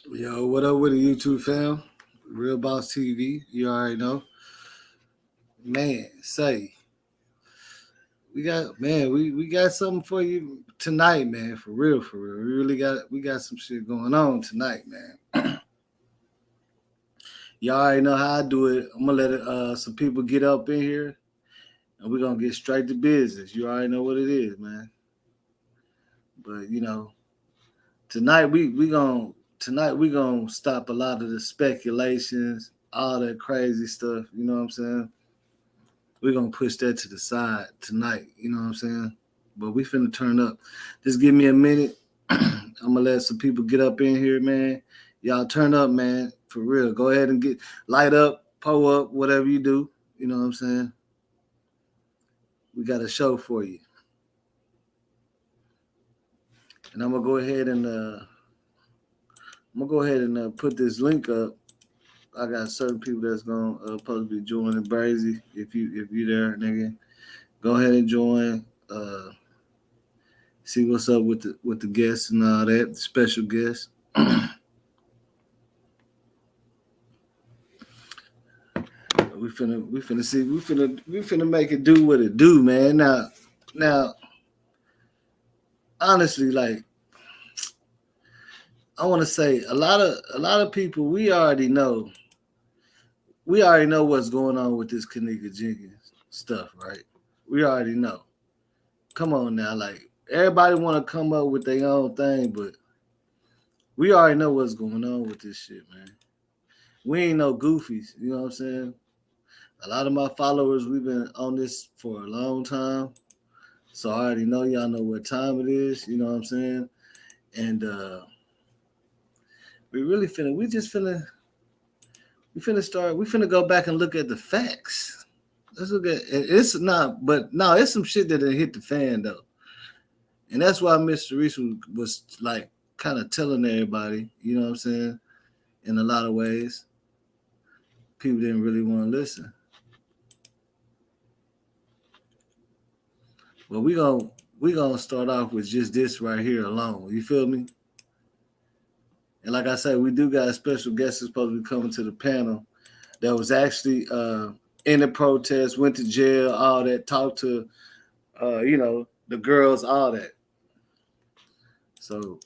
Yo, what up with the YouTube fam? Real Boss TV, you already know. Man, say we got something for you tonight, man. For real, for real. We got some shit going on tonight, man. Y'all already know how I do it. I'm gonna let some people get up in here, and we're gonna get straight to business. You already know what it is, man. But tonight we gonna stop a lot of the speculations, all that crazy stuff. You know what I'm saying? We're gonna push that to the side tonight, you know what I'm saying? But we finna turn up. Just give me a minute. I'm gonna let some people get up in here, man. Y'all turn up, man. For real. Go ahead and get light up, pull up, whatever you do. You know what I'm saying? We got a show for you. And I'm gonna go ahead and put this link up. I got certain people that's gonna supposed to be joining Brazy. If you there, nigga, go ahead and join. See what's up with the guests and all that, the special guests. we finna make it do what it do, man. Now, honestly, like I want to say, a lot of people we already know what's going on with this Kenneka Jenkins stuff, right? We already know. Come on now, like everybody want to come up with their own thing, but we already know what's going on with this shit, man. We ain't no goofies, you know what I'm saying? A lot of my followers, we've been on this for a long time. So I already know y'all know what time it is, you know what I'm saying? And we finna go back and look at the facts. Let's look at it's not, but no, it's some shit that done hit the fan though. And that's why Mr. Reese was like kind of telling everybody, you know what I'm saying? In a lot of ways, people didn't really want to listen. But we gonna start off with just this right here alone. You feel me? And like I said, we do got a special guest that's supposed to be coming to the panel that was actually in the protest, went to jail, all that, talked to the girls, all that. So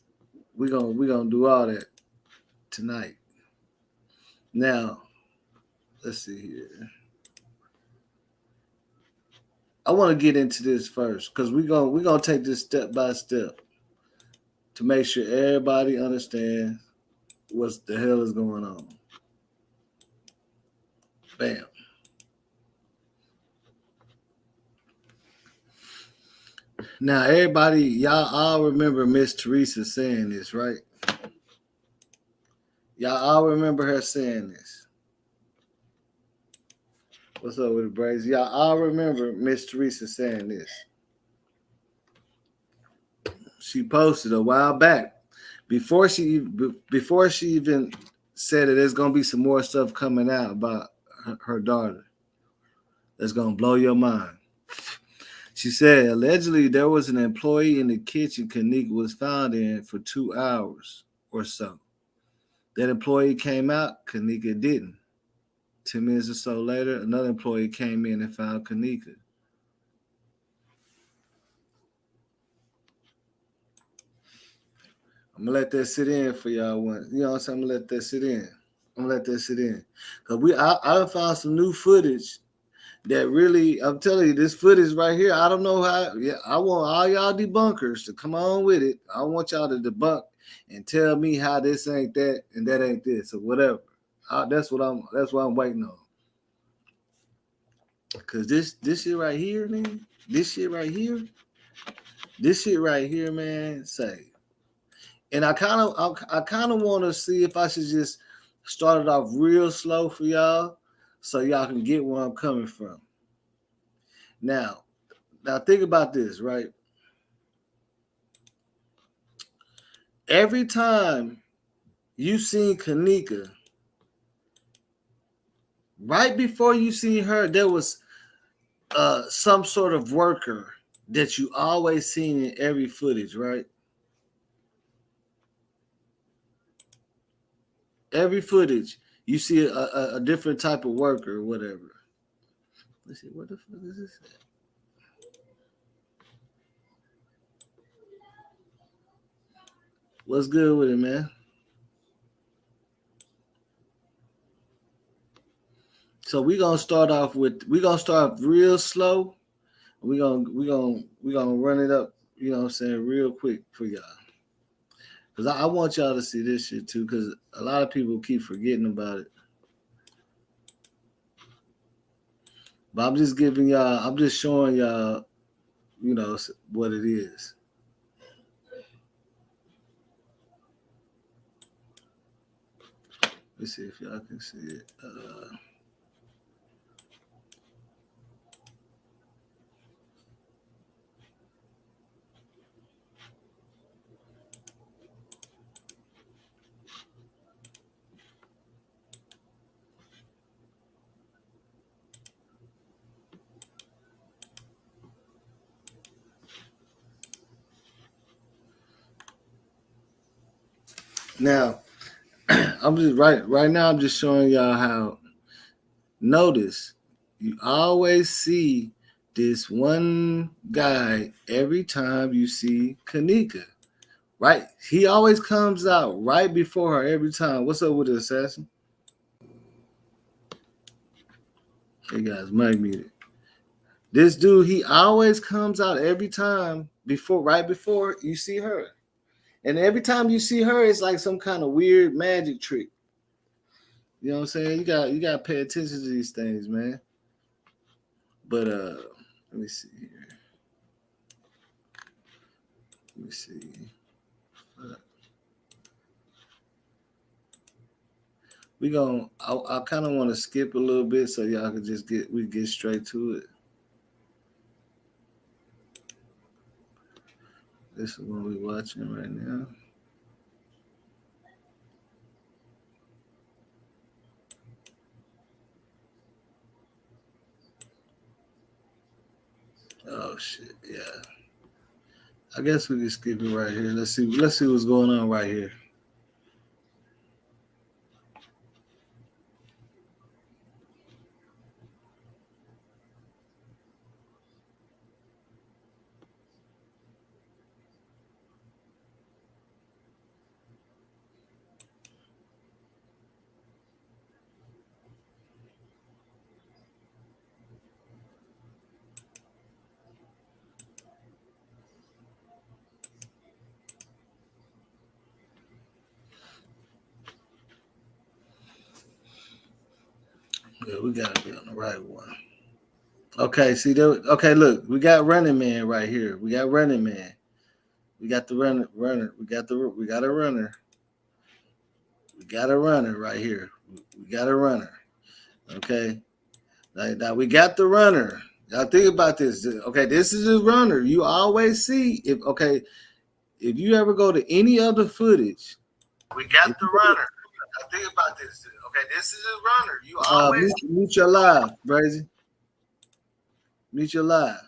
we gonna do all that tonight. Now, let's see here. I want to get into this first because we gonna take this step by step to make sure everybody understands what the hell is going on. Bam. Now, everybody, y'all all remember Miss Teresa saying this, right? Y'all all remember her saying this. What's up with the braids? Y'all all remember Miss Teresa saying this. She posted a while back before she even said that there's gonna be some more stuff coming out about her daughter that's gonna blow your mind. She said allegedly there was an employee in the kitchen Kenneka was found in for 2 hours or so. That employee came out, Kenneka didn't. 10 minutes or so later, another employee came in and found Kenneka. I'm gonna let that sit in for y'all one. You know what I'm saying? I'm gonna let that sit in. Cause I found some new footage that really, I'm telling you, this footage right here, I don't know how. Yeah, I want all y'all debunkers to come on with it. I want y'all to debunk and tell me how this ain't that and that ain't this or whatever. That's what I'm waiting on. Cause this shit right here, man, this shit right here, man, say. And I kind of want to see if I should just start it off real slow for y'all, so y'all can get where I'm coming from. Now, think about this, right? Every time you seen Kenneka, right before you seen her, there was some sort of worker that you always seen in every footage, right? every footage, you see a different type of worker or whatever. Let's see, what the fuck is this? What's good with it, man? So we're gonna start real slow. We're gonna run it up, you know what I'm saying, real quick for y'all. Cause I want y'all to see this shit too, because a lot of people keep forgetting about it. But I'm just showing y'all, you know, what it is. Let's see if y'all can see it. Now, I'm just right now. I'm just showing y'all how. Notice, you always see this one guy every time you see Kenneka, right? He always comes out right before her every time. What's up with the assassin? Hey guys, mic muted. This dude, he always comes out every time right before you see her. And every time you see her, it's like some kind of weird magic trick. You know what I'm saying? You got to pay attention to these things, man. But let me see here. Let me see. I kind of want to skip a little bit so y'all can just get straight to it. This is what we're watching right now. Oh shit, yeah. I guess we can skip it right here. Let's see what's going on right here. Yeah, we gotta be on the right one. Okay, see there. Okay, look, we got Running Man right here. We got Running Man. We got the runner. We got a runner. We got a runner right here. We got a runner. Okay. Now we got the runner. Now think about this. Okay, this is a runner. You always see if you ever go to any other footage. We got the runner. Now think about this. Okay, this is a runner. You always mute your live, Brazy. Mute your live.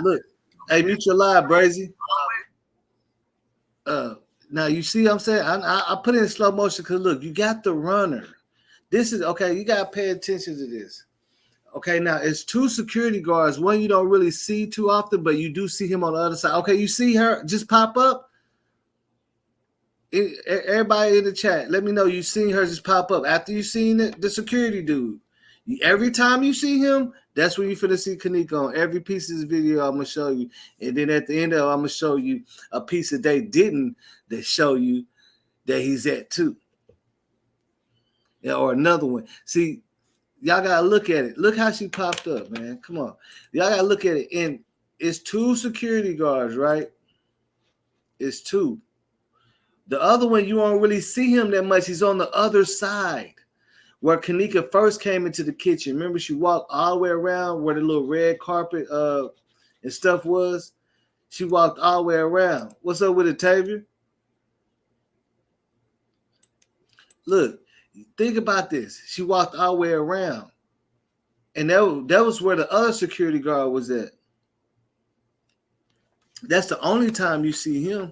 Look, hey, mute your live, Brazy. Now you see what I'm saying? I put it in slow motion because look, you got the runner. This is okay. You gotta pay attention to this. Okay, now it's two security guards. One you don't really see too often, but you do see him on the other side. Okay, you see her just pop up. Everybody in the chat, let me know you seen her just pop up after you seen the security dude. Every time you see him, that's when you finna see Kenneka on every piece of this video I'm gonna show you. And then at the end of it, I'm gonna show you a piece that they didn't that show you that he's at too. Yeah, or another one. See, y'all gotta look at it. Look how she popped up, man. Come on. Y'all gotta look at it. And it's two security guards, right? It's two. The other one, you don't really see him that much. He's on the other side where Kenneka first came into the kitchen. Remember, she walked all the way around where the little red carpet and stuff was. She walked all the way around. What's up with it, Tavia? Look, think about this. She walked all the way around. And that was where the other security guard was at. That's the only time you see him.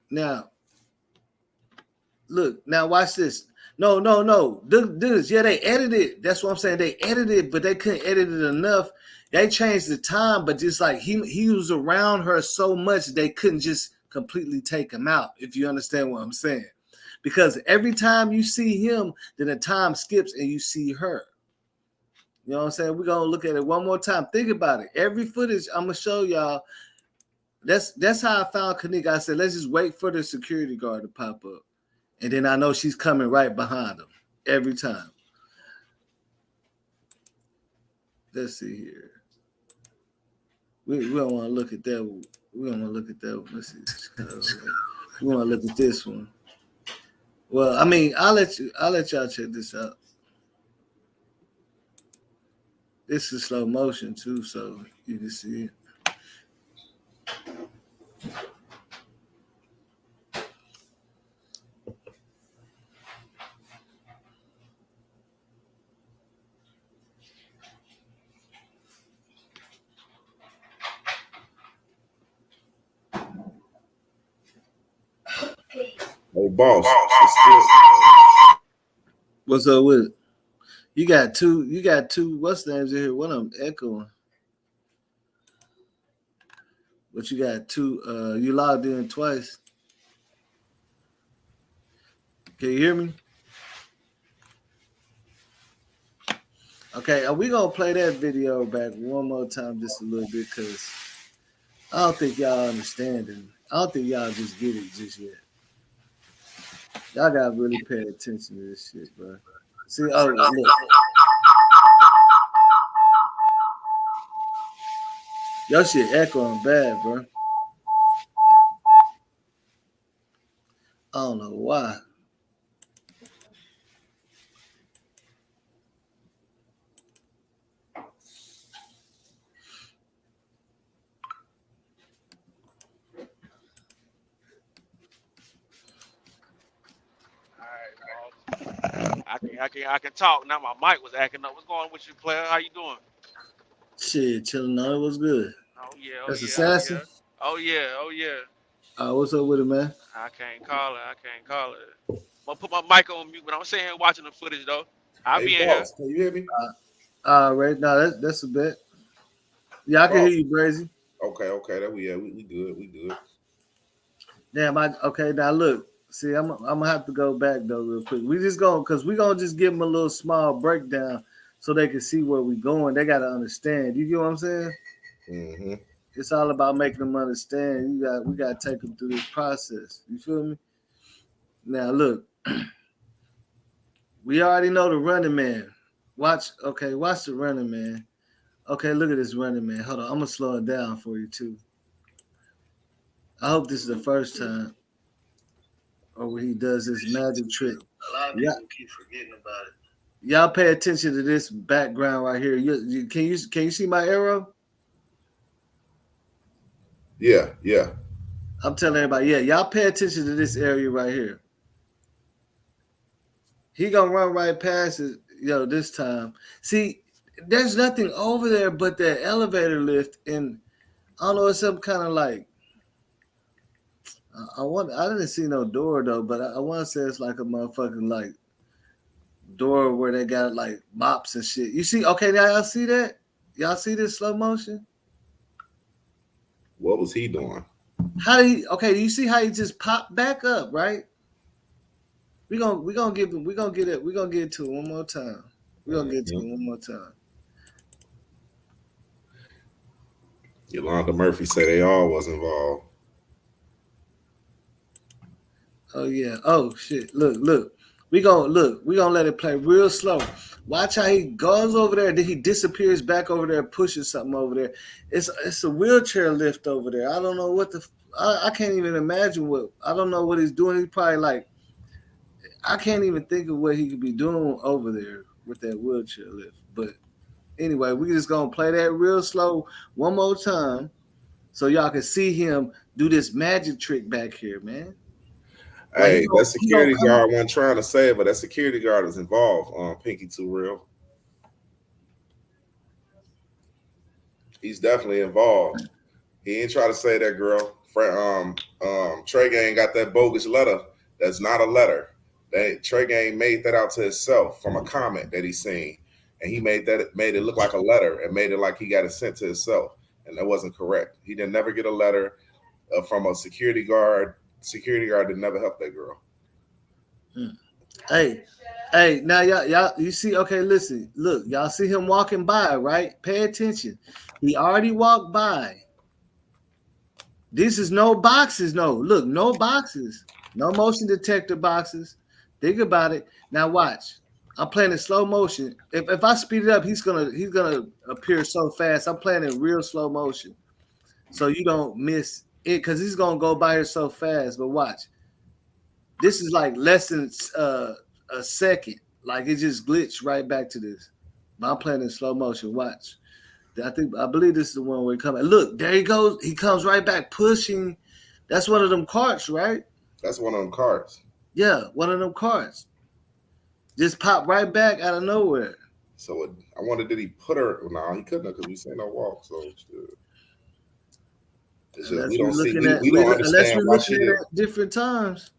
Now, look. Now watch this. No. This. Yeah, they edited. That's what I'm saying. They edited, but they couldn't edit it enough. They changed the time, but just like he was around her so much, they couldn't just completely take him out. If you understand what I'm saying, because every time you see him, then the time skips and you see her. You know what I'm saying? We're gonna look at it one more time. Think about it. Every footage I'm gonna show y'all. That's how I found Kenneka. I said, let's just wait for the security guard to pop up. And then I know she's coming right behind him every time. Let's see here. We don't want to look at that one. We don't want to look at that one. Let's see. We want to look at this one. Well, I mean, I'll let y'all check this out. This is slow motion too, so you can see it. Hey, boss. What's up with it? You got two. What's the names in here? One of them echoing. But you got two. You logged in twice. Can you hear me? Okay, are we gonna play that video back one more time, just a little bit, because I don't think y'all understand it. I don't think y'all just get it just yet. Y'all gotta really pay attention to this shit, bro. See, oh look. Your shit echoing bad, bro. I don't know why. I can talk now. My mic was acting up. What's going on with you, player? How you doing? Shit, chilling on it was good. Oh yeah, That's Assassin. Oh yeah. What's up with it, man? I can't call it. I'm gonna put my mic on mute, but I'm sitting here watching the footage though. I'll be in here. Can you hear me? Right now that's a bet. Yeah, I can hear you, Brazy. Okay. That we good. We good. Damn, okay. Now look, see, I'm gonna have to go back though real quick. We just gonna just give them a little small breakdown so they can see where we going. They gotta understand. You get what I'm saying? Mm-hmm. It's all about making them understand. We gotta take them through this process. You feel me? Now look, we already know the running man. Watch the running man. Okay, look at this running man. Hold on, I'm gonna slow it down for you too. I hope this is the first time or when he does this magic trick. A lot of people keep forgetting about it. Y'all pay attention to this background right here. Can you see my arrow? Yeah. I'm telling everybody, y'all pay attention to this area right here. He gonna run right past it, this time. See, there's nothing over there but that elevator lift, and I don't know, it's some kind of like I didn't see no door though, but I want to say it's like a motherfucking like door where they got like mops and shit. You see? Okay, now y'all see that? Y'all see this slow motion? What was he doing? How did he? Okay, do you see how he just popped back up? Right? We gonna get it to it one more time. We're gonna get to it one more time. Yolanda Murphy said they all was involved. Oh yeah. Oh shit. Look. We gonna let it play real slow. Watch how he goes over there, then he disappears back over there, pushes something over there. It's a wheelchair lift over there. I don't know what I can't even imagine I don't know what he's doing. He's probably like, I can't even think of what he could be doing over there with that wheelchair lift. But anyway, we just gonna play that real slow one more time so y'all can see him do this magic trick back here, man. Hey, that security guard wasn't trying to say it, but that security guard is involved on Pinky Too Real. He's definitely involved. He ain't try to say that, girl. Trey Gang got that bogus letter. That's not a letter. Trey Gang made that out to himself from a comment that he seen, and he made it look like a letter and made it like he got it sent to himself, and that wasn't correct. He didn't never get a letter from a security guard. Security guard did never help that girl. Hey, now y'all, you see? Okay, listen, look, y'all see him walking by, right? Pay attention. He already walked by. This is no boxes, no boxes, no motion detector boxes. Think about it. Now watch. I'm playing in slow motion. If I speed it up, he's gonna appear so fast. I'm playing in real slow motion, so you don't miss it because he's gonna go by here so fast. But watch. This is like less than a second. Like it just glitched right back to this. But I'm playing in slow motion. Watch. I believe this is the one where he comes. Look, there he goes. He comes right back pushing. That's one of them carts, right? That's one of them carts. Yeah, one of them carts. Just popped right back out of nowhere. So I wonder, did he put her? No, he couldn't have because we say no walk. So we don't understand why she did at different times.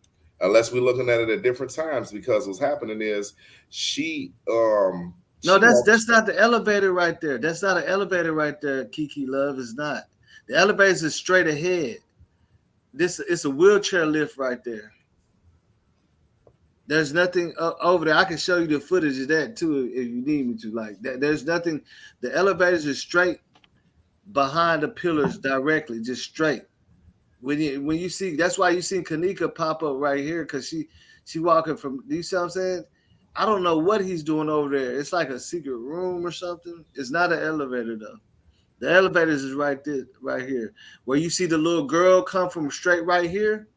Unless we're looking at it at different times, because what's happening is she no, that's not the elevator right there. That's not an elevator right there, Kiki Love. It's not. The elevator is straight ahead. It's a wheelchair lift right there. There's nothing over there. I can show you the footage of that too if you need me to. Like that, there's nothing. The elevators are straight behind the pillars directly, just straight. When you see, that's why you seen Kenneka pop up right here because she walking from. Do you see what I'm saying? I don't know what he's doing over there. It's like a secret room or something. It's not an elevator though. The elevators is right here, where you see the little girl come from straight right here.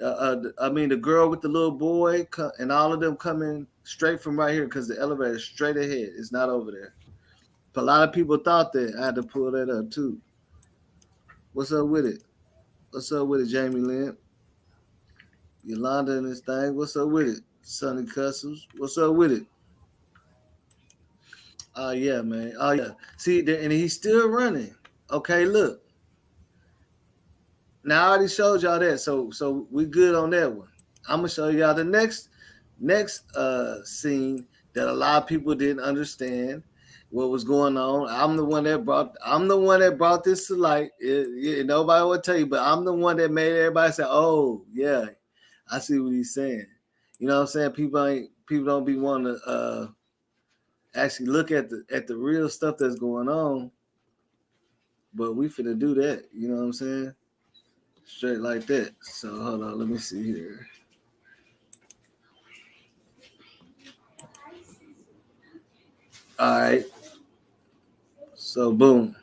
I mean, the girl with the little boy and all of them coming straight from right here because the elevator is straight ahead. It's not over there. But a lot of people thought that. I had to pull that up too. What's up with it? What's up with it, Jamie Lynn? Yolanda and this thing. What's up with it? Sonny Customs. What's up with it? Oh, yeah, man. Oh, yeah. See, and he's still running. Okay, look. Now, I already showed y'all that, so we good on that one. I'm going to show y'all the next scene that a lot of people didn't understand what was going on. I'm the one that brought this to light. Nobody will tell you, but I'm the one that made everybody say, "Oh, yeah, I see what he's saying." You know what I'm saying? People don't be wanting to actually look at the real stuff that's going on. But we finna do that. You know what I'm saying? Straight like that. So hold on, let me see here. All right. So boom.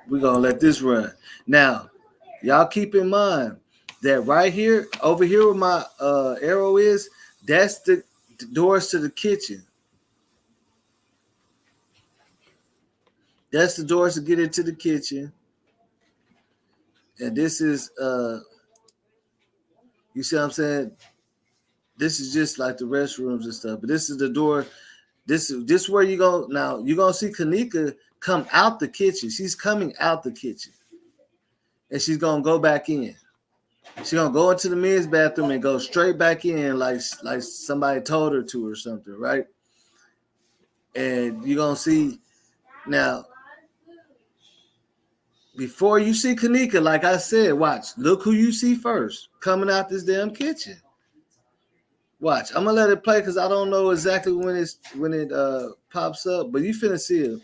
We're gonna let this run. Now, y'all keep in mind that right here, over here where my arrow is, that's the doors to the kitchen. That's the doors to get into the kitchen. And this is you see what I'm saying? This is just like the restrooms and stuff. But this is the door. This is where you go. Now you're gonna see Kenneka come out the kitchen. She's coming out the kitchen. And she's gonna go back in. She's gonna go into the men's bathroom and go straight back in like somebody told her to or something, right? And you're gonna see now. Before you see Kenneka, like I said, watch. Look who you see first coming out this damn kitchen. Watch. I'm gonna let it play because I don't know exactly when it pops up, but you finna see it.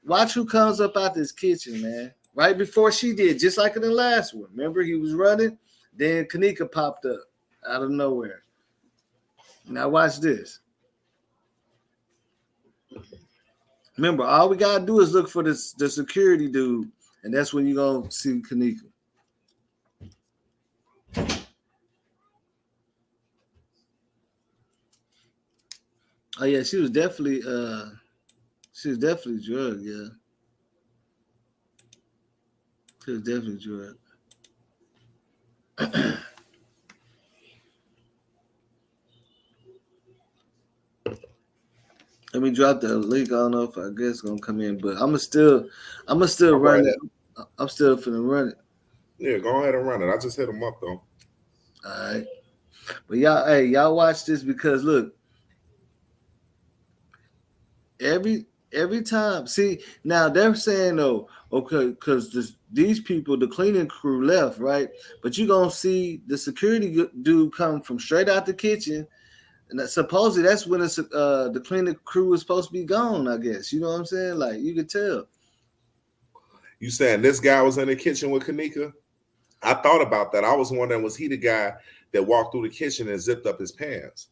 Watch who comes up out this kitchen, man. Right before she did, just like in the last one. Remember, he was running, then Kenneka popped up out of nowhere. Now watch this. Remember, all we gotta do is look for the security dude, and that's when you're gonna see Kenneka. Oh yeah, she was definitely drugged, yeah. She was definitely drugged. Let me drop the link. I don't know if I guess it's gonna come in, but I'm still run it. I'm still finna run it. Yeah, go ahead and run it. I just hit him up though. All right, but y'all watch this because look, every time. See, now they're saying though, okay, because these people, the cleaning crew left, right? But you gonna see the security dude come from straight out the kitchen. And supposedly that's when the cleaning crew was supposed to be gone, I guess. You know what I'm saying? Like, you could tell. You saying this guy was in the kitchen with Kenneka? I thought about that. I was wondering, was he the guy that walked through the kitchen and zipped up his pants?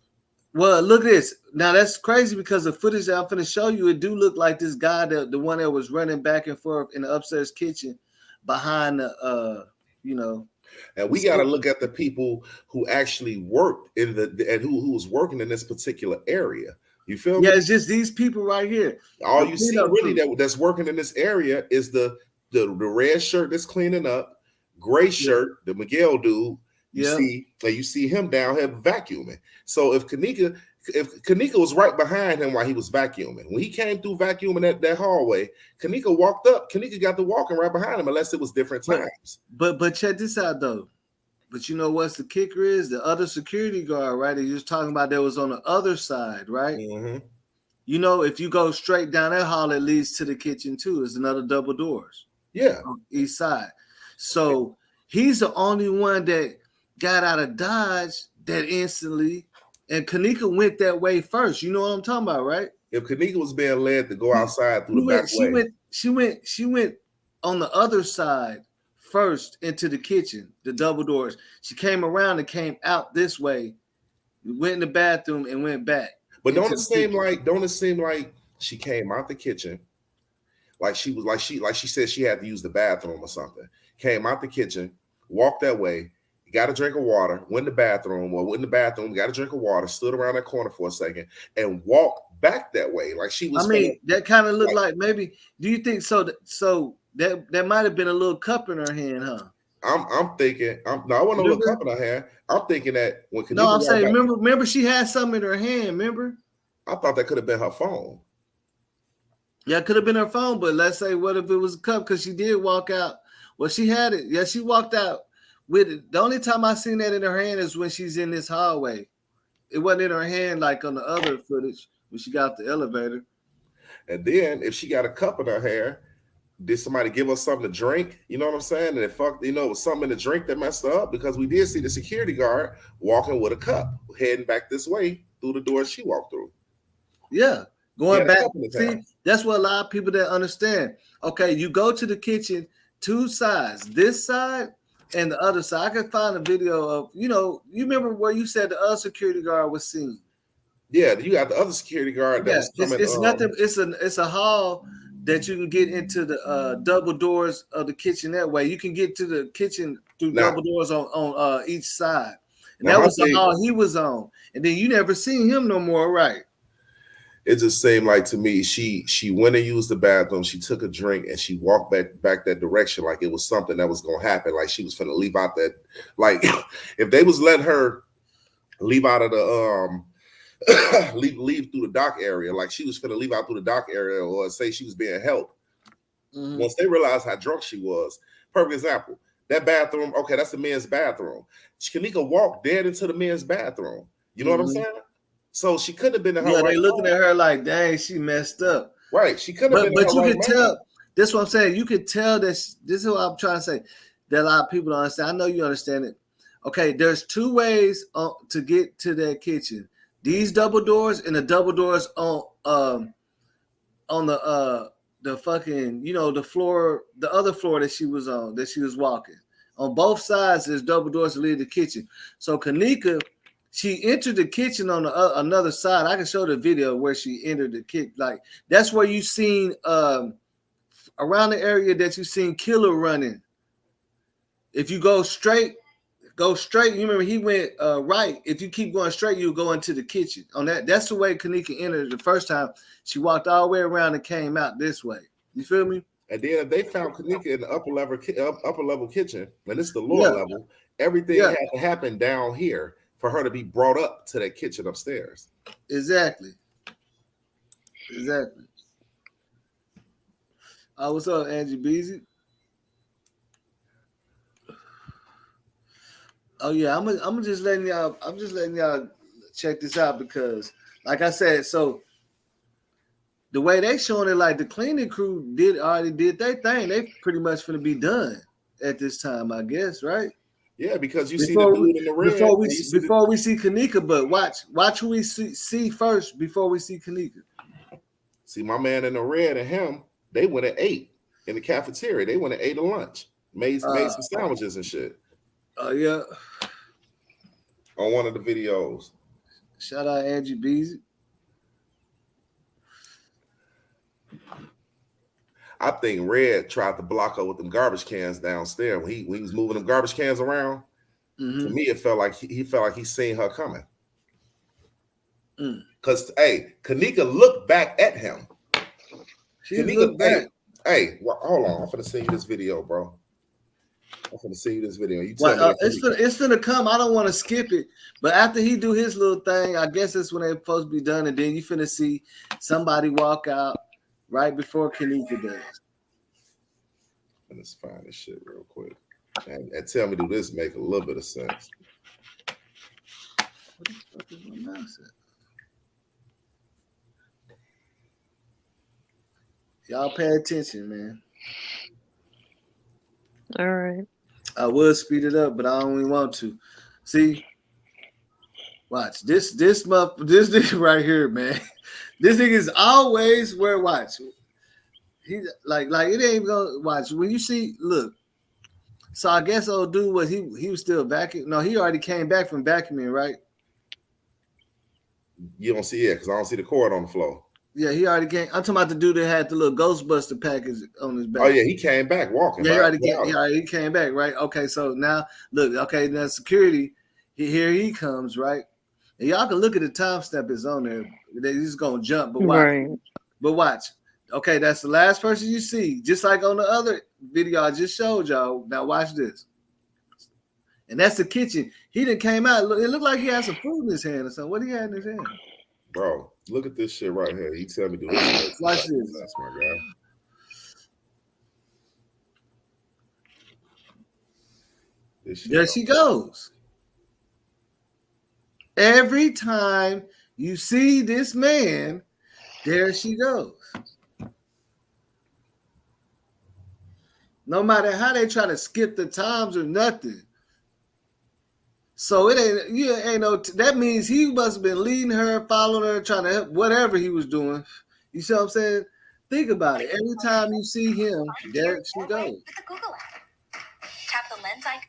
Well, look at this. Now, that's crazy because the footage that I'm going to show you, it do look like this guy, the one that was running back and forth in the upstairs kitchen behind the, And we got to look at the people who actually worked in and who was working in this particular area. You feel me? Yeah, it's just these people right here. All you see really that's working in this area is the red shirt that's cleaning up, gray shirt, the Miguel dude. You see him down here vacuuming. So if Kenneka was right behind him while he was vacuuming, when he came through vacuuming that hallway, Kenneka walked up. Kenneka got to walking right behind him, unless it was different times. But check this out though. But you know what's the kicker is? The other security guard, right? He was talking about that was on the other side, right? Mm-hmm. You know, if you go straight down that hall, it leads to the kitchen too. It's another double doors. Yeah. On the east side. So he's the only one that got out of Dodge that instantly, and Kenneka went that way first. You know what I'm talking about, right? If Kenneka was being led to go outside through the back way. She went on the other side first into the kitchen, the double doors. She came around and came out this way, went in the bathroom and went back. But don't it seem like she came out the kitchen, like she said she had to use the bathroom or something. Came out the kitchen, walked that way, got a drink of water, went in the bathroom, got a drink of water, stood around that corner for a second, and walked back that way. Like she was. I mean, that kind of looked like maybe. Do you think so? So that might have been a little cup in her hand, huh? I'm thinking. I wasn't a little cup in her hand. I'm thinking that when Kenneka. No, I'm saying. Remember, she had something in her hand. Remember? I thought that could have been her phone. Yeah, it could have been her phone, but let's say, what if it was a cup? Because she did walk out. Well, she had it. Yeah, she walked out with it. The only time I seen that in her hand is when she's in this hallway. It wasn't in her hand like on the other footage when she got the elevator. And then if she got a cup in her hair, did somebody give her something to drink? You know what I'm saying? And it was something in the drink that messed her up, because we did see the security guard walking with a cup, heading back this way through the door she walked through. Yeah. Going back. See, that's what a lot of people that understand. Okay, you go to the kitchen, two sides, this side and the other side. I can find a video of, you remember where you said the other security guard was seen. Yeah, you got the other security guard that was coming. It's nothing. It's a hall that you can get into the double doors of the kitchen that way. You can get to the kitchen through double doors on each side. And that was the hall he was on. And then you never seen him no more, right? It just seemed like to me, she went and used the bathroom, she took a drink, and she walked back that direction like it was something that was going to happen, like she was finna leave out that, like if they was letting her leave out of the leave through the dock area, like she was finna leave out through the dock area, or say she was being helped. Mm-hmm. Once they realized how drunk she was, perfect example, that bathroom, okay, that's the men's bathroom. Kenneka walked dead into the men's bathroom. You know what I'm saying? So she couldn't have been in her right. They looking at her like, dang, she messed up. Right. She couldn't have been in her right. But you could tell. This is what I'm saying. You could tell this is what I'm trying to say. That a lot of people don't understand. I know you understand it. Okay, there's two ways to get to that kitchen. These double doors and the double doors on the fucking, the floor, the other floor that she was on, that she was walking. On both sides, there's double doors to lead to the kitchen. So Kenneka, she entered the kitchen on the another side. I can show the video where she entered the kitchen. Like, that's where you seen around the area that you seen Killer running. If you go straight. You remember he went right. If you keep going straight, you go into the kitchen. On that's the way Kenneka entered the first time. She walked all the way around and came out this way. You feel me? And then if they found Kenneka in the upper level kitchen, and it's the lower level, everything had to happen down here for her to be brought up to that kitchen upstairs. Exactly. Exactly. What's up, Angie Beezy? Oh yeah, I'm just letting y'all. I'm just letting y'all check this out because, like I said, so the way they showing it, like the cleaning crew already did their thing. They pretty much finna be done at this time, I guess, right? Yeah, because you see the dude in the red. Before we see Kenneka, but watch who we see first before we see Kenneka. See my man in the red and him. They went at 8 in the cafeteria. They went at 8 to lunch. Made some sandwiches and shit. Oh yeah. On one of the videos. Shout out Angie Beezy. I think Red tried to block her with them garbage cans downstairs when he was moving them garbage cans around. To me, it felt like he felt like he seen her coming. Because Kenneka looked back at him. She looked back. Hey, hold on. I'm finna send you this video, bro. I'm finna send you this video. You tell me it's finna come. I don't want to skip it, but after he do his little thing, I guess that's when they're supposed to be done, and then you finna see somebody walk out right before Kenneka does. Let's find this shit real quick. And tell me, do this make a little bit of sense? What the fuck is my mouse at? Y'all pay attention, man. All right. I would speed it up, but I don't even want to. See, watch this nigga right here, man. This nigga is always where. Watch. He's like it ain't even gonna watch when you see. Look, so I guess old dude was he was still vacuuming. No, he already came back from vacuuming, right? You don't see it because I don't see the cord on the floor. Yeah, he already came. I'm talking about the dude that had the little Ghostbuster package on his back. Oh yeah, he came back walking. Yeah, he came back, right? Okay, so now look, okay, now security, here he comes, right? And y'all can look at the timestamp is on there. They just gonna jump, but watch. Right. But watch. Okay, that's the last person you see, just like on the other video I just showed y'all. Now watch this. And that's the kitchen. He done came out. It looked like he had some food in his hand or something. What he had in his hand? Bro, look at this shit right here. He tell me do this. Watch this. That's my guy. There she goes. Every time you see this man, there she goes. No matter how they try to skip the times or nothing. So it ain't no. That means he must have been leading her, following her, trying to help whatever he was doing. You see what I'm saying? Think about it. Every time you see him, there she goes. With the Google app, tap the lens icon.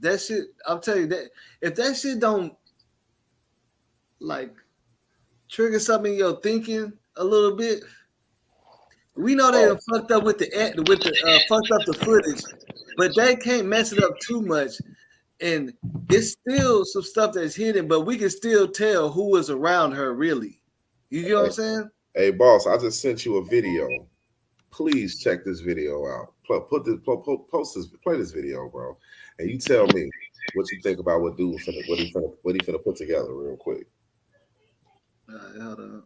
That shit, I'll tell you that if that shit don't like trigger something in your thinking a little bit, we know they done fucked up with the fucked up the footage, but they can't mess it up too much. And it's still some stuff that's hidden, but we can still tell who was around her really. You get what I'm saying? Hey, boss, I just sent you a video. Please check this video out. Play this video, bro. And you tell me what you think about what he finna put together real quick. Hold on.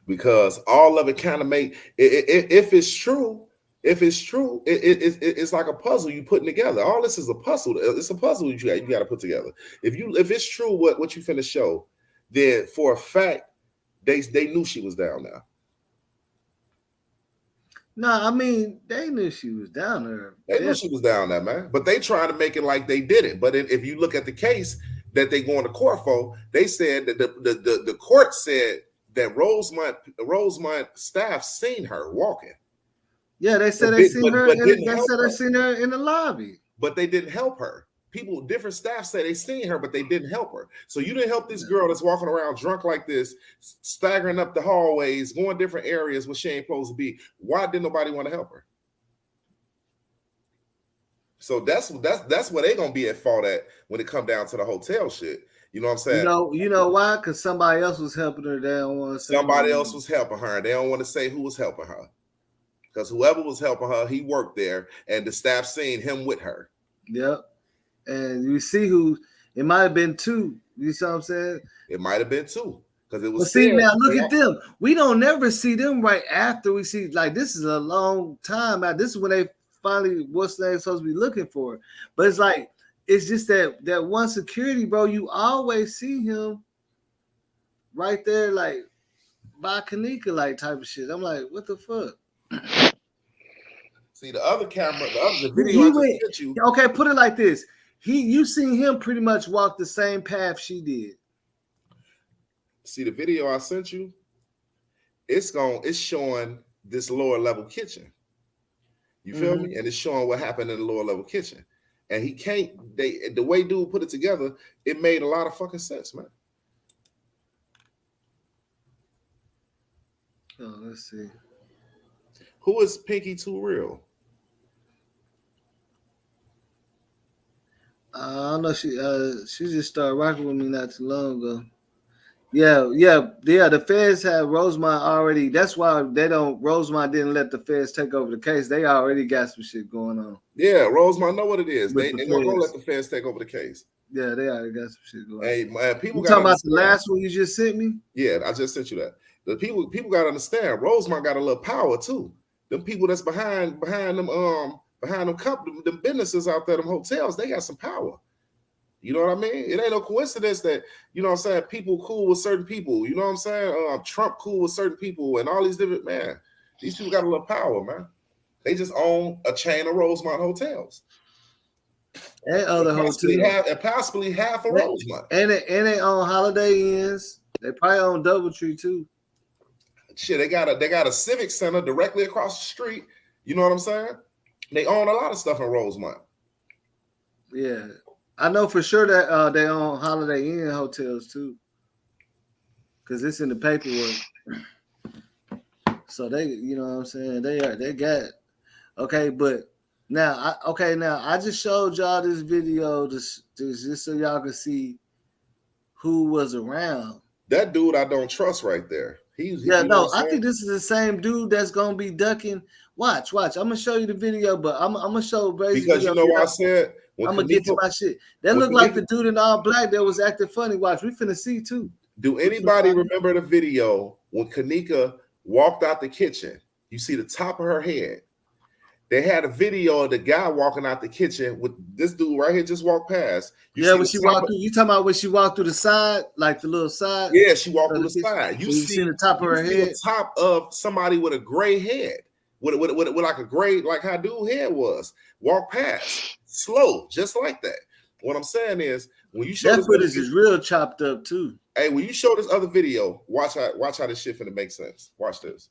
Because all of it kind of make if it's true, it's like a puzzle you putting together. All this is a puzzle. It's a puzzle you got to put together. If it's true what you finna show, then for a fact they knew she was down there. No, I mean they knew she was down there. They knew she was down there, man. But they trying to make it like they didn't. But if you look at the case that they going to court for, they said that the court said that Rosemont staff seen her walking. Yeah, they said they seen her. They said they seen her in the lobby, but they didn't help her. Different staff say they seen her, but they didn't help her. So you didn't help this girl that's walking around drunk like this, staggering up the hallways, going different areas where she ain't supposed to be. Why didn't nobody want to help her? So that's where they gonna be at fault at when it come down to the hotel shit. You know what I'm saying? You know why? Because somebody else was helping her. They don't want to say somebody else was helping her. They don't want to say who was helping her. Because whoever was helping her, he worked there, and the staff seen him with her. Yep. And you see who it might have been two. You see what I'm saying? It might have been two. because it was. But see now, look at them. We don't never see them right after we see. Like this is a long time out. This is when they finally what's they supposed to be looking for. But it's like it's just that one security, bro. You always see him right there, like by Kenneka, like type of shit. I'm like, what the fuck? See the other camera, the video I just sent you. Okay, put it like this. You seen him pretty much walk the same path she did. See the video I sent you? It's showing this lower level kitchen. You feel me? And it's showing what happened in the lower level kitchen. And the way dude put it together, it made a lot of fucking sense, man. Oh, let's see. Who is Pinky Too Real? I don't know. She just started rocking with me not too long ago. Yeah. The feds have Rosemont already. That's why Rosemont didn't let the feds take over the case. They already got some shit going on. Yeah, Rosemont know what it is. They weren't gonna let the feds take over the case. Yeah, they already got some shit going on. Hey, man, people talking about the last one you just sent me? Yeah, I just sent you that. The people gotta understand. Rosemont got a little power too. Them people that's behind them them businesses out there, them hotels, they got some power. You know what I mean? It ain't no coincidence that, you know what I'm saying, people cool with certain people. You know what I'm saying? Trump cool with certain people and all these different, man. These people got a little power, man. They just own a chain of Rosemont hotels. And other hotels. And possibly half of Rosemont. And they own Holiday Inns. They probably own Doubletree too. Shit, they got a civic center directly across the street. You know what I'm saying? They own a lot of stuff in Rosemont. Yeah. I know for sure that they own Holiday Inn hotels too, because it's in the paperwork. So they, you know what I'm saying? They got okay, but now I just showed y'all this video just so y'all can see who was around. That dude I don't trust right there. I think this is the same dude that's gonna be ducking. Watch. I'm gonna show you the video, but I'm gonna show because you know what I said. I'm gonna get to my shit. That looked like the dude in all black that was acting funny. Watch, we finna see too. Do anybody remember the video when Kenneka walked out the kitchen? You see the top of her head. They had a video of the guy walking out the kitchen with this dude right here just walked past. When she walked through, you talking about when she walked through the side, like the little side? Yeah, she walked through the side. You see the top of her head, the top of somebody with a gray head, with like a gray, like how dude head was. Walk past, slow, just like that. What I'm saying is, when you show that footage is real chopped up too. Hey, when you show this other video, watch how this shit finna make sense. Watch this.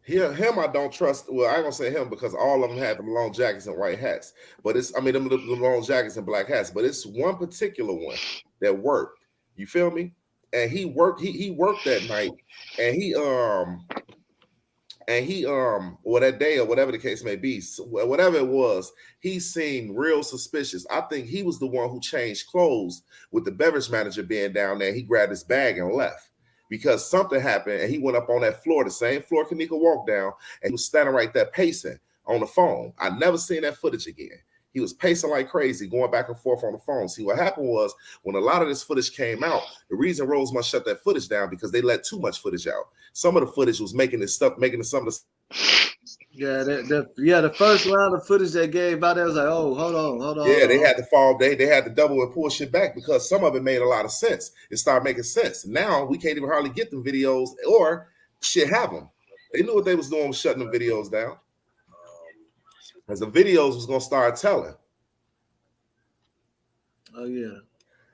Him I don't trust. Well, I ain't gonna say him because all of them had them long jackets and white hats. But them long jackets and black hats. But it's one particular one that worked. You feel me? And he worked that night, and he that day or whatever the case may be, whatever it was, he seemed real suspicious. I think he was the one who changed clothes with the beverage manager being down there. He grabbed his bag and left because something happened, and he went up on that floor, the same floor Kenneka walked down, and he was standing right there pacing on the phone. I never seen that footage again. He was pacing like crazy, going back and forth on the phone. See, what happened was when a lot of this footage came out, the reason Rosemont shut that footage down because they let too much footage out. Some of the footage was making some of the. The first round of footage they gave out there was like, oh, hold on. Yeah, they had to fall. They had to double and pull shit back because some of it made a lot of sense. It started making sense. Now we can't even hardly get them videos or shit have them. They knew what they was doing with shutting them videos down. As the videos was gonna start telling. Oh yeah.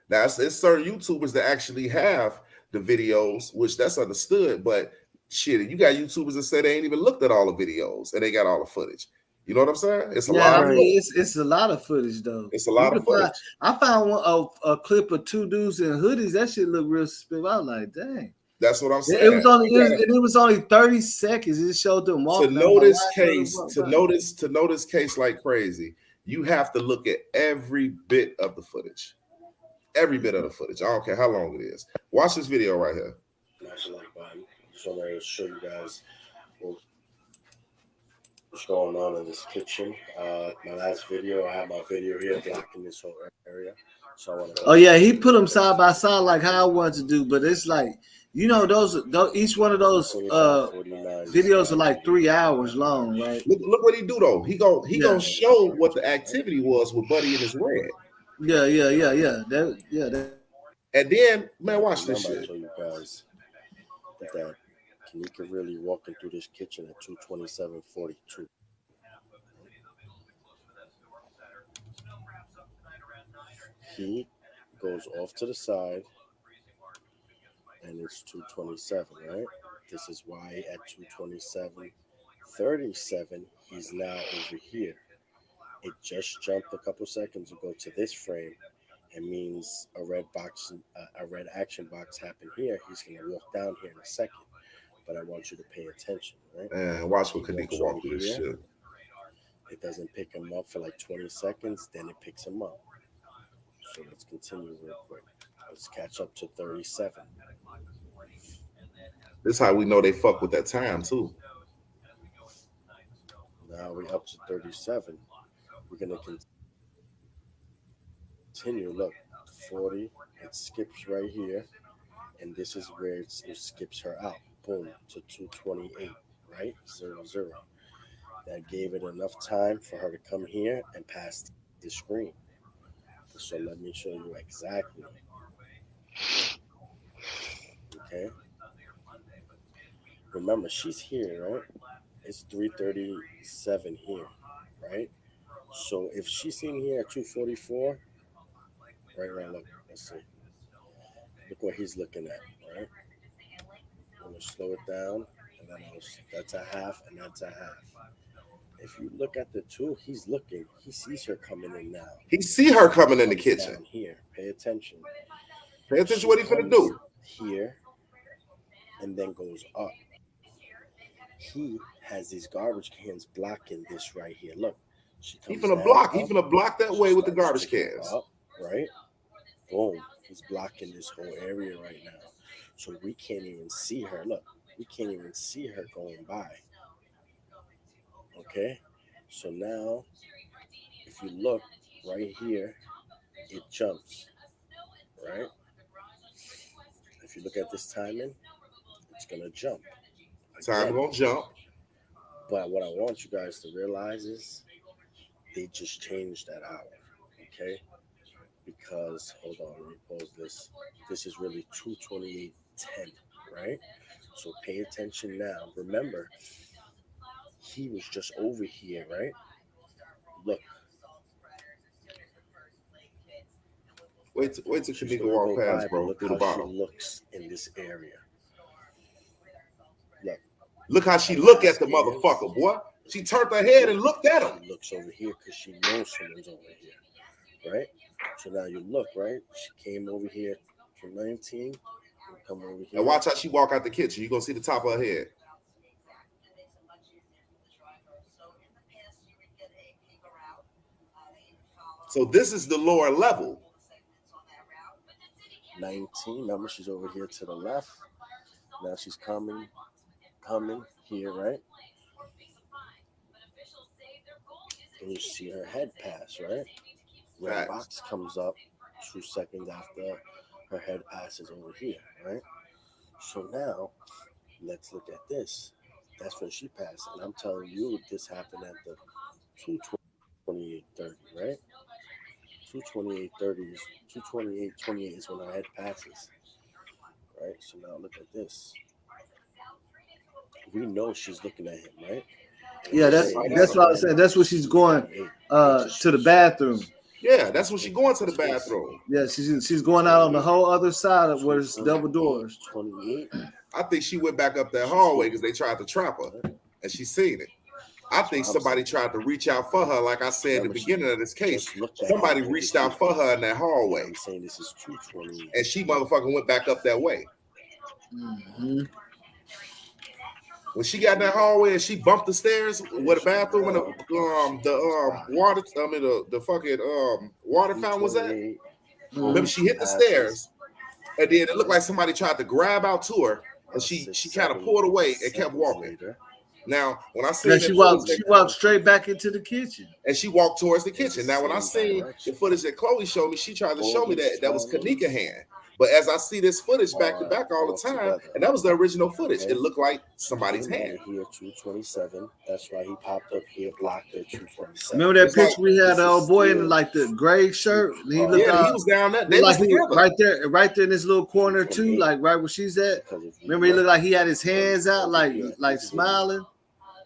Now it's certain YouTubers that actually have the videos, which that's understood. But shit, you got YouTubers that say they ain't even looked at all the videos and they got all the footage. You know what I'm saying? It's a lot. I mean, it's a lot of footage though. It's a lot of footage. I found a clip of two dudes in hoodies. That shit looked real suspicious. I was like, dang. That's what I'm saying. It was only 30 seconds. It showed them walking. To know this case like crazy, you have to look at every bit of the footage. Every bit of the footage. I don't care how long it is. Watch this video right here. Just want to show you guys. what's going on in this kitchen. My last video, I had my video here blocking this whole area. So I want to. Oh yeah, he put them side by side like how I wanted to do, but it's like those each one of those videos are like 3 hours long, right? Look what he do though. He gonna show what the activity was with Buddy in his red. Yeah. And then, man, watch this shit. I told you guys that Kenneka really walking through this kitchen at 2:27:42. He goes off to the side, and it's 2:27, right? This is why at 2:27:37, he's now over here. It just jumped a couple seconds ago to this frame. It means a red action box happened here. He's gonna walk down here in a second, but I want you to pay attention, right? And watch what Kenneka walk through this shit. It doesn't pick him up for like 20 seconds, then it picks him up. So let's continue real quick. Let's catch up to 37. This is how we know they fuck with that time too. Now we're up to 37. We're gonna continue. Look, 40. It skips right here, and this is where it skips her out. Boom, to 2:28. Right, 0-0. That gave it enough time for her to come here and pass the screen. So let me show you exactly. Okay. Remember, she's here, right? It's 3:37 here, right? So if she's in here at 2:44, right, look, let's see. Look what he's looking at, right? I'm gonna slow it down, and then that's a half, and that's a half. If you look at the two, he's looking. He sees her coming in now. He see her coming in the kitchen. Down here, pay attention. Pay attention to what he's gonna do. Here, and then goes up. He has these garbage cans blocking this right here. Look, he's gonna block. He's gonna block that way with the garbage cans. Up, right? Boom. He's blocking this whole area right now. So we can't even see her. Look, we can't even see her going by. Okay, so now if you look right here, it jumps, right? If you look at this timing, it's gonna jump. Time gonna jump. But what I want you guys to realize is they just changed that hour, okay? Because hold on, let me pause this. This is really 2:28:10, right? So pay attention now. Remember, he was just over here, right? Look. Wait till Kenneka walk past, bro. Look to the how bottom. she looks in this area. Look how she look at the motherfucker, boy. She turned her head and looked at him. She looks over here because she knows someone's over here, right? So now you look, right? She came over here for 19. Come over here. And watch how she walk out the kitchen. You're gonna see the top of her head. So this is the lower level. 19. Remember, she's over here to the left. Now she's coming here, right? And you see her head pass, right? Red box comes up 2 seconds after her head passes over here, right? So now, let's look at this. That's when she passed. And I'm telling you, this happened at the 2:28:30, right? 2:28:30 is 2:28:28 is when her head passes, right? So now look at this. We know she's looking at him, right? Yeah, that's what I was saying. That's what she's going to the bathroom. Yeah, that's when she's going to the bathroom. Yeah, she's going out on the whole other side of where it's double doors. 28. I think she went back up that hallway because they tried to trap her, and she seen it. I think somebody tried to reach out for her, like I said at the beginning of this case. Somebody reached out for her in that hallway. I'm saying this is 2:28, and she motherfucking went back up that way. Mm-hmm. When she got in that hallway and she bumped the stairs where the bathroom and the water, the fucking water fountain was at. Remember, she hit the stairs, and then it looked like somebody tried to grab out to her, and she kind of pulled away and kept walking. Now, when I seen Now the she footage, walked straight back into the kitchen. and she walked towards the the kitchen. Now, when I same seen direction. the footage that Chloe showed me, she tried to show me Bogus that was timing Kenneka hand. But as I see this footage back to are back all the all time, together. and that was the original footage, Okay. it looked like She somebody's came hand. in here 227. That's why he popped up here, blocked her 227. Remember that It's like picture we had this the is old boy in still like the gray shirt? And he looked Yeah, he was down there. They looked was like he was together. right there in this little corner too, like right where she's at. Because if you Remember, he look looked like he had his hands out, over here, like this is smiling.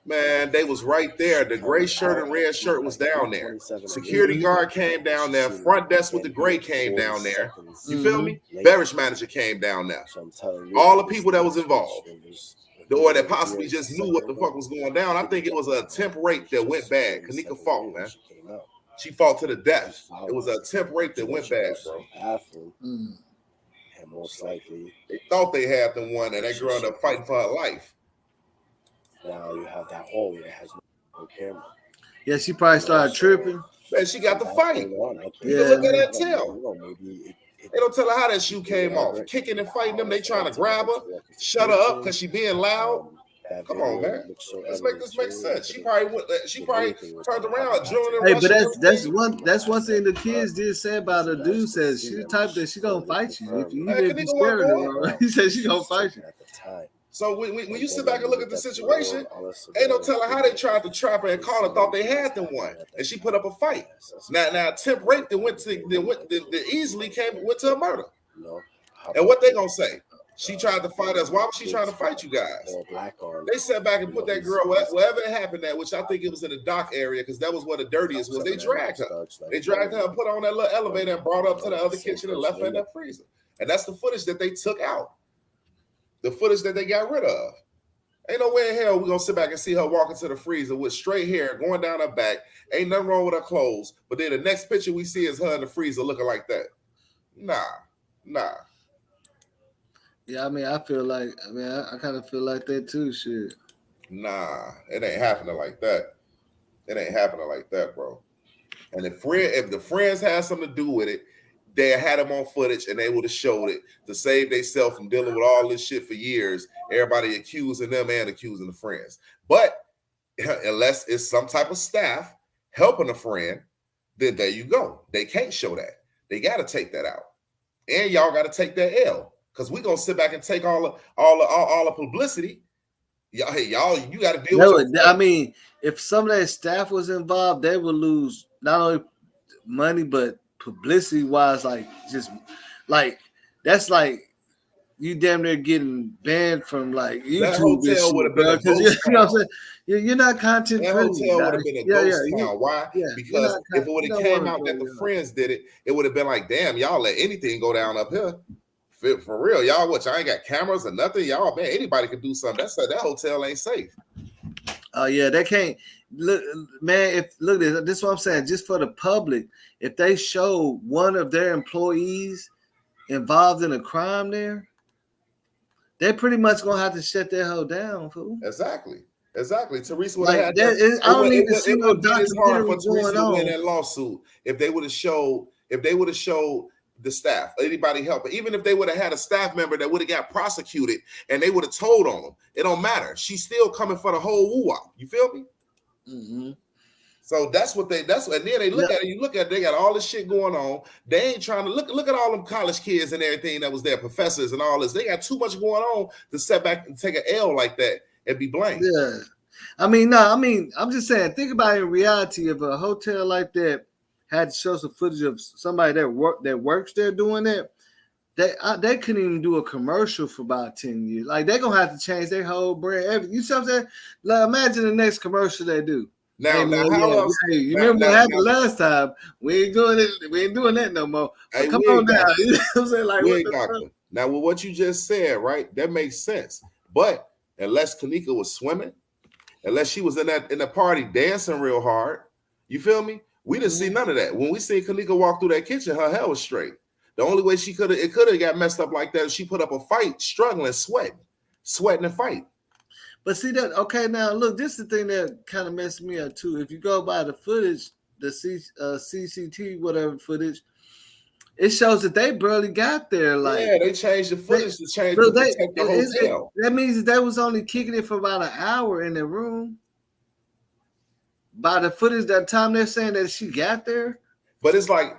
Man, they was right there. The gray shirt and red shirt was down there. Security guard came down there. Front desk with the gray came down there. You feel me? Beverage manager came down there. So I'm telling you, All the people that was involved, or that possibly just knew what the fuck was going down. I think it was an attempt rape that went bad. Kenneka fought, man. She fought to the death. It was an attempt rape that went bad, bro. And most likely, They thought they had the one, and that girl ended up fighting for her life. now you have that hallway that has no camera. Yeah, she probably started tripping. Man, she got the fight. Yeah. You can look at that tail. Maybe They don't tell her how that shoe came off. Kicking and fighting them, they trying to grab her, shut her up because she being loud. Come on, man. Let's make this make sense. She probably turned around, drilling. Hey, but that's one thing the kids did say about her. Dude says she the type that she gonna fight you. If you even be scared of her, he said she gonna fight you. at the time. So when you sit back and look at the situation, ain't no telling how they tried to trap her and call her, thought they had the one, and she put up a fight. Now attempt rape that went easily went to a murder. And what they gonna say? She tried to fight us. Why was she trying to fight you guys? They sat back and put that girl wherever it happened at, which I think it was in the dock area because that was where the dirtiest was. They dragged her. They dragged her and put her on that little elevator and brought her up to the other kitchen and left her in that freezer. And that's the footage that they took out. The footage that they got rid of. Ain't no way in hell we're going to sit back and see her walking to the freezer with straight hair going down her back. Ain't nothing wrong with her clothes. But then the next picture we see is her in the freezer looking like that. Nah. Yeah, I mean, I kind of feel like that too. Shit. Nah, it ain't happening like that. It ain't happening like that, bro. And if the friends had something to do with it, they had them on footage and they would have showed it to save themselves from dealing with all this shit for years. Everybody accusing them and accusing the friends. But unless it's some type of staff helping a friend, then there you go. They can't show that. They got to take that out. And y'all got to take that L because we're going to sit back and take all the publicity. Y'all, you got to deal with it. I mean, if some of that staff was involved, they would lose not only money, but publicity wise, that's like you damn near getting banned from like YouTube. That hotel would have been a ghost you know what I'm saying? You're not content that friendly. Hotel would have been a ghost town. Why? Yeah, because if it would have came out that the friends did it, it would have been like, damn, y'all let anything go down up here. For real, y'all, what? Y'all ain't got cameras or nothing. Y'all, man, anybody could do something. That hotel ain't safe. Oh yeah, they can't look, man. This is what I'm saying. Just for the public, if they show one of their employees involved in a crime, they're pretty much gonna have to shut their hoe down, fool. Exactly. Teresa would like have had that. that. I don't even see no it's hard for documentary Teresa going to win on. that lawsuit if they would have showed the staff, anybody helping, even if they would have had a staff member that would have got prosecuted and they would have told on them. It don't matter. She's still coming for the whole woo-wop. You feel me? Mm-hmm. So and then they look at it, you look at it, they got all this shit going on. They ain't trying to look at all them college kids and everything that was there, professors and all this. They got too much going on to set back and take an L like that and be blamed. Yeah. I'm just saying, think about it in reality. If a hotel like that had to show some footage of somebody that works there doing that, they couldn't even do a commercial for about 10 years. Like, they're going to have to change their whole brand. You see what I'm saying? Like, imagine the next commercial they do. Now, how else? You remember what happened last time? We ain't doing it. We ain't doing that no more. Hey, come on now. You know what I'm saying? Like, what the fuck? Now, with what you just said, right? That makes sense. But unless Kenneka was swimming, unless she was in the party dancing real hard, you feel me? We didn't see none of that. When we see Kenneka walk through that kitchen, her hair was straight. The only way it could have got messed up like that, she put up a fight, struggling, sweating and fight. But see that, okay, now look, this is the thing that kind of messed me up too. If you go by the footage, the CCT, whatever footage, it shows that they barely got there. Like, yeah, they changed the footage to change bro, to protect the hotel. that means they was only kicking it for about an hour in the room. By the footage, that time they're saying that she got there. But it's like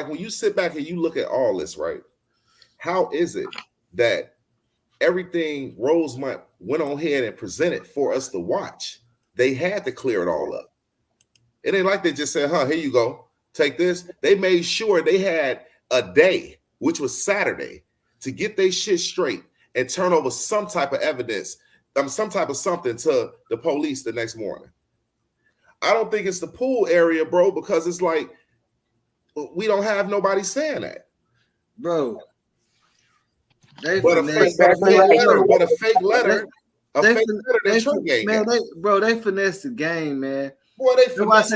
when you sit back and you look at all this, right? How is it that everything Rosemont went on ahead and presented for us to watch? They had to clear it all up. It ain't like they just said, here you go, take this. They made sure they had a day, which was Saturday, to get their shit straight and turn over some type of evidence, some type of something to the police the next morning. I don't think it's the pool area, bro, because it's like we don't have nobody saying that. Bro. A fake letter, they finessed the game, man. Boy, they finessed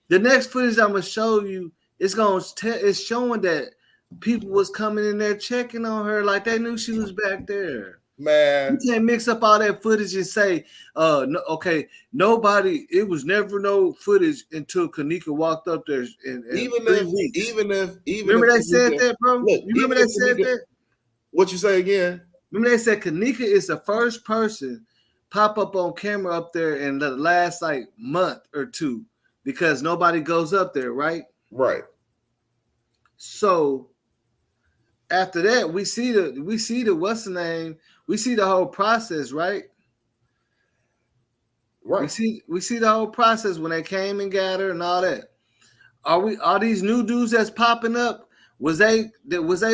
the next footage I'm gonna show you, it's showing that people was coming in there checking on her like they knew she was back there. Man, you can't mix up all that footage and say, nobody. It was never no footage until Kenneka walked up there. Even remember if they said that, bro? Look, you remember they said that? What you say again? Remember they said Kenneka is the first person pop up on camera up there in the last like month or two because nobody goes up there, right? Right. So after that, we see the what's the name? We see the whole process, right? Right. We see the whole process when they came and got her and all that. Are these new dudes that's popping up? Was they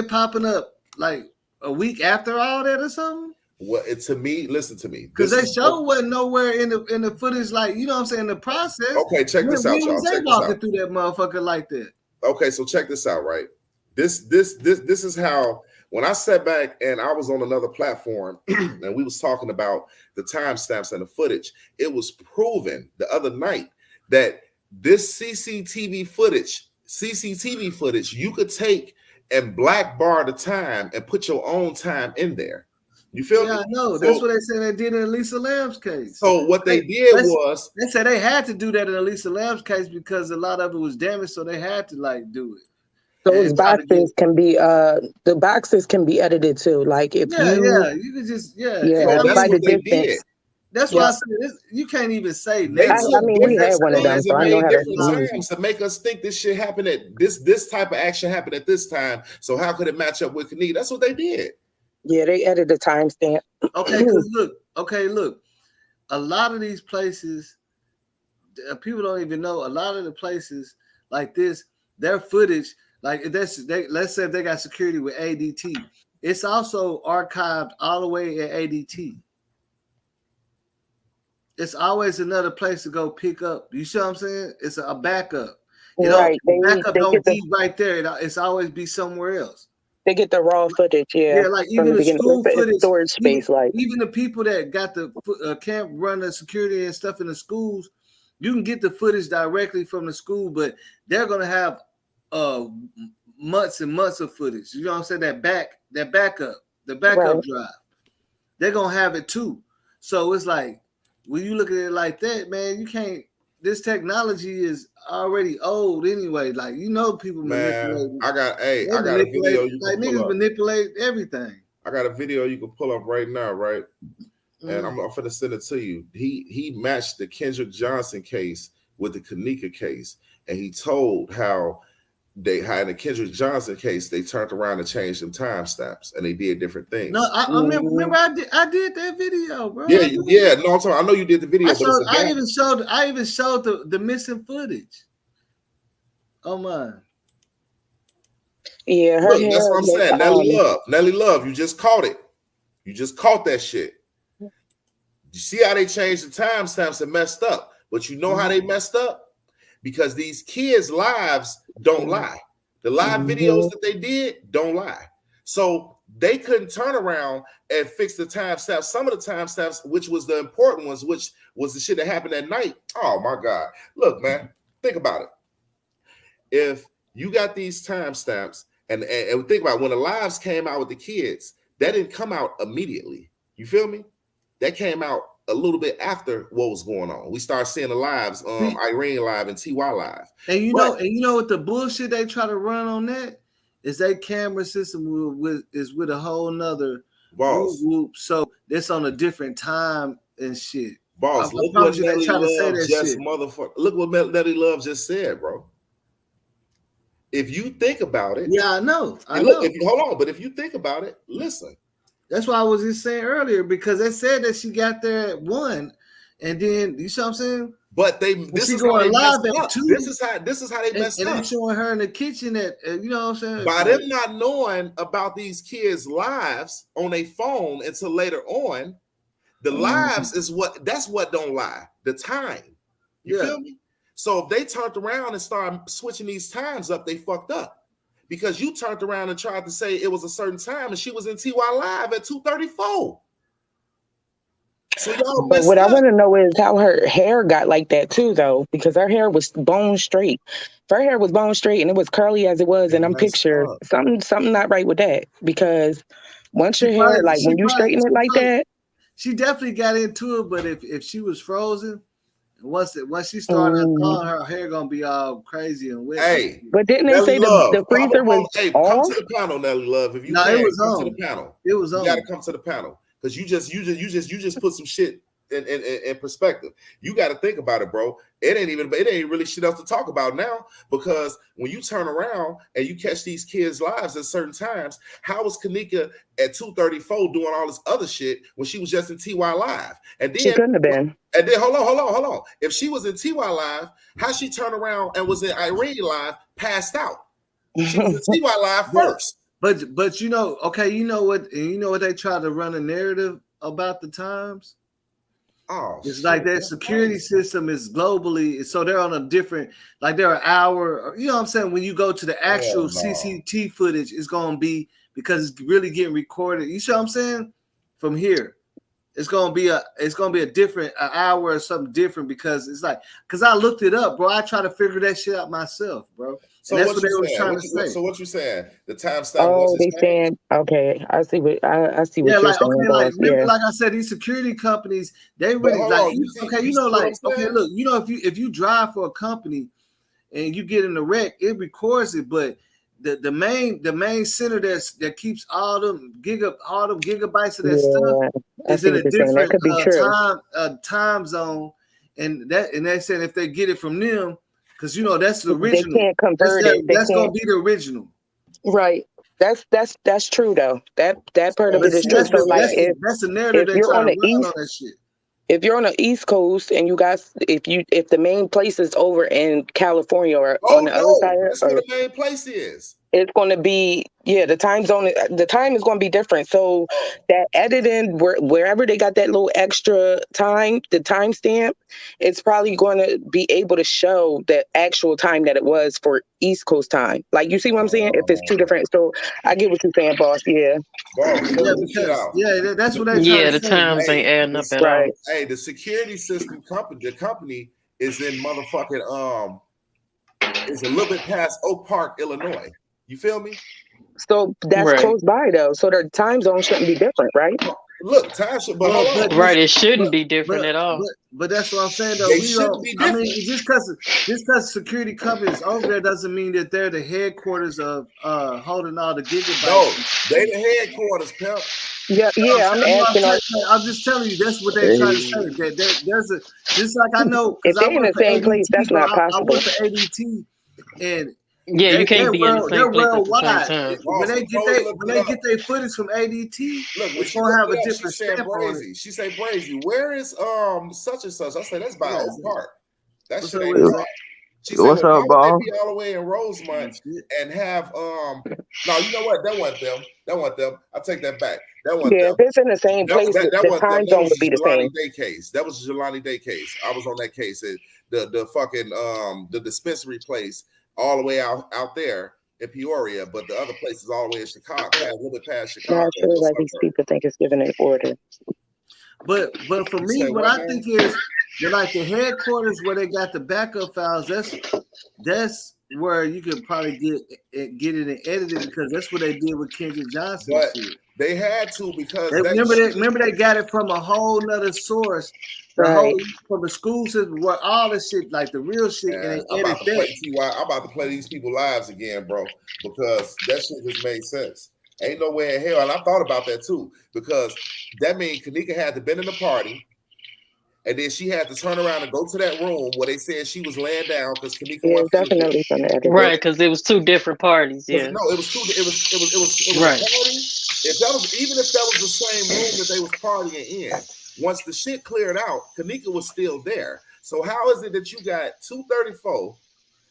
popping up like a week after all that or something? Well, to me, listen to me. Because they show wasn't nowhere in the footage, like, you know what I'm saying, the process. Okay, check this out, y'all. They walking through that motherfucker like that. Okay, so check this out, right? This is how, when I sat back and I was on another platform and we was talking about the timestamps and the footage, it was proven the other night that this CCTV footage, you could take and black bar the time and put your own time in there. You feel me? Yeah, I know. That's what they said they did in Elisa Lamb's case. So what they did was they said they had to do that in Elisa Lamb's case because a lot of it was damaged, so they had to like do it. Those boxes can be the boxes can be edited too. Like if you could just that's what they did. That's why I said you can't even say. We had one of them, so I know how to make us think this shit happened at this type of action happened at this time. So how could it match up with Kenneka? That's what they did. Yeah, they edited the timestamp. Okay, look. A lot of these places, people don't even know. A lot of the places like this, their footage, like let's say if they got security with ADT, it's also archived all the way at ADT. It's always another place to go pick up. You see what I'm saying? It's a backup. Right. Backup don't be right there. It's always be somewhere else. They get the raw footage, yeah. Yeah, like even the school footage, storage space, even the people that got the camp run the security and stuff in the schools, you can get the footage directly from the school, but they're gonna have months and months of footage. You know what I'm saying? That backup drive. They're gonna have it too. So it's like when you look at it like that, man, you can't. This technology is already old anyway. Like, you know, people manipulate. I got a video. Niggas manipulate everything. I got a video you can pull up right now, right? And I'm finna send it to you. He matched the Kendrick Johnson case with the Kenneka case, and he told how in the Kendrick Johnson case they turned around and changed them timestamps, and they did different things. No, I remember I did that video, bro. Yeah. No, I'm talking. I know you did the video. I even showed the missing footage. Oh my. Yeah, look, that's what I'm saying. Nelly Love, you just caught it. You just caught that shit. You see how they changed the timestamps and messed up, but you know how they messed up? Because these kids' lives don't lie. The live videos that they did don't lie. So they couldn't turn around and fix the timestamps. Some of the timestamps, which was the important ones, which was the shit that happened at night. Oh my God. Look, man, think about it. If you got these timestamps and think about it, when the lives came out with the kids, that didn't come out immediately. You feel me? That came out a little bit after what was going on. We started seeing the lives, Irene live and TY live. And you know what the bullshit they try to run on that is a camera system is with a whole nother Boss. group, so it's on a different time and shit. Boss, look what Nelly Love just motherfucker. Look what Nelly Love just said, bro. If you think about it, yeah, I know. Hold on, but if you think about it, listen. That's why I was just saying earlier, because they said that she got there at 1, and then you see what I'm saying. But this is going live at 2. This is how they messed up. And they showing her in the kitchen at you know what I'm saying. By them not knowing about these kids' lives on their phone until later on, the lives is that's what don't lie. The time, you feel me? So if they turned around and started switching these times up, they fucked up. Because you turned around and tried to say it was a certain time and she was in TY Live at 2:34. So y'all but what I want to know is how her hair got like that too, though, because her hair was bone straight. If her hair was bone straight and it was curly as it was, and I'm pictured something not right with that. Because once your hair, like when you straighten it like that, she definitely got into it. But if she was frozen, once she started thawing, her hair gonna be all crazy and wet. Hey, but didn't they say the freezer was off? Come to the panel, Nelly Love. If you it was come on. to the panel. It was on. You gotta come to the panel. Because you just put some shit in perspective. You got to think about it, bro. It ain't really shit else to talk about now, because when you turn around and you catch these kids' lives at certain times, how was Kenneka at 2:34 doing all this other shit when she was just in TY Live? And then she couldn't have been. And then hold on. If she was in TY Live, how she turned around and was in Irene Live, passed out? She was in TY Live first. But you know, okay, you know what they try to run a narrative about the times. Oh, it's like their security system is globally, so they're on a different, like they're an hour. You know what I'm saying? When you go to the actual CCTV footage, it's gonna be, because it's really getting recorded. You see what I'm saying? From here, it's gonna be a different hour or something different, because it's like, because I looked it up, bro. I try to figure that shit out myself, bro. So that's what they were saying? trying to say. So what you saying? The time stamp. Oh, they saying, okay. I see what I see. What you're like, saying. Okay, like I said, these security companies, they really look, you know, if you drive for a company and you get in a wreck, it records it, but the main center that keeps all them gigabytes of that stuff is in a different time zone, and they said if they get it from them, because you know that's the original. They can't convert it. That's gonna be the original. Right. That's true though. That part of it is true. So like that's the narrative if you're on the east, on that shit. If you're on the East Coast and you guys, if the main place is over in California or on the other side, that's where the main place is. It's going to be, the time zone, the time is going to be different. So that editing, wherever they got that little extra time, the timestamp, it's probably going to be able to show the actual time that it was for East Coast time. Like, you see what I'm saying? If it's two different. So I get what you're saying, boss. Yeah. That's what they. Yeah, the times ain't adding up at all. Hey, the security system company, the company is in motherfucking is a little bit past Oak Park, Illinois. You feel me? So that's close by though. So their time zone shouldn't be different, right? Look, time should, it shouldn't be different at all. But that's what I'm saying though. I mean, just because security companies over there doesn't mean that they're the headquarters of holding all the gigabytes. No, they the headquarters, pimp. I'm just telling you, that's what they're trying to say. That there's a, just like I know, because I went to ADT, place, that's not possible. I went to ADT, and you can't be in the same place at the same time. When they get their footage from ADT, it's gonna have a different stamp on it. She say, "Brazy, where is such and such?" I say, "That's by Oak Park." That shit ain't right. She said, "What's up, boss?" Be all the way in Rosemont and have no, you know what? That wasn't them. I take that back. That wasn't them. If it's in the same place, the time zone would be the same. That was the Jelani Day case. I was on that case. The fucking the dispensary place all the way out there in Peoria, but the other place is all the way in Chicago, a little bit past Chicago. Not sure like these people think it's giving an order. But for me, what I think is they're like the headquarters where they got the backup files. That's where you could probably get it and edit it, because that's what they did with Kenneka Jenkins. They had to because remember they got it from a whole nother source. From the school system where all the shit, like the real shit, and they I'm edit that. I'm about to play these people lives again, bro, because that shit just made sense. Ain't no way in hell, and I thought about that too, because that means Kenneka had to been in the party, and then she had to turn around and go to that room where they said she was laying down because Kenneka wasn't definitely from the edit. Right, because it was two different parties. Yeah. No, it was two. It was right. a party. If that was the same room that they was partying in, once the shit cleared out, Kenneka was still there. So how is it that you got 2:34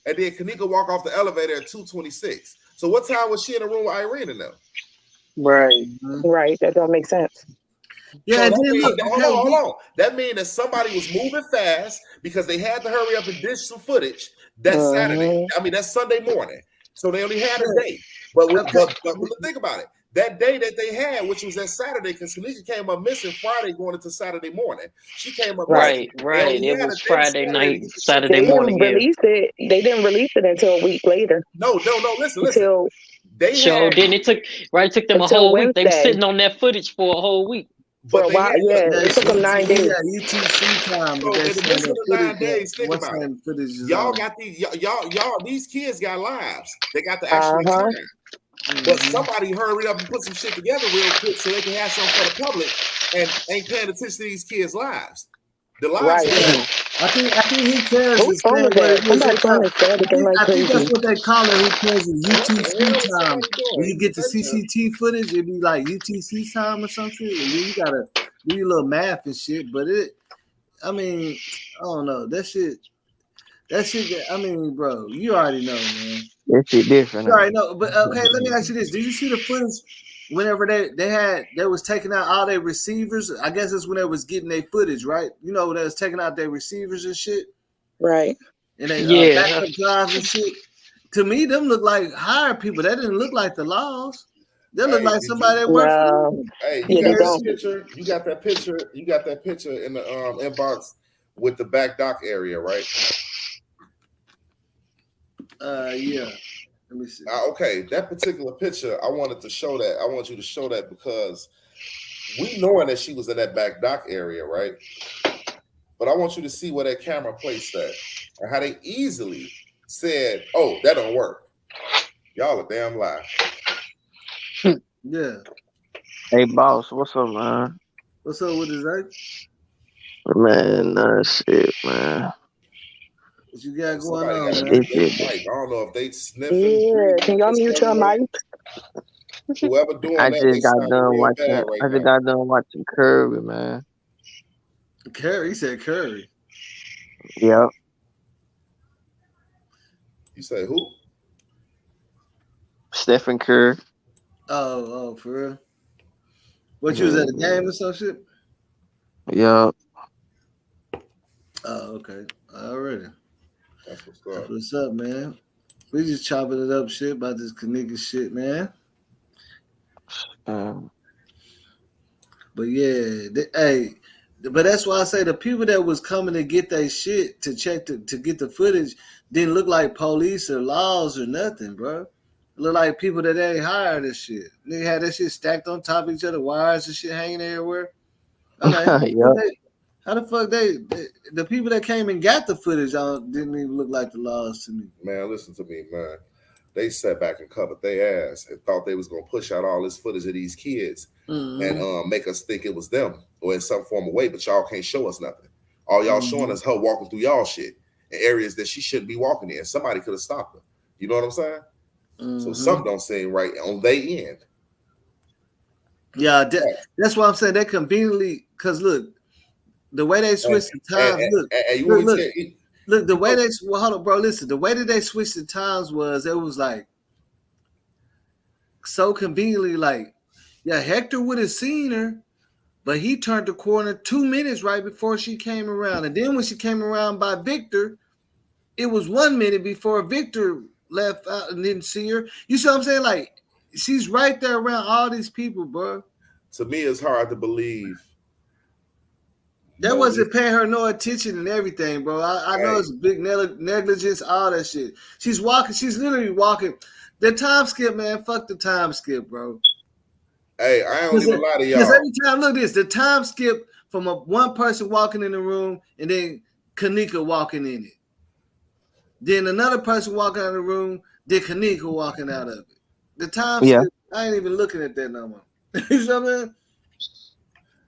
and then Kenneka walk off the elevator at 2:26? So what time was she in the room with Irene and them? Right. Right. That don't make sense. Yeah, so hold on. That means that somebody was moving fast because they had to hurry up and dish some footage that Saturday. I mean, that's Sunday morning. So they only had a day. But think about it. That day that they had, which was that Saturday, because Kenneka came up missing Friday going into Saturday morning. She came up right. It was Friday night, Saturday morning. They didn't release it until a week later. No. Listen. Then it took them a whole week. They were sitting on that footage for a whole week. For a while, it took them 9 days. Yeah, UTC time. So in the midst of the 9 days, think about it. Y'all got these kids got lives. They got the actual time. But somebody hurry up and put some shit together real quick so they can have something for the public and ain't paying attention to these kids' lives. The lives. I think he cares. I think that's what they call it. Who cares? UTC time. When you get the CCT footage, it'd be like UTC time or some shit. And then you gotta do your little math and shit. But I don't know. That shit. I mean, bro, you already know, man. That shit different. You already know. But okay, let me ask you this: did you see the footage? Whenever they was taking out all their receivers, I guess that's when they was getting their footage, right? You know, when they was taking out their receivers and shit, right? And they backup drives and shit. To me, them look like hired people. That didn't look like the laws. They look like somebody that worked for them. Hey, you got that picture? You got that picture? You got that picture in the inbox with the back dock area, right? Yeah. Let me see. Okay, that particular picture, I wanted to show that. I want you to show that because we knowing that she was in that back dock area, right? But I want you to see where that camera placed that and how they easily said, "Oh, that don't work." Y'all a damn lie. Yeah. Hey, boss, what's up, man? What's up with this, man? Shit, man. What you got going on, man? I don't know if they sniffing. Yeah, can y'all mute your mic? Whoever doing I that, just got done watching Curry, man. Curry? He said Curry. Yep. You say who? Stephen Curry. Oh, for real? What, you was at a game or some shit? Yep. Oh, okay. Already. That's what's up. That's what's up, man. We just chopping it up shit about this Kenneka shit, man. But yeah, but that's why I say the people that was coming to get their shit to check to get the footage didn't look like police or laws or nothing, bro. It looked like people that ain't hired this shit. They had that shit stacked on top of each other, wires and shit hanging everywhere. I'm like, how the fuck the people that came and got the footage didn't even look like the laws to me. Man, listen to me, man. They sat back and covered their ass and thought they was gonna push out all this footage of these kids and make us think it was them or in some form of way, but y'all can't show us nothing. All y'all showing us her walking through y'all shit in areas that she shouldn't be walking in. Somebody could have stopped her. You know what I'm saying? So something don't seem right on their end. Yeah, that's why I'm saying they conveniently, because look, the way they switched the times. Look, the way they hold on, bro. Listen, the way that they switched the times was it was like so conveniently, like, yeah, Hector would have seen her, but he turned the corner 2 minutes right before she came around, and then when she came around by Victor, it was 1 minute before Victor left out and didn't see her. You see what I'm saying? Like, she's right there around all these people, bro. To me, it's hard to believe. That wasn't paying her no attention and everything, bro. I know it's big negligence, all that shit. She's walking. She's literally walking. The time skip, man. Fuck the time skip, bro. Hey, I don't even lie to y'all. Because every time, look at this, the time skip from one person walking in the room and then Kenneka walking in it. Then another person walking out of the room, then Kenneka walking out of it. The time skip, I ain't even looking at that no more. You know what I mean?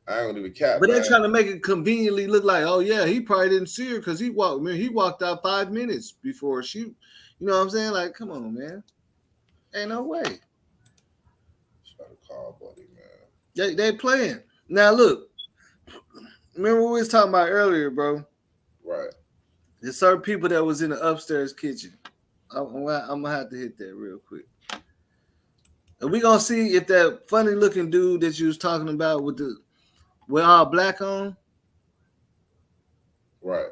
I don't even cap. But they're trying to make it conveniently look like, oh yeah, he probably didn't see her because he walked out 5 minutes before she, you know what I'm saying? Like, come on, man. Ain't no way. Try to call buddy, man. They playing. Now look, remember what we was talking about earlier, bro? Right. There's certain people that was in the upstairs kitchen. I'm gonna have to hit that real quick. And we gonna see if that funny looking dude that you was talking about with all black on. Right.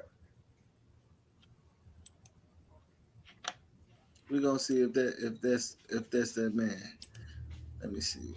We're gonna see if that's that man. Let me see.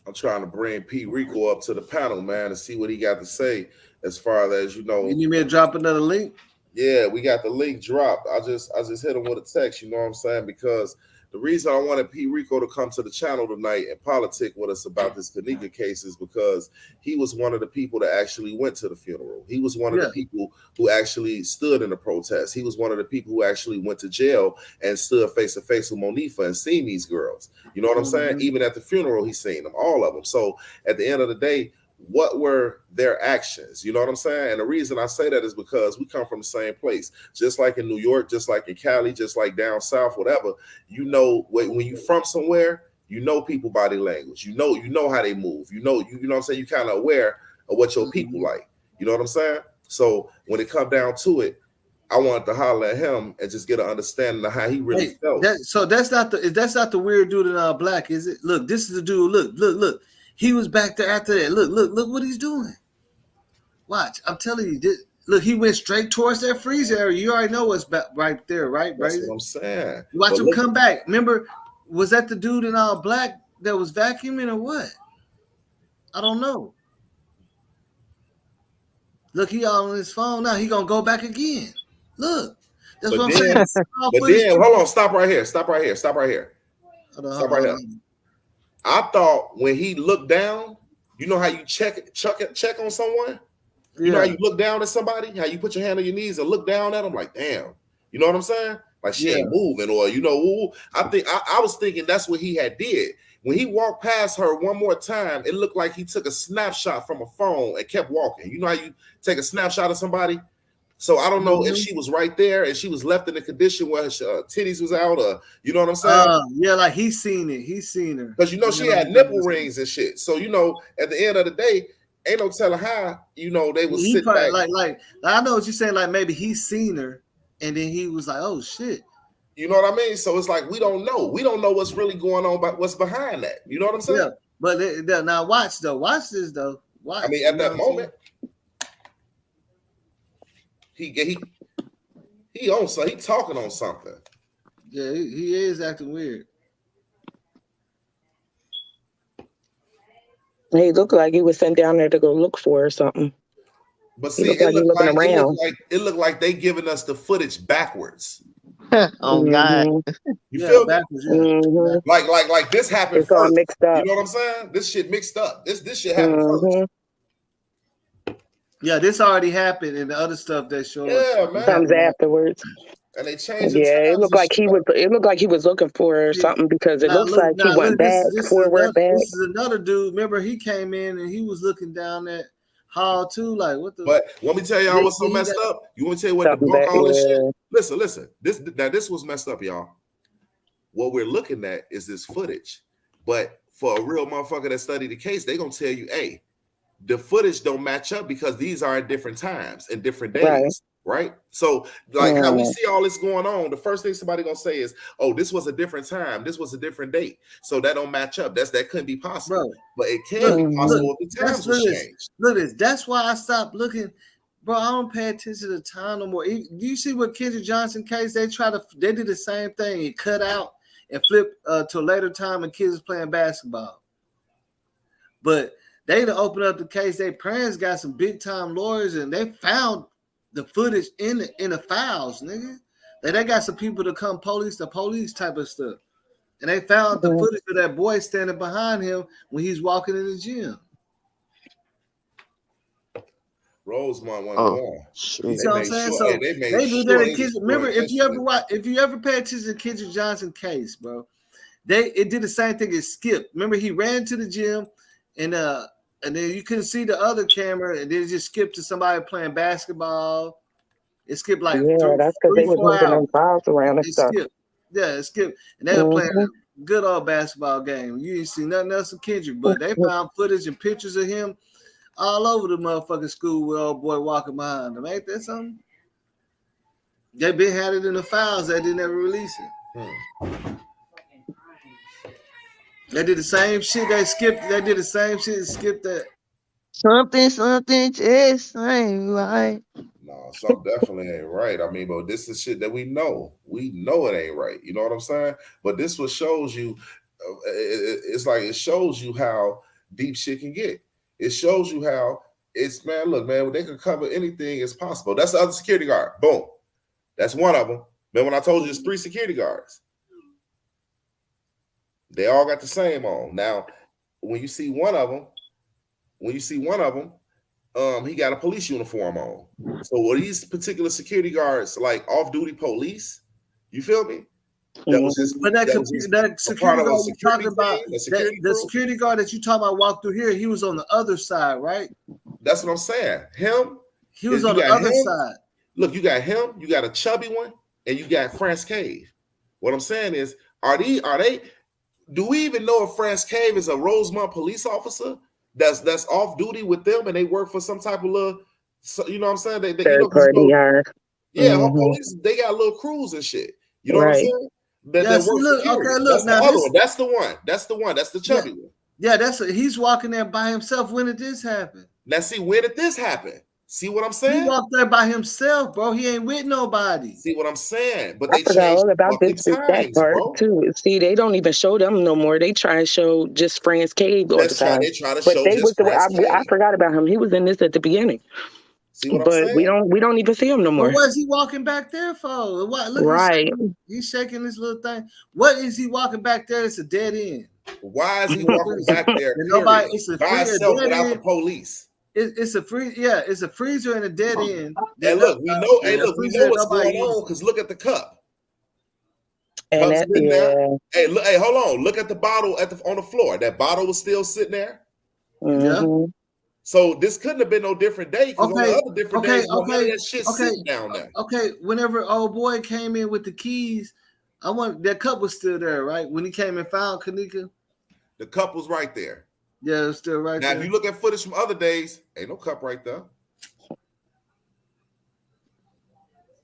I'm trying to bring P RICO up to the panel, man, and see what he got to say as far as, you know. You need me to drop another link? Yeah, we got the link dropped. I just hit him with a text, you know what I'm saying? Because the reason I wanted P RICO to come to the channel tonight and politic with us about this Kenneka case is because he was one of the people that actually went to the funeral. He was one of the people who actually stood in the protest. He was one of the people who actually went to jail and stood face to face with Monifa and seen these girls. You know what I'm saying? Even at the funeral, he's seen them, all of them. So at the end of the day, what were their actions? You know what I'm saying? And the reason I say that is because we come from the same place. Just like in New York, just like in Cali, just like down south, whatever. You know, when you from somewhere, you know people body language. You know how they move. You know what I'm saying? You kind of aware of what your people like. You know what I'm saying? So when it come down to it, I wanted to holler at him and just get an understanding of how he really felt. That's not the weird dude in all black, is it? Look, this is the dude. Look. He was back there after that. Look what he's doing. Watch, I'm telling you. Look, he went straight towards that freezer area. You already know what's right there, right? That's what I'm saying. Watch him come back. Remember, was that the dude in all black that was vacuuming or what? I don't know. Look, he all on his phone now. He gonna go back again. Look, that's what I'm saying. But then, hold on, stop right here. Stop right here. I thought when he looked down, you know how you check on someone? You know how you look down at somebody? How you put your hand on your knees and look down at them? Like, damn. You know what I'm saying? Like she ain't moving, or I was thinking that's what he had did. When he walked past her one more time, it looked like he took a snapshot from a phone and kept walking. You know how you take a snapshot of somebody? So I don't know if she was right there and she was left in the condition where her titties was out, or you know what I'm saying? Like he's seen it. He's seen her. Because she had nipple rings and shit. So at the end of the day, ain't no telling how they was sitting back. Like I know what you're saying. Like maybe he's seen her, and then he was like, "Oh shit." You know what I mean? So it's like we don't know. We don't know what's really going on, but what's behind that. You know what I'm saying? Yeah. But now watch this though. Watch. I mean, at that moment. He on so he talking on something. Yeah, he is acting weird. He looked like he was sent down there to go look for her or something. But see, it looked like they giving us the footage backwards. Oh God! You feel backwards? Like this happened it's first. All mixed up. You know what I'm saying? This shit mixed up. This shit happened first. Yeah, this already happened, and the other stuff that showed comes afterwards. And they changed. Yeah, it looked like he was. It looked like he was looking for her or something because it looks like he went back, forward, back. This is another dude. Remember, he came in and he was looking down that hall too. Like what the? But let me tell y'all what's so messed up. You want to tell you what debunk all this shit? Listen. This was messed up, y'all. What we're looking at is this footage, but for a real motherfucker that studied the case, they gonna tell you, hey. The footage don't match up because these are at different times and different days, right? So, like how we see all this going on, the first thing somebody gonna say is, "Oh, this was a different time. This was a different date." So that don't match up. That couldn't be possible, but it can be possible if the times was changed. Look at this. That's why I stopped looking, bro. I don't pay attention to the time no more. Do you see what Kenneka Johnson case? They did the same thing. It cut out and flipped to a later time, and kids was playing basketball, but. They to open up the case. Their parents got some big time lawyers, and they found the footage in the files, nigga. They got some people to come the police type of stuff. And they found the footage of that boy standing behind him when he's walking in the gym. Rosemont wasn't born. You see what I'm saying? So they did that in Kendrick. Remember, if you ever pay attention to Kendrick Johnson case, bro, it did the same thing as Skip. Remember, he ran to the gym and then you couldn't see the other camera, and then it just skipped to somebody playing basketball. It skipped like that's because they was moving them files around and stuff. It skipped. And they were playing a good old basketball game. You didn't see nothing else of Kendrick, but they found footage and pictures of him all over the motherfucking school with old boy walking behind them. Ain't that something? They been had it in the files. They didn't ever release it. They did the same shit. They did the same shit and skipped that. Something just ain't right. No, something definitely ain't right. I mean, but this is shit that we know. We know it ain't right. You know what I'm saying? But this what shows you. It's like it shows you how deep shit can get. It shows you how it's, man, look, man, they can cover anything as possible. That's the other security guard. Boom. That's one of them. Man, when I told you it's 3 security guards, they all got the same on. Now, when you see one of them, he got a police uniform on. So were these particular security guards like off-duty police? You feel me? That was just, but that security guard you're talking about, the security guard that you talking about walked through here, he was on the other side, right? That's what I'm saying. He was on the other side. Look, you got him, you got a chubby one, and you got France Cave. What I'm saying is, do we even know if France Cave is a Rosemont police officer that's off duty with them and they work for some type of little, you know what I'm saying? They police, they got little crews and shit. You know what I'm saying? That's the one. That's the chubby one. Yeah, he's walking there by himself. When did this happen? Now, see, when did this happen? See what I'm saying? He walked there by himself, bro. He ain't with nobody. See what I'm saying? But I forgot all about that part too. See, they don't even show them no more. They try and show just France Cave all the time. They try to show just France Cave. I forgot about him. He was in this at the beginning. See what I'm saying? We don't even see him no more. What was he walking back there for? Right. He's shaking this little thing. What is he walking back there? It's a dead end. Why is he walking back there? By himself without the police. It's a freezer and a dead end. And look, we know what's going on because look at the cup. And Hey, hold on. Look at the bottle on the floor. That bottle was still sitting there. Mm-hmm. So this couldn't have been no different day because on the other different days, that shit sitting down there. Okay, whenever old boy came in with the keys, that cup was still there, right? When he came and found Kenneka, the cup was right there. Yeah, it was still right there. Now, if you look at footage from other days, ain't no cup right there.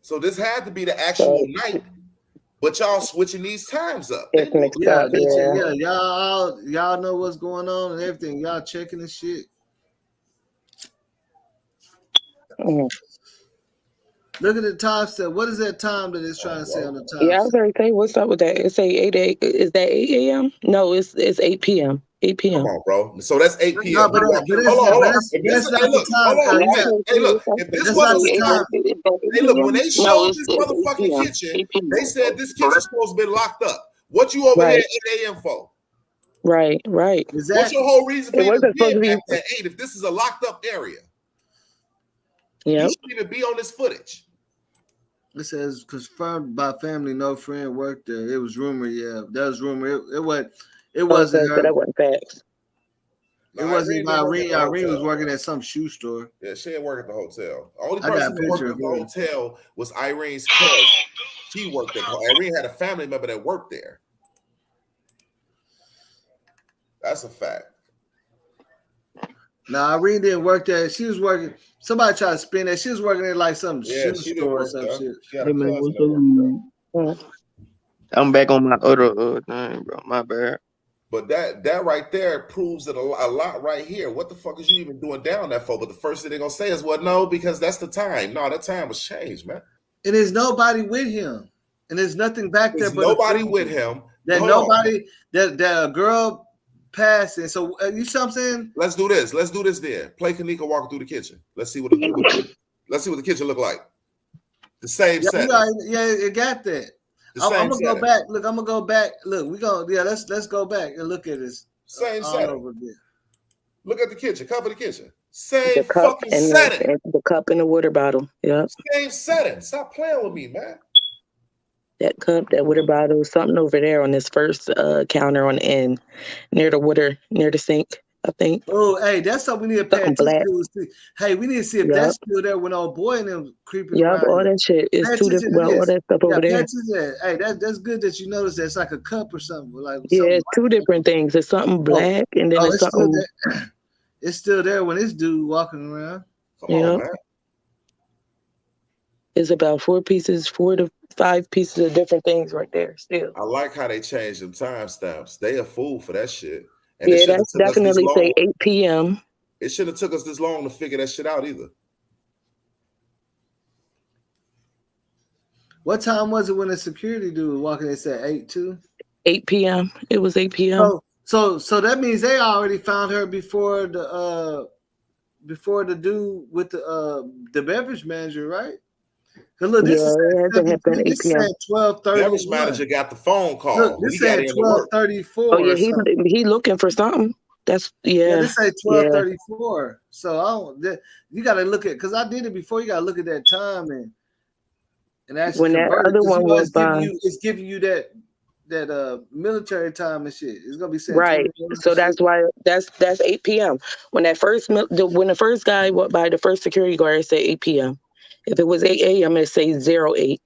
So this had to be the actual night, but y'all switching these times up. It's mixed up, y'all know what's going on and everything. Y'all checking this shit. Mm-hmm. Look at the time set. What is that time that it's trying to say on the time? Yeah, I was going to say, what's up with that? It say 8 Is that 8 a.m.? No, it's 8 p.m. 8 p.m. Come on, bro. So that's 8 p.m. No, but hold on. That's not the time. Hey, look. If this wasn't the time. Hey, look. When they showed this motherfucking kitchen, they said this kitchen's supposed to be locked up. What you over here at 8 a.m. for? Right. Exactly. What's your whole reason for even being at 8 if this is a locked up area? Yeah. You shouldn't even be on this footage. It says confirmed by family, no friend worked there. It was rumor, yeah. That was rumor. It wasn't her. That wasn't facts. It wasn't Irene. Irene was working at some shoe store. Yeah, she didn't work at the hotel. The only person who worked at the hotel was Irene's cousin. She worked at Irene had a family member that worked there. That's a fact. No, Irene didn't work there. She was working. Somebody tried to spin that. She was working at like some shoe store or some shit. Hey, man, I'm back on my other thing, bro. My bad. But that right there proves it a lot right here. What the fuck is you even doing down there for? But the first thing they're gonna say is, well, no, because that's the time. No, that time was changed, man. And there's nobody with him. And there's nothing back there. There's nobody with him. That a girl passed. And so you see what I'm saying? Let's do this. Let's do this there. Play Kenneka walking through the kitchen. Let's see what it Let's see what the kitchen look like. The same Yeah, setting. It got that. The I'm same gonna setting. go back. Look, I'm gonna go back. Look, let's go back and look at this. Same all setting. over again. Look at the kitchen. Cover the kitchen. Same The cup fucking and setting. the cup and the water bottle. Yep. Same setting. Stop playing with me, man. That cup, that water bottle, something over there on this first counter on the end, near the sink, I think. Oh, hey, that's something we need to pay Something black. attention to. Hey, we need to see if that's still there when old boy and them creeping Yep, around. all here. that shit is Pay two attention different. to Well, all this. that stuff over pay there. attention to that. Hey, that's good that you notice that it's like a cup or something. Like Yeah, something it's two different things. It's something black and then it's it's still something. there. It's still there when this dude walking around. Come on, man. It's about 4 to 5 pieces of different things right there still. I like how they changed them timestamps. They a fool for that shit. And Yeah, that's definitely say 8 p.m. It shouldn't have took us this long to figure that shit out either. What time was it when the security dude was walking? They said 8 p.m. It was 8 p.m. So that means they already found her before the dude with the beverage manager, right? Because look, this is 12:30. Beverage manager got the phone call. Look, this said 12:34. Oh yeah, he looking for something. That's this say 12:34. So you got to look at, because I did it before. You got to look at that time and actually when that other one was by. It's giving you that military time and shit. It's gonna be set right. So that's why that's 8 p.m. When the first guy went by, the first security guard, it said 8 p.m. If it was 8 a.m., it say 08.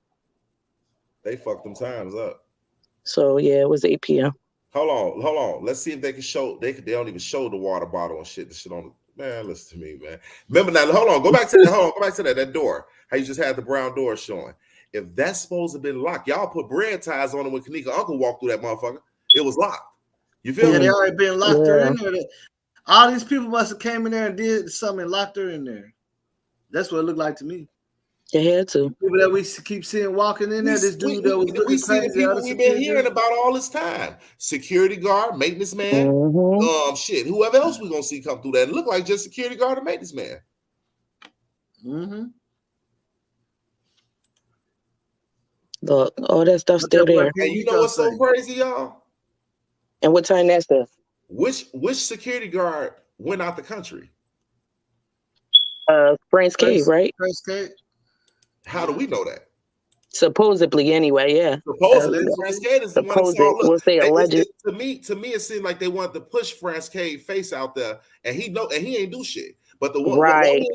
They fucked them times up. So yeah, it was 8 p.m. Hold on. Let's see if they can show. They don't even show the water bottle and shit. The shit on. Man, listen to me, man. Remember now. Hold on. Go back to that. Go back to that door. How you just had the brown door showing. If that's supposed to have been locked, y'all put bread ties on it when Kenneka uncle walked through that motherfucker. It was locked. You feel me? Yeah, they already been locked her in there. All these people must have came in there and did something and locked her in there. That's what it looked like to me. They had to. People that we keep seeing walking in there. This dude that was looking we see crazy. the people we've been hearing about all this time. Security guard, maintenance man, shit. Whoever else we gonna see come through that. It look like just security guard and maintenance man. Mm-hmm. Look, all that stuff's still there. And you know what's so crazy, y'all? And what time that's the? Which security guard went out the country? France K, right? France K. How do we know that? Supposedly, anyway, yeah. Supposedly, France K is the one that saw. We'll say alleged. To me, it seemed like they wanted to push France K face out there, and he ain't do shit. But the one,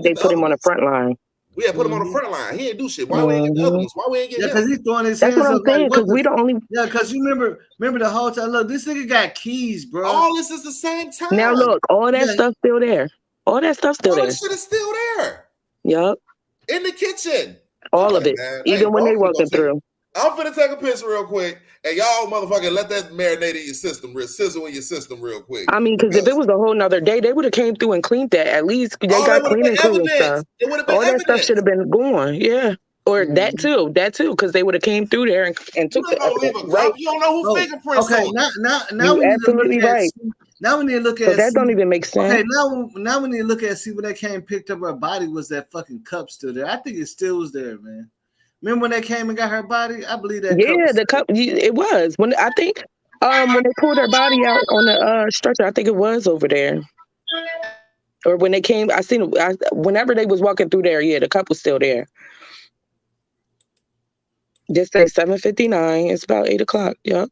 they put him on the front line. We had put him on the front line. He ain't do shit. Why we ain't get the other ones? Why we ain't get him? Because he's throwing his hands up. That's what I'm saying. Because we the only. Yeah, because you remember the whole time. Look, this nigga got keys, bro. All this is the same time. Now look, all that stuff's still there. All that stuff's still there. All that shit is still there. Yup. In the kitchen. All of it. Man. Even when they walking through. I'm finna take a piss real quick, and y'all motherfucking let that marinate in your system, sizzle in your system real quick. I mean, because if it was a whole nother day, they would have came through and cleaned that. At least they got cleaning crew and stuff. All that stuff should have been gone, yeah. Or that too, because they would have came through there and took the evidence. Right? You don't know who fingerprints. Okay, now we absolutely need to look right. Now we need to look at. That don't even make sense. Okay, now we need to look at see when they came and picked up her body. Was that fucking cup still there? I think it still was there, man. Remember when they came and got her body? I believe that. Yeah, the cup. It was when I think when they pulled her body out on the stretcher. I think it was over there. Or when they came, I seen whenever they was walking through there. Yeah, the cup was still there. Just say 7:59. It's about 8 o'clock. Yep.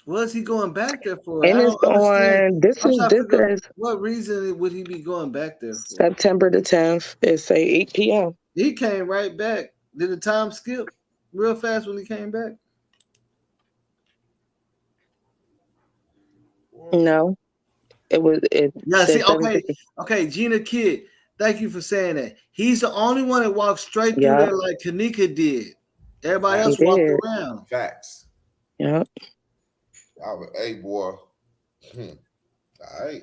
What is he going back there for? And it's on. This is what reason would he be going back there for? September the 10th. It say 8 p.m. He came right back. Did the time skip real fast when he came back? No, it was. Yeah. See, okay. Gina Kidd, thank you for saying that. He's the only one that walked straight through there like Kenneka did. Everybody else walked around. Facts. Yep. Hey, boy. All right.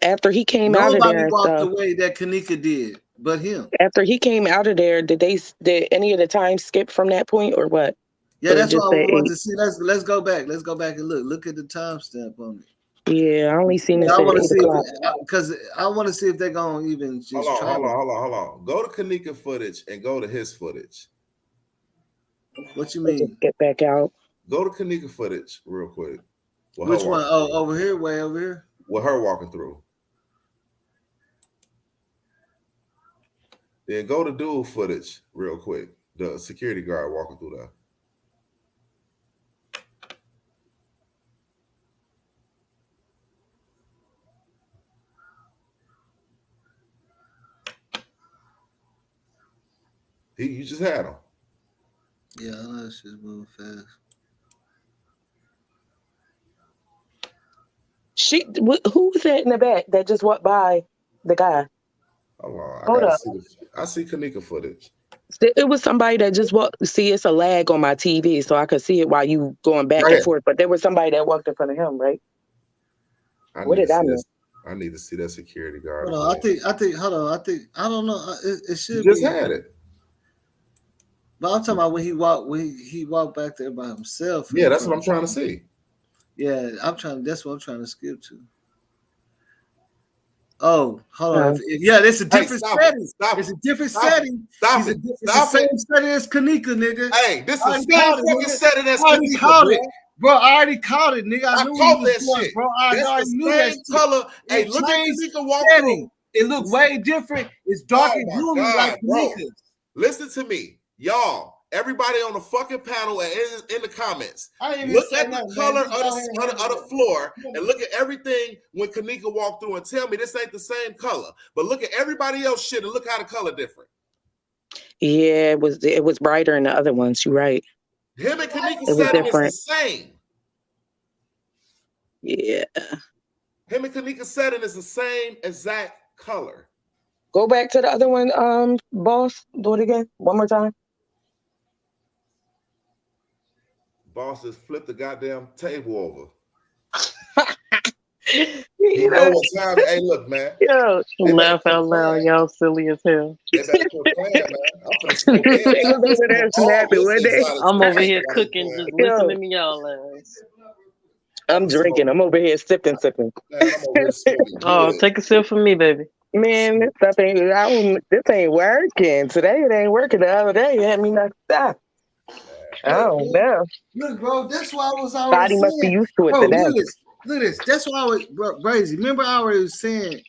After he came out of there, nobody walked the way that Kenneka did, but him. After he came out of there, did any of the time skip from that point or what? Yeah, that's what I wanted to see. Let's go back. Let's go back and look. Look at the timestamp on it. Yeah, I only seen this I at want to 8 see o'clock. because I want to see if they're gonna even just Hold try. on. Go to Kenneka footage and go to his footage. What you Just mean? get back out. Go to Kenneka footage real quick. Which one? Oh, over here, way over here. With her walking through. Then go to dude footage real quick. The security guard walking through there. You just had him. Yeah, I know this shit's moving fast. Who was that in the back that just walked by the guy? Hold on. I see Kenneka footage. It was somebody that just walked. See, it's a lag on my TV, so I could see it while you going back and forth. But there was somebody that walked in front of him, right? What did I miss? I need to see that security guard. Hold on, I think. Hold on, I don't know. It should. You just had it. But I'm talking about when he walked back there by himself. Yeah, that's what I'm trying to see. Yeah, that's what I'm trying to skip to. Oh, hold on. Yeah, it's a different setting. It's a different setting. Stop it. It's the same setting as Kenneka, nigga. Hey, this is the same fucking setting as Kenneka, bro. I already caught it, nigga. I knew caught that shit. Bro, I already knew that color. Hey, look at Kenneka walk through. It looked way different. It's dark and gloomy like Kenneka. Listen to me, y'all. Everybody on the fucking panel and in the comments, look at the color of the floor and look at everything when Kenneka walked through and tell me this ain't the same color. But look at everybody else shit and look how the color different. Yeah, it was brighter in the other ones. You're right. Him and Kenneka setting is the same. Yeah. Him and Kenneka setting is the same exact color. Go back to the other one, boss. Do it again. One more time. Boss just flipped the goddamn table over. You know what time? Hey, look, man. Yo, laugh out loud. Y'all silly as hell. I'm over here cooking, just listening to y'all ass. I'm drinking. I'm over here sipping. Oh, take a sip for me, baby. Man, this stuff this ain't working. Today it ain't working. The other day you had me knocked out. Oh, no. Look, bro, that's why I was always body saying, must be used to it bro, today. Look at this. That's why I was crazy. Remember I was saying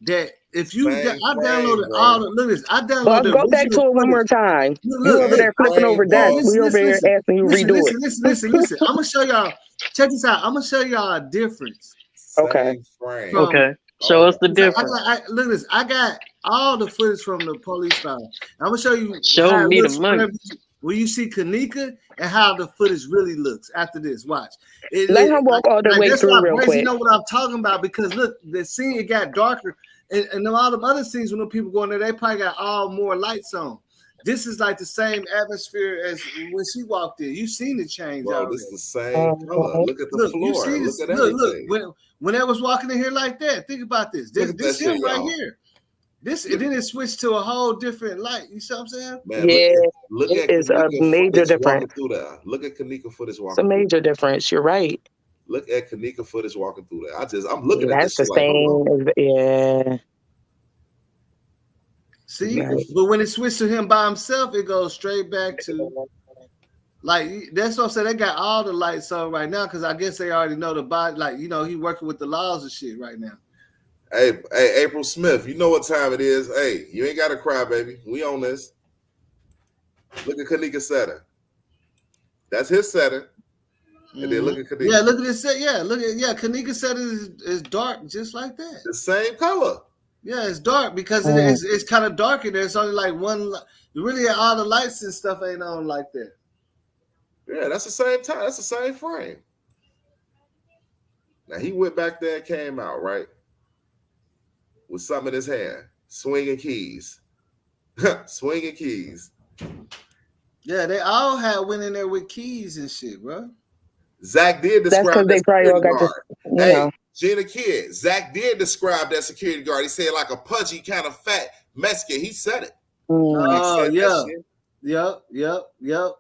that if you I downloaded all the look at this. I downloaded go back to it one more time. You over there flipping over desks. We over here asking you redo it. Listen. I'm gonna show y'all. Check this out. I'm gonna show y'all a difference. Okay. Okay. Show us the difference. Look at this. I got all the footage from the police file. I'm gonna show you. Show me the money. Will you see Kenneka and how the footage really looks after this? Watch. Let him walk all the way through real quick. You know what I'm talking about because look, the scene it got darker, and all the other scenes when the people go in there, they probably got all more lights on. This is like the same atmosphere as when she walked in. You've seen the change. Bro, this is the same color. Look at the floor. Look at everything. Look. When I was walking in here like that, think about this. This him right here. This and then it switched to a whole different light. You see what I'm saying? Man, yeah, look it is a major difference. Look at Kenneka footage walking. It's a major difference. You're right. Look at Kenneka footage walking through there. I'm looking at this. That's the same. Yeah. See, but when it switched to him by himself, it goes straight back to like that's what I'm saying. They got all the lights on right now because I guess they already know the body. Like he working with the laws and shit right now. Hey, April Smith, you know what time it is. Hey, you ain't got to cry, baby. We on this. Look at Kenneka setting. That's his setting. And then look at Kenneka. Yeah, look at this set. Yeah, Kenneka setting is dark just like that. The same color. Yeah, it's dark because it's kind of dark in there. It's only like one. Really, all the lights and stuff ain't on like that. Yeah, that's the same time. That's the same frame. Now, he went back there and came out, right? With something in his hand, swinging keys. Swinging keys. Yeah, they all went in there with keys and shit, bro. Zach did describe that's because they probably all got Hey, Gina Kidd, Zach did describe that security guard. He said like a pudgy kind of fat Mexican. He said it. Oh, yeah. Yep.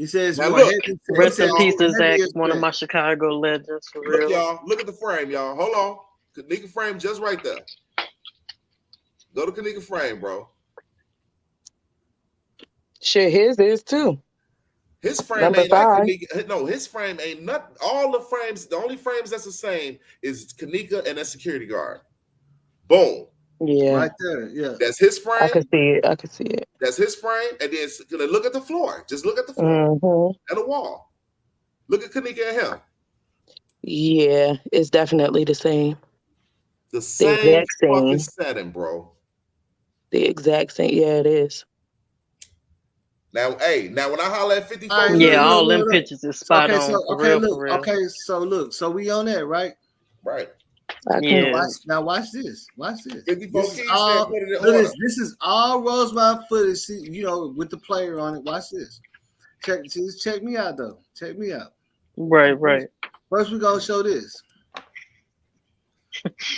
He says Now more look, heavy. Rest in peace to Zach, heavier one of set. my Chicago legends for look, real. y'all. Look at the frame, y'all. Hold on. Kenneka frame just right there. Go to Kenneka frame, bro. Shit, his is too. His frame Number ain't like 5. Kenneka. No, his frame ain't not all the frames. The only frames that's the same is Kenneka and that security guard. Boom. Yeah. Right there. Yeah. That's his frame. I can see it. I can see it. That's his frame. And then look at the floor. Just look at the floor and the wall. Look at Kenneka and him. Yeah, it's definitely the same. The same exact fucking same. setting, bro. The exact same. Yeah, it is. Now, hey, now when I holler at 54, All right, Yeah, look, all look, them look. pictures is spot Okay, on. so For okay, real, look, for real. okay, so look, so we on that, right? right. I can, Yeah. Now watch this. Watch this. 54 This is Keys all. said put it in Look, order. this is all Rosemont footage. See, you know, with the player on it. Watch this. Check me out though. Check me out. Right, right. First, we're gonna show this.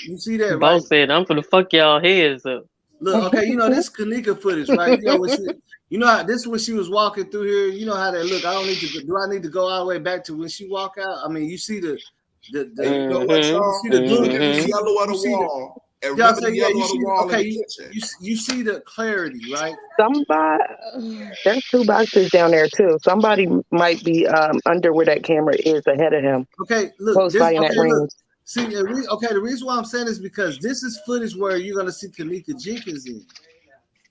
You see that, right? Boss said, "I'm gonna fuck y'all heads up." Look, okay, you know this Kenneka footage, right? You know when she, you know how this is when she was walking through here. You know how that look. I don't need to. Do I need to go all the way back to when she walk out? I mean, you see the You know what, y'all? see the Look at the you yellow of the see wall. And y'all remember say, the yeah, yellow you of the see, wall okay, in the kitchen. you see the clarity, right? somebody, there's 2 boxes down there too. Somebody might be under where that camera is ahead of him. Okay, look, Close this. by in Okay, that range. look. See, the reason why I'm saying is because this is footage where you're gonna see Kenneka Jenkins in.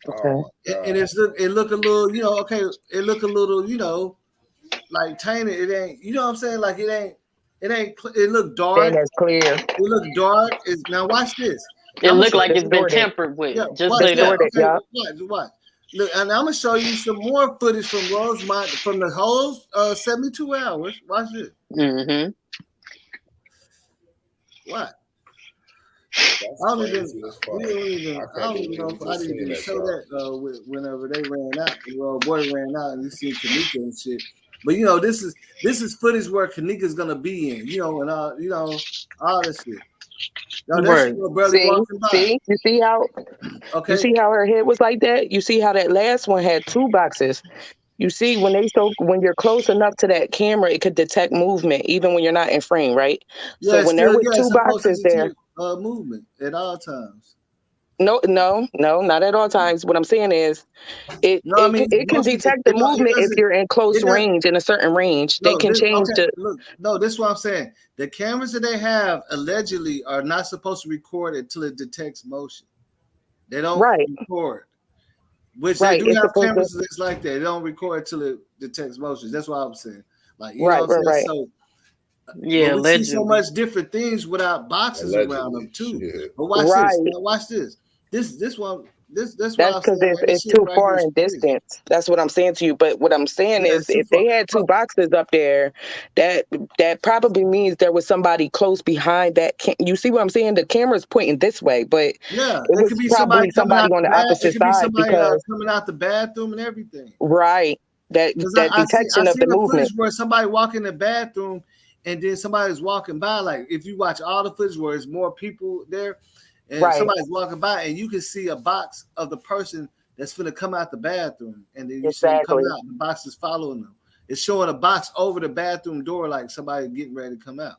Okay. Oh my God. And it look a little, you know, okay, it look a little, you know, like tainted. It ain't, you know what I'm saying? Like it look dark. That's clear. It look dark. Now watch this. It I'm looked gonna like it's been distorted. tampered with. yeah, Just watch say that. Okay, y'all. watch. Look, and I'm gonna show you some more footage from Rosemont from the whole 72 hours. Watch this. Mm-hmm. What? That's I don't crazy even. as fuck. We don't even. I don't even know if I didn't even show that whenever they ran out. The boy ran out, and you see Kenneka and shit. But you know, this is footage where Kenneka's gonna be in. You know, and all this shit. No, that's Right. barely walking by. See, you see how Okay. you see how her head was like that? You see how that last one had 2 boxes. You see when you're close enough to that camera, it could detect movement even when you're not in frame, right? Yeah, So when there was 2 boxes there, movement at all times. no, not at all times. What I'm saying is, it can detect the movement if you're in close range, in a certain range. They can change the. Look, no, this is what I'm saying. The cameras that they have allegedly are not supposed to record until it detects motion. They don't record. Which they do have cameras that's like that. They don't record until it detects motion. That's what I'm saying. Like, you know what I'm saying? So yeah, we see so much different things without boxes around them too. Shit. But watch this. Now watch this. This one. That's because it's too far in distance. That's what I'm saying to you. But what I'm saying is, if they had 2 boxes up there, that probably means there was somebody close behind that. You see what I'm saying? The camera's pointing this way, but it could be probably somebody on the opposite side because coming out the bathroom and everything. Right. That detection of the movement. Footage where somebody walk in the bathroom and then somebody's walking by. Like if you watch all the footage where there's more people there. And somebody's walking by, and you can see a box of the person that's going to come out the bathroom, and then you see them come out. The box is following them. It's showing a box over the bathroom door, like somebody getting ready to come out.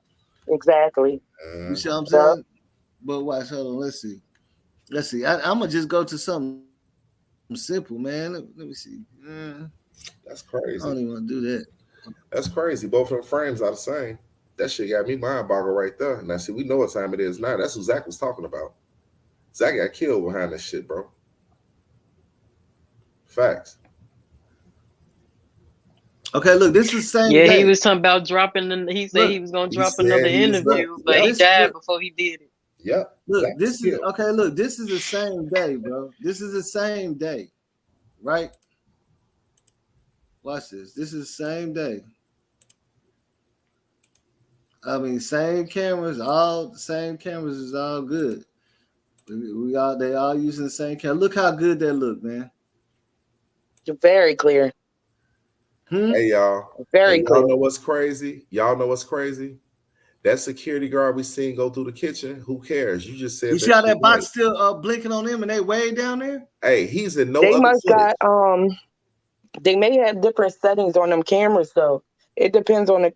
Exactly. You see what I'm saying? But watch, hold on. Let's see. I'm gonna just go to something simple, man. Let me see. That's crazy. I don't even want to do that. That's crazy. Both of them frames are the same. That shit got me mind boggled right there. Now, see, we know what time it is now. That's what Zach was talking about. Zach got killed behind that shit, bro. Facts. Okay, look, this is the same. Yeah, day. he was talking about dropping. He said he was gonna drop another interview, but he died before he did it. Yep. Look, this is okay. Look, this is the same day, bro. This is the same day, right? Watch this. This is the same day. I mean, same cameras, all the same cameras is all good. They all using the same camera. Look how good that look, man. You're very clear. Hey y'all. Very clear. Y'all know what's crazy? That security guard we seen go through the kitchen. Who cares? You just said. You see how that box still blinking on them, and they way down there. Hey, he's in no. They other must footage. They may have different settings on them cameras, though. It depends on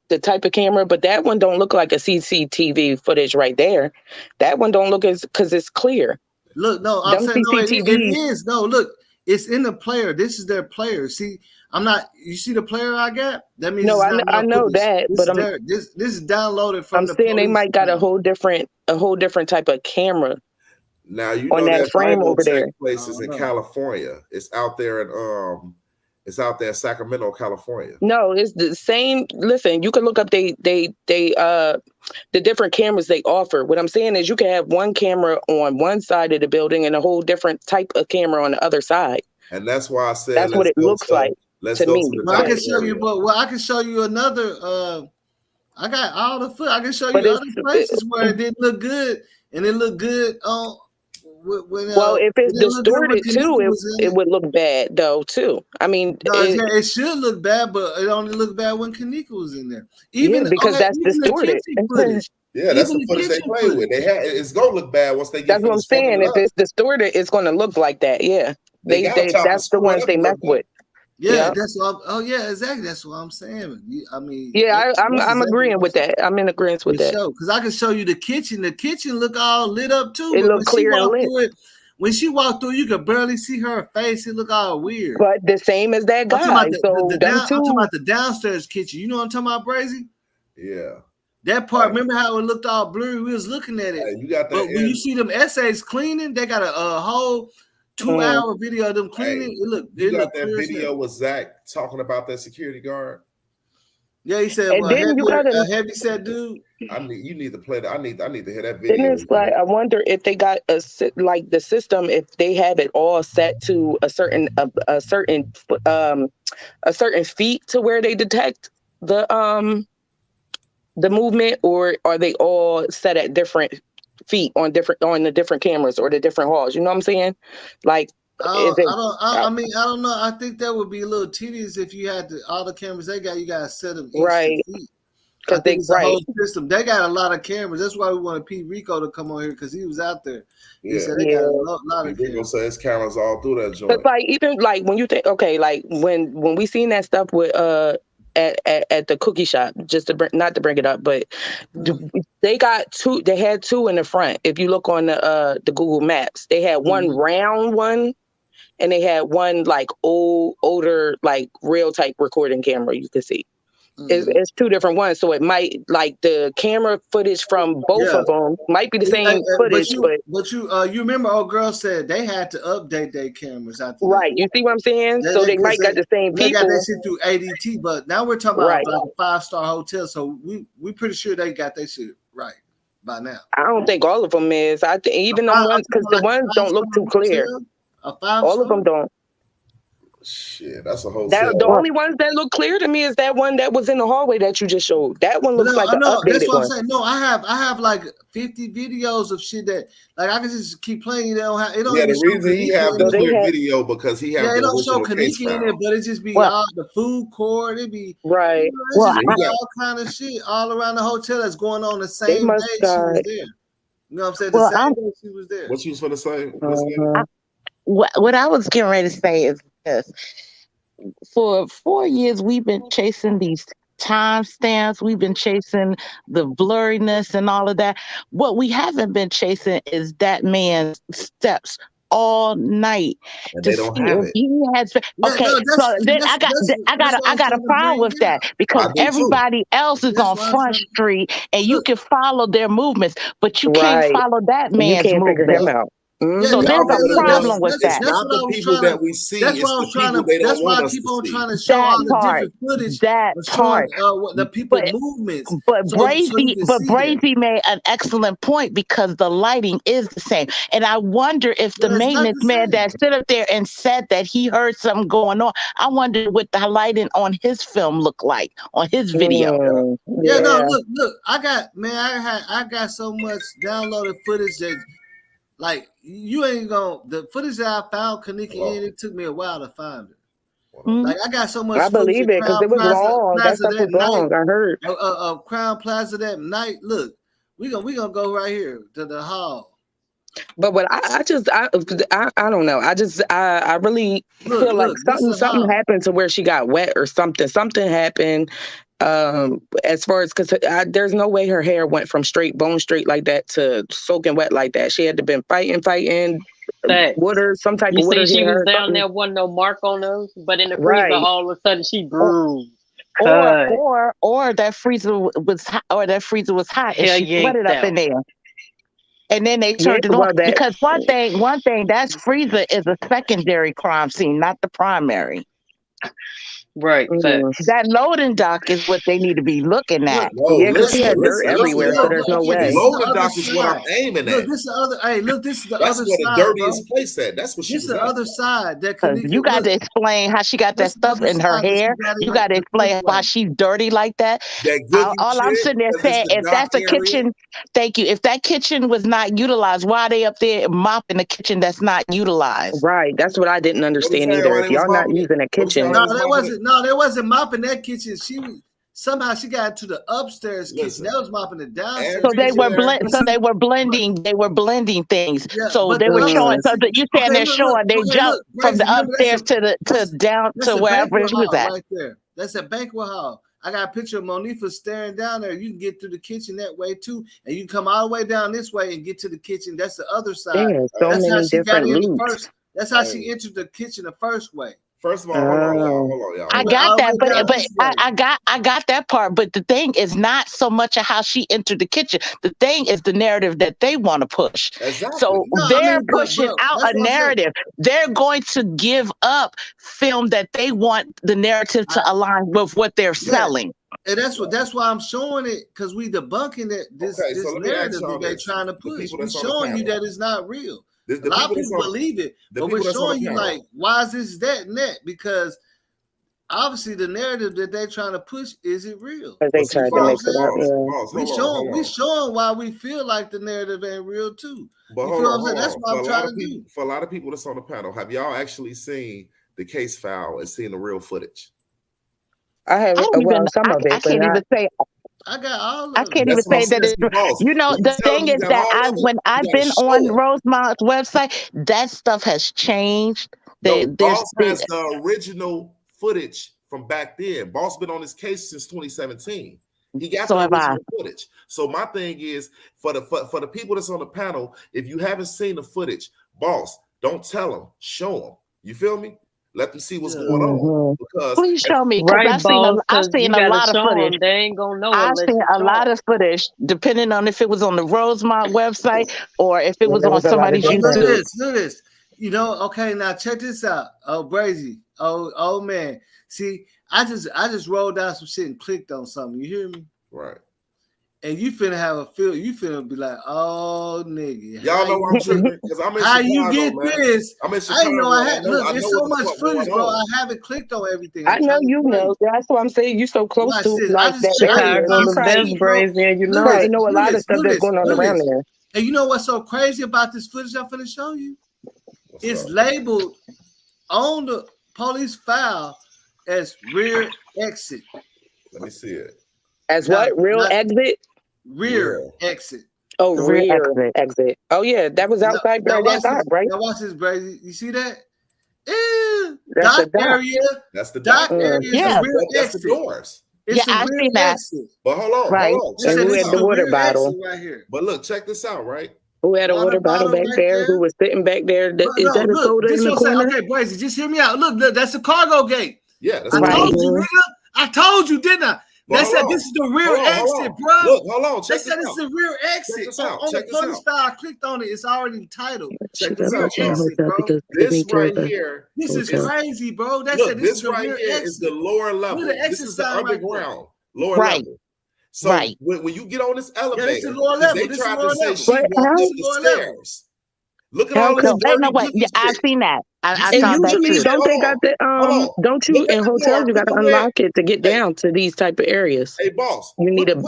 the type of camera, but that one don't look like a CCTV footage right there. That one don't look as because it's clear. Look, no, I'm saying no, it is. No, look, it's in the player. This is their player. See, I'm not. You see the player I got? That means no, I know that, but this is downloaded from. I'm saying they might got a whole different type of camera. Now you know that frame over there. Places in California. It's out there in Sacramento, California. No, it's the same. Listen, you can look up the different cameras they offer. What I'm saying is you can have one camera on one side of the building and a whole different type of camera on the other side. And that's why I said that's what it looks like. Let's go to the I can show you, but I can show you another. I got all the foot. I can show you other places where it didn't look good and it looked good on. Well, if it's distorted too, it would look bad though too. I mean, it should look bad, but it only looked bad when Kenneka was in there. Because that's distorted. Yeah, that's the footage they play with. It's gonna look bad once they get. That's what I'm saying. If it's distorted, it's gonna look like that. Yeah, that's the ones they mess with. Yeah, that's what. Oh yeah, exactly. That's what I'm saying. I mean, I'm agreeing with that. I'm in agreement with that. Because I can show you the kitchen. The kitchen look all lit up too. It look clear and lit. When she walked through, you could barely see her face. It looked all weird. But the same as that guy. I'm talking about the downstairs kitchen. You know what I'm talking about, Brazy? Yeah. That part. Remember how it looked all blurry? We was looking at it. You got that. But when you see them essays cleaning, they got a whole 2-hour video of them cleaning. You got that video with Zach talking about that security guard. Yeah, he said, and then you got a heavy set dude. You need to play that. I need to hear that video. Then it's like I wonder if they got the system, if they have it all set to a certain feet to where they detect the movement, or are they all set at different feet on the different cameras or the different halls? You know what I'm saying? Like, I don't know. I think that would be a little tedious if you had all the cameras they got. You got to set them right. Because it's a whole system. They got a lot of cameras. That's why we wanted P RICO to come on here because he was out there. He said they got a lot of cameras. So his cameras all through that joint. But even when you think, like when we seen that stuff with at the cookie shop, just to not to bring it up, but they had two in the front. If you look on the Google Maps, they had one round one, and they had one like older, like real type recording camera. You can see it's two different ones, so it might like the camera footage from both of them might be the same footage. But you remember, old girl said they had to update their cameras after right. You see what I'm saying? So they might got the same people. They got that shit through ADT, but now we're talking about like a 5-star hotel, so we pretty sure they got their shit right by now. I don't think all of them is. I think even the ones, because the ones don't look too clear. All of them don't. Shit, that's a whole. The only ones that look clear to me is that one that was in the hallway that you just showed. That one looks like an updated that's what one. I'm saying. No, I have like 50 videos of shit that like I can just keep playing. They don't have. It don't the reason he have the clear video because he have. Yeah, it don't show Kenneka in it, but it just be all the food court. It be right. All kind of shit all around the hotel that's going on the same day she was there. You know what I'm saying? The same day she was there. What you was for the same? What I was getting ready to say is this. For 4 years, we've been chasing these timestamps. We've been chasing the blurriness and all of that. What we haven't been chasing is that man's steps all night. And they don't have it. He has, so then I got a problem with that because everybody else is on Front Street and you can follow their movements, but you can't follow that man's movement. Figure him out. So there's a problem with that. Not the people that we see. That's why I keep on trying to show all the different footage. That part. The people movements. But Brazy made an excellent point because the lighting is the same. And I wonder if the maintenance man that stood up there and said that he heard something going on, I wonder what the lighting on his film looked like, on his video. Look, I got so much downloaded footage that like you ain't gonna the footage that I found Kenneka in, it took me a while to find it. Like I got so much. I believe it because it was long. That stuff was long. I heard. Crown Plaza that night. Look, we gonna go right here to the hall. But what I don't know. I really feel like something happened to where she got wet or something. Something happened. As far as because there's no way her hair went from bone straight like that to soaking wet like that. She had to been fighting. Water, some type of water. You see, she was down there, wasn't no mark on those, but in the freezer, all of a sudden she bruised. Or that freezer was hot, and she sweated up in there. And then they turned it on because one thing, that freezer is a secondary crime scene, not the primary. Right. That loading dock is what they need to be looking at. Because she had dirt everywhere, so there's no way. Loading dock is what I'm aiming at. Look, this is the other. Hey, look, this is the other side. That's where the dirtiest place at. That's what she was at. This is the other side. That you got to explain how she got that stuff in her hair. You got to explain why she's dirty like that. All I'm sitting there saying, if that's a kitchen, thank you. If that kitchen was not utilized, why are they up there mopping the kitchen that's not utilized? Right. That's what I didn't understand either. If y'all not using a kitchen. No, they wasn't mopping that kitchen. Somehow she got into the upstairs kitchen. That was mopping the downstairs. So they were blending. They were blending things. Yeah, so they were showing. So that you saying they're showing. They jumped from the upstairs to down to wherever she was at. Right there. That's a banquet hall. I got a picture of Monifa staring down there. You can get through the kitchen that way too, and you can come all the way down this way and get to the kitchen. That's the other side. Yeah, that's how she got in first. That's how she entered the kitchen the first way. First of all, hold on, y'all. I got that, but I got that part. But the thing is not so much of how she entered the kitchen. The thing is the narrative that they want to push. Exactly. So they're pushing out a narrative. They're going to give up film that they want the narrative to align with what they're selling. And that's why I'm showing it, because we debunking it. This narrative that they're trying to push. We're showing you that it's not real. A lot of people believe it, but we're showing you like, why is this, that, and that? Because obviously the narrative that they're trying to push isn't real. They tried to mix it up. We showing why we feel like the narrative ain't real too. But you feel what I'm saying? That's what I'm trying to do. For a lot of people that's on the panel, have y'all actually seen the case file and seen the real footage? I have. Some of it. I can't even say. I got all of I can't even say that it's, the thing is that when I've been on Rosemount's website, that stuff has changed. Boss has the original footage from back then. Boss been on this case since 2017. He got the original footage. So my thing is, for the people that's on the panel, if you haven't seen the footage, Boss, don't tell them, show them. You feel me? Let them see what's going on. Because please show me, because I've seen a lot of footage. They ain't gonna know. I've seen a lot of footage, depending on if it was on the Rosemont website or if it was on somebody's YouTube. Look at this. You know, okay, now check this out. Oh, Brazy. Oh man. See, I just rolled down some shit and clicked on something. You hear me? Right. And you finna have a feel. You finna be like, oh nigga. Y'all know I'm tripping because I'm in how Chicago, you get man. this? I'm in Chicago. I know I had. Look, there's so much footage, bro. On. I haven't clicked on everything. I know you know. That's what I'm saying. You so close to like that area. You know a lot of stuff that's going on around there. And you know what's so crazy about this footage I'm finna show you? It's labeled on the police file as rear exit. Let me see it. As what? Real exit? Rear exit. Oh, rear exit. Oh yeah, that was outside that time, right? Now watch this, Brady. You see that? That's dock area. That's the dock area. Yeah, that's the doors. It's I've seen that. But hold on, right. And who had the water bottle right here? But look, check this out, right? Who had a water bottle back there? Who was sitting back there? Is that a soda in the corner? Okay, Brazy, just hear me out. Look, that's the cargo gate. Yeah, that's I told you, didn't I? This is the rear exit, bro. Look, hold on. Check this out. This is the rear exit. On the police file, I clicked on it. It's already titled. Check this out, bro. This right here. This is crazy, bro. This right here is the lower level. This is the underground lower level. So when you get on this elevator, this is lower level. They tried to say she walked up the stairs. Look at all this. I've seen that. And usually, don't they got the don't you in hotels you got to unlock it to get down to these type of areas? Hey, boss, you need a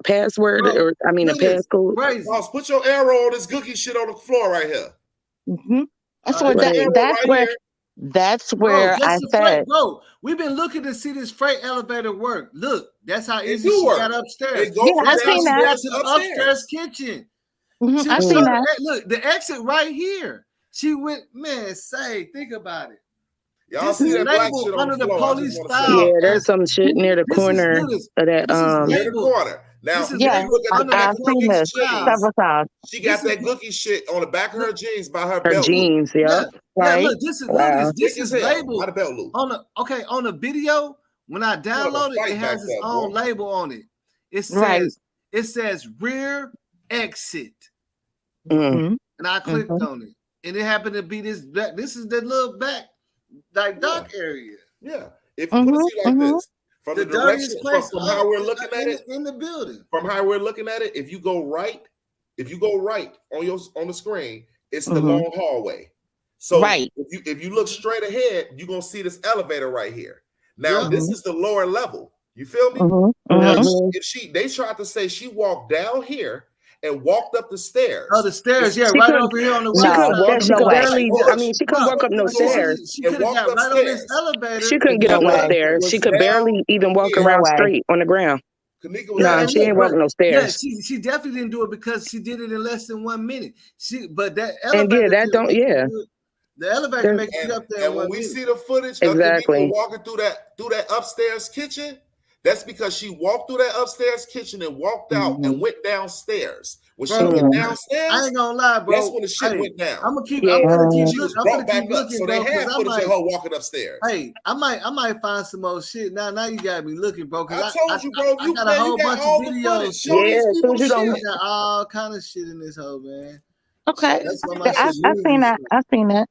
password or a passcode. Boss, put your arrow on this cookie shit on the floor right here. Mm-hmm. That's where I said, bro, we've been looking to see this freight elevator work. Look, that's how easy she got upstairs. I've seen that. That's the upstairs kitchen. I've seen that. Look, the exit right here. She went, man. Think about it. Y'all This see is that black labeled shit on under the the floor? police I just style. Yeah, there's some shit near the corner of that. Near the corner. Now, if you look at the I've seen this several times. She got that gookie shit on the back of her jeans by her her belt jeans. loop. Yeah, Right. Look, this is labeled by the belt loop. on the video. When I download it, it has its own label on it. It says rear exit, and I clicked on it, and it happened to be this back. This is the little back, like dock area. Yeah, if you put it like this, from the direction from how we're looking at it in the building, from how we're looking at it, if you go right on the screen, it's the long hallway. So if you look straight ahead, you're gonna see this elevator right here. Now this is the lower level. You feel me? If they tried to say she walked down here and walked up the stairs. Oh, the stairs, right over here on the right. She couldn't walk up no stairs. She could have got right on this elevator. She couldn't get up no stairs. She could barely even walk around straight on the ground. No, she ain't walking no stairs. Yeah, she definitely didn't do it because she did it in less than 1 minute. But that elevator, the elevator makes it up there. And when we see the footage of Kenneka walking through that upstairs kitchen, that's because she walked through that upstairs kitchen and walked out and went downstairs. When she went downstairs, I ain't gonna lie, bro. That's when the shit went down. I'm gonna keep. She I'm was gonna brought back keep up, looking, so bro, they had footage of her walking upstairs. Hey, I might find some more shit. Now you got me looking, bro. I told you, bro. I got a whole bunch of videos. Yeah, got all kind of shit in this hole, man. Okay, I've seen that. I've seen that.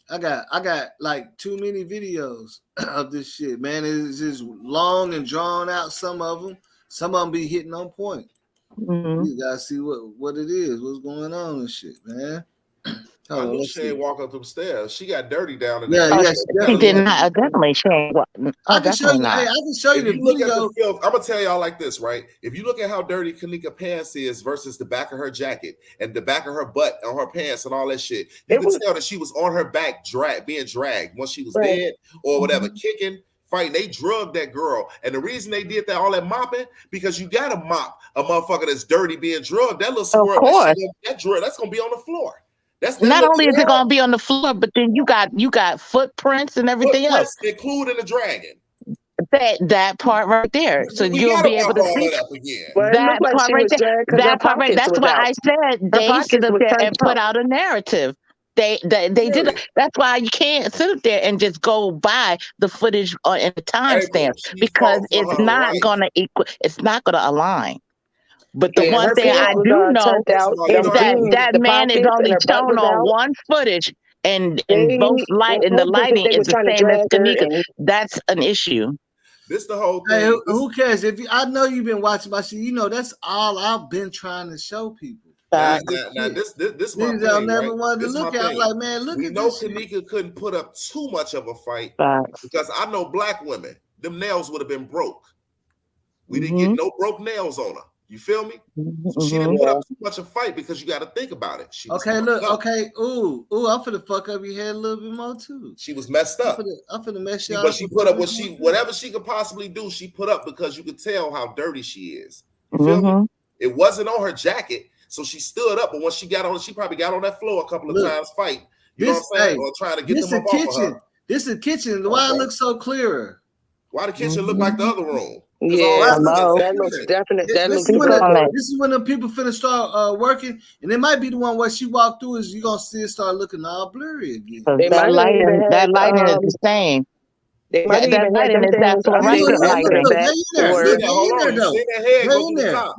I got like too many videos of this shit, man. It's just long and drawn out. Some of them be hitting on point. You gotta see what it is, what's going on and shit, man. I knew she ain't walk up the stairs. She got dirty down in she did not. Definitely, she ain't. I can show you. Hey, I can show you the video. I'm gonna tell y'all like this, right? If you look at how dirty Kenneka pants is versus the back of her jacket and the back of her butt on her pants and all that shit, you can tell that she was on her back, being dragged once she was dead or whatever, kicking. Fighting, they drugged that girl, and the reason they did that, all that mopping, because you gotta mop a motherfucker that's dirty being drugged. That little squirrel, that's gonna be on the floor. That's not only is it gonna be on the floor, but then you got footprints and everything else, including the dragon. That part right there, so you'll be able to see that part right there. That part right. That's why I said they stood up there and put out a narrative. They did. That's why you can't sit up there and just go by the footage and the timestamps because it's not gonna equal. It's not gonna align. But the one thing I do know is that man is only shown on one footage, and both the lighting is the same as Kenneka. That's an issue. This the whole thing. Hey, who cares? I know you've been watching my shit. You know that's all I've been trying to show people. Now this my thing, never right? wanted to look at. I'm like, man, look we at know this. Kenneka couldn't put up too much of a fight because I know black women, them nails would have been broke. We didn't get no broke nails on her. You feel me? So she didn't put up too much of a fight because you got to think about it. Okay, look, ooh, I'm finna fuck up your head a little bit more too. She was messed up. I'm finna mess you up. But she put up whatever she could possibly do. She put up because you could tell how dirty she is. You feel me? It wasn't on her jacket. So she stood up, but when she got on, she probably got on that floor a couple of times fight. You know what I'm saying? Or trying to get them up off of her. This is the kitchen. Why it looks so clearer? Why the kitchen look like the other room? Yeah, that looks definite. This is when the people finna start working, and it might be the one where she walked through. Is you gonna see it start looking all blurry again? That lighting is the same. That lighting is that fluorescent lighting.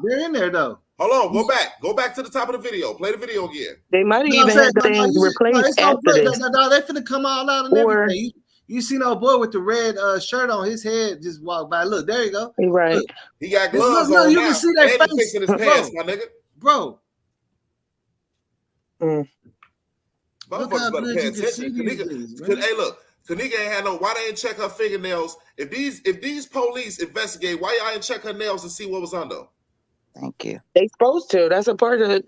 They're in there though. Hold on, go back to the top of the video. Play the video again. They might have even had things replaced after this. They finna come all out and everything. You see no boy with the red shirt on, his head just walk by. Look, there you go. Right. Look, he got gloves on. You can see that face. Fixing his pants, my nigga. Bro. Motherfuckers better pay attention. Hey, look, Kenneka ain't had no. Why they ain't check her fingernails? If these police investigate, why y'all ain't check her nails and see what was under? Thank you. They supposed to. That's a part of.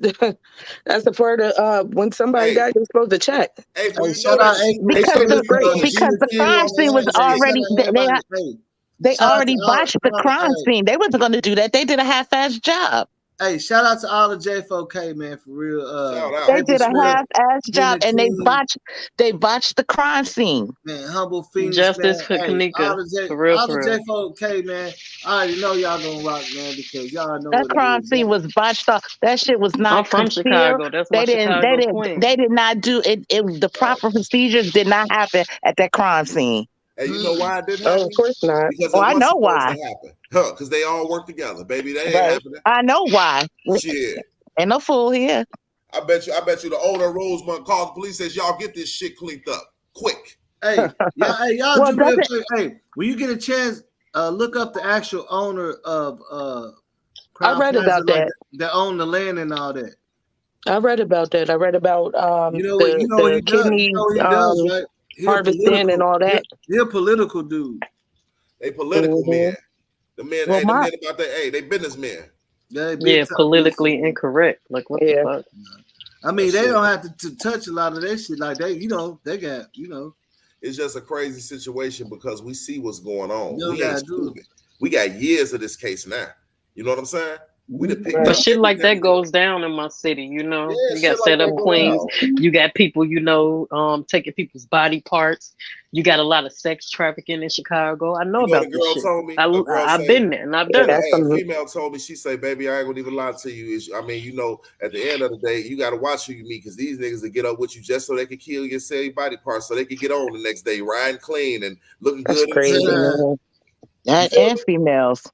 That's a part of when somebody got. They're supposed to check. Hey, because the crime scene was already. They already botched the crime scene. They wasn't going to do that. They did a half-assed job. Hey, shout out to all the J4K, man, for real. Shout out. They did a half-ass job, and they botched the crime scene. Man, Humble Phoenix, Justice man. for Hey, Kenneka. all the For real. J4K, man. I already know y'all gonna rock, man, because y'all know That what it crime is. scene was botched off. That shit was not I'm from concealed. Chicago. That's my Chicago queen. They did not do it. The proper procedures did not happen at that crime scene. And you know why it didn't Oh, happen? of course not. Because Oh, it I wasn't know supposed why. to happen. Huh, because they all work together, baby. That ain't Right. happening. I know why. Shit. Ain't no fool here. I bet you the owner of Rosemont calls the police, says, y'all get this shit cleaned up. Quick. Hey, y'all Well, do me a favor. Hey, when you get a chance, look up the actual owner of I read about that. That own the land and all that. I read about that. I read about what he does. kidney You know what he does, right? harvesting and all that. He's a political dude. They political men. The men, Well, the men about that, they businessmen. Yeah, politically incorrect. Like what the fuck? I mean, they don't have to touch a lot of that shit. Like they got, It's just a crazy situation because we see what's going on. You We ain't stupid. We got years of this case now. You know what I'm saying? We done picked But up shit like that goes down in my city, you know. Yeah, you got shit set like up that queens. goes down. You got people, taking people's body parts. You got a lot of sex trafficking in Chicago. I know about this shit. Told me, I've been there and I've done it. A female told me, she say, baby, I ain't gonna even lie to you. At the end of the day, you gotta watch who you meet because these niggas will get up with you just so they can kill you and sell your body parts so they can get on the next day, riding clean and looking That's good. crazy. And females.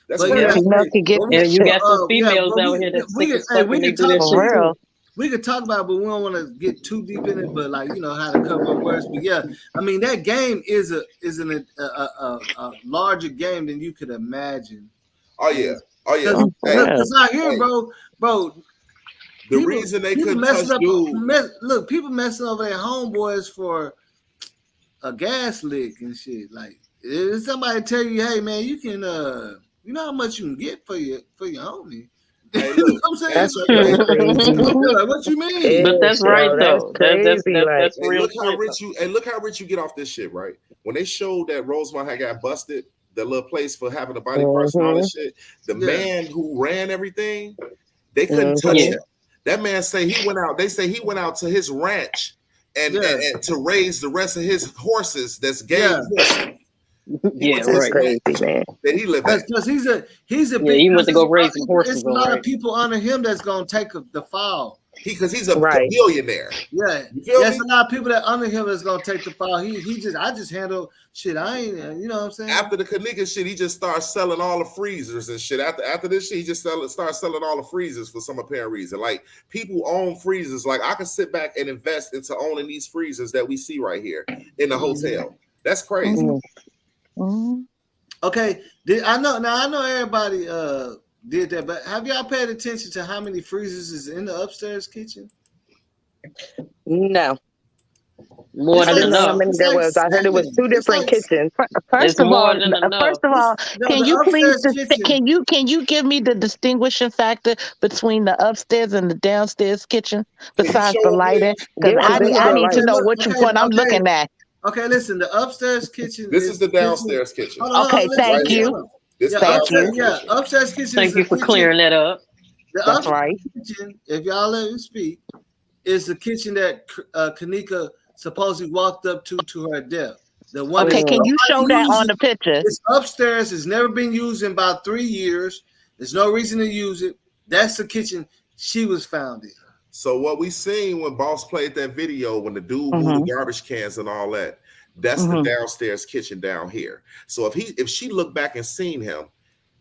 That's crazy. Females can get and you got some females out here that's sick as fuck and they do that shit too. We could talk about it, but we don't want to get too deep in it. But how to cover up words. But yeah, I mean that game is a larger game than you could imagine. Oh yeah. Because out here, bro. The reason they couldn't touch dude. Look, people messing over their homeboys for a gas lick and shit. Like, if somebody tell you, hey man, you can you know how much you can get for your homie. Hey, you know what I'm saying? Like, what you mean? But that's right though. That's real. Look how rich you get off this shit, right? When they showed that Rosemont had got busted, the little place for having a body parts and all that shit, the man who ran everything, they couldn't touch him. That man say he went out. They say he went out to his ranch and to raise the rest of his horses. That's game horses. Right. Crazy, man. That he lived at. Because he's a big. He went to go raise some horses. There's a lot of people under him that's gonna take the fall. Because he's a billionaire. Yeah, there's a lot of people that under him that's gonna take the fall. I just handle shit. I ain't, you know what I'm saying? After the Kenneka shit, he just starts selling all the freezers and shit. After this shit, he just starts selling all the freezers for some apparent reason. Like people own freezers. Like I can sit back and invest into owning these freezers that we see right here in the hotel. That's crazy. Okay, I know everybody did that, but have y'all paid attention to how many freezers is in the upstairs kitchen? No. More than enough. How many there was? I heard it was 2 different kitchens. First of all, can you please can you give me the distinguishing factor between the upstairs and the downstairs kitchen besides the lighting? Because I need to know which one I'm looking at. Okay, listen, the upstairs kitchen. This is the downstairs kitchen. Okay, thank you. Thank you. Yeah, upstairs kitchen. Thank you for clearing that up. That's right. Kitchen, if y'all let me speak, is the kitchen that Kenneka supposedly walked up to her death. The one. Okay, can you show that on the picture? It's upstairs. It's never been used in about 3 years. There's no reason to use it. That's the kitchen she was found in. So what we seen when Boss played that video, when the dude moved the garbage cans and all that, that's the downstairs kitchen down here. So if she looked back and seen him,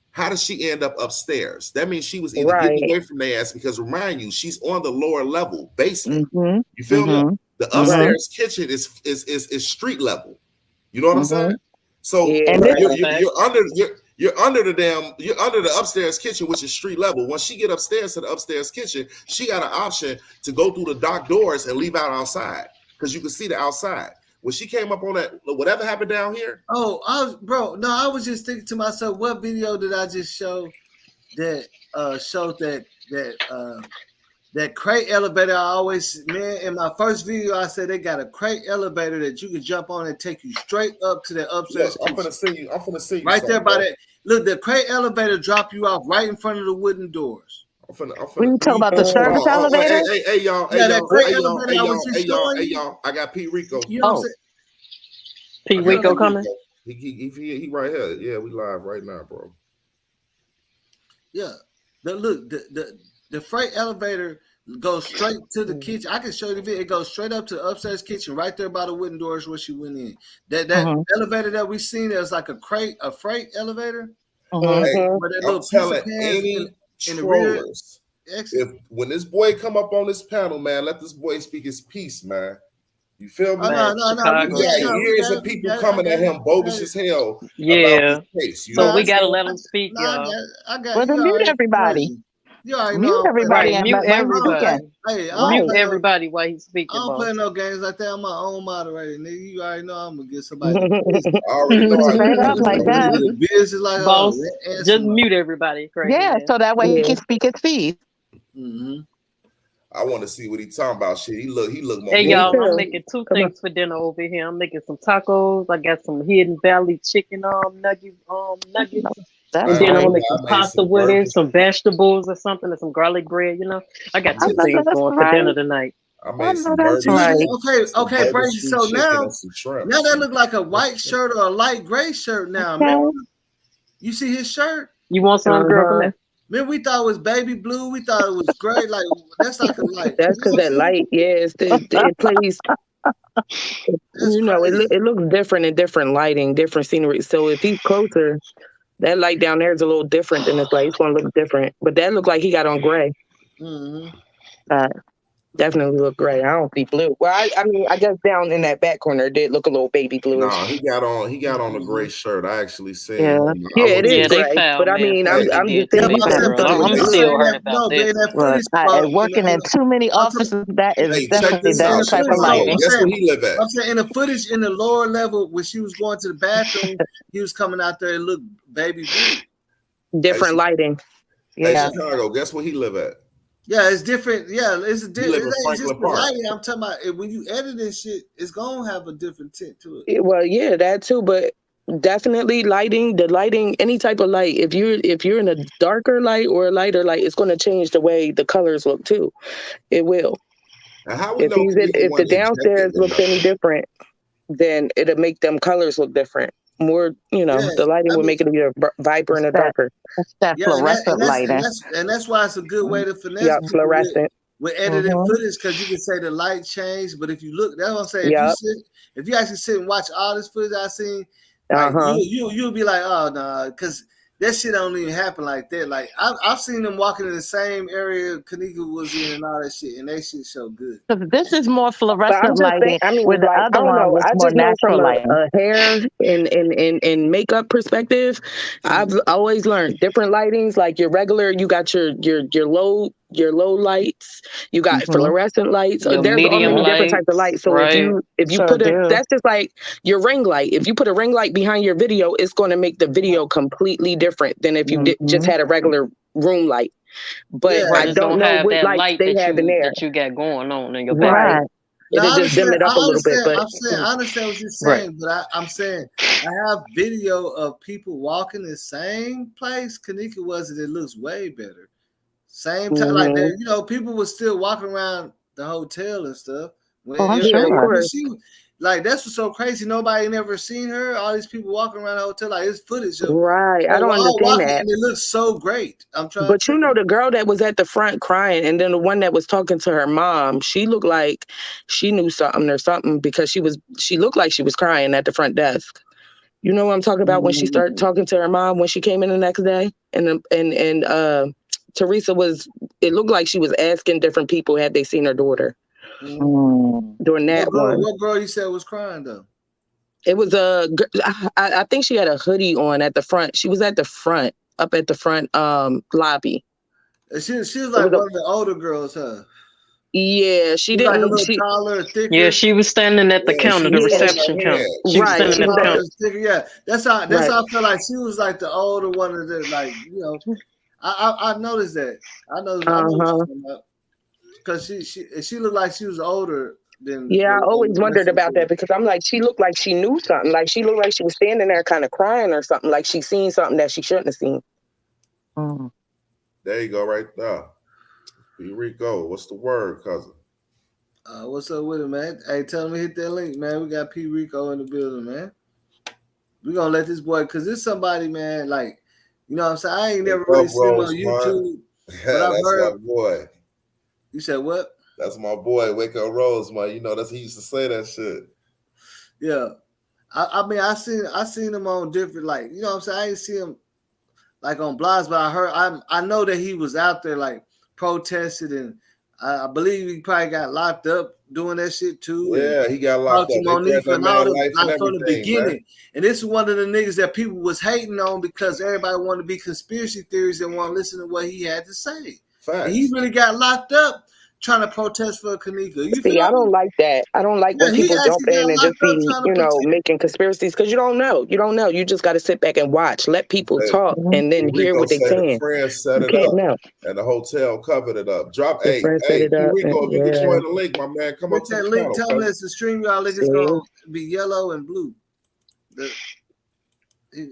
how does she end up upstairs? That means she was either getting away from their ass because remind you, she's on the lower level basement. You feel me? The upstairs kitchen is street level. You know what I'm saying? So you're under the upstairs kitchen, which is street level. Once she get upstairs to the upstairs kitchen, she got an option to go through the dock doors and leave out outside because you can see the outside. When she came up on that, whatever happened down here. Oh, I was just thinking to myself, what video did I just show that showed that That crate elevator, I always, man, in my first video, I said they got a crate elevator that you can jump on and take you straight up to the upstairs. Look, I'm finna see you. Right there by that. Look, the crate elevator drop you off right in front of the wooden doors. When you talk about the service elevator? Hey, y'all. I got P RICO. You know what I'm saying? P RICO coming? He right here. Yeah, we live right now, bro. Yeah. Look, the freight elevator goes straight to the kitchen. I can show you the video. It goes straight up to the upstairs kitchen, right there by the wooden doors where she went in. That elevator that we seen, there's like a freight elevator. Hey, I'm telling any trollers, when this boy come up on this panel, man, let this boy speak his piece, man. You feel me? Years of people coming at him bogus as hell. Yeah. About his case, so we gotta let him speak, y'all. Well, then mute everybody. You already mute know. everybody. Right, mute everybody. Hey, mute everybody while he's speaking. I don't play no games like that. I'm my own moderator, nigga. You already know I'm gonna get somebody. I already know. Like that. Business like boss. Just mute everybody. Crazy, yeah, man. So that way he can speak his piece. I want to see what he's talking about. Shit, he look more. Hey y'all, I'm making two things for dinner over here. I'm making some tacos. I got some Hidden Valley chicken nuggets. And then I'm gonna make some pasta with it, some vegetables or something, and some garlic bread. You know, I got two things going for dinner tonight. I made some burgers. Okay, Brady. So now that look like a white shirt or a light gray shirt now, man. You see his shirt? You want some, girl? Man, we thought it was baby blue. We thought it was gray. Like that's like a light. That's because that light, it plays. You know, it looks different in different lighting, different scenery. So if he's closer, that light down there is a little different than this light. It's gonna look different. But that looked like he got on gray. Definitely look gray. I don't see blue. Well, I mean, I guess down in that back corner it did look a little baby blue. No, he got on a gray shirt. I actually seen. It is gray. But I mean, I'm just saying. I'm still hurt about this. Working in too many offices, that is definitely that type of lighting. Guess where he live at? I'm saying in the footage in the lower level when she was going to the bathroom, he was coming out there. It looked baby blue. Different lighting. Yeah. Hey, Chicago. Guess where he live at? Yeah, it's different. Yeah, it's a different. It's just the lighting. I'm talking about when you edit this shit, it's gonna have a different tint to it. Well, yeah, that too, but definitely lighting. The lighting, any type of light. If you're in a darker light or a lighter light, it's going to change the way the colors look too. It will. If the downstairs looks any different, then it'll make them colors look different. More, the lighting will make it either vibrant or darker. That's that fluorescent lighting. And that's why it's a good way to finesse fluorescent. With editing footage, because you can say the light changed, but if you look, that's what I'm saying. If you actually sit and watch all this footage I seen, you'll be like, oh no, because that shit don't even happen like that. Like I've seen them walking in the same area Kenneka was in and all that shit, and that shit so good. This is more fluorescent lighting. With the other one was more natural lighting. Hair and makeup perspective, I've always learned different lightings. Like your regular, you got your low lights, you got fluorescent lights. There's all many different types of lights. So if you put that's just like your ring light. If you put a ring light behind your video, it's going to make the video completely different than if you just had a regular room light. But I don't know what lights they have in there that you got going on in your back. Right. It'll just dim it up a little bit. But I understand what you're saying, but I'm saying I have video of people walking the same place Kenneka was, and it looks way better. Same time, like that, people were still walking around the hotel and stuff. Like that's what's so crazy. Nobody never seen her. All these people walking around the hotel, like it's footage. Right, I don't understand that. And it looks so great. I'm trying. But the girl that was at the front crying, and then the one that was talking to her mom, she looked like she knew something or something because she looked like she was crying at the front desk. You know what I'm talking about when she started talking to her mom when she came in the next day, and Teresa it looked like she was asking different people had they seen her daughter during that one. What girl you said was crying though? It was I think she had a hoodie on at the front. She was at the front, up at the front lobby. She was like one of the older girls, huh? Yeah, she didn't. Like taller, thicker. Yeah, she was standing at the counter, the reception counter. She was standing at the counter. Yeah, that's how I felt like she was like the older one of the I noticed that. I noticed. Because she looked like she was older than. Yeah, I always wondered about that because I'm like, she looked like she knew something. Like she looked like she was standing there kind of crying or something. Like she seen something that she shouldn't have seen. There you go, right there. P RICO, what's the word, cousin? What's up with it, man? Hey, tell him to hit that link, man. We got P RICO in the building, man. We gonna let this boy, cause this somebody, man. Like, you know what I'm saying? I ain't never really seen him on YouTube, but I've heard. My boy. You said what? That's my boy, Waco Rose, man. You know, he used to say that shit. Yeah, I mean, I seen him on different, like, you know what I'm saying. I ain't see him like on blogs, but I know that he was out there like protested, and I believe he probably got locked up doing that shit too. Yeah, he got locked up. Monique and all the, like, from the beginning. Man. And this is one of the niggas that people was hating on because everybody wanted to be conspiracy theories and want to listen to what he had to say. And he really got locked up trying to protest for Kenneka. See, I don't like that. I don't like when people jump in and just be, making conspiracies because you don't know. You don't know. You just got to sit back and watch. Let people talk and then hear what they can. Friends set it up, know. And the hotel covered it up. Drop hey, P RICO, if you can join the link, my man, come up to the link. Tell me it's the stream, y'all. It's gonna be yellow and blue.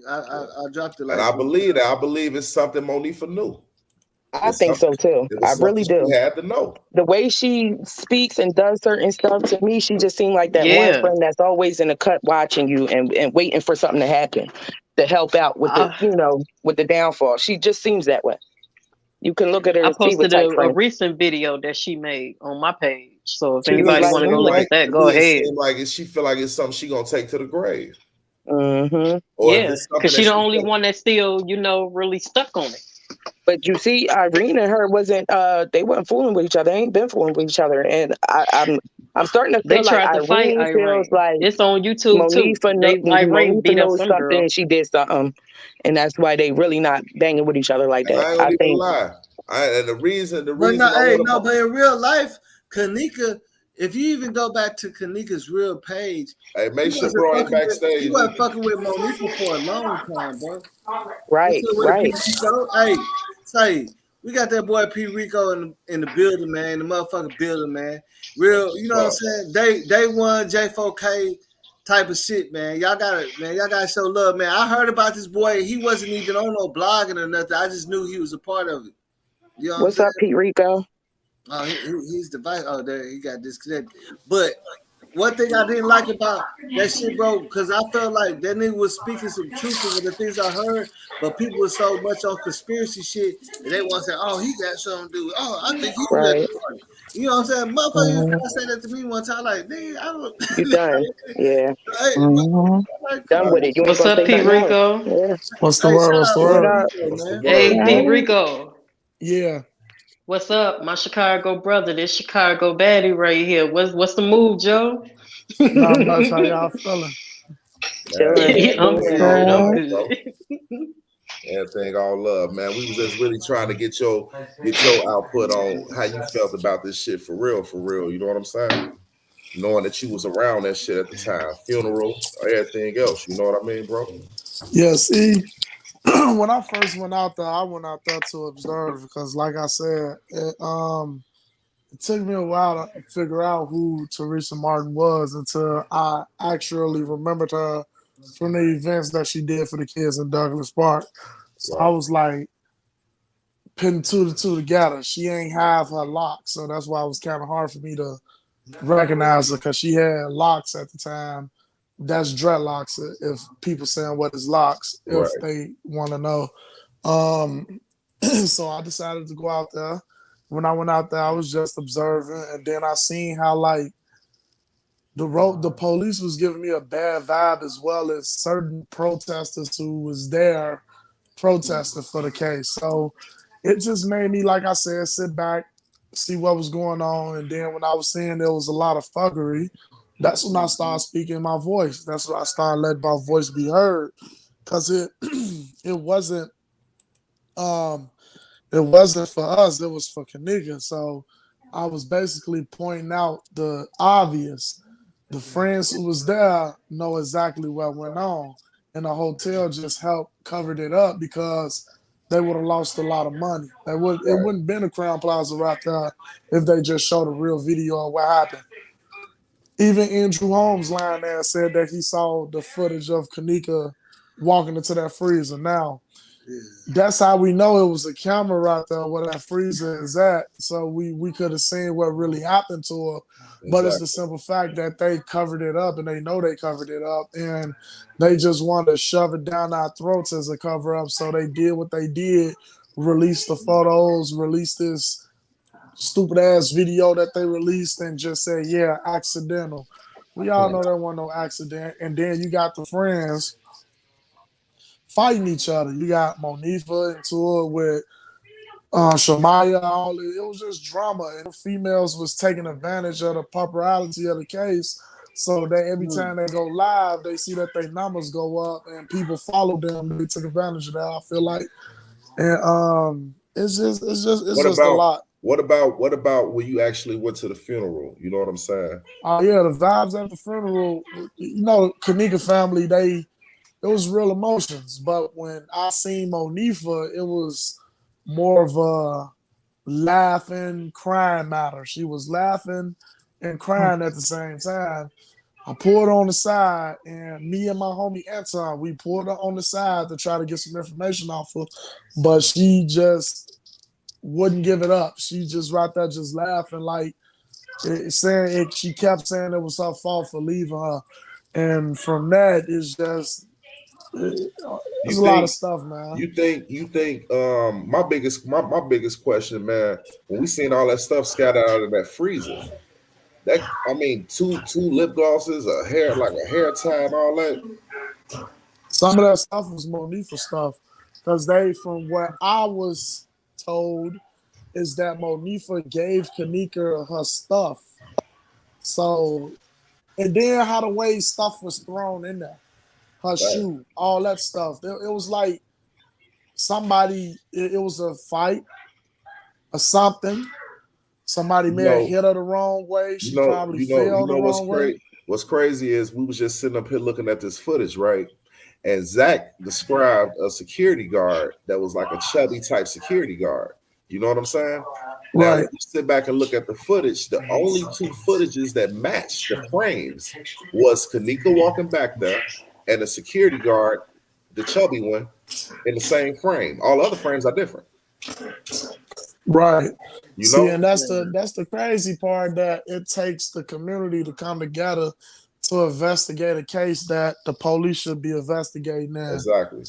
I dropped it. Like, and I believe that. I believe it's something Monifa knew. I think so too. I really do. She had to know. The way she speaks and does certain stuff, to me, she just seemed like that one friend that's always in the cut watching you and waiting for something to happen to help out with the, with the downfall. She just seems that way. You can look at her. I posted a recent video that she made on my page. So if anybody want to go look at that, go ahead. Like she feel like it's something she gonna take to the grave. Yeah, because she's the only one that's still, really stuck on it. But you see, Irene and her they weren't fooling with each other. They ain't been fooling with each other. And I'm starting to feel like Irene feels like it's on YouTube too. Irene knows something and she did something. And that's why they really not banging with each other like that. I ain't even lie. And the reason but in real life, Kenneka, if you even go back to Kenneka's real page, hey, make sure bro ain't backstage. You wasn't fucking with Monifa for a long time, bro. Right. Hey, say we got that boy P RICO in the building, man. The motherfucking building, man. Real, you know what I'm saying? Day one J4K type of shit, man. Y'all gotta show love, man. I heard about this boy. He wasn't even on no blogging or nothing. I just knew he was a part of it. You know what's up, P RICO? Oh, he's the vice. Oh, there he got disconnected. But one thing I didn't like about that shit, bro, because I felt like that nigga was speaking some truth of the things I heard, but people were so much on conspiracy shit that they want to say, "Oh, he got something to do with." Oh, I think he right. You know what I'm saying? Motherfucker, say that to me one time, like, nigga, I don't. You done? Yeah. Like, done with it. You what's up, P RICO? Yeah. What's the word? What's the word? Hey, P RICO. Yeah. What's up, my Chicago brother? This Chicago baddie right here. What's the move, Joe? Not much. How y'all feeling? I'm good. Everything all love, man. We was just really trying to get your output on how you felt about this shit for real. You know what I'm saying? Knowing that you was around that shit at the time, funeral, everything else. You know what I mean, bro? Yeah. See, when I first went out there, I went out there to observe because, like I said, it took me a while to figure out who Teresa Martin was until I actually remembered her from the events that she did for the kids in Douglas Park. So I was like putting two to two together. She ain't have her locks, so that's why it was kind of hard for me to recognize her because she had locks at the time. That's dreadlocks if people saying what is locks, if they want to know. So I decided to go out there. When I went out there, I was just observing, and then I seen how like the police was giving me a bad vibe as well as certain protesters who was there protesting for the case. So it just made me, like I said, sit back, see what was going on, and then when I was seeing there was a lot of fuckery, that's when I started speaking my voice. That's when I started letting my voice be heard, because it wasn't for us, it was for Kenneka. So I was basically pointing out the obvious. The friends who was there know exactly what went on, and the hotel just helped covered it up because they would have lost a lot of money. It Right. wouldn't been a Crown Plaza right there if they just showed a real video of what happened. Even Andrew Holmes lying there said that he saw the footage of Kenneka walking into that freezer. Now, that's how we know it was a camera right there where that freezer is at. So we could have seen what really happened to her. But it's the simple fact that they covered it up and they know they covered it up and they just want to shove it down our throats as a cover up. So they did what they did, release the photos, release this stupid ass video that they released and just say, yeah, accidental. We all know there wasn't no accident. And then you got the friends fighting each other. You got Monifa into it with Shamaya. It was just drama. And the females was taking advantage of the popularity of the case. So that every time they go live, they see that their numbers go up and people follow them. They took advantage of that, I feel like. And it's just a lot. What about when you actually went to the funeral? You know what I'm saying? Oh yeah, the vibes at the funeral. You know, Kenneka family, it was real emotions. But when I seen Monifa, it was more of a laughing, crying matter. She was laughing and crying at the same time. I pulled her on the side, and me and my homie Anton, we pulled her on the side to try to get some information off her, but she just wouldn't give it up. She just right there just laughing, like she kept saying it was her fault for leaving her. And from that, it's just there's a lot of stuff, man. You think my biggest question, man, when we seen all that stuff scattered out of that freezer, that I mean two lip glosses, a hair tie and all that. Some of that stuff was Monifa stuff. Because from what I was told, is that Monifa gave Kenneka her stuff. So, and then how the way stuff was thrown in there. Her shoe, all that stuff. It was like somebody, it was a fight or something. Somebody may have hit her the wrong way. She probably fell the wrong way. What's crazy is we was just sitting up here looking at this footage, right? And Zach described a security guard that was like a chubby type security guard. You know what I'm saying? Now, if you sit back and look at the footage, the only two footages that matched the frames was Kenneka walking back there and the security guard, the chubby one, in the same frame. All other frames are different. Right. You know? See, and that's the crazy part, that it takes the community to come together to investigate a case that the police should be investigating now. Exactly.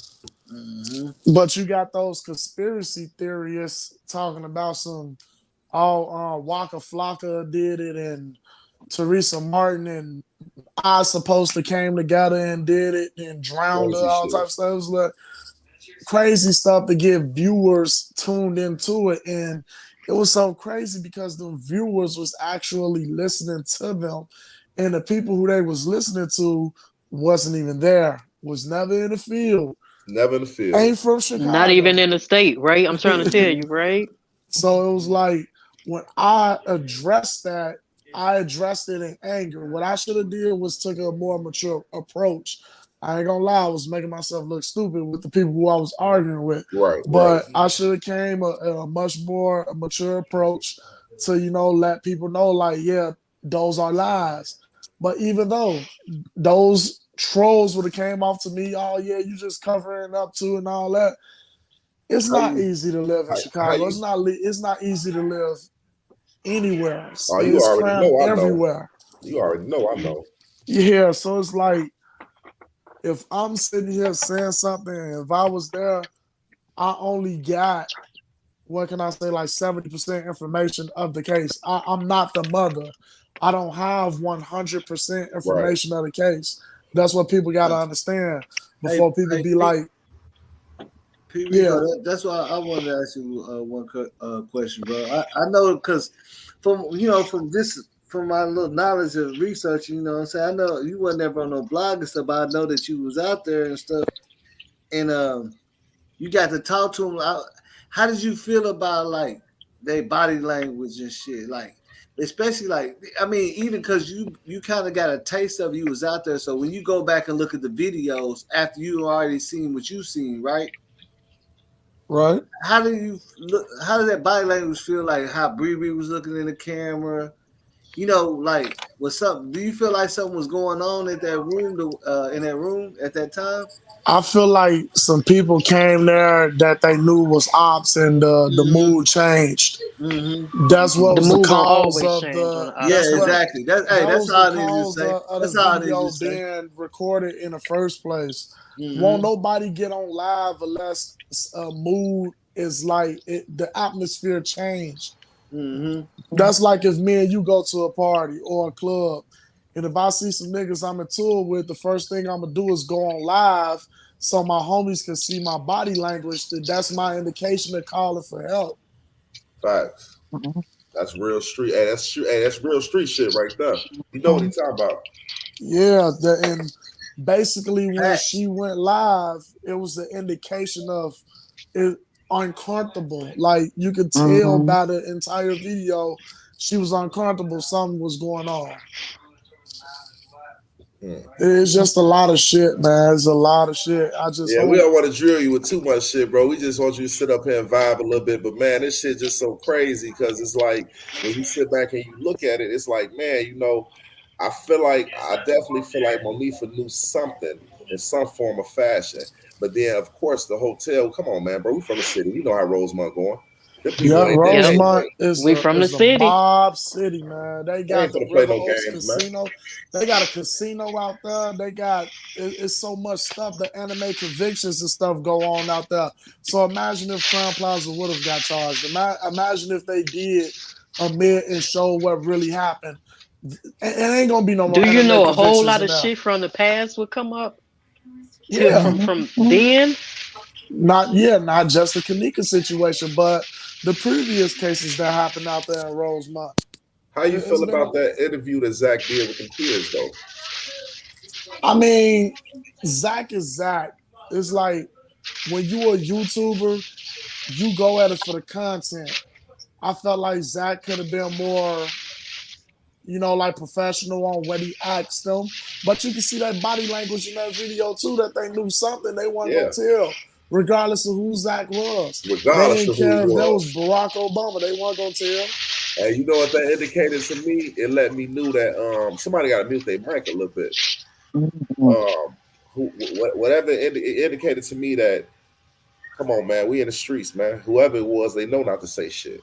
Mm-hmm. But you got those conspiracy theorists talking about some Waka Flocka did it and Teresa Martin and I supposed to came together and did it and drowned her, all types of stuff. It was like crazy stuff to get viewers tuned into it. And it was so crazy because the viewers was actually listening to them. And the people who they was listening to wasn't even there, was never in the field. Never in the field. Ain't from Chicago. Not even in the state, right? I'm trying to tell you, right? So it was like, when I addressed that, I addressed it in anger. What I should have did was took a more mature approach. I ain't gonna lie, I was making myself look stupid with the people who I was arguing with. Right. But I should have came a much more mature approach to, let people know, like, yeah, those are lies. But even though those trolls would have came off to me, oh yeah, you just covering up too and all that. It's not easy to live in Chicago. It's not easy to live anywhere. You already know. Everywhere. You already know. I know. Yeah, so it's like, if I'm sitting here saying something, if I was there, I only got, what can I say, like 70% information of the case. I'm not the mother. I don't have 100% information of the case. That's what people got to understand before people be like, that's why I wanted to ask you one question, bro. I know because from my little knowledge of research, what I'm saying, I know you wasn't ever on no blog and stuff, but I know that you was out there and stuff, and you got to talk to them. How did you feel about like their body language and shit, like? Especially even because you kind of got a taste of you was out there. So when you go back and look at the videos after you already seen what you seen, right? Right. How do you look? How does that body language feel like? How Bree was looking in the camera? You know, like what's up? Do you feel like something was going on at that room? In that room at that time? I feel like some people came there that they knew was ops, and the mood changed. That's what The was the mood gonna cause always of change on the. the Yeah, That's outside. what. exactly. That's That that's was the all I need you to cause say. of That's the all I need you video to say. being recorded in the first place. Won't Mm-hmm. nobody get on live unless a mood is like the atmosphere changed. Mm-hmm. That's like if me and you go to a party or a club, and if I see some niggas I'm in tour with, the first thing I'm gonna do is go on live so my homies can see my body language. That's my indication of calling for help. Facts. That's real street. Hey, that's real street shit right there. You know what he talking about? Yeah, and basically when Facts. she went live, it was an indication of it uncomfortable. Like you could tell by the entire video, she was uncomfortable. Something was going on. It's just a lot of shit, man. It's a lot of shit. I just Yeah, we hope. don't want to drill you with too much shit, bro. We just want you to sit up here and vibe a little bit. But man, this shit just so crazy because it's like when you sit back and you look at it, it's like, man, I definitely feel like Monifa knew something in some form of fashion. But then, of course, the hotel. Come on, man, bro. We from the city. We know how Rosemont going. The people Yeah, ain't they Yep. ain't Rosemont is We from the a city. mob city, man. They they got ain't the gonna play River no Oaks games, man. Casino. They got a casino out there. They got it's so much stuff. The anime convictions and stuff go on out there. So imagine if Crown Plaza would have got charged. Imagine if they did admit and show what really happened. It ain't gonna be no Do more you anime know a whole convictions lot in of there. shit from the past would come up to Yeah, from then? not just the Kenneka situation, but the previous cases that happened out there in Rosemont. How you It's feel been about that interview that Zach did with the kids, though? I mean, Zach is Zach. It's like when you a YouTuber, you go at it for the content. I felt like Zach could have been more, like professional on what he asked them. But you can see that body language in that video too, that they knew something they weren't Yeah, gonna tell, regardless of who Zach was. They regardless didn't of who he care if that was was. Barack Obama, they weren't gonna tell. And you know what that indicated to me? It let me know that somebody got to mute their mic a little bit. Whatever it indicated to me that, come on, man, we in the streets, man. Whoever it was, they know not to say shit.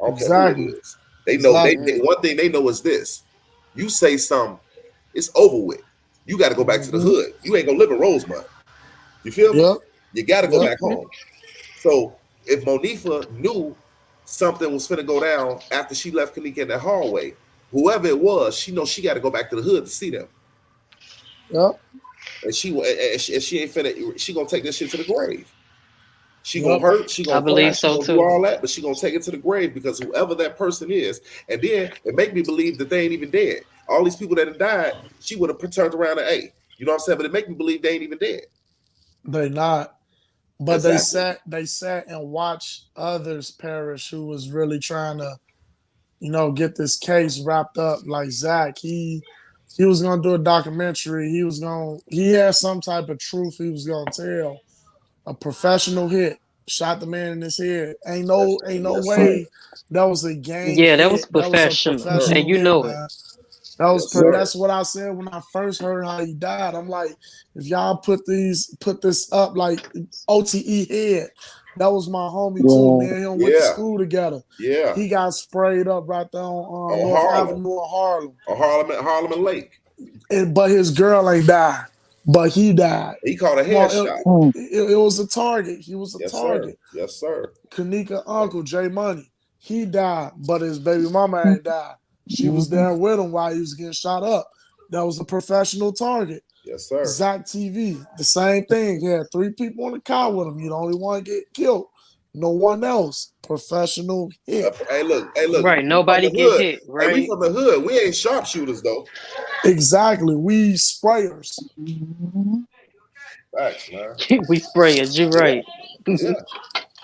I don't care who it Exactly. is. They know Exactly. one thing they know is this: you say something, it's over with. You got to go back to the hood. You ain't gonna live in Rosemont. You feel me? Yep. You got to go Yep. back home. So if Monifa knew something was finna go down after she left Kenneka in the hallway, whoever it was, she knows she got to go back to the hood to see them. Yep. And she ain't finna. She gonna take this shit to the grave. She Yep. gonna hurt. She I gonna cry. believe She so gonna do too. all that, but she gonna take it to the grave because whoever that person is, and then it make me believe that they ain't even dead. All these people that have died, she would have turned around and you know what I'm saying? But it make me believe they ain't even dead. They not. But Exactly. they sat and watched others perish who was really trying to, get this case wrapped up. Like Zach, he was gonna do a documentary. He had some type of truth he was gonna tell. A professional hit, shot the man in his head. Ain't no Yes, sir. way that was a gang Yeah, that was hit. That was a professional, Sir. and professional you hit, know it. man. Yes, sir. That's what I said when I first heard how he died. I'm like, if y'all put this up like OTE head, that was my homie too. Me and him went to Yeah. school together. Yeah. He got sprayed up right there on On North Harlem. Avenue in Harlem. On Harlem and Lake. But his girl ain't died. But he died. He caught a Well, headshot. it was a target. He was a Yes, target. sir. Yes, sir. Kenneka uncle, J Money, he died, but his baby mama ain't died. She was there with him while he was getting shot up. That was a professional target. Yes, sir. Zach TV, the same thing. He had 3 people in the car with him. You the only one get killed. No one else. Professional hit. Hey, look. Right, nobody get hit. Hey, we Right. from the hood. We ain't sharpshooters though. Exactly. We sprayers. Facts, man. We sprayers. You're right. Yeah.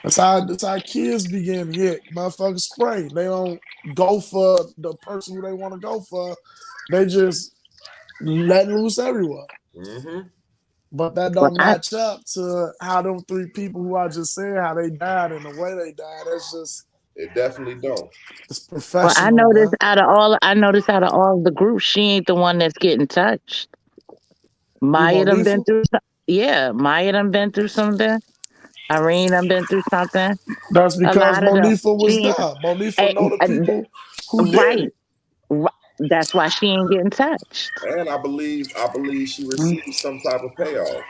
That's how kids begin hit. Motherfuckers spray. They don't go for the person who they want to go for. They just let loose everywhere. Mm-hmm. But that don't match up to how them 3 people who I just said how they died and the way they died. That's just It definitely don't. It's Well, professional, I man. noticed out of all the groups, she ain't the one that's getting touched. Maya done been Monifa? through. Maya done been through something. Irene done been through something. That's A because lot of them. Monifa was She there. ain't Monifa know the people who did right. it. That's why she ain't getting touched. And I believe she received some type of payoff,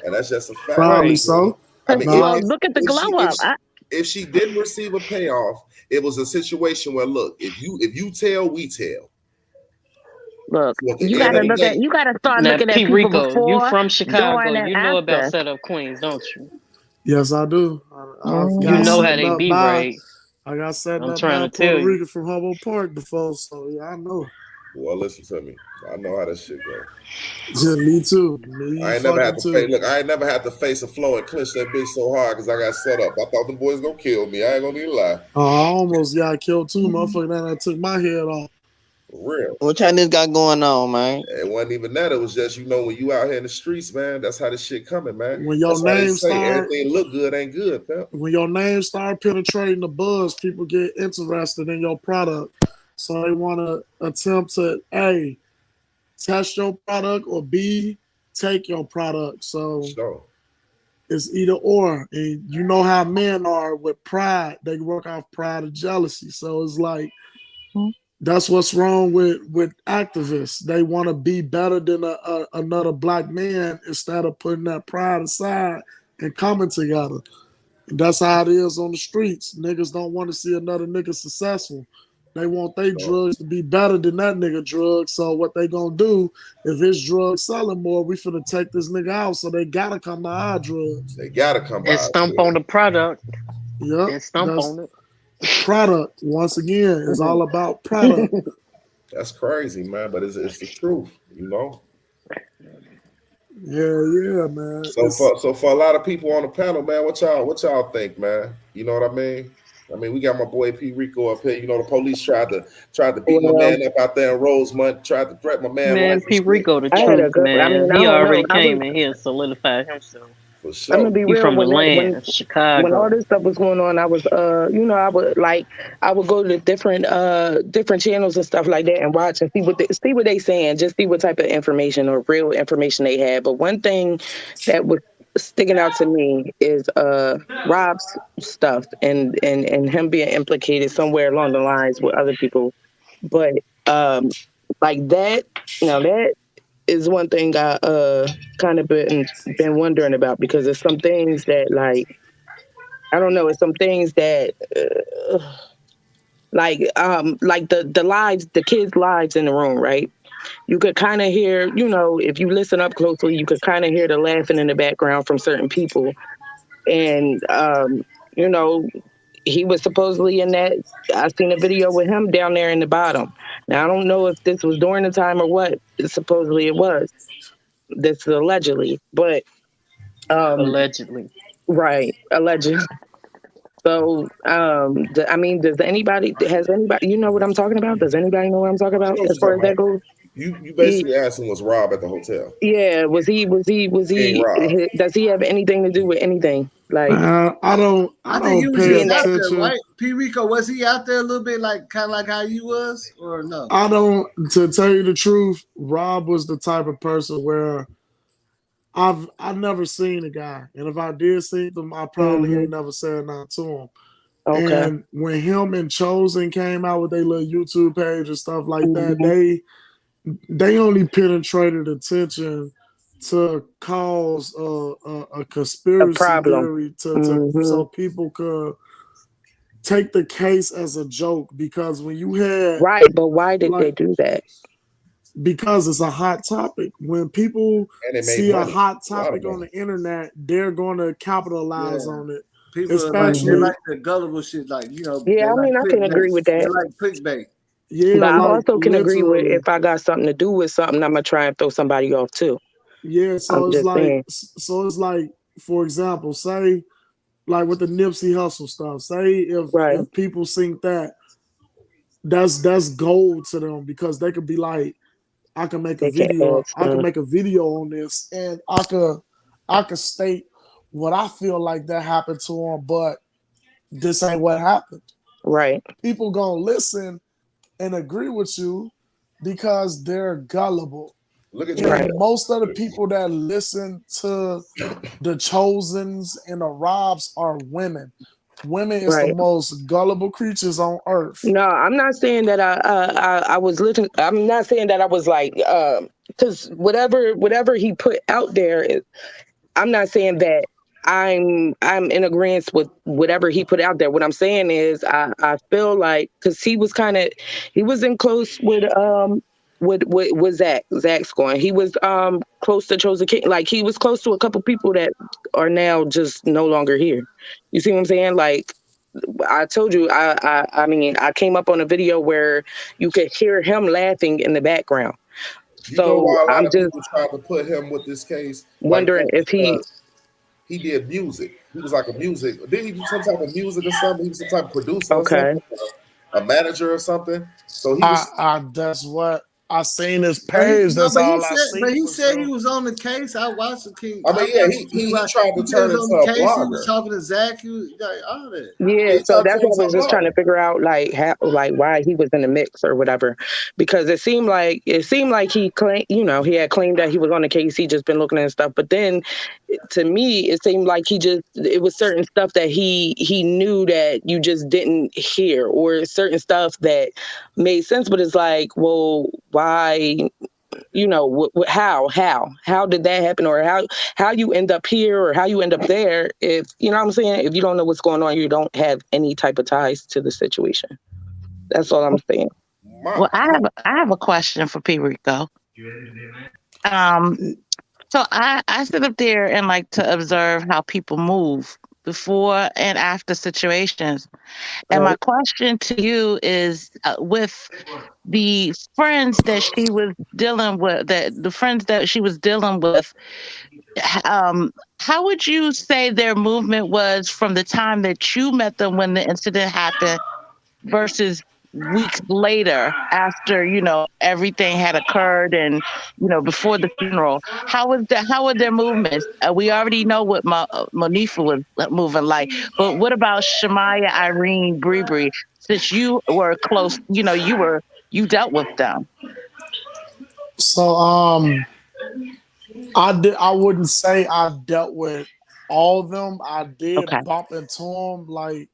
and that's just a fact. Probably Right. so. I mean, Nah. Look at the glow up. if she didn't receive a payoff, it was a situation where, look, if you tell, we tell. Look, So at the you end gotta of the look at. day, You gotta start Now, looking at P people Rico, you before, from Chicago. during, and You know about after. set up queens, don't you? Yes, I do. I've You got know Mhm. how setting they up be, by right? I got setting I'm up trying by to Puerto tell you. Rico from Humboldt Park before, so yeah, I know. well, listen to me. I know how this shit go. Yeah, me too. Me I ain't never had fucking to too. face. Look, I ain't never had to face a flow and clinch that bitch so hard because I got set up. I thought the boys gonna kill me. I ain't gonna need to lie. I almost got killed too, motherfucker. Then I took my head off. For real. What Chinese got going on, man? It wasn't even that. It was just, when you out here in the streets, man, that's how this shit coming, man. When your That's why they name say start everything look good ain't good, pal. when your name start penetrating the buzz, people get interested in your product. So they want to attempt to A, test your product, or B, take your product. So Sure. it's either or. And you know how men are with pride. They work off pride and jealousy. So it's like that's what's wrong with activists. They want to be better than another black man instead of putting that pride aside and coming together. And that's how it is on the streets. Niggas don't want to see another nigga successful. They want their drugs to be better than that nigga drugs. So what they gonna do, if his drugs selling more, we finna take this nigga out. So they gotta come to our drugs. They gotta come by. And stump on the product. Yep. And stump That's on it. product. Once again, it's all about product. That's crazy, man. But it's the truth, Yeah, man. So for a lot of people on the panel, man, what y'all think, man? You know what I mean? I mean, we got my boy P Rico up here. The police tried to beat my man up out there in Rosemont, tried to threaten my man Man, life and P shit. Rico the I had a truth, good. I man. mean, I He don't know. already came in here and solidified himself. For I'm sure. gonna be He real. from the When land, when all Chicago. this stuff was going on, I was I would go to different channels and stuff like that and watch and see what they saying, just see what type of information or real information they had. But one thing that was sticking out to me is Rob's stuff and him being implicated somewhere along the lines with other people. But like that, that is one thing I kind of been wondering about, because there's some things that, like, I don't know, it's some things that like the lives, the kids' lives in the room, right? You could kind of hear, if you listen up closely, you could kind of hear the laughing in the background from certain people. And you know, he was supposedly in that. I seen a video with him down there in the bottom. Now I don't know if this was during the time or what. Supposedly it was. This is allegedly, but Allegedly. right, allegedly. So, has anybody, you know what I'm talking about? Does anybody know what I'm talking I about know what as you're far as talking that about. goes? You He, basically asking was Rob at the hotel. yeah, was King he, Rob. does he have anything to do with anything? Like, I don't I think he was pay just being that, out there, attention. right? P Rico, was he out there a little bit, like kind of like how you was, or no? I don't, to tell you the truth, Rob was the type of person where I've never seen a guy, and if I did see them, I probably ain't never said nothing to him. okay. And when him and Chosen came out with their little YouTube page and stuff like that, they only penetrated attention to cause a A conspiracy problem. theory to so people could take the case as a joke, because when you had Right, but why did like they do that? because it's a hot topic. When people And they made see a money. hot A lot of topic on money. the internet, they're going to capitalize Yeah. on it. People are like, they Especially, like the gullible shit, like Yeah, they I like mean, I can clickbait. agree with They that. like clickbait. yeah, But I like also can agree with, literally. if I got something to do with something, I'm gonna try and throw somebody off too. Yeah, I'm just saying. so it's like, for example, say like with the Nipsey Hussle stuff, say Right. if people think that's gold to them, because they could be like, I can make a They can video. add I can stuff. make a video on this, and I could state what I feel like that happened to him, but this ain't what happened. Right. People gonna listen and agree with you because they're gullible. Look at And Right. most of the people that listen to the Chosens and the Robs are women. Women is the Right. most gullible creatures on earth. No, I'm not saying that I was listening. I'm not saying that I was like, because whatever he put out there, I'm not saying that I'm in agreement with whatever he put out there. What I'm saying is I feel like because he was in close with Zach's going. He was close to Chosen King. Like he was close to a couple people that are now just no longer here. You see what I'm saying? Like I told you, I mean, I came up on a video where you could hear him laughing in the background. You know So why a lot I'm of just people tried to put him with this case like wondering that? if he, Because he did music. He was like a music. Didn't he do some type of music or something? He was some type of producer or okay. something, a manager or something. So he was. That's what I seen his But he, page. no, That's all I but seen he for said he sure. was on the case. I watched the King. I I mean, yeah, watched the King. he tried to He said he turn was into on the a case. He was blogger. talking to Zach. He was like all that. Yeah, He so tried to that's turn what I into was a just trying to blogger. figure out, like how, like why he was in the mix or whatever, because it seemed like he claimed, he had claimed that he was on the case. He just been looking at stuff, but then to me, it seemed like it was certain stuff that he knew that you just didn't hear, or certain stuff that made sense, but it's like, well, why? How did that happen, or how you end up here, or how you end up there, if you know what I'm saying, if you don't know what's going on, you don't have any type of ties to the situation. That's all I'm saying. Well, I have a question for P Rico. So I sit up there and like to observe how people move before and after situations. And my Right. question to you is, with the friends that she was dealing with, the friends that she was dealing with, how would you say their movement was from the time that you met them when the incident happened versus weeks later after everything had occurred, and before the funeral? How were their movements? We already know what Monifa was moving like, but what about Shamaya, Irene, Bree? Since you were close, you dealt with them. So I wouldn't say I dealt with all of them. I Okay. did bump into them like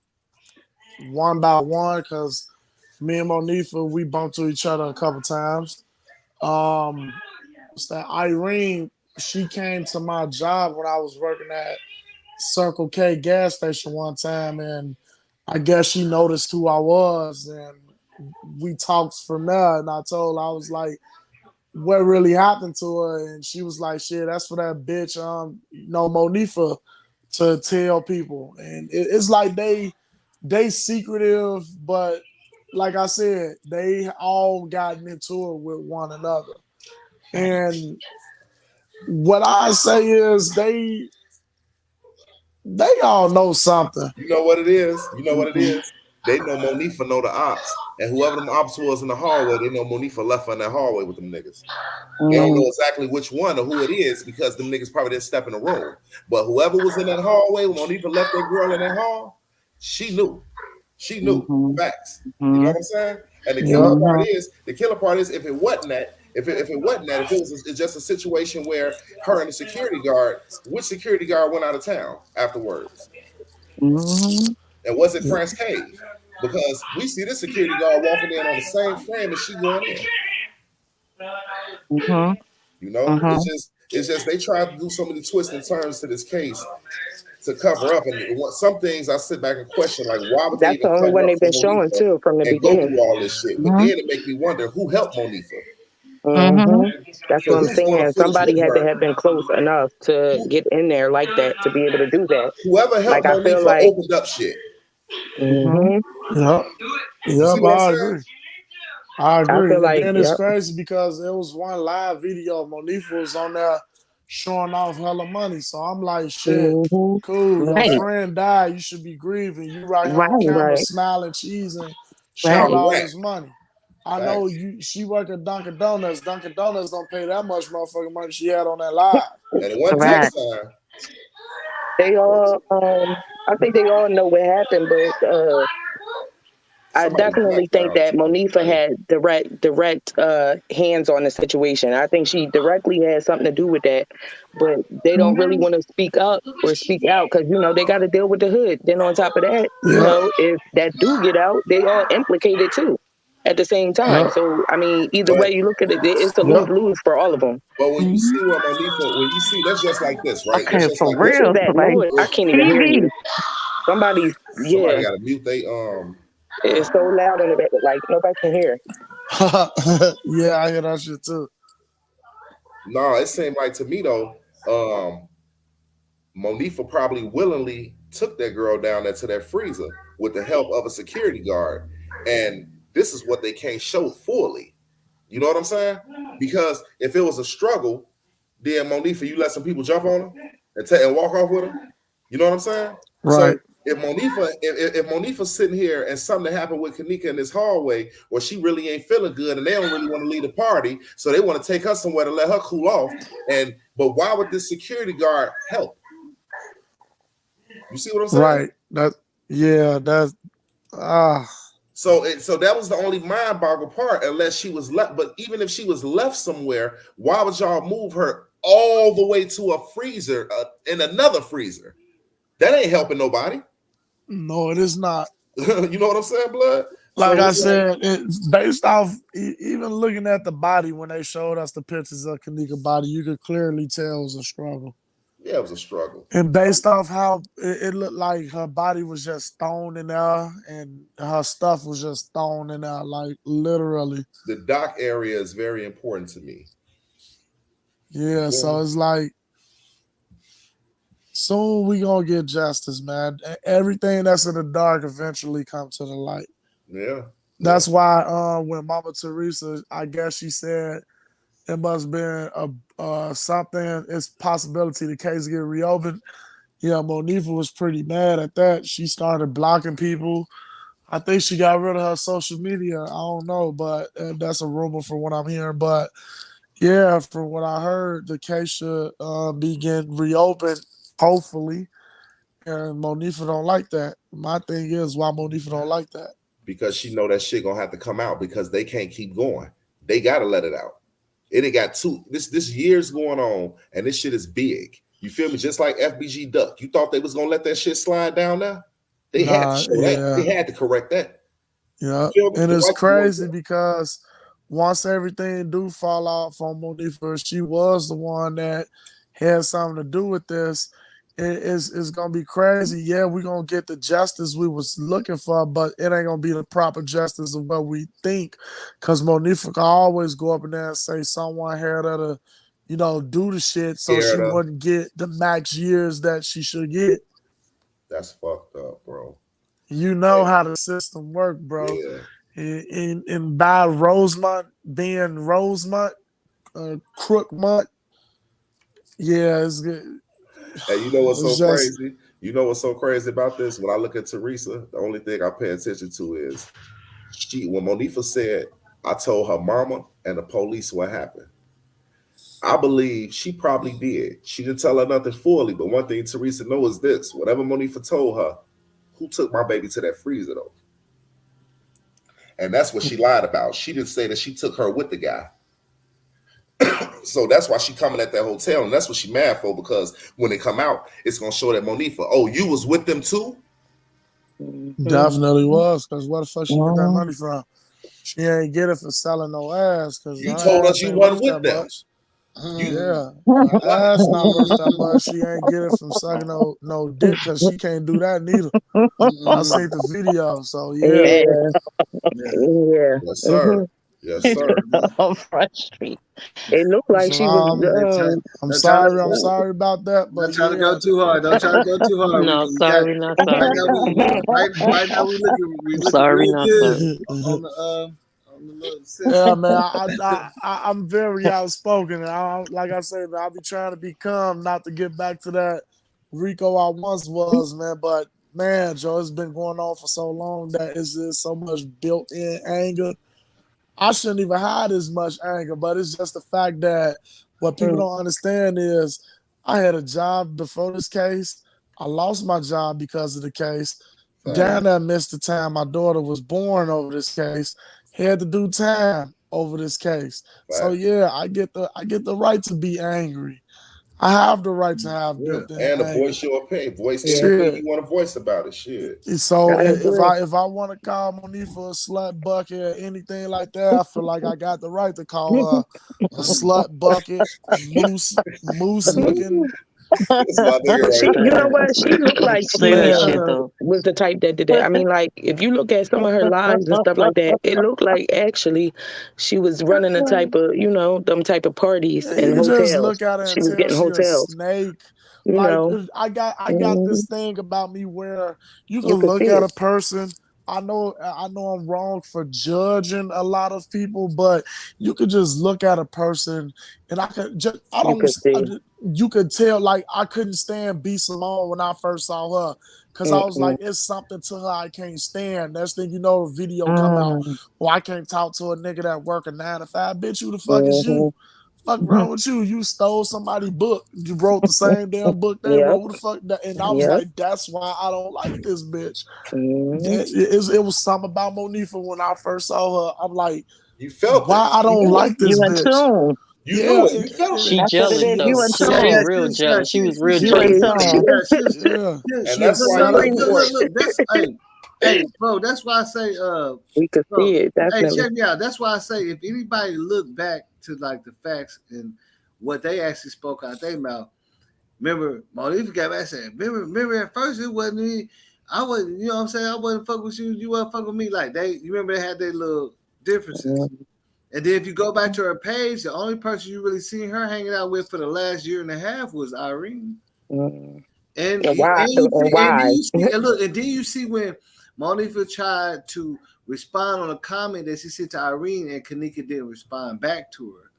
one by one because me and Monifa, we bumped to each other a couple times. Um, it's that Irene, she came to my job when I was working at Circle K gas station one time, and I guess she noticed who I was, and we talked from there. And I told her, I was like, what really happened to her, and she was like, shit, that's for that bitch, Monifa, to tell people. And it's like they secretive, but like I said, they all gotten into it with one another. And what I say is they all know something. You know what it is? You know what it Mhm. is? They know Monifa know the ops. And whoever them ops was in the hallway, they know Monifa left her in that hallway with them niggas. They don't know exactly which one or who it is because them niggas probably didn't step in the room. But whoever was in that hallway when Monifa left that girl in that hall, she knew. She knew. Facts. You know what I'm saying? And the killer part is if it wasn't that, if it was just a situation where her and the security guard, which security guard went out of town afterwards? And was it France Cave? Because we see this security guard walking in on the same frame as she going in. You know, it's just they tried to do so many twists and turns to this case to cover up. And some things I sit back and question, like, why would they That's the even only cover one up they've for been showing Monifa too from the and go beginning. through all this shit? But then it make me wonder who helped Monifa. That's So what I'm who's on the saying. footage with Somebody had to her? have been close enough to get in there like that to be able to do that. Whoever Like helped I feel Monifa like, opened up shit. hmm Yep. You see Yep, what I'm I saying? agree. I I feel agree. And like, then it's yep. crazy because it was one live video. Monifa was on there showing off hella money. So I'm like, shit, cool. Your Right. friend died. You should be grieving. You right here on camera Right. smiling, cheesing, Out showing of all whack. this money. I know she work at Dunkin' Donuts. Dunkin' Donuts don't pay that much motherfucking money she had on that live. And it wasn't Right. text time. They all, I think they all know what happened, but I Somebody definitely think blacked that out. Monifa had direct hands on the situation. I think she directly had something to do with that, but they don't really want to speak up or speak out because they got to deal with the hood. Then on top of that, Yeah. if that do get out, they all implicated too at the same time. Yep. So I mean, either But way you look at it, it's a Yep. lose for all of them. but when you see what Monifa, when you see that's just like this, right? Okay, That's just for like What this. is real. that Like noise? I can't even hear TV. you. Somebody's Somebody got to mute they it's so loud in the back, like nobody can hear. Yeah, I hear that shit too. No, it seemed like to me though, Monifa probably willingly took that girl down there to that freezer with the help of a security guard. And this is what they can't show fully. You know what I'm saying? Because if it was a struggle, then Monifa, you let some people jump on her and walk off with her. You know what I'm saying? Right. So if Monifa's sitting here and something happened with Kenneka in this hallway where she really ain't feeling good and they don't really want to leave the party, so they want to take her somewhere to let her cool off. But why would this security guard help? You see what I'm saying? Right. So that was the only mind boggle part, unless she was left. But even if she was left somewhere, why would y'all move her all the way to a freezer in another freezer? That ain't helping nobody. No, it is not. You know what I'm saying, blood? Like I said, it's based off even looking at the body when they showed us the pictures of Kenneka's body, you could clearly tell it was a struggle. Yeah, it was a struggle. And based off how it looked like her body was just thrown in there and her stuff was just thrown in there, like literally. The dock area is very important to me. Yeah, so it's like soon we gonna get justice, man. Everything that's in the dark eventually come to the light. Yeah. That's why when Mama Teresa, I guess she said it must have been something, it's possibility the case get reopened. Yeah, Monifa was pretty mad at that. She started blocking people. I think she got rid of her social media. I don't know, but that's a rumor from what I'm hearing. But yeah, from what I heard, the case should be getting reopened, hopefully. And Monifa don't like that. My thing is why Monifa don't like that. Because she know that shit gonna have to come out because they can't keep going. They gotta let it out. It ain't got this year's going on, and this shit is big. You feel me? Just like FBG Duck. You thought they was gonna let that shit slide down there? They had to show that. They had to correct that. Yeah. And it's crazy because once everything do fall out from Monifa, she was the one that had something to do with this. It's gonna be crazy. Yeah, we're gonna get the justice we was looking for, but it ain't gonna be the proper justice of what we think. Cause Monifa can always go up in there and say someone had her to, do the shit so she wouldn't get the max years that she should get. That's fucked up, bro. You know how the system work, bro. Yeah. And by Rosemont being Rosemont, Crookmont, yeah, it's good. And you know what's so crazy? You know what's so crazy about this? When I look at Teresa, the only thing I pay attention to is when Monifa said, I told her mama and the police what happened. I believe she probably did. She didn't tell her nothing fully, but one thing Teresa knows is this. Whatever Monifa told her, who took my baby to that freezer though? And that's what she lied about. She didn't say that she took her with the guy. So that's why she coming at that hotel, and that's what she mad for, because when they come out, it's gonna show that Monifa, oh, you was with them too? Definitely was, because where the fuck she get that money from? She ain't get it for selling no ass, because you told us you wasn't with them. Much. Yeah, her ass not worth that much. She ain't get it from sucking no dick, because she can't do that neither. I seen the video, so yeah. Yes, sir. Yes, sir. On Front Street. It looked like she was. I'm sorry about that, but don't try to go too hard. Don't try to go too hard. No, sorry, not sorry. Right now we looking sorry, real not good sorry. on the yeah, man. I'm very outspoken. Like I said, I'll be trying to be calm, not to get back to that Rico I once was, man. But man, Joe, it's been going on for so long that it's just so much built-in anger I shouldn't even hide as much anger, but it's just the fact that what people don't understand is I had a job before this case. I lost my job because of the case. Down there missed the time my daughter was born over this case. Had to do time over this case. So yeah, I get the right to be angry. I have the right to have built-in and to anger. voice your opinion. Voice anything you want to voice about it. Shit. So if I want to call Monifa a slut bucket or anything like that, I feel like I got the right to call her a slut bucket, moose looking. You know what? She looked like she was the type that did that. I mean, like, if you look at some of her lives and stuff like that, it looked like actually she was running a type of, them type of parties and You hotels. just look at her She and was tell getting she a hotels. snake. You Like know. I got this thing about me where you can could look see at it. a person. I know I'm wrong for judging a lot of people, but you could just look at a person and you could tell, like, I couldn't stand B Simone when I first saw her because I was like, it's something to her I can't stand. Next thing you know, a video come out. Well, I can't talk to a nigga that work a 9 to 5. Bitch, who the fuck is you? Fuck wrong with you? You stole somebody's book. You wrote the same damn book they wrote. Who the fuck? And I was like, that's why I don't like this bitch. It was something about Monifa when I first saw her. I'm like, you felt why I don't like this bitch. You knew it. You felt She it. jealous though. She real jealous. She was real jealous. And that's why look, that's hey, bro, that's why I say we could see it. Definitely. Hey, check me out. That's why I say if anybody look back to like the facts and what they actually spoke out their mouth. Remember, Monifa got back and said, remember at first it wasn't me. I wasn't, you know what I'm saying? I wasn't fuck with you, you wasn't fuck with me. Like you remember they had their little differences. And then if you go back to her page, the only person you really seen her hanging out with for the last year and a half was Irene. And why? And then you see when Monifa tried to respond on a comment that she sent to Irene and Kenneka didn't respond back to her.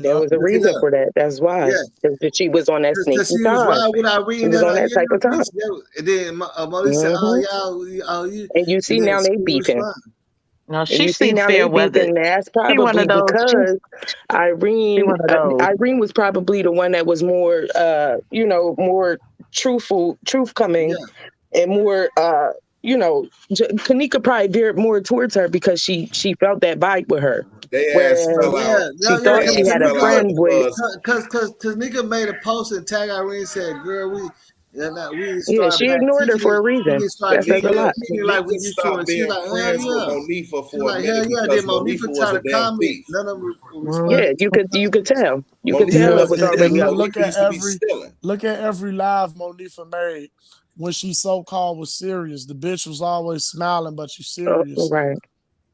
There was a reason for that. That's why. Because she was on that sneaky she time. Was riding with Irene, she was on that type of time. And then Monifa said, you. And you see now they beefing. No, she see fair weather. That's probably because Irene was probably the one that was more, more truth coming and more, Kenneka probably veered more towards her because she felt that vibe with her. They ass fell out. She thought she had a friend with. Because Kenneka made a post and tag Irene and said, "Girl, she ignored her for a reason. That says a lot. Like we used to, being friends with Monifa for a minute because Monifa was a damn thief. None of them you could tell. You could tell it was already out. Look at every live Monifa made when she so-called was serious. The bitch was always smiling, but she's serious. Right.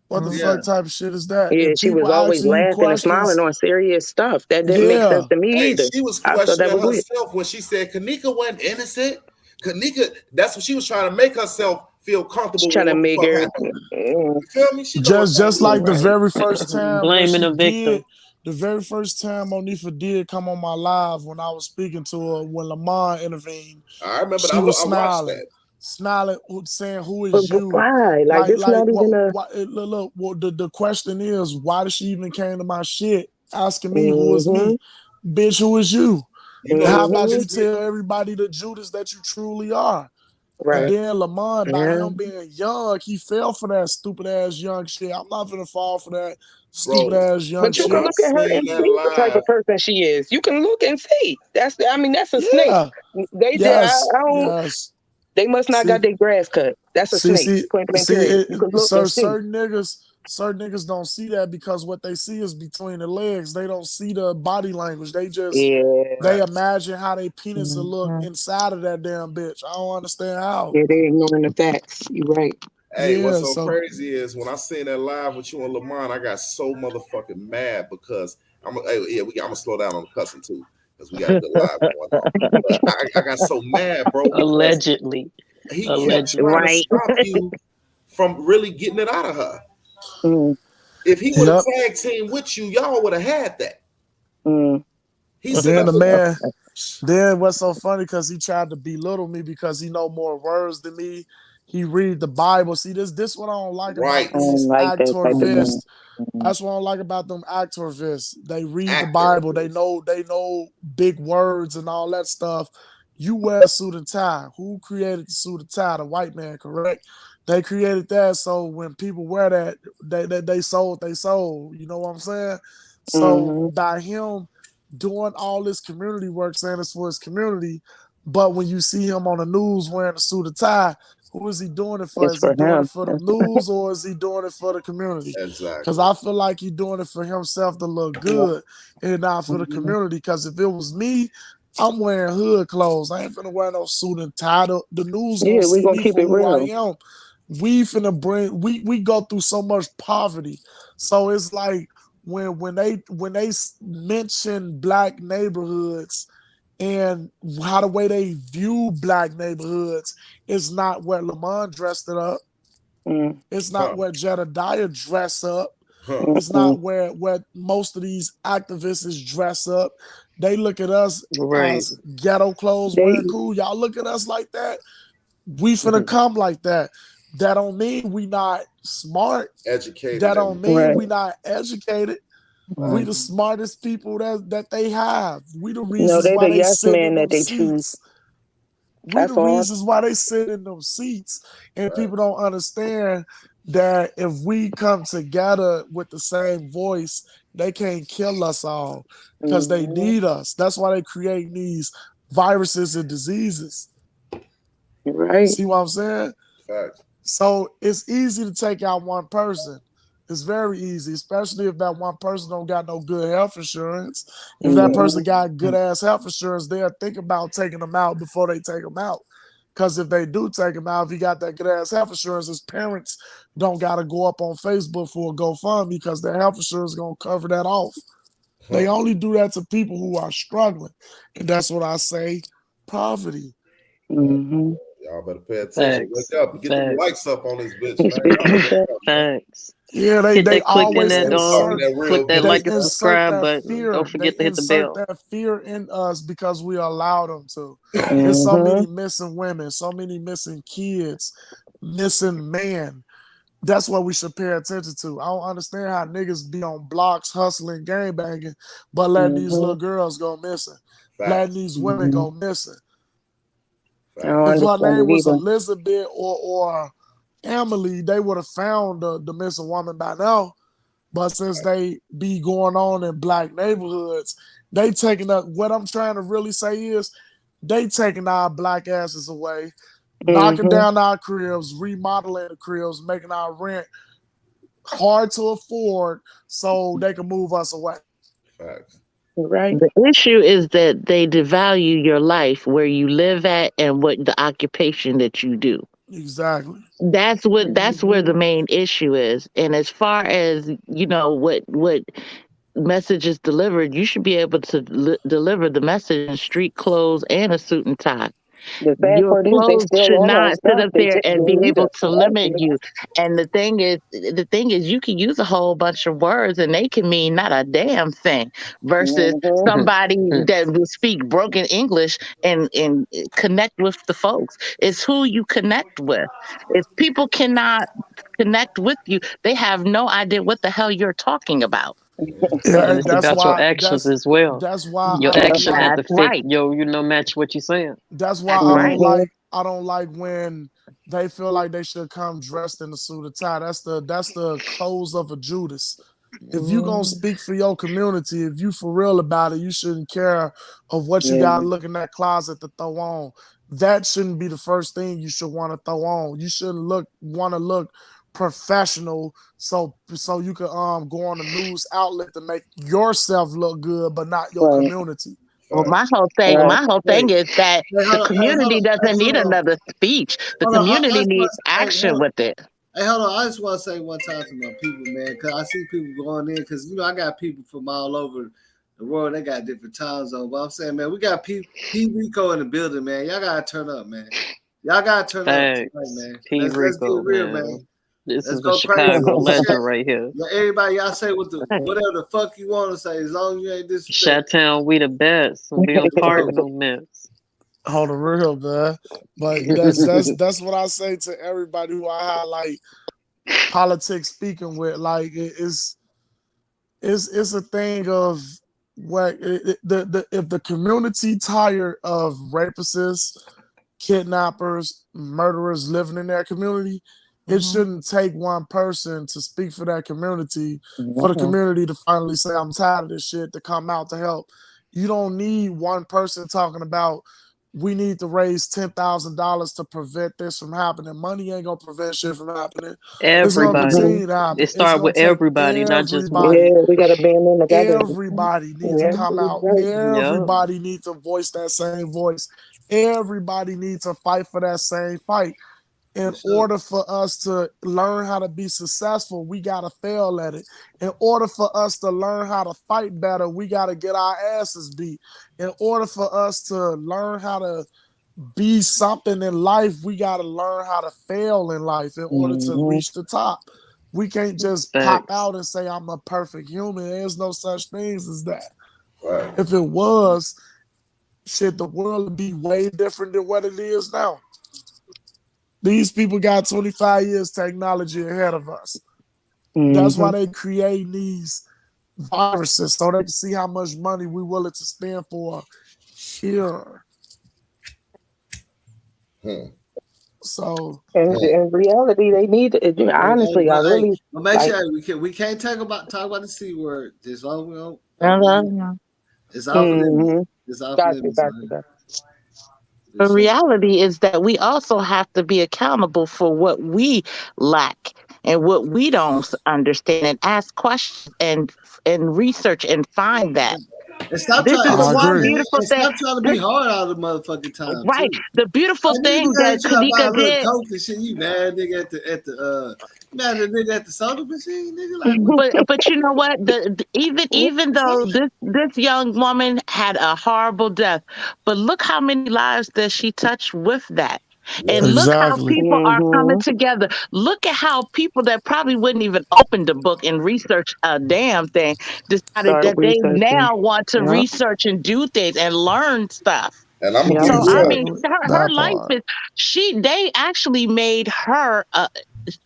What the fuck type of shit is that? Yeah, she was always laughing and smiling on serious stuff. That didn't make sense to me either. She was questioning herself when she said Kenneka wasn't innocent. Kenneka, that's what she was trying to make herself feel comfortable. She's trying to make her. You feel me? Just like the very first time blaming the victim. The very first time Monifa did come on my live when I was speaking to her when Lamont intervened. I remember she was smiling. Smiling, saying, "Who is you?" Why? Like it's not even a. Look, the question is, why did she even came to my shit asking me who is me? Bitch, who is you? How about you tell everybody the Judas that you truly are? Right. And then Lamont, by him being young, he fell for that stupid ass young shit. I'm not gonna fall for that stupid ass young shit. But you can look at her and see the type of person she is. You can look and see. That's a snake. They They must not got their grass cut. That's a snake. Certain niggas don't see that because what they see is between the legs. They don't see the body language. They just they imagine how their penis will look inside of that damn bitch. I don't understand how. Yeah, they ignoring the facts. You right. Hey, what's so crazy is when I seen that live with you and Lamont, I got so motherfucking mad because I'm gonna slow down on the cussing too. Because we got a good live going on. But I got so mad, bro. Allegedly. He kept trying to stop you from really getting it out of her. If he would have tag team with you, y'all would have had that. He said then what's so funny because he tried to belittle me because he know more words than me. He read the Bible. See, this what I don't like Right. about these like that type of thing. activists. That's what I don't like about them activists. They read the Activists. Bible. They know big words and all that stuff. You wear a suit and tie. Who created the suit and tie? The white man, correct? They created that, so when people wear that, they sold they soul. You know what I'm saying? So by him doing all this community work, saying it's for his community, but when you see him on the news wearing a suit and tie, who is he doing it for? It's Is he for doing him. it for the news or is he doing it for the community? Exactly. Because I feel like he's doing it for himself to look good and not for the community. Because if it was me, I'm wearing hood clothes. I ain't finna wear no suit and tie. The news gonna Yeah, we're see gonna me keep for it who I real. am. We finna bring. We go through so much poverty, so it's like when they mention black neighborhoods and how the way they view black neighborhoods is not where Lamont dressed it up. It's not where Jedediah dress up. It's not where most of these activists dress up. They look at us Right. as ghetto clothes wearing cool. Y'all look at us like that. We finna come like that. That don't mean we not smart. Educated. That don't mean Right. we not educated. We the smartest people that they have. We the reasons they why the they yes sit man in that them they choose. seats. We That's the all. reasons why they sit in them seats. And people don't understand that if we come together with the same voice, they can't kill us all because they need us. That's why they create these viruses and diseases. Right. See what I'm saying? Facts. So it's easy to take out one person. It's very easy, especially if that one person don't got no good health insurance. If that person got good ass health insurance, they'll think about taking them out before they take them out. Because if they do take him out, if he got that good ass health insurance, his parents don't got to go up on Facebook for a GoFundMe because their health insurance is going to cover that off. They only do that to people who are struggling. And that's what I say, poverty. Y'all better pay attention. Facts. Wake up and get the Facts. lights up on this bitch, man. Facts. Yeah, Hit they that click and always that insert, that real click that business, they like and man. insert subscribe that button. fear. Don't They forget to hit the insert bell. that fear in us because we allow them to. There's so many missing women, so many missing kids, missing men. That's what we should pay attention to. I don't understand how niggas be on blocks hustling, gangbanging, but letting these little girls go missing, letting these women go missing. I don't If her understand name it was either. Elizabeth or Emily, they would have found the missing woman by now. But since they be going on in black neighborhoods, they taking up. What I'm trying to really say is, they taking our black asses away, knocking down our cribs, remodeling the cribs, making our rent hard to afford, so they can move us away. Facts. Right. The issue is that they devalue your life, where you live at, and what the occupation that you do. Exactly. That's where the main issue is. And as far as what message is delivered, you should be able to deliver the message in street clothes and a suit and tie. The sad Your part is they clothes still should on our not sit stuff. up They there just and be delete able us. to limit you. And the thing is, you can use a whole bunch of words and they can mean not a damn thing. Versus somebody that will speak broken English and connect with the folks. It's who you connect with. If people cannot connect with you, they have no idea what the hell you're talking about. Yeah, And and it's about your actions as well. that's why Your I don't action like. had to That's fit right. match what you're saying. That's why That's I right. don't like. I don't like when they feel like they should come dressed in a suit and tie. That's the clothes of a Judas. If you gonna speak for your community, if you for real about it, you shouldn't care of what you got to look in that closet to throw on. That shouldn't be the first thing you should want to throw on. You shouldn't want to look professional so you can go on the news outlet to make yourself look good, but not your community. Well, Facts. my whole thing is that Hey, the hold on, community doesn't need hold on. another speech. The Hold on, I community just needs want to, action with it. hey, hold on. I just want to say one time to my people, man, because I see people going in, because I got people from all over the world. They got different time zones. But I'm saying, man, we got P RICO in the building, man. Y'all gotta turn up, man. Y'all gotta turn up tonight, man. P Let's get RICO, real, man. man. This Let's is a go crazy. Chicago legend right here. Yeah, everybody, y'all say whatever the fuck you want to say, as long as you ain't disrespect. Chi-Town, we the best. We don't pardon no mess. On the real, man. But that's what I say to everybody who I have like politics speaking with. Like it's a thing of what if the community tired of rapists, kidnappers, murderers living in their community, it shouldn't take one person to speak for that community, for the community to finally say, I'm tired of this shit, to come out to help. You don't need one person talking about, we need to raise $10,000 to prevent this from happening. Money ain't gonna prevent shit from happening. It's gonna Everybody. continue to happen. It started with everybody, not just one. Everybody. Yeah, we gotta band in together. Everybody needs to come out. Everybody needs to voice that same voice. Everybody needs to fight for that same fight. In order for us to learn how to be successful, we gotta fail at it. In order for us to learn how to fight better, we gotta get our asses beat. In order for us to learn how to be something in life, we gotta learn how to fail in life in order to reach the top. We can't just pop out and say I'm a perfect human. There's no such things as that. Right. If it was, shit, the world would be way different than what it is now. These people got 25 years technology ahead of us. That's why they create these viruses, so they can see how much money we're willing to spend for here. So in reality, they need it. Honestly, I really. But make sure we can't talk about the C word. This all we don't. It's off limits. It's off limits. The reality is that we also have to be accountable for what we lack and what we don't understand, and ask questions and research and find that. And stop This trying, is the one beautiful thing. Stop trying to be hard all the motherfucking time. Right. Too. The beautiful thing that Kenneka did. Coke and shit, you mad nigga at the nigga at the soda machine, nigga. Like, but you know what? Even though this young woman had a horrible death, but look how many lives that she touched with that. And look how people are coming together. Look at how people that probably wouldn't even open the book and research a damn thing decided that they now want to research and do things and learn stuff. And I'm gonna so give you I mean, her life is they actually made her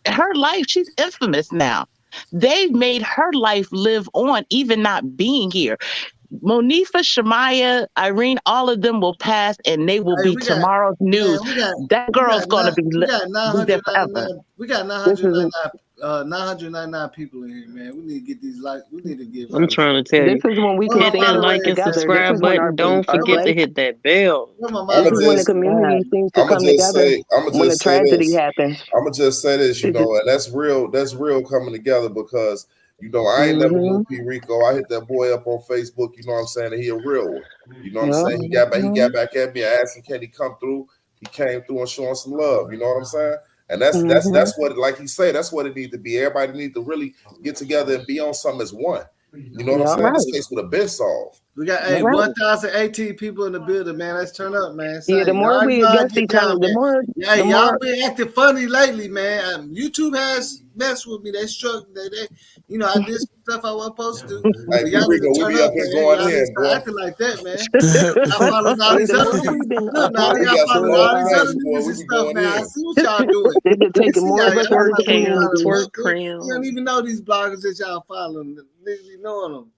her life. She's infamous now. They made her life live on, even not being here. Monifa, Shamaya, Irene, all of them will pass and they will be tomorrow's news. That girl's going to be there forever. We got 999 people in here, man. We need to get these likes. We need to get. I'm trying to tell you. This is when we hit that like and subscribe button. Don't forget to hit that bell. This is when the community seems to come together when a tragedy happens. I'm gonna just say this, and that's real. That's real coming together because. I ain't never knew P RICO. I hit that boy up on Facebook. You know what I'm saying? And he a real one. You know what I'm saying? He got back at me. I asked him, can he come through? He came through and showing some love. You know what I'm saying? And that's what, like he said, that's what it needs to be. Everybody needs to really get together and be on something as one. You know what I'm saying? This case would have been solved. We got 1,018 people in the building, man. Let's turn up, man. Yeah, the more we against each other, the more. Y'all been acting funny lately, man. YouTube has messed with me. They struck. They I did some stuff I wasn't supposed to do. Hey, y'all we be up here going in, bro. Acting like that, man. I follow all these other people. Look, now y'all follow all these other niggas and stuff. Now I see what y'all doing. They've been taking more of You don't even know these bloggers that y'all following. You knowing them.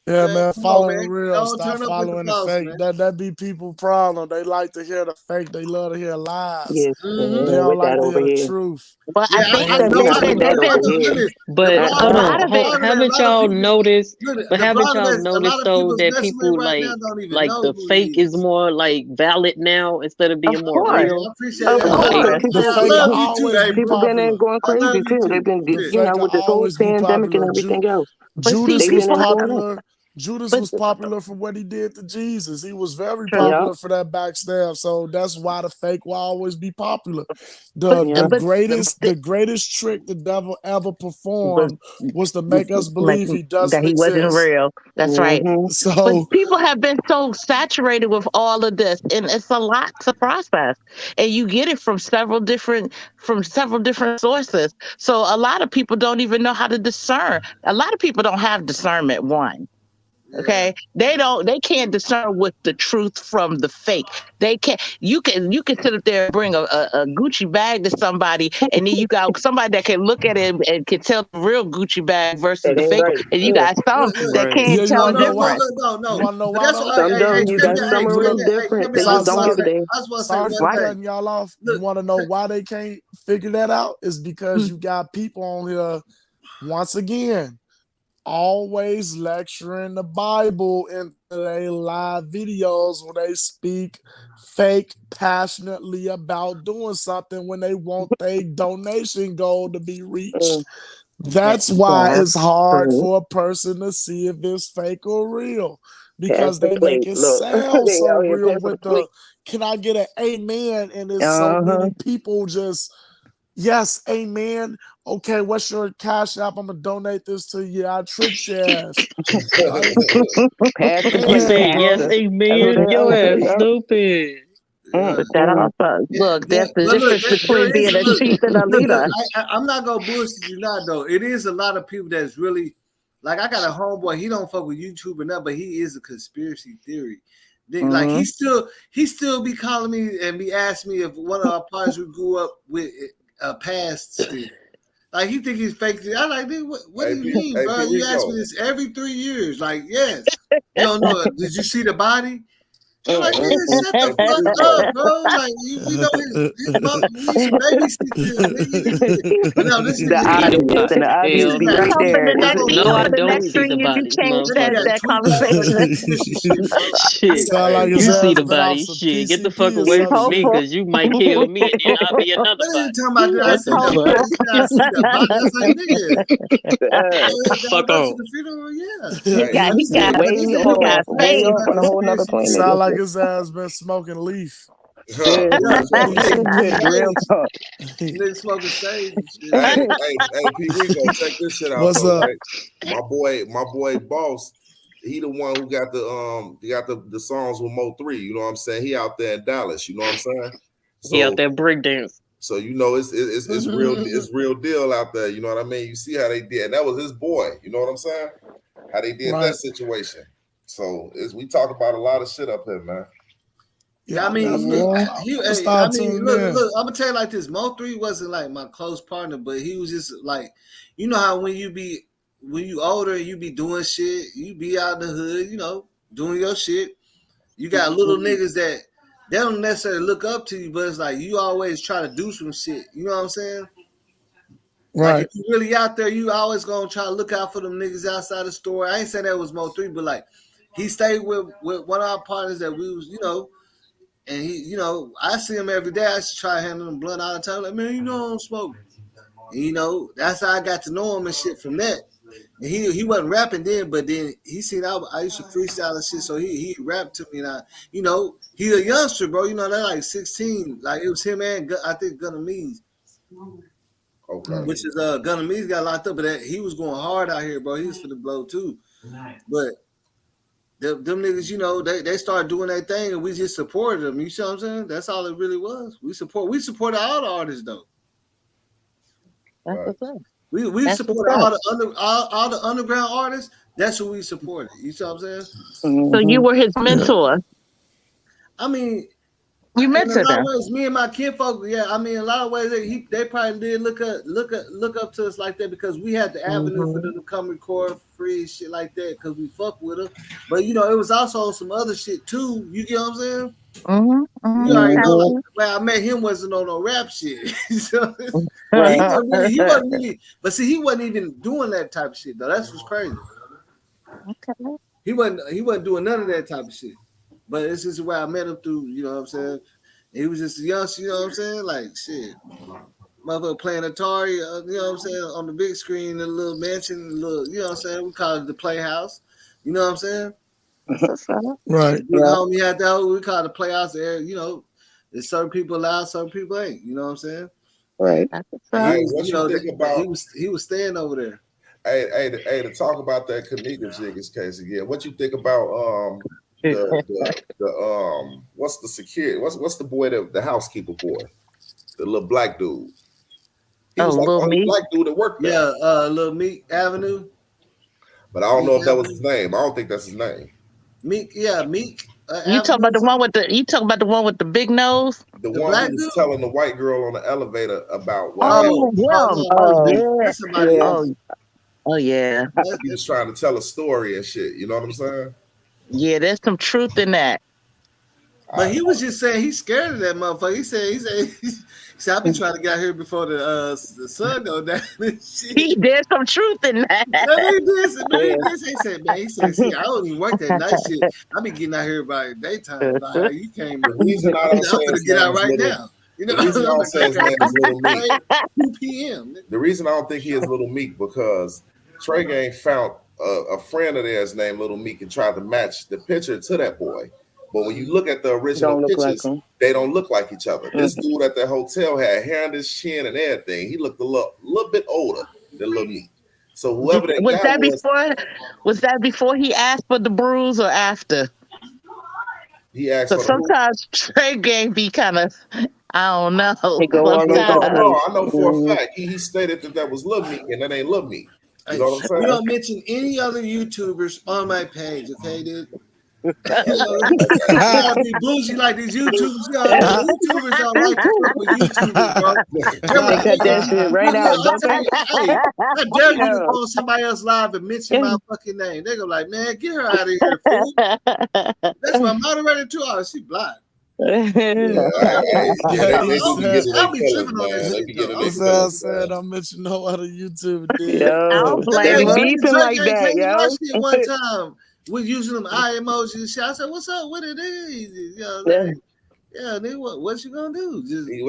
Yeah, man, following the real. Stop following the fake. That be people's problem. They like to hear the fake. They love to hear lies. Yes. They don't like to hear the truth. But I think but hold on, haven't y'all noticed? But haven't y'all noticed though that people like the fake is more like valid now instead of being more real? I appreciate it. People been in going crazy too. They've been, with this whole pandemic and everything else. Judas was popular. Judas was popular for what he did to Jesus. He was very popular for that backstab. So that's why the fake will always be popular. The greatest trick the devil ever performed was to make us believe he doesn't exist. He wasn't real. That's right. So but people have been so saturated with all of this, and it's a lot to process. And you get it from several different sources. So a lot of people don't even know how to discern. A lot of people don't have discernment. One. Okay, they can't discern what the truth from the fake. They can't. You can sit up there and bring a Gucci bag to somebody, and then you got somebody that can look at it and can tell the real Gucci bag versus That the ain't fake, right. and you got some that Yeah, can't you tell want the to know why? difference. You want to know But why that's though? what Some don't. You got some are a little different. They just don't give a damn. I just want to say Sorry one for thing. cutting y'all off. You Look, want to know why they can't figure that out? Is because you got people on here, once again, always lecturing the Bible into their live videos where they speak fake passionately about doing something when they want their donation goal to be reached. That's why it's hard for a person to see if it's fake or real, because Pass the they make plate. it Look, sound they so out here real passing the with plate. the "can I get an amen?" and there's so many people just yes, amen. Okay, what's your cash app? I'm gonna donate this to you. I tricked your ass. Like, Pass the He plate, man, said, bro. yes, pastor. That's what amen. they Your always ass say. stupid. But that also look. yeah, That's the but look, difference there between is being a look, chief and a leader. I'm not gonna bullshit you not though. It is a lot of people that's really like I got a homeboy. He don't fuck with YouTube or nothing, but he is a conspiracy theory. Like he still be calling me and be asking me if one of our partners we grew up with passed still. Like he think he's fake. I like, dude, what do you mean, bro? P You ask me RICO. this every 3 years. Like, yes. You don't know. Did you see the body? I'm like, nigga, shut the P fuck RICO. up, bro. Like, we know his mom. We used to babysit this nigga. But no, this The nigga, See the audience body. and the this audience Hell nigga be got no. right tweet. there. I'm not gonna No, lie. I For the don't next see 3 the years, you body, change This nigga that motherfucker. got that tweaked out on that conversation. conspiracy shit, bro. Shit. Sound like Hey, his You see ass the been off body. some Shit. Get the fuck PCP or away some from me shit. Hopeful. because you might kill me and then I'll be another what are you body. talking about? Did I What see the the fuck? body? Did I see the body? I was like, nigga, gotta Fuck go to on. the funeral, yeah. he Hey, got But he this nigga, got but Way this he nigga, off, got but this way faith. nigga off got on a whole nother conspiracy planet. Sound theory. like his ass been smoking leaf. huh, Yeah, Real talk. nigga smoking sage and shit. hey, P Rico, check this shit out What's though, up? right? My boy Boss, he the one who got the songs with Mo3, you know what I'm saying? He out there in Dallas, you know what I'm saying? He out So there breakdance. so you know it's real deal out there, you know what I mean? You see how they did, and that was his boy, you know what I'm saying? How they did Right. that situation. So we talk about a lot of shit up here, man. Yeah, I I'm mean, definitely look, I'm he. gonna I start mean, tuning look, in. I'm gonna tell you like this. Mo3 wasn't like my close partner, but he was just like, you know how when you older, you be doing shit, you be out in the hood, you know, doing your shit. You got little niggas that they don't necessarily look up to you, but it's like you always try to do some shit. You know what I'm saying? Like Right. if you really out there, you always gonna try to look out for them niggas outside the store. I ain't saying that was Mo3, but like he stayed with one of our partners that we was, you know. And he, you know, I see him every day. I used to try to handle him blunt all the time. Like, man, you know, I don't smoke. And, you know, that's how I got to know him and shit from that. And he wasn't rapping then, but then he seen I used to freestyle and shit, so he rapped to me. And I, you know, he a youngster, bro. You know, they're like 16. Like it was him and I think Gunna Means, Okay. which is Gunna Means got locked up, but he was going hard out here, bro. He was for the blow too, but. Them niggas, you know, they started doing their thing and we just supported them. You see what I'm saying? That's all it really was. We supported all the artists though. That's what's up. We That's supported what's all the underground artists. That's who we supported. You see what I'm saying? So you were his mentor. I mean, You in a mentored lot of him. ways, me and my kinfolk, yeah. I mean, in a lot of ways, they probably did look up to us like that because we had the avenue for them to come record free shit like that because we fuck with them. But you know, it was also some other shit too. You get what I'm saying? You already know, like, well, I met him wasn't on no rap shit. So, Right. he wasn't really, but see, he wasn't even doing that type of shit though. That's what's crazy. Okay. He wasn't doing none of that type of shit. But it's just where I met him through, you know what I'm saying? He was just a youngster, you know what I'm saying? Like shit. Motherfucker playing Atari, you know what I'm saying, on the big screen in a little mansion, you know what I'm saying? We call it the Playhouse. You know what I'm saying? Right. Big homie had that, we call it the Playhouse there, you know. There's certain people allowed, certain people ain't, you know what I'm saying? Right. And Hey, he was, what you you know, think about? he was staying over there. Hey, to talk about that Kenneka Jenkins case again. What you think about the what's the security? What's the boy the housekeeper boy, the little black dude? He was like the only black dude that worked there. Yeah, Little Meat Avenue. But I don't know if that was his name. I don't think that's his name. Meek, yeah, Meek. You talking about the one with the? You talking about the one with the big nose? The one who was telling the white girl on the elevator about what Oh, him. no, Oh, that's somebody yeah. else. Oh, yeah. He was trying to tell a story and shit. You know what I'm saying? Yeah, there's some truth in that. But he was just saying he's scared of that motherfucker. He said, I'll be trying to get out here before the sun go down and shit. There's some truth in that. He said, see, I don't even work that night shit. I be getting out here by daytime. Like, you came. The reason I don't say I'm gonna get out right now. You know, the reason I don't say his name is Little Meek. 2 p.m. The reason I don't think he is Little Meek because Trey Gang found a friend of theirs named Little Meek and tried to match the picture to that boy. But when you look at the original pictures, they don't look like each other. This dude at the hotel had hair on his chin and everything. He looked a little bit older than Little Meek. So whoever that was that before? Was that before he asked for the bruise or after? He asked. So sometimes Trey Gang be kind of, I don't know. I know for a fact he stated that was Lil Meek and that ain't Lil Meek. You know what I'm saying? We don't mention any other YouTubers on my page, okay, dude? You gotta be bougie like these YouTubers. YouTubers don't like to fuck with YouTubers, bro. They cut that shit right out. I dare you to go on somebody else live and mention my fucking name. They go like, man, get her out of here, fool. That's my moderator too. Oh, she blind. I'll be tripping on this. I said I mentioned no other YouTuber did. Yo, beefing like that, yo. One time. We're using them eye emojis and shit. I said, "What's up? What it is?" You know, yeah, nigga, what you gonna do? He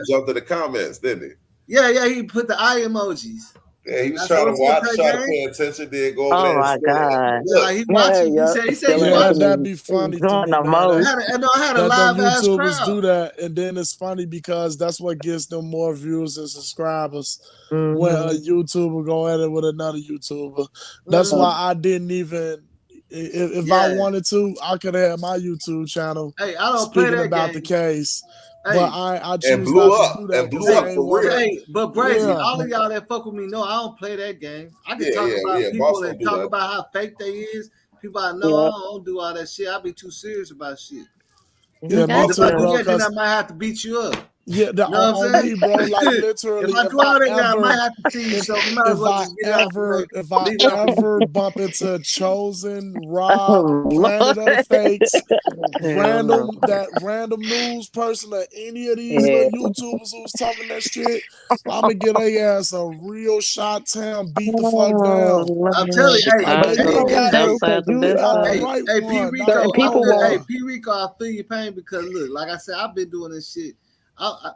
jumped in the comments, didn't he? Yeah, he put the eye emojis. Yeah, he was trying to watch, try to pay attention, then go over there. Oh my God! Yeah, like he watching. He said, that'd be funny. I had a live ass YouTubers do that, and then it's funny because that's what gets them more views and subscribers. When a YouTuber go at it with another YouTuber, that's why I didn't even. If I wanted to, I could have my YouTube channel. Hey, I don't speaking play that about game. the case. But I choose and blew not up to do that and blew up for real. Hey, but Brazy, all of y'all that fuck with me know I don't play that game. I can talk about people and talk about how fake they is. People I know I don't do all that shit. I be too serious about shit. Yeah, if I do that, then I might have to beat you up. Yeah, on me, bro. Like literally, if I do all that, I might have to see you. So if I ever bump into Chosen, Rob, Planet of the Fakes, random news person, or any of these little YouTubers who's talking that shit, I'm gonna get a ass a real shot town, beat the fuck down. I'm telling you, P RICO, I feel your pain because look, like I said, I've been doing this shit.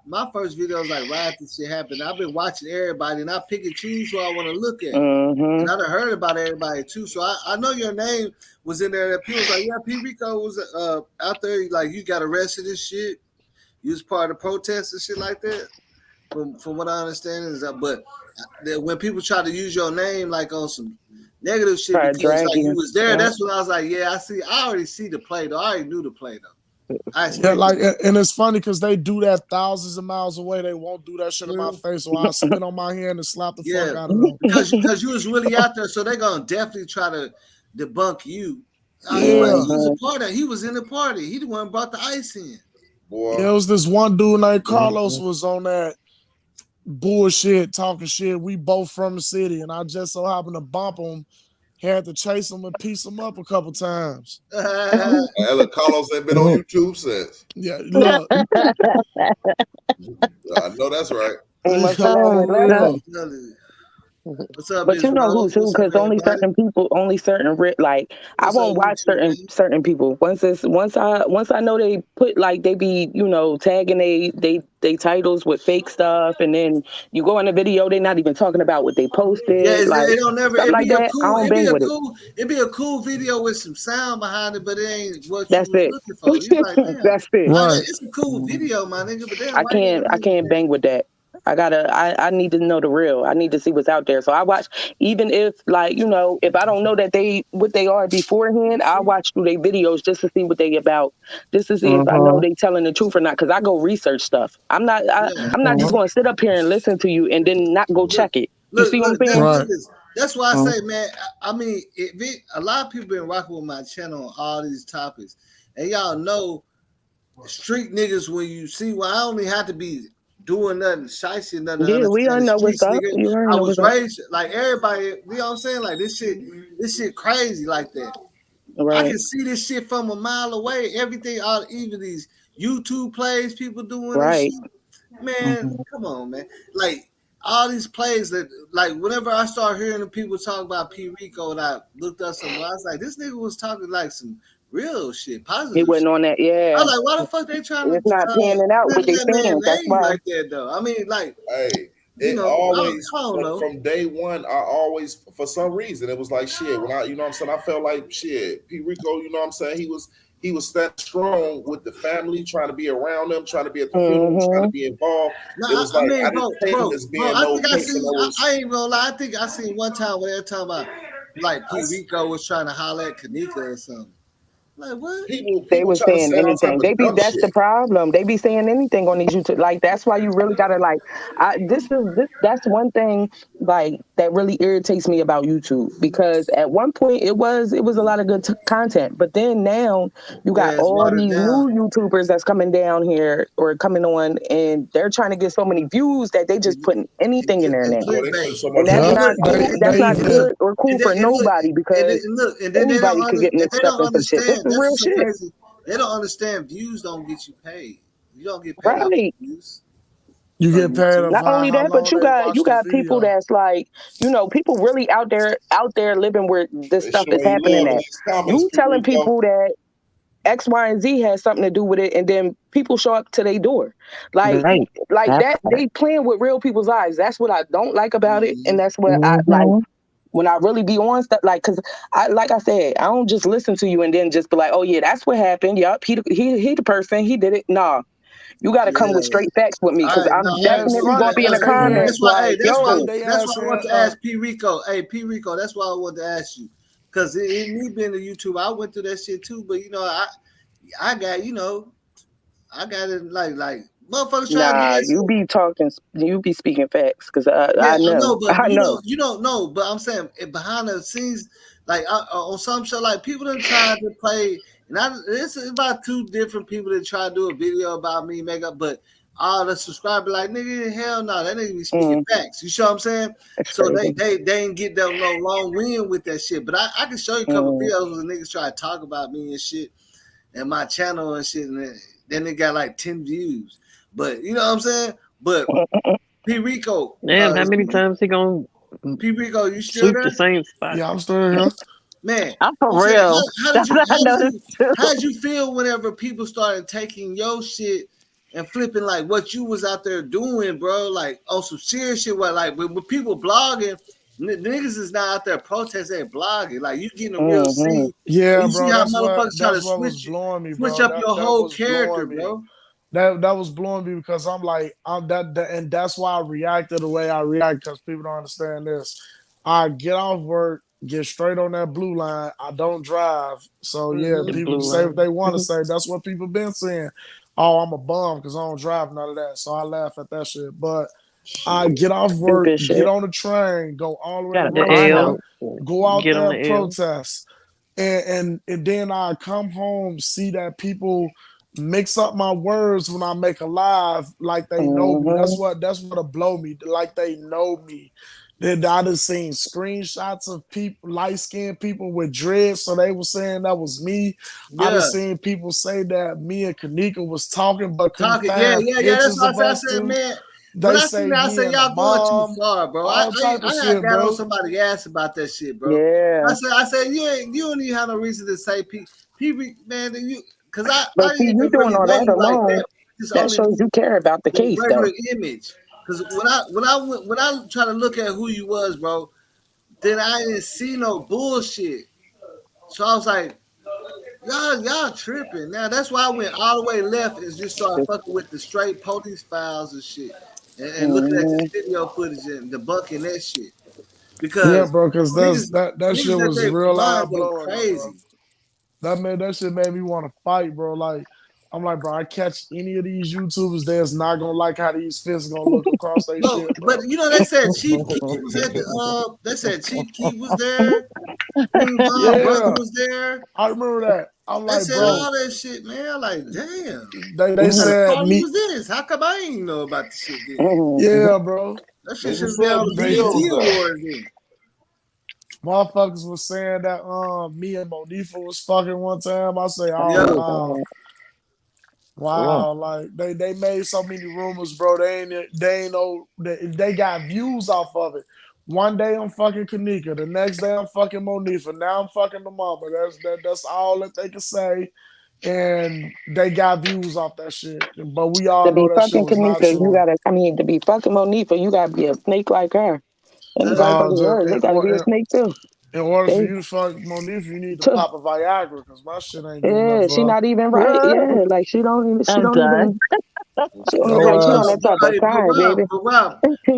My first video was like right after shit happened. I've been watching everybody and I pick and choose who I want to look at. And I've heard about everybody too. So I know your name was in there. That people was like, yeah, P RICO was out there. Like you got arrested and shit. You was part of the protests and shit like that. From what I understand is that, but when people try to use your name like on some negative shit because like you was there, that's when I was like, yeah, I already see the play though. I already knew the play though. And it's funny because they do that thousands of miles away. They won't do that shit in my face, so I'll spit on my hand and slap the fuck out of them. Because you was really out there, so they're gonna definitely try to debunk you. He was a part of. He was in the party. He the one brought the ice in. Boy. There was this one dude named Carlos was on that bullshit talking shit. We both from the city, and I just so happened to bump him. Had to chase him and piece him up a couple times. Carlos ain't been on YouTube since. Yeah, look. I know that's right. What's up, but you know who too? Because only certain people, like I won't watch certain people. Once I know they put like they be tagging they titles with fake stuff, and then you go in the video, they're not even talking about what they posted. Yeah, like, it don't never. Like that. I don't bang with it. It'd be a cool video with some sound behind it, but it ain't what you were looking for. You're like, that's it. Right. It's a cool video, my nigga. But I can't bang with that. I need to know the real. I need to see what's out there. So I watch, even if if I don't know that what they are beforehand, I watch through their videos just to see what they about, just to see if I know they telling the truth or not. Cause I go research stuff. I'm not just going to sit up here and listen to you and then not go check it. You see what I'm saying? Right. That's why I say, man. I mean, a lot of people been rocking with my channel on all these topics, and y'all know street niggas. When you see, well, I only have to be doing nothing shicey, nothing. Yeah, we Understand already the know what's streets, up. nigga. You already I know was what's up. raised like everybody. You know what I'm saying? Like this shit crazy like that. I Right. can see this shit from a mile away. Everything, all even these YouTube plays people doing and Right. shit. Man, come on, man. Like all these plays that, like, whenever I start hearing the people talk about P RICO, and I looked up some, I was like, this nigga was talking like some real shit, He positive wasn't shit. on that. I Yeah. was like, why the fuck they trying to It's not panning out what they that man saying. That's name why. like that though? I mean, like, Hey, you it know, always I don't know. from day one. I always, for some reason, it was like shit. When I, you know what I'm saying, I felt like shit. P RICO, you know what I'm saying, he was standing strong with the family, trying to be around them, trying to be at the funeral, trying to be involved. No, It was I like mean, I didn't take him as bro, being I no think I person seen. that was. I ain't gonna lie. I think I seen one time where they were talking about like P RICO was trying to holler at Kenneka or something. Like what? People They were try to saying say all type anything. of dumb That's the shit. problem. They be saying anything on these YouTube. Like that's why you really gotta like. That's one thing like that really irritates me about YouTube because at one point it was a lot of good content, but then now you got Yeah, it's all watered these down. new YouTubers that's coming down here or coming on, and they're trying to get so many views that they just putting anything in there And now, Boy, they put clickbait. so and much that's Yep. bullshit not out cool. there. That's They not even good or cool for And look, nobody because and then they don't anybody could get and mixed up in some shit. This understand. is That's real what's so shit, crazy. They don't understand views don't get you paid. You don't get paid off right? views you on get paid YouTube. off Not only how that, but long you they got watch you the got people video. that's like, people really out there living where this They stuff show is you happening love in at. these comments, You P telling RICO. people that X, Y, and Z has something to do with it, and then people show up to their door, like Right. like That that. part. They playing with real people's lives. That's what I don't like about it, and Mhm. that's what I like Mm-hmm. when I really be on stuff. Like, cause like I said, I don't just listen to you and then just be like, oh yeah, that's what happened. Yup, he the person, he did it. Nah, you got to come with Yeah. straight facts with me, All cause right, no, I'm all Yeah, right, it's definitely funny gonna be in the because okay. comments That's why, hey, like, yo, they that's why asked I want him. to ask P RICO. Hey, P RICO, that's why I want to ask you, because in me being a YouTube, I went through that shit too. But I got I got it like motherfuckers trying to do nah, that shit. you be speaking facts, cause I, Yeah, I I know, know, but I know. you don't know. But I'm saying behind the scenes, like on some show, like people that tried to play, and this is about two different people that try to do a video about me, make up, but all the subscriber like nigga, hell no, that nigga be speaking Mm, facts. You see what I'm saying? that's So crazy. they ain't get them no long win with that shit. But I can show you a couple Mm. videos where niggas try to talk about me and shit and my channel and shit, and then they got like 10 views. But you know what I'm saying? But P RICO, Damn, how many times he gonna P RICO, you still swoop the there? same spot? Yeah, I'm still here. Man, I'm for I'm saying, real. That's what I noticed too. how did you feel whenever people started taking your shit and flipping like what you was out there doing, bro? Like on some serious shit, where like with people blogging, niggas is not out there protesting, they blogging. Like you getting a real Mm-hmm. scene, and Yeah, you see bro. how motherfuckers try to That's what was blowing me, switch bro. up your That whole was character, blowing me. bro. That was blowing me because I'm like and that's why I reacted the way I react because people don't understand this. I get off work, get straight on that blue line. I don't drive, so yeah, The Mm-hmm. people can blue say what they line. want to say. That's what people been saying. Oh, I'm a bum because I don't drive, none of that. So I laugh at that shit. But I Shit. get off work, Stupid get shit. on the train, go all the way to Gotta The find Roosevelt, out. L. go out Get on there, the L. protest, and then I come home, see that people mix up my words when I make a live like they know me. Mm-hmm. That's what blow me. Like they know me. Then I done seen screenshots of people, light skinned people with dreads, so they were saying that was me. I done Yeah. seen people say that me and Kenneka was talking, but couldn't Talking, yeah, find yeah. That's pictures why of I us said, two. man. When They I seen say that, I me said, and the y'all going too mom, far, bro. all type of I had shit, got on bro. somebody's ass about that shit, bro. Yeah. I said, you don't even have no reason to say man, because But I see, didn't you even doing really all know that you like alone, that. Just that only shows you care about the your case, regular though. image. Because when I try to look at who you was, bro, then I didn't see no bullshit. So I was like, y'all tripping. Now that's why I went all the way left and just started fucking with the straight police files and shit. And looking at Mm-hmm. this video footage and debunking that shit. Yeah, Because bro, because niggas that shit niggas at was their real eye mind go blowing though, bro. crazy. That shit made me want to fight, bro. Like I'm like, bro, I catch any of these YouTubers that's not gonna like how these fists gonna look across their No, shit, bro. but you know they said Chief Keef was at the they said Chief Keef was there, King Von Brother Yeah, was there. I remember that. I'm They like, said bro, all that shit, man. I'm like, damn. they What kind of said party me, was this? How come I ain't know about the shit then? yeah, bro. That They shit should just have been said on the They BET BBL was Awards then. motherfuckers was saying that me and Monifa was fucking one time. I say, oh Yeah. wow. Wow, like they made so many rumors, bro. They ain't know they got views off of it. One day I'm fucking Kenneka, the next day I'm fucking Monifa. Now I'm fucking the mama. That's all that they can say, and they got views off that shit. But we all To know be that shit fucking was not Kenneka, you true. gotta. I mean, to be fucking Monifa, you gotta be a snake like her. In the No, motherfucking word, they gotta be a snake too. in order for They, you to fuck Monifa, you need to pop a Viagra because my shit ain't good enough yeah, she for her. not even right. Yeah, like she don't even. She I'm don't done. even. She don't even Okay, like. She on Cause that type of but time, Rob, baby.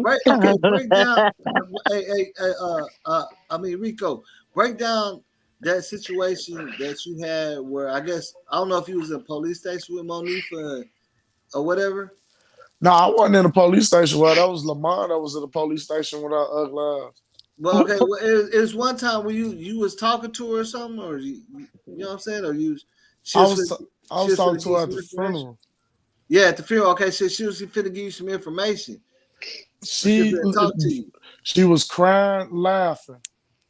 break. Okay, break down. I mean Rico, break down that situation that you had where I guess I don't know if you was in a police station with Monifa or whatever. no, I wasn't in the police station. Well, that was Lamont. I was at the police station with our ugly ass. Well, okay, well, it was one time when you was talking to her or something, or you know what I'm saying, or she I was was I she was was talking finna to give you her at some the information. funeral. Yeah, at the funeral. Okay, so she was finna give you some information. Or she was She finna talk to you. she was crying, laughing. Uh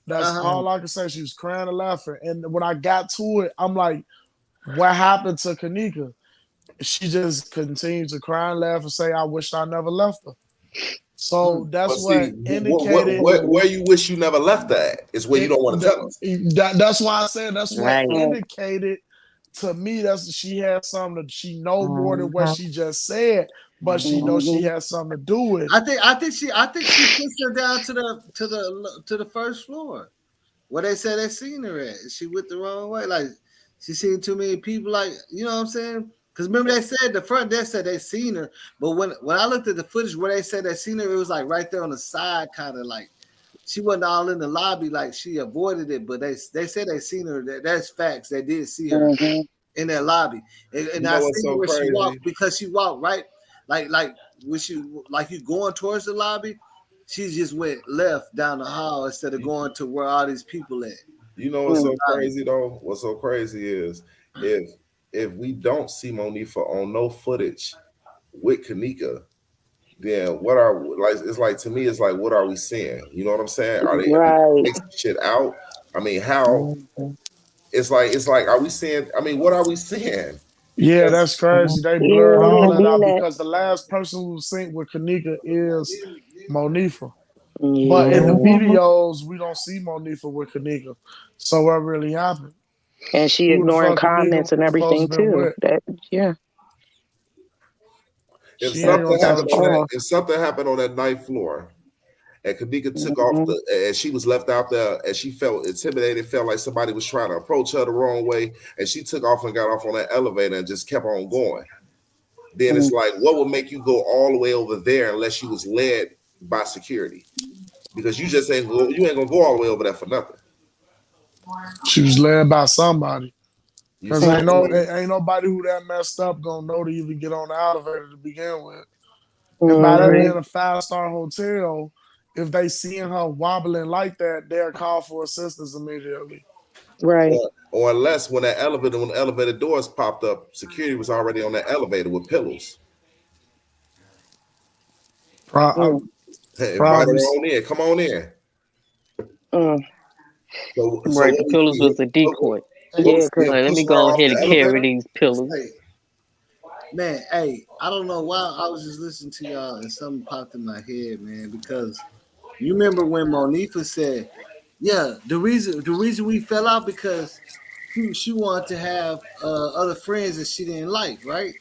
That's huh. all I can say. She was crying and laughing. And when I got to it, I'm like, what happened to Kenneka? She just continued to cry and laugh and say, I wish I never left her. So But that's see, what indicated where you wish you never left that is where you don't want to tell us. that's why I said that's what Right. indicated to me that's she had something that she know more than what she just said, but she knows she has something to do with it. I think she pushed her down to the first floor where they said they seen her at. She went the wrong way. Like she seen too many people. Like you know what I'm saying? Because remember they said the front desk said they seen her, but when I looked at the footage where they said they seen her, it was like right there on the side, kind of like she wasn't all in the lobby. Like she avoided it, but they said they seen her. That's facts. They did see her in that lobby, and You I know what's seen so where she crazy? walked because she walked right, like when she like you going towards the lobby, she just went left down the hall instead of going to where all these people at. You know what's so crazy though? What's so crazy is if we don't see Monifa on no footage with Kenneka, then what are like? It's like to me, it's like what are we seeing? You know what I'm saying? Are they Right. take some shit out? I mean, how? It's like are we seeing? I mean, what are we seeing? Yeah, Because that's crazy. They Yeah, blurred they all been that doing out that. because the last person who synced with Kenneka is Monifa. But in the Yeah. videos, we don't see Monifa with Kenneka. So what really happened? And she Who the ignoring fuck comments Kenneka and supposed everything to been too. with? That yeah. if She ain't That's gonna something tell that's the happened on truth. that, all. if something happened on that ninth floor, and Kenneka took off Mhm. and she was left out there, and she felt intimidated, felt like somebody was trying to approach her the wrong way, and she took off and got off on that elevator and just kept on going. Then it's like, what would make you go all the way over there unless you was led by security? Because you just ain't go, you ain't gonna go all the way over there for nothing. She was led by somebody. You Cause see what I'm saying? ain't nobody who that messed up gonna know to even get on the elevator to begin with. And by that Mhm. being a 5-star hotel, if they seeing her wobbling like that, they'll call for assistance immediately. Right. Or unless when the elevator doors popped up, security was already on that elevator with pillows. Pro- Mm. Hey, invite her probably. on in. Come on in. Mm. So Right, the what we pillars see? was a decoy. What we Yeah, see cause him Like, let me pushing her go off ahead the and carry elevator? these pillars. Hey, man, hey, I don't know why I was just listening to y'all and something popped in my head, man, because you remember when Monifa said, yeah, the reason we fell out because she wanted to have other friends that she didn't like, right?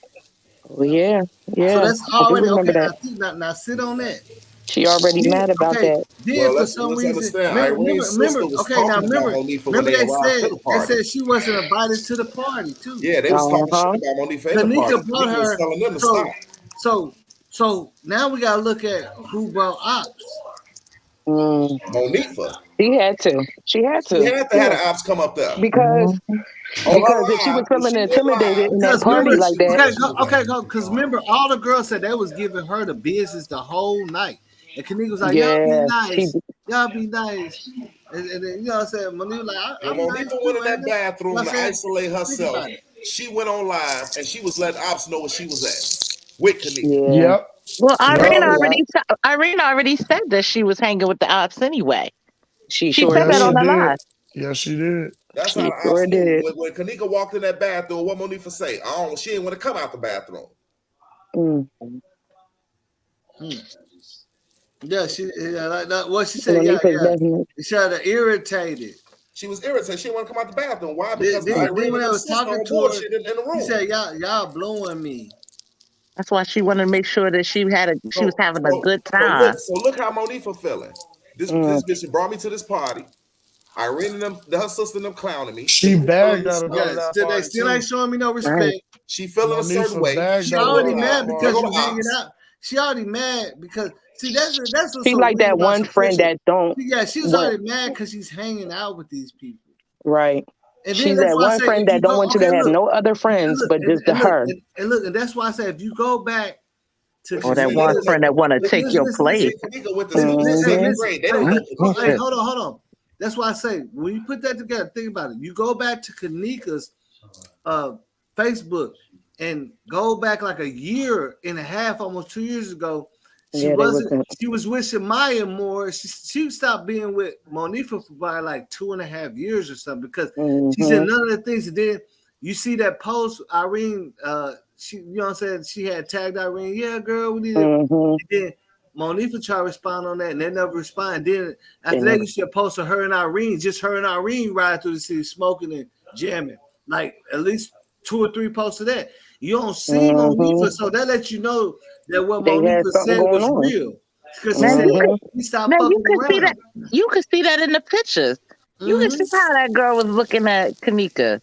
well, yeah, So yeah. that's I do already okay. remember that. Now sit on that. She already Then mad about okay, that. then Well, for some let's reason, understand. Irene's sister remember. was Okay, now talking about Monifa when remember they arrived to the they party. said she wasn't invited to the party too. Yeah, they was talking shit Uh-huh. about Monifa in the party. Kanika brought Kenneka was her. telling them to stop. So so now we gotta look at who brought Ops. Mm. Monifa. She had to. She had She to. had to have the ops come up there. Because On her if she was live, feeling she went intimidated live. in that Because party remember, like that. okay, because remember, all the girls said they was giving her the business the whole night, and Kenneka was like, "Y'all be Yeah, nice, y'all be nice," and then you know what I'm saying, Monique was like, When "I'm nice Monifa too, went in ain't that it?" bathroom You know to what I'm saying? isolate Think herself, about it. she went on live and she was letting ops know where she was at with Kenneka. Yeah. Yep. Well, Yep. Irene already said that she was hanging with the ops anyway. She She sure said Yes, that on she did. the did. live. Yes, she did. That's how She the ops sure knew. did. When Kenneka walked in that bathroom, what Monifa say? Oh, she didn't want to come out the bathroom. Mm. Yeah, like that. What she said, Monifa's definitely. she had irritated. She was irritated. She didn't want to come out the bathroom. Why? Then, Because then, then Irene when and I her was sister talking on to her, bullshit in the she room. said, "Y'all blowing me." That's why she wanted to make sure that she was having a good time. So look how Monifa feeling. This bitch brought me to this party. Irene and her sister and them clowning me. She bagged her to go to Yeah, that they party still too. ain't showing me no respect. She feeling a certain Monifa way. bagged She her to go already to that mad because party. you hanging out. She already mad because see that's what's She so like weird that about one friend Patricia. that don't. Yeah, she was What? already mad because she's hanging out with these people. Right. And then She's that's that why I one say friend if that you don't go, want you okay, to have look, no other friends look, but just and look, her. and look, and that's why I say if you go back to Or that one Kenneka's, friend that want to take your listen, place. Kenneka went to listen, second grade. They hey, don't know Kenneka. hold on. That's why I say when you put that together, think about it. You go back to Kenneka's Facebook and go back like a year and a half, almost 2 years ago. She was with Shemaya more. She stopped being with Monifa for about like 2.5 years or something because she said none of the things. And then you see that post, Irene, she, you know what I'm saying? She had tagged Irene, yeah, girl, we need it. And then Monifa tried to respond on that and they never respond. Then after that, you see a post of her and Irene, just her and Irene riding through the city smoking and jamming. Like at least 2 or 3 posts of that. You don't see Monifa, so that lets you know that what They had Monifa something said going was on. real. Because she Now said you he stopped now fucking see that. around. You could see that in the pictures. You can see how that girl was looking at Kenneka.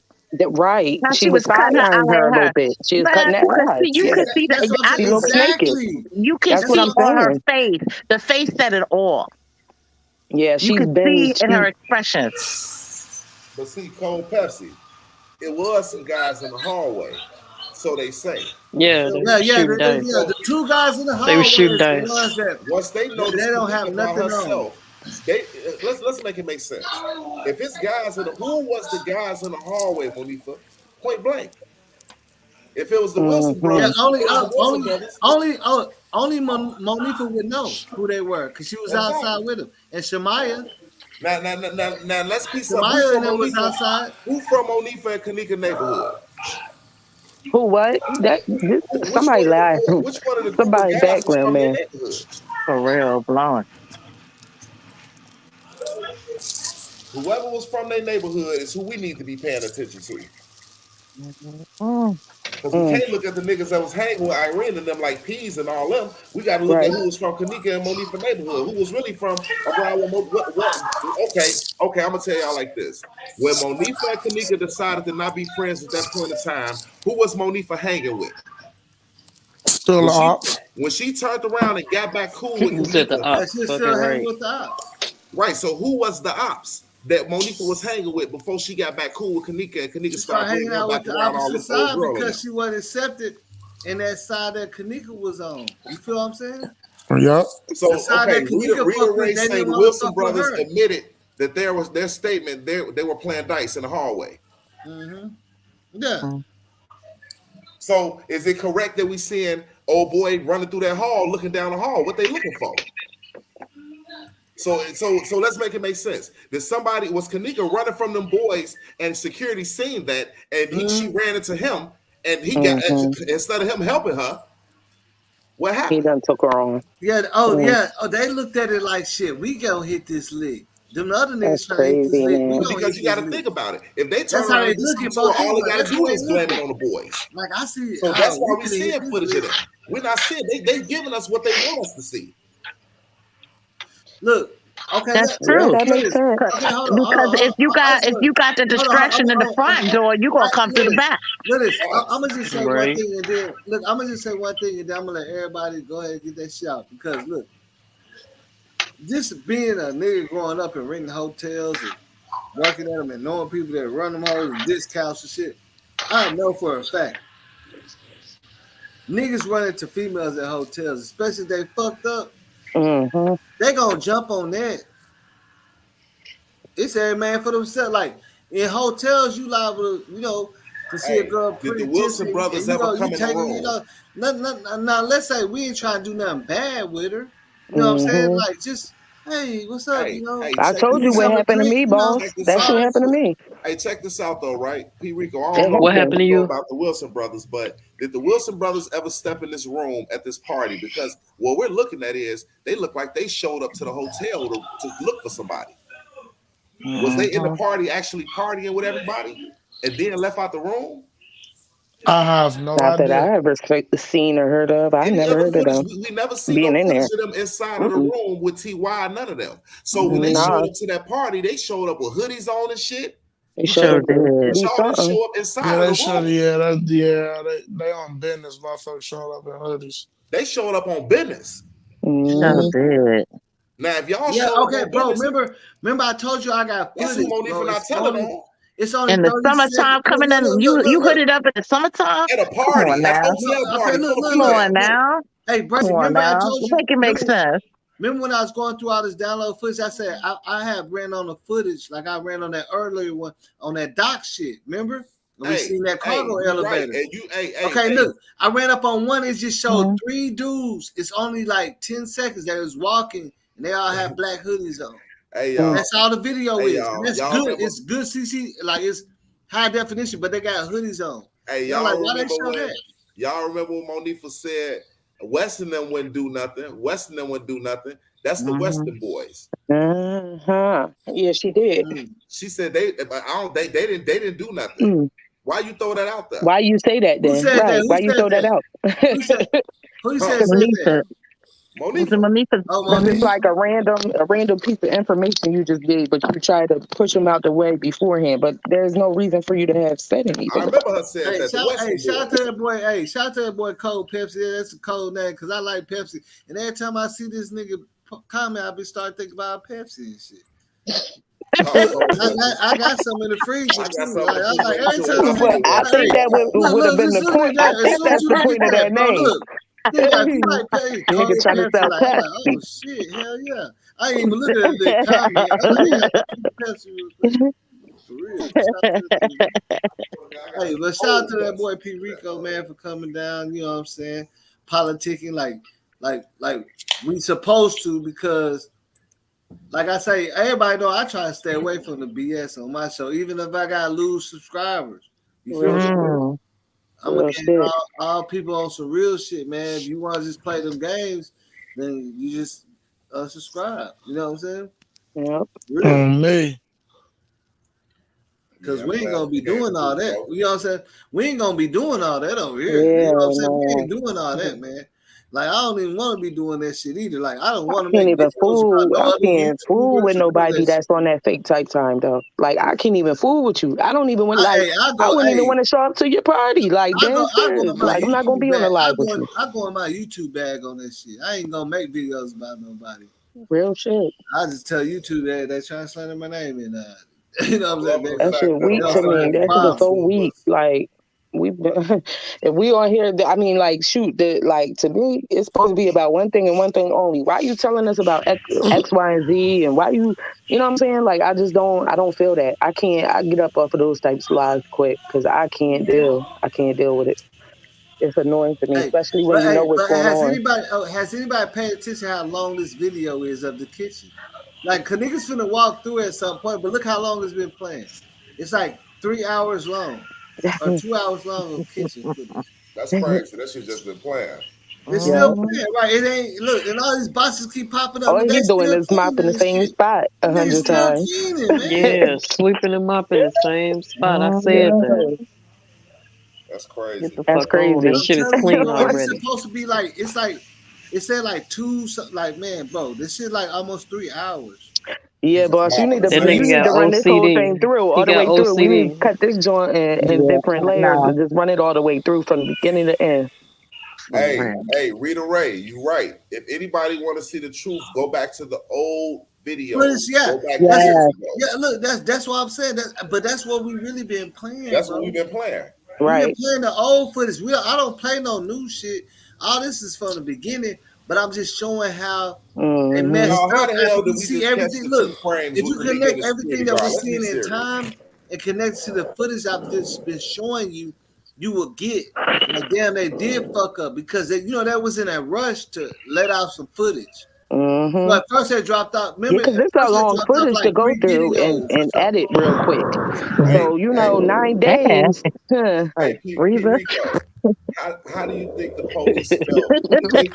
Right. How She she was was cutting her side-eyeing her a eye at little her. bit. She was cutting Man, that eye. you Yeah, could see that's what I'm that. saying. She looks naked. Exactly. You can That's what see I'm on her saying. face. The face said it all. Yeah, You she's could been. see in her expressions. But see, Cold Pepsi, it was some guys in the hallway. So they say. Yeah, they Yeah, were shooting dice. the 2 guys in the They were hallway shooting is the dice. ones that Once they notice they don't have Kenneka by nothing on. herself, they let's make it make sense. If it's guys in the who was the guys in the hallway, Monifa? Point blank. If it was the Wilson Yeah, brothers, it was the Wilson brothers. only Monifa would know who they were because she was outside Exactly. with them. And Shemaya Now let's piece up and them was outside. Who from Monifa and Kenneka neighborhood? Who? What? Somebody lied. Which one of the group of Somebody guys was background from their man. neighborhood? For real, blowing. Whoever was from their neighborhood is who we need to be paying attention to. Because we can't look at the niggas that was hanging with Irene and them like peas and all them. We got to look at who was from Kenneka and Monifa neighborhood. Who was really from around okay, I'm going to tell y'all like this. When Monifa and Kenneka decided to not be friends at that point in time, who was Monifa hanging with? Still the ops. When she turned around and got back cool with You said the Kenneka, ops. She's Fucking still hanging right. with the ops. right? So who was the ops that Monifa was hanging with before she got back cool with Kenneka and Kenneka She started started bringing hanging her out back with the around all opposite this old side girl? because she wasn't accepted in that side that Kenneka was on. You feel what I'm saying? Yep. So The side okay, that Kenneka Rita fucked Ray with, they say didn't the want to Wilson fuck with brothers her. admitted that there was their statement. They were playing dice in the hallway. Yeah. So is it correct that we seeing old boy running through that hall, looking down the hall? What they looking for? So let's make it make sense. Was Kenneka running from them boys and security seen that and she ran into him and he got instead of him helping her, what happened? He done took her on. Yeah. Oh, they looked at it like shit. We gonna hit this lick. Them other niggas That's trying to hit this crazy, lick. We man. gonna Because hit you got this to lick. think about it. If they turn That's how around they and do looking, something to her, both all they people. got That's to how do they is blame it looking. on the boys. Like I see. So that's why we finna hit seeing this footage lick. of that. We're not seeing they giving us what they want us to see. Look. Okay. That's Yeah, true. that makes sense. Okay. Hold Because on. if you got the distraction in the front door, you're gonna come through the back. Look, I'm gonna just say one Right. thing and then I'm gonna just say one thing and then I'm gonna let everybody go ahead and get that shit out because look, just being a nigga growing up and renting hotels and working at them and knowing people that run them hoes and discounts and shit, I know for a fact niggas running to females at hotels, especially if they fucked up, they gonna jump on that. It's every man for themselves. Like in hotels, you liable to see a girl Did pretty the Wilson tipsy, brothers and ever come in the room? now let's say we ain't trying to do nothing bad with her. You know what I'm saying? Like just hey, what's up? Hey, I told you what happened to me, boss. That shit happened to me. Hey, check this out though, right? P RICO, I don't know What happened to you about the Wilson brothers, but did the Wilson brothers ever step in this room at this party? Because what we're looking at is they look like they showed up to the hotel to look for somebody. Was they in the party actually partying with everybody and then left out the room? I have no Not idea. that I ever seen or heard of. I never heard of them. We never see being no in there. footage of them inside of the room with TY, none of them. So when they showed up to that party, they showed up with hoodies on and shit. They sure did. But y'all didn't show up inside of the room. They on business. Motherfuckers showing up in hoodies. They showed up on business. Did. Now, if y'all bro. Remember I told you I got footage. That's what Monifa not telling on. It's only in the summertime coming in. You hooded up in the summertime? At a party, Come on now. Come on now. Hey, Brett, come on remember now. I told you? Make it make sense. Remember when I was going through all this download footage? I said I had ran on the footage like I ran on that earlier one on that dock shit. Remember? We seen that cargo elevator. Right. Look, I ran up on one. It just showed 3 dudes. It's only like 10 seconds that was walking, and they all had black hoodies on. Hey, y'all. That's all the video is. Y'all. That's Y'all good. remember? It's good CC. Like it's high definition, but they got hoodies on. Hey, y'all remember when? Y'all remember when Monifa said Weston them wouldn't do nothing. Weston them wouldn't do nothing. That's the Western boys. Yeah, she did. She said they didn't do nothing. Why you throw that out there? Why you say that then? Right. Why you throw that out? Who said that? Monifa. It's like a random piece of information you just gave, but you try to push them out the way beforehand. But there's no reason for you to have said anything. I remember her saying that. Shout out to that boy. Hey, shout out to that boy Cole Pepsi. Yeah, that's a cold name because I like Pepsi. And every time I see this nigga comment, I be start thinking about Pepsi and shit. I got some in the freezer too. I think that would have been the point. I think that's the point of that name. Nigga trying to sell like, oh shit, hell yeah! I ain't even look at that comment. For real. Hey, but shout out to that boy P RICO, man, for coming down. You know what I'm saying? Politicking like we supposed to, because like I say, everybody know I try to stay away from the BS on my show, even if I gotta lose subscribers. You feel me? I'm gonna get all people on some real shit, man. If you want to just play them games, then you just subscribe. You know what I'm saying? Yep. Really. Me. Because we ain't gonna be doing all that. You know what I'm saying? We ain't gonna be doing all that over here. You know what I'm saying? We ain't doing all that, man. Like I don't even want to be doing that shit either. Like I don't want to make videos I can't fool with nobody that's on that fake type time though. Like I can't even fool with you. I don't even want I wouldn't even want to show up to your party. Like I'm not gonna be on the live with you. I go in my YouTube bag on that shit. I ain't gonna make videos about nobody. Real shit. I just tell YouTube that they trying to slander my name and you know what I'm saying? That shit weak to me. That shit is so weak. Like if we on here, I mean, like, shoot, to me, it's supposed to be about one thing and one thing only. Why are you telling us about X, Y, and Z? And why you know what I'm saying? Like, I don't feel that. I get up off of those types of lives quick because I can't deal with it. It's annoying to me, especially when you know what's going on. Has anybody paid attention how long this video is of the kitchen? Like, cause niggas finna walk through it at some point, but look how long it's been playing. It's like 3 hours long. Or 2 hours long of kitchen footage. That's crazy. That shit just been playing. It's still playing, right? It ain't look, and all these boxes keep popping up. All he's doing is mopping the same spot 100 times. Yeah, sweeping them up in the same spot. I said that. That's crazy. That's crazy. This shit is clean already. It's supposed to be like it said like 2. Like man, bro, this shit like almost 3 hours. Yeah, boss, you need to run this whole thing through all the way through. We need to cut this joint in different layers and just run it all the way through from the beginning to end. Hey, Rita Ray, you right. If anybody want to see the truth, go back to the old video. But it's, yeah, Go back that's years it. ago. Yeah, look, that's what I'm saying. But that's what we really been playing. That's bro. what we've been playing. We've been Right. playing the old footage. I don't play no new shit. All this is from the beginning, but I'm just showing how they messed Now, how up. the After hell we did we see just catch everything, the look, two frames if with you Kenneka connect and the everything security that we're guard? Let's be seeing in serious. time and connect to the footage I've just been showing you, you will get like, damn, they did fuck up because they, that was in a rush to let out some footage. So at first they dropped out. Remember, because at it's a first they long dropped off footage to like go 3 through videos. and edit real quick. Right? So 9 days. Huh. Hey, P Rico, how do you think the police felt? Did they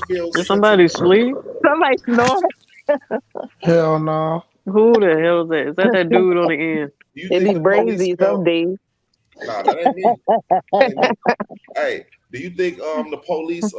feel Did somebody sleep? Somebody snore. Hell no. Who the hell is that? Is that dude on the end? Do you It think be the police brazy felt? some days. Nah, that ain't me. That ain't me. Hey, do you think the police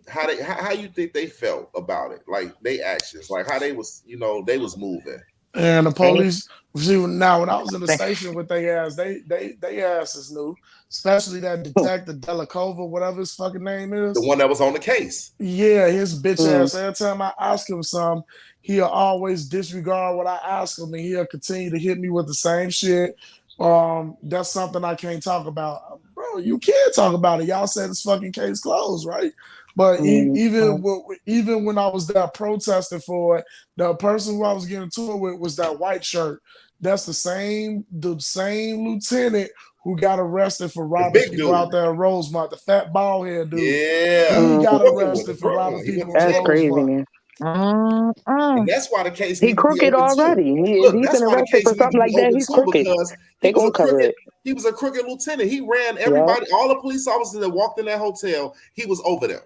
how you think they felt about it? Like they actions, like how they was they was moving. And the police, see, now when I was in the station with they ass, they asses knew, especially that detective Delacova, whatever his fucking name is. The one that was on the case. Yeah, his bitch ass. Every time I ask him something, he'll always disregard what I ask him, and he'll continue to hit me with the same shit. That's something I can't talk about, bro. You can't talk about it. Y'all said this fucking case closed, right? But even when I was there protesting for it, the person who I was getting to it with was that white shirt. That's the same lieutenant who got arrested for robbing people out there in Rosemont, the fat bald head dude. Yeah, He got arrested for robbing people in That's crazy, Rosemont. man. And that's why the case He needs to be crooked open too. already. Look, He's that's been why the arrested case for needs to something like be that. open He's too, crooked. because They gonna cover it. he was a crooked lieutenant. He ran everybody, all the police officers that walked in that hotel, he was over them.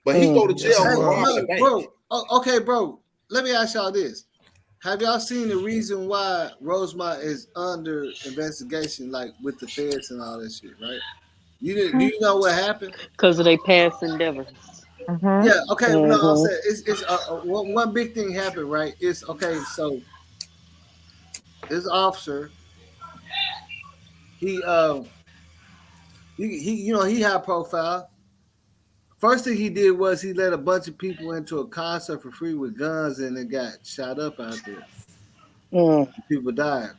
But he go to jail for robbing a bank. Bro, okay, bro. Let me ask y'all this. Have y'all seen the reason why Rosemont is under investigation, like with the feds and all that shit, right? Do you know what happened? Because of their past endeavors. Yeah, okay. No, I'm saying it's one big thing happened, right? It's okay. So this officer, he he high profile. First thing he did was he let a bunch of people into a concert for free with guns, and it got shot up out there. People died.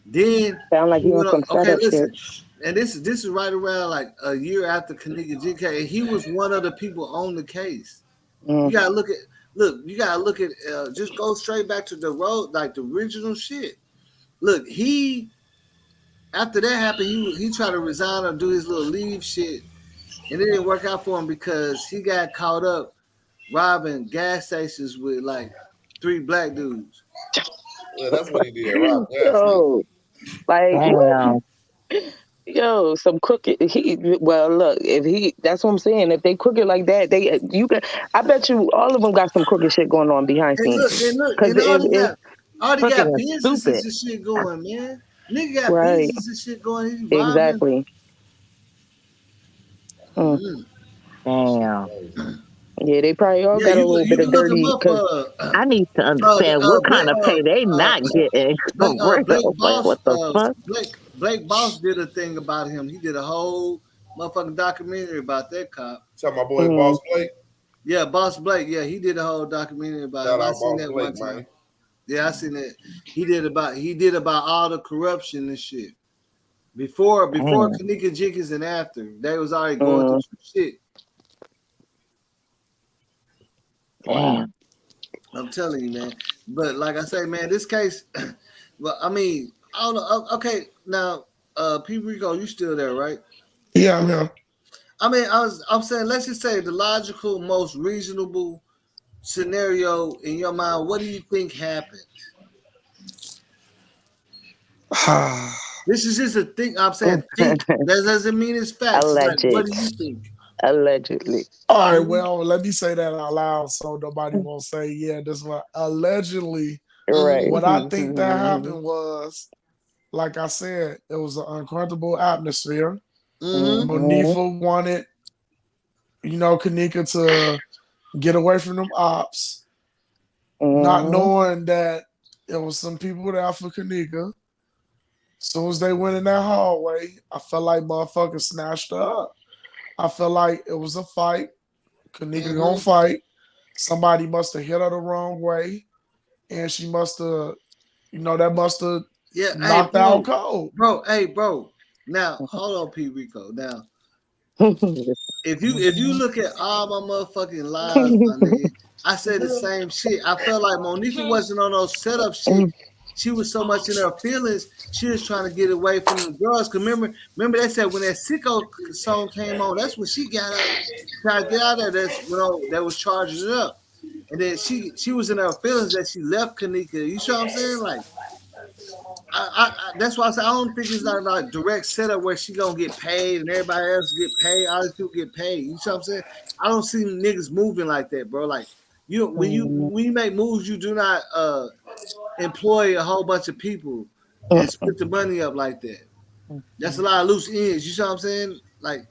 Then sound like he you went on some okay, setup listen. shit. And this is right around like a year after Kenneka Jenkins, and he was one of the people on the case. You gotta look at just go straight back to the road, like the original shit. Look, after that happened, he tried to resign or do his little leave shit, and it didn't work out for him because he got caught up robbing gas stations with like 3 black dudes. Yeah, that's what he did. Rob gas Yo, like Damn. yo, some crooked. Well, look, that's what I'm saying. If they crooked like that, I bet you all of them got some crooked shit going on behind scenes. Because already crooked got and businesses stupid. and shit going, man. Nigga got Right. business and shit going. He's robbing. Exactly. Damn. Yeah, they probably all got a little you bit of can look him dirty. up. I need to understand what kind of pay they not getting for real. Like, what the fuck? Blake Boss did a thing about him. He did a whole motherfucking documentary about that cop. Tell my boy Boss Blake. Yeah, Boss Blake. Yeah, he did a whole documentary about Shout him. I out seen Boss that Blake, one time. man. Yeah, I seen that. He did about all the corruption and shit. Before Kenneka Jenkins and after, they was already going through some shit. Damn. I'm telling you, man. But like I say, man, this case. Well, I mean, I don't know. Okay, now, P RICO, you still there, right? Yeah, I'm here. I mean, I'm saying, let's just say the logical, most reasonable scenario in your mind. What do you think happened? This is just a thing. I'm saying, think. That doesn't mean it's facts. It's like, what do you think? Allegedly. All right, well, let me say that out loud so nobody won't say, yeah, this one. Allegedly, Right. What I think that happened was, like I said, it was an uncomfortable atmosphere. Monifa wanted, Kenneka to get away from them ops, not knowing that there was some people there for Kenneka. soon as they went in that hallway, I felt like motherfuckers snatched her up. I felt like it was a fight. Kenneka gonna fight. Somebody must have hit her the wrong way, and she must have, that must have knocked out cold. Bro. Now hold on, P RICO. Now, if you look at all my motherfucking lives, my nigga, I said the same shit. I felt like Monifa wasn't on those setup shit. She was so much in her feelings. She was trying to get away from the girls. Cause remember they said when that Sicko song came on, that's when she got up, tried to get out of there. That's that was charging it up. And then she was in her feelings that she left Kenneka. You see what I'm saying? Like, that's why I said I don't think it's not like direct setup where she gonna get paid and everybody else get paid. All these people get paid. You see what I'm saying? I don't see niggas moving like that, bro. Like when you make moves, you do not employ a whole bunch of people and split the money up like that. That's a lot of loose ends. You see what I'm saying? Like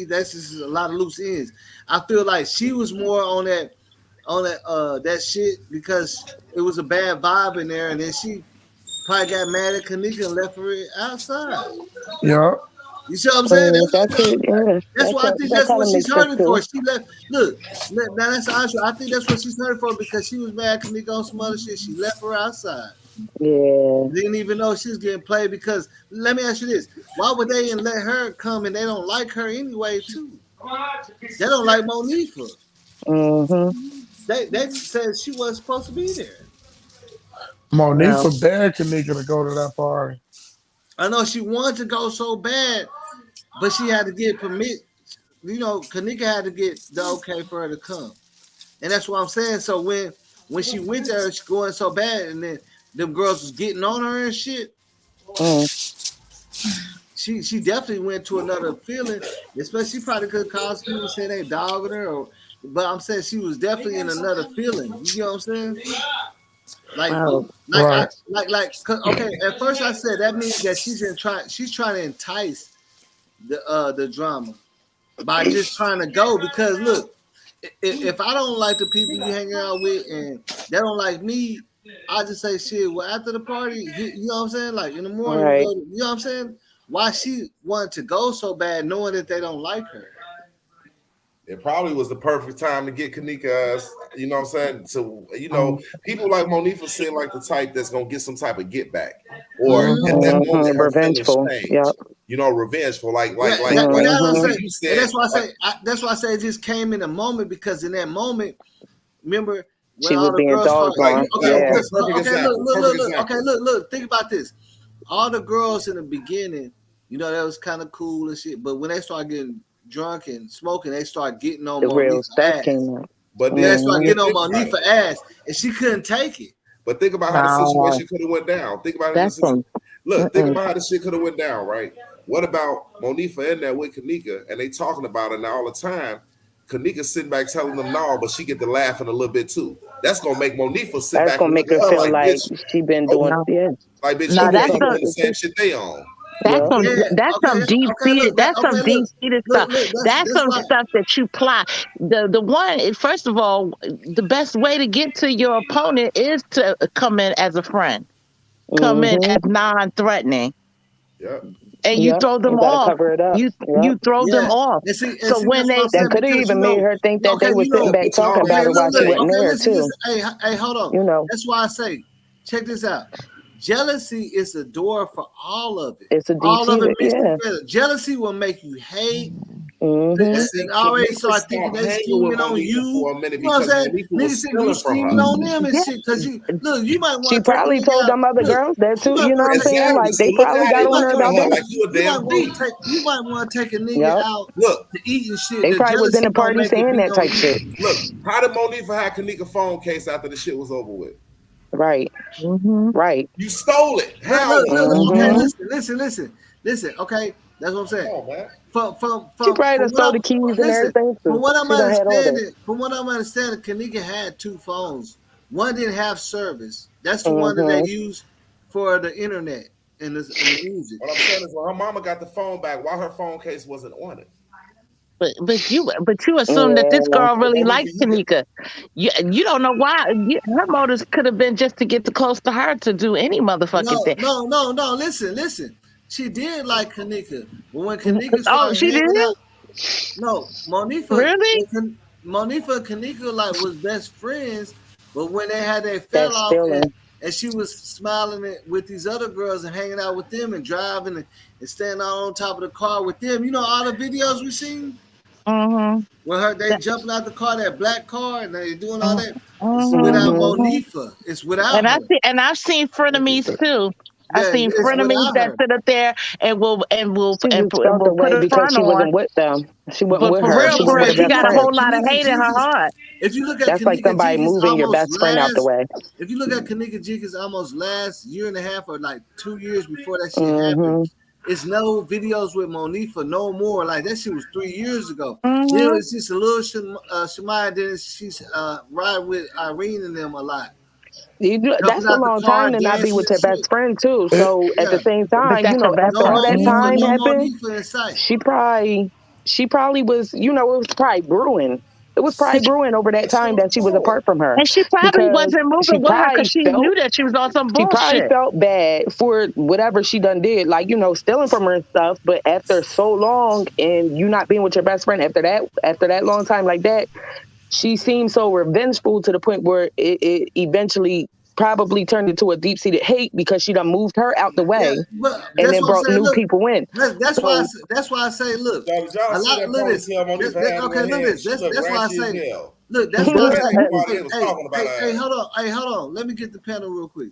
that's just a lot of loose ends. I feel like she was more on that shit because it was a bad vibe in there, and then she probably got mad at Kenneka and left her outside. Yeah. You see what I'm saying? That's why I think that's what she's hurting for. She left. Look, now that's honest. I think that's what she's hurting for because she was mad at Kenneka on some other shit. She left her outside. Yeah. Didn't even know she was getting played because let me ask you this: why would they let her come and they don't like her anyway too? They don't like Monifa. They said she wasn't supposed to be there. Monifa begged Kenneka to go to that party. I know she wanted to go so bad, but she had to get permit. Kenneka had to get the okay for her to come, and that's what I'm saying. So when she went there, she going so bad, and then them girls was getting on her and shit. She definitely went to another feeling, especially she probably could cause people saying they dogging her, but I'm saying she was definitely in another feeling. You know what I'm saying? Okay. At first, I said that means that she's trying to entice the drama by just trying to go. Because look, if I don't like the people you hanging out with and they don't like me, I just say shit. Well, after the party, you know what I'm saying? Like in the morning, right. you know what I'm saying? Why she wanted to go so bad, knowing that they don't like her? It probably was the perfect time to get Kenneka, you know what I'm saying? So, people like Monifa seem like the type that's going to get some type of get back. Or at that moment, her revengeful. Yep. Revengeful. Like you said. That's why I say it just came in a moment because in that moment, remember, when she was being dogged on. Look, think about this. All the girls in the beginning, that was kind of cool and shit. But when they started getting drunk and smoking, they start getting on Monifa's ass. But then they start getting on Monifa's ass, and she couldn't take it. But think about how the situation could have went down. Think about it. Think about how the shit could have went down, right? What about Monifa in there with Kenneka, and they talking about it now all the time? Kenneka sitting back telling them no, but she get to laughing a little bit too. That's gonna make Monifa sit back. That's gonna make her feel like she been doing like bitch. No, that's the same shit they on. That's some deep seated. That's some deep seated stuff. That's some stuff that you plot. The one, first of all, the best way to get to your opponent is to come in as a friend, come in as non-threatening. Yeah. And you throw them off. You throw them off. So when that could have even made her think that they were sitting back talking about it while she wasn't there too. Hey, hold on. That's why I say, check this out. Jealousy is the door for all of it. It's a all of it mixed together. Jealousy will make you hate. And already start thinking they scheming on you. You know what I'm saying? Niggas think you scheming on them and shit. Because you might want. She probably told them other girls that too. You know what I'm saying? Like they probably got on her about that. You might want to take a nigga out to eat and shit. They probably was in the party saying that type shit. Look, how did Monifa have Kenneka phone case after the shit was over with? Right. Right. You stole it. How? Okay, listen. Okay, that's what I'm saying. Oh, man. She probably stole the keys and everything. From what I'm understanding, Kenneka had 2 phones. One didn't have service. That's the one that they used for the internet and the music. What I'm saying is, when her mama got the phone back, why her phone case wasn't on it? But you assume that this girl really likes Kenneka. You don't know why. Her motives could have been just to get close to her to do any motherfucking thing. No. Listen. She did like Kenneka, but when Kenneka Oh, started she did? hanging out, no, Really? Monifa and Kenneka like was best friends, but when they had their That fell off feeling. and she was smiling with these other girls and hanging out with them and driving and standing out on top of the car with them. You know all the videos we seen Mm-hmm. when they jumping out the car, that black car, and they doing all that. It's without Mm-hmm. Monifa. It's without her. And I've seen frenemies too. I've Yeah, seen it's frenemies without that her. sit up there and She just felt the will put way a because front she on. wasn't with them. She wasn't But with for her. real, She No, wasn't with her if she you best got look a at friend. whole lot of Kenneka hate in her Jenkins, heart. if you look at That's like Kenneka somebody Jenkins, moving your best friend out the way. if you look at Kenneka Jenkins, almost last year and a half or like 2 years before that shit happened, Mm-hmm. it's no videos with Monifa no more. Like that shit was 3 years ago. Then Mm-hmm. it's just a little Shemaya. Then she's riding with Irene and them a lot. Jumping That's a out the long car, time to not be dancing with and your best shit. friend too. So at Yeah, the same But time, that's her best after no all friend. that Monifa, time no happened, Monifa in sight. she probably was, it was probably brewing. It was probably brewing over that That shit time was that she was brewing. apart from her And she probably because wasn't moving with her because she knew that she was on some she probably bullshit. felt bad for whatever she done did, like, stealing from her and stuff. But after so long and you not being with your best friend after that long time like that, she seemed so revengeful to the point where it eventually probably turned into a deep-seated hate because she done moved her out the Yeah, way but and that's then what I'm brought saying. new Look, people in. that's why So I say, look, Did y'all a see lot. that Look at this. ponytail Monifa had on Okay, her look at head? this. She looked That's why I ratchet as say, hell. look, She that's why I ready. say, Everybody was talking about hey, her. hold on. Let me get the panel real quick.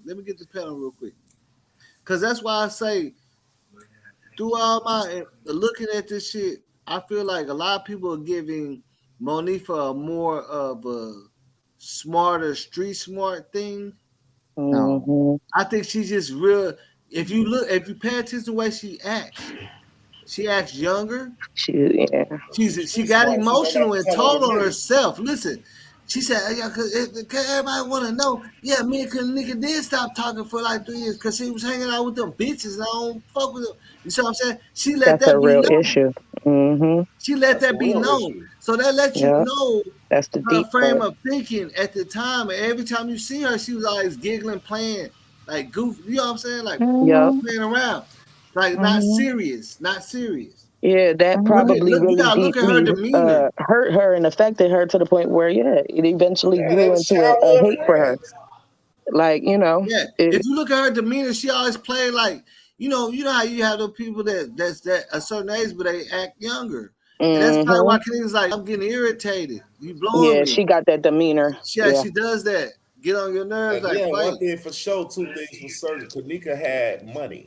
Because that's why I say, through all my looking at this shit, I feel like a lot of people are giving Monifa a more of a smarter, street smart thing. mhm. I think she's just real. If you pay attention to the way she acts younger. Yeah. She Street got smart. She know not emotional to and tell on told her on niggas. herself. Listen, she said, "Yeah, cause everybody want to know. Yeah, me and Kenneka did stop talking for like 3 years because she was hanging out with them bitches and I don't fuck with them. You see what I'm saying? She let That's a that be real known. issue. Hmm. She let That's the that be real known. issue. So that lets you Yeah. know That's the her deep frame part. of thinking at the time. And every time you see her, she was always giggling, playing like goof. You know what I'm saying? Like Yep. Mm-hmm. playing around, like not Mm-hmm. serious, not serious. Yeah, that probably You really gotta look at her deeply demeanor. hurt her and affected her to the point where, it eventually Yeah, they grew was into a childhood hate for her. friends. Like, Yeah, if it, you look at her demeanor, she always play like you know how you have those people that's a certain age, but they act younger, and that's probably hmm why Kenny's like, I'm getting irritated. You blowing yeah, me. she got that demeanor. Yeah. She does that. Get on your nerves And like then fight. one thing for sure, two things for certain. Kenneka had money.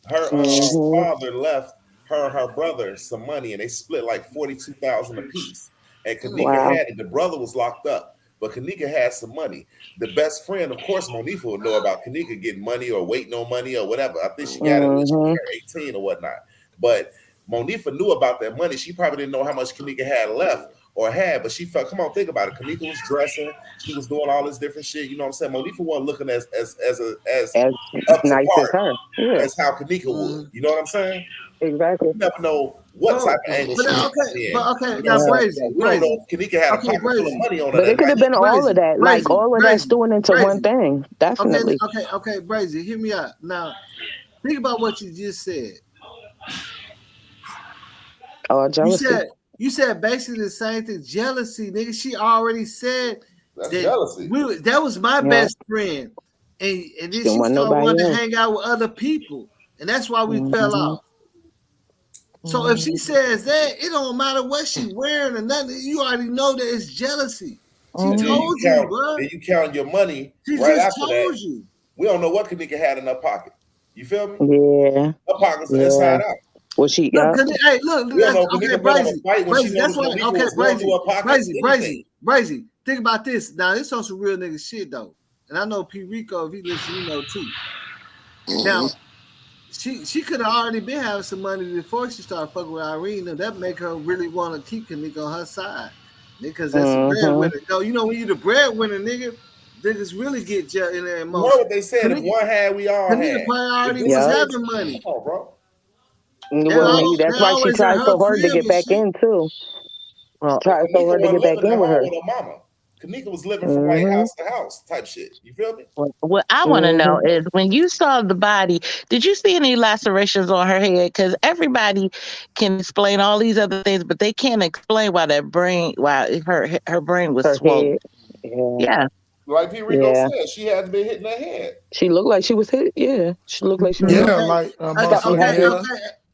Her Hmm. father left her and her brother some money, and they split like 42,000 apiece. And Kenneka Wow. had it. The brother was locked up, but Kenneka had some money. The best friend, of course, Monifa will know about Kenneka getting money or waiting on money or whatever. I think she got it when she Hmm. turned 18 or whatnot. But Monifa knew about that money. She probably didn't know how much Kenneka had left or had, but she felt, come on, think about it. Kenneka was dressing, she was doing all this different shit. You know what I'm saying? Monifa wasn't looking as As up to nice as par her. Yeah, as how Kenneka would. You know what I'm saying? exactly. You never know what type No, of angle but she was okay, coming in. but okay. You know Now, what I'm Yeah. saying? So we don't know Brazy. if Kenneka had a Okay, pocket full of Brazy. money on her But it that could night. have been all of Brazy, that. Like all of that stewing into one thing. Definitely. Okay, Brazy. Hear me out. Now, think about what you just said. Oh, jealousy. You said basically the same thing. Jealousy, nigga. She already said That's that jealousy. that was my Yeah. best friend, and then She she didn't want started nobody wanting to else. hang out with other people, and that's why we fell Hmm. off. So if she says that, it don't matter what she wearing or nothing. You already know that it's jealousy. She And then told you, bro. you count your money She right just after that. told you. We don't know what Kenneka had in her pocket. You feel me? Yeah. Her pockets are Yeah. inside out. Well, she, Look, yeah. hey, look, We don't know if okay, Kenneka put up a Brazy. fight when she Brazy, that's noticed what, Monifa okay, was going through her pockets. Anything. Brazy. Think about this. Now, this on some real nigga shit, though. And I know P RICO, if he listen, you know, too. Now, she could have already been having some money before she started fucking with Irene, and that make her really want to keep Kenneka on her side. Because that's a breadwinner. No, you know, when you the breadwinner, niggas really get in their You know emotions. what they said? If one had, we all Kenneka had. probably already If this was is having money. come on, bro. Well, maybe They that's why she always at tried her so hard to crib get and back shit. in too. Well, Tried so Kenneka hard to wasn't get back living in at with home her. with her mama. Kenneka was living from like house to house type shit. You feel me? What I want to know is when you saw the body, did you see any lacerations on her head? Because everybody can explain all these other things, but they can't explain why her brain was Her swollen. head. Yeah. Like P Rico Yeah. said, she had been hitting her head. She looked like she was hit. Yeah. She looked like she was Yeah, hit. like Something happened.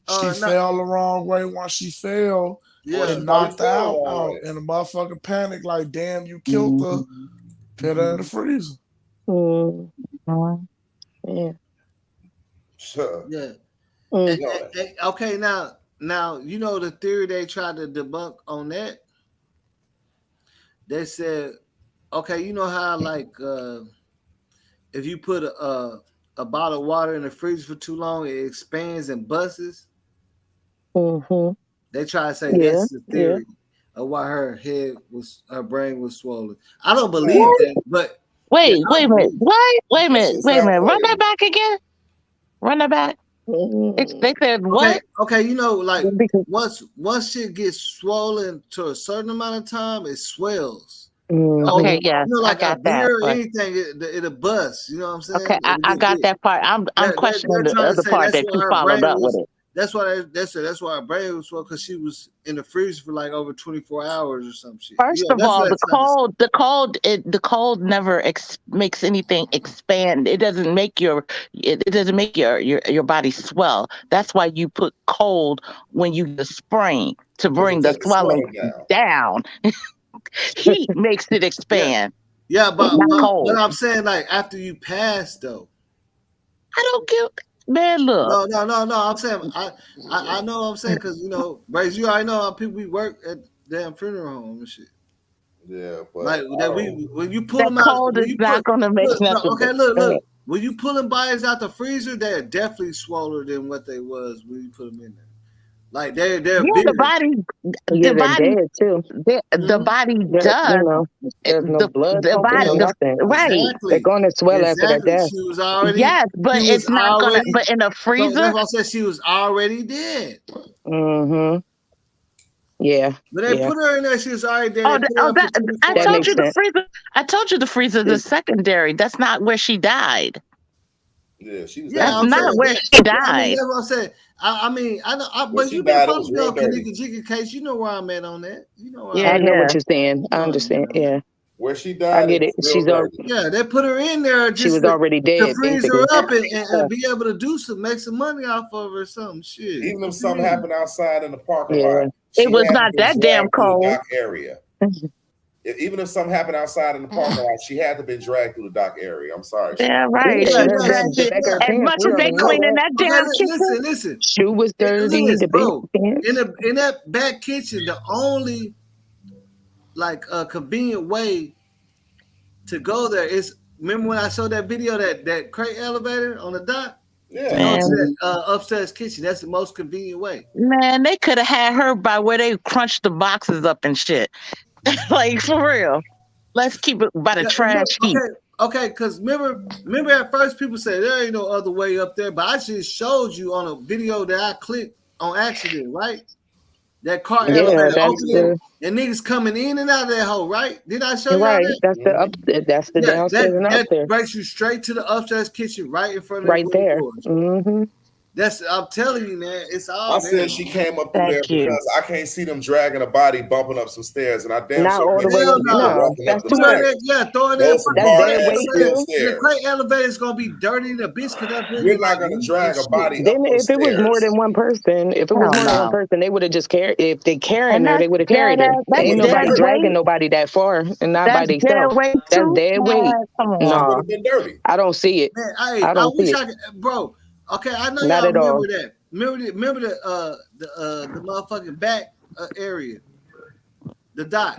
she fell the wrong way. Once she fell, it knocked her out, and the motherfucker panicked like, "Damn, you killed her." Put her in the freezer. Yeah. Sure. Yeah. Okay, now you know the theory they tried to debunk on that. They said, okay, you know how like if you put a bottle of water in the freezer for too long, it expands and busts. They try to say that's the theory of why her brain was swollen. I don't believe that, but wait a minute. What? Wait a minute. Run that back again. Run that back. They said what? Okay, you know, like once shit gets swollen to a certain amount of time, it swells. Okay, yeah, you know, like I got that. Or anything, it'll bust. You know what I'm saying? Okay, I got that part. I'm questioning the other part that you followed up with it. That's why that's why her brain was swollen, because she was in the freezer for like over 24 hours or some shit. First of all, the cold never makes anything expand. It doesn't make your body swell. That's why you put cold when you get a sprain to bring the swelling down. Heat makes it expand. Yeah, but I'm saying, like, after you pass though. I don't give. Man, look. No. I'm saying I know what I'm saying, because you know, Brace, you already know how people we work at damn funeral home and shit. Yeah, but like that when you pull them out, cold is not gonna make nothing. Okay, look. When you pulling bodies out the freezer, they're definitely swollen than what they was when you put them in there. Like they're bigger. The body dead too. The body does. You know, there's no blood. The body, nothing. Right. Exactly. They're going to swell after that death. She was already. Yes, but it's not gonna. But in a freezer. That's why I said she was already dead. Yeah. But they put her in there. She was already dead. I told you the freezer. I told you the freezer is the secondary. That's not where she died. Yeah, she was. That's not where she died. That's what I said. I mean, I know, but you've been following me on Kenneka Jenkins case. You know where I'm at on that. You know. I know what you're saying. I understand. Yeah. Where she died. I get it. She's they put her in there. Just she was already dead. To freeze her up and be able to make some money off of her or some shit. Even if something happened outside in the parking lot, it was not that damn cold. Dock area. Even if something happened outside in the parking lot, she had to be dragged through the dock area. I'm sorry. Yeah, right. As much as they cleaning that damn kitchen. Listen. Shoe was dirty. Bro, in that back kitchen, the only like convenient way to go there is, remember when I showed that video that crate elevator on the dock? Yeah. Upstairs kitchen. That's the most convenient way. Man, they could have had her by where they crunched the boxes up and shit. Like, for real. Let's keep it by the trash heap. Okay, because remember at first people said there ain't no other way up there, but I just showed you on a video that I clicked on accident, right? That car elevator opening and niggas coming in and out of that hole, right? Did I show you that? That's the downstairs and upstairs. That brings you straight to the upstairs kitchen, right in front of right there. I'm telling you, man, it's all. I said she came up through there because I can't see them dragging a body bumping up some stairs, and I damn sure that's too much. Throwing the crate elevator is gonna be dirty the bitch. You're not gonna drag a body. Then if it was more than one person, they would have just carried. If they carrying her, they would have carried her. Ain't nobody dragging nobody that far, and not by themselves. That's dead weight. No, I don't see it. I don't see it, bro. Okay, I know not y'all remember that. Remember the motherfucking back area, the dock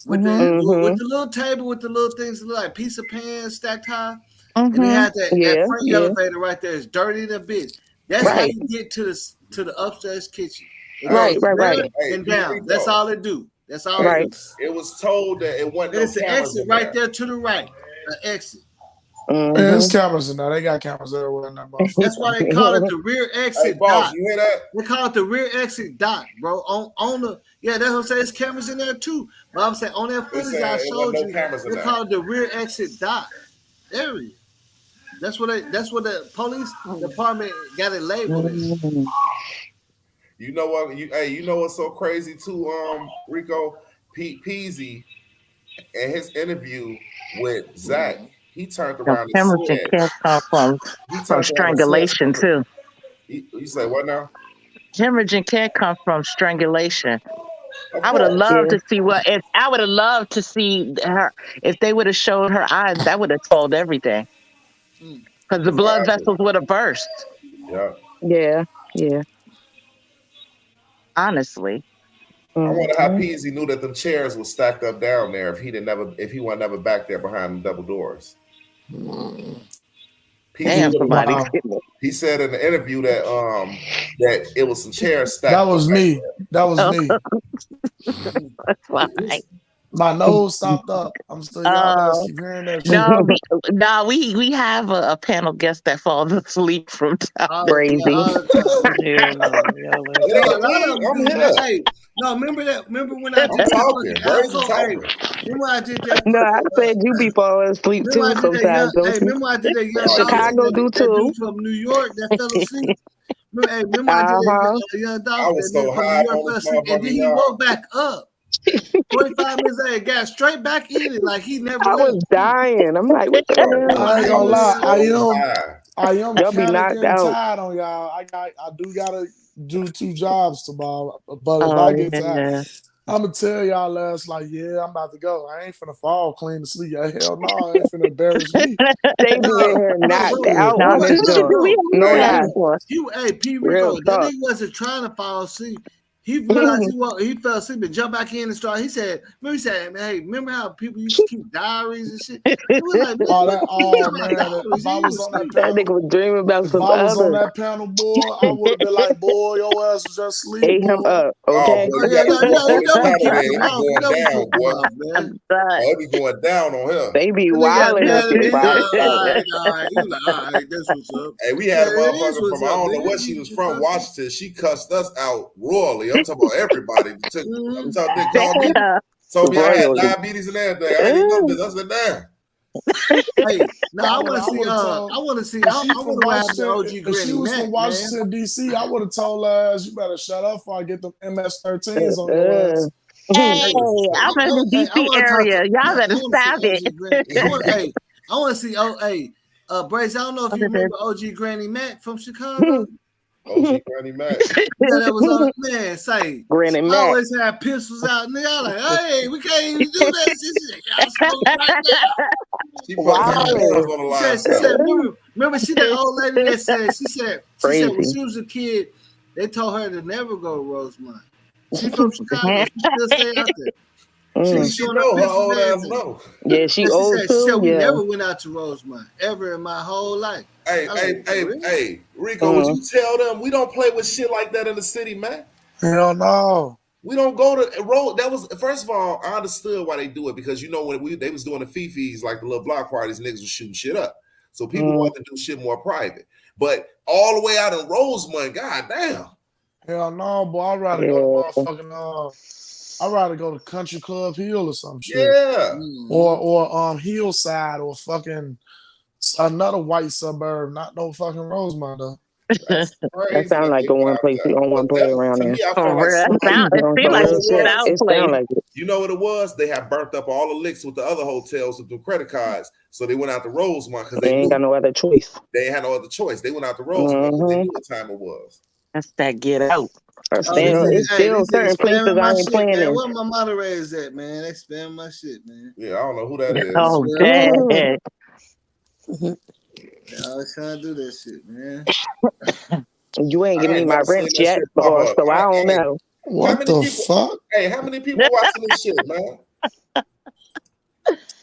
with the little table with the little things that look like piece of pan stacked high, and they had that front elevator right there. It's dirty than a bitch. That's how you get to the upstairs kitchen. Right. And down. That's all it do. That's all. Right. It was told that it wasn't. It's an exit right there to the right. An exit. There's cameras in there. They got cameras everywhere in that motherfucker. That's why they call it the rear exit Hey, boss, dot. you hear that? They call it the rear exit dot, bro. On the that's what I'm saying. There's cameras in there too. But I'm saying on that footage I showed you, they call it the rear exit dot area. That's what the police department got it labeled as. You know what? You know what's so crazy too, Rico? Pete Peasy in his interview with Zach, he turned around and Hemorrhaging said can't come from strangulation too. You say what now? Hemorrhaging can't come from strangulation. I would have loved to see I would have loved to see her if they would have showed her eyes. That would have told everything. Because the blood vessels would have burst. Yeah. Yeah. Honestly. I wonder how Peasy knew that them chairs were stacked up down there if he wasn't never back there behind the double doors. Damn, somebody. He said in the interview that that it was some chairs stacked. That was me. That was me. That's why. My nose stopped up. I'm still y'all keep hearing that shit. No, we have a panel guest that falls asleep from time. Crazy. No, remember that? Remember when I did that? Remember I did that? No, I said you be falling asleep too sometimes. Remember I did that young Chicago do too. From New York that fell asleep. Remember I did that young dog I was so high on this and then he woke back up. 45 minutes later, got straight back in it like he never. I was dying. I'm like, what the hell? I ain't gonna lie. I am Y'all be kind of knocked getting out. tired on y'all. I do gotta do 2 jobs tomorrow, but if I get tired, I'm gonna tell y'all last like, yeah, I'm about to go. I ain't finna fall clean to sleep. Hell no, I ain't finna embarrass me. They be in here knocked out on this joint. Hey, P RICO, that nigga wasn't trying to fall asleep. He realized he fell asleep and jumped back in and started. He said, hey, remember how people used to keep diaries and shit? He was like, man, if I was on that panel, that nigga was dreaming about some I was other. on that panel, boy, I would have been like, boy, your ass was just asleep. Ate him up, okay? They be going down on him. They be wilding up here. Hey, we had a motherfucker from I don't know where she was from, Washington. She cussed us out royally. I'm talking about everybody. I'm talking told me I had diabetes and everything. I didn't know this. I said, damn. Hey, now I want to see. I want to watch the OG If Granny she was Mac, from Washington, D.C., I would have told her ass, you better shut up before I get them MS-13s on your ass. Hey, I'm in the D.C. area. Y'all better stop it. I want to see. Brace, I don't know if you remember OG Granny Mac from Chicago. OG Granny Mac. Yeah, that was on man. Say Granny Mac. Always had pistols out, nigga. I like, hey, we can't even do that. She said, remember, she that old lady that said, she said when she was a kid, they told her to never go to Rosemont. She from Chicago. She still stay out there. She know her old ass know. Yeah, she old too. She said we never went out to Rosemont ever in my whole life. Hey, Rico, would you tell them we don't play with shit like that in the city, man? Hell no. We don't go to road. That was first of all, I understood why they do it because you know when they was doing the fifis like the little block parties, niggas was shooting shit up. So people want to do shit more private. But all the way out in Rosemont, goddamn. Hell no, boy. I'd rather go to motherfucking I'd rather go to Country Club Hill or some shit. Yeah. Or Hillside or fucking another white suburb, not no fucking Rosemont though. That sounds like the one place you don't want to play around there. You know what it was? They had burnt up all the licks with the other hotels with the credit cards, so they went out to Rosemont because they ain't got no other choice. They had no other choice. They went out to Rosemont because they knew what time it was. That's that get out. It's still certain places I ain't playing in. Where my moderators at, man? They spam my shit, man. Yeah, I don't know who that is. Oh, dang. I was trying to do that shit, man. You ain't giving me my rent yet, boss, so I don't know. What the fuck? Hey, how many people watching this shit, man?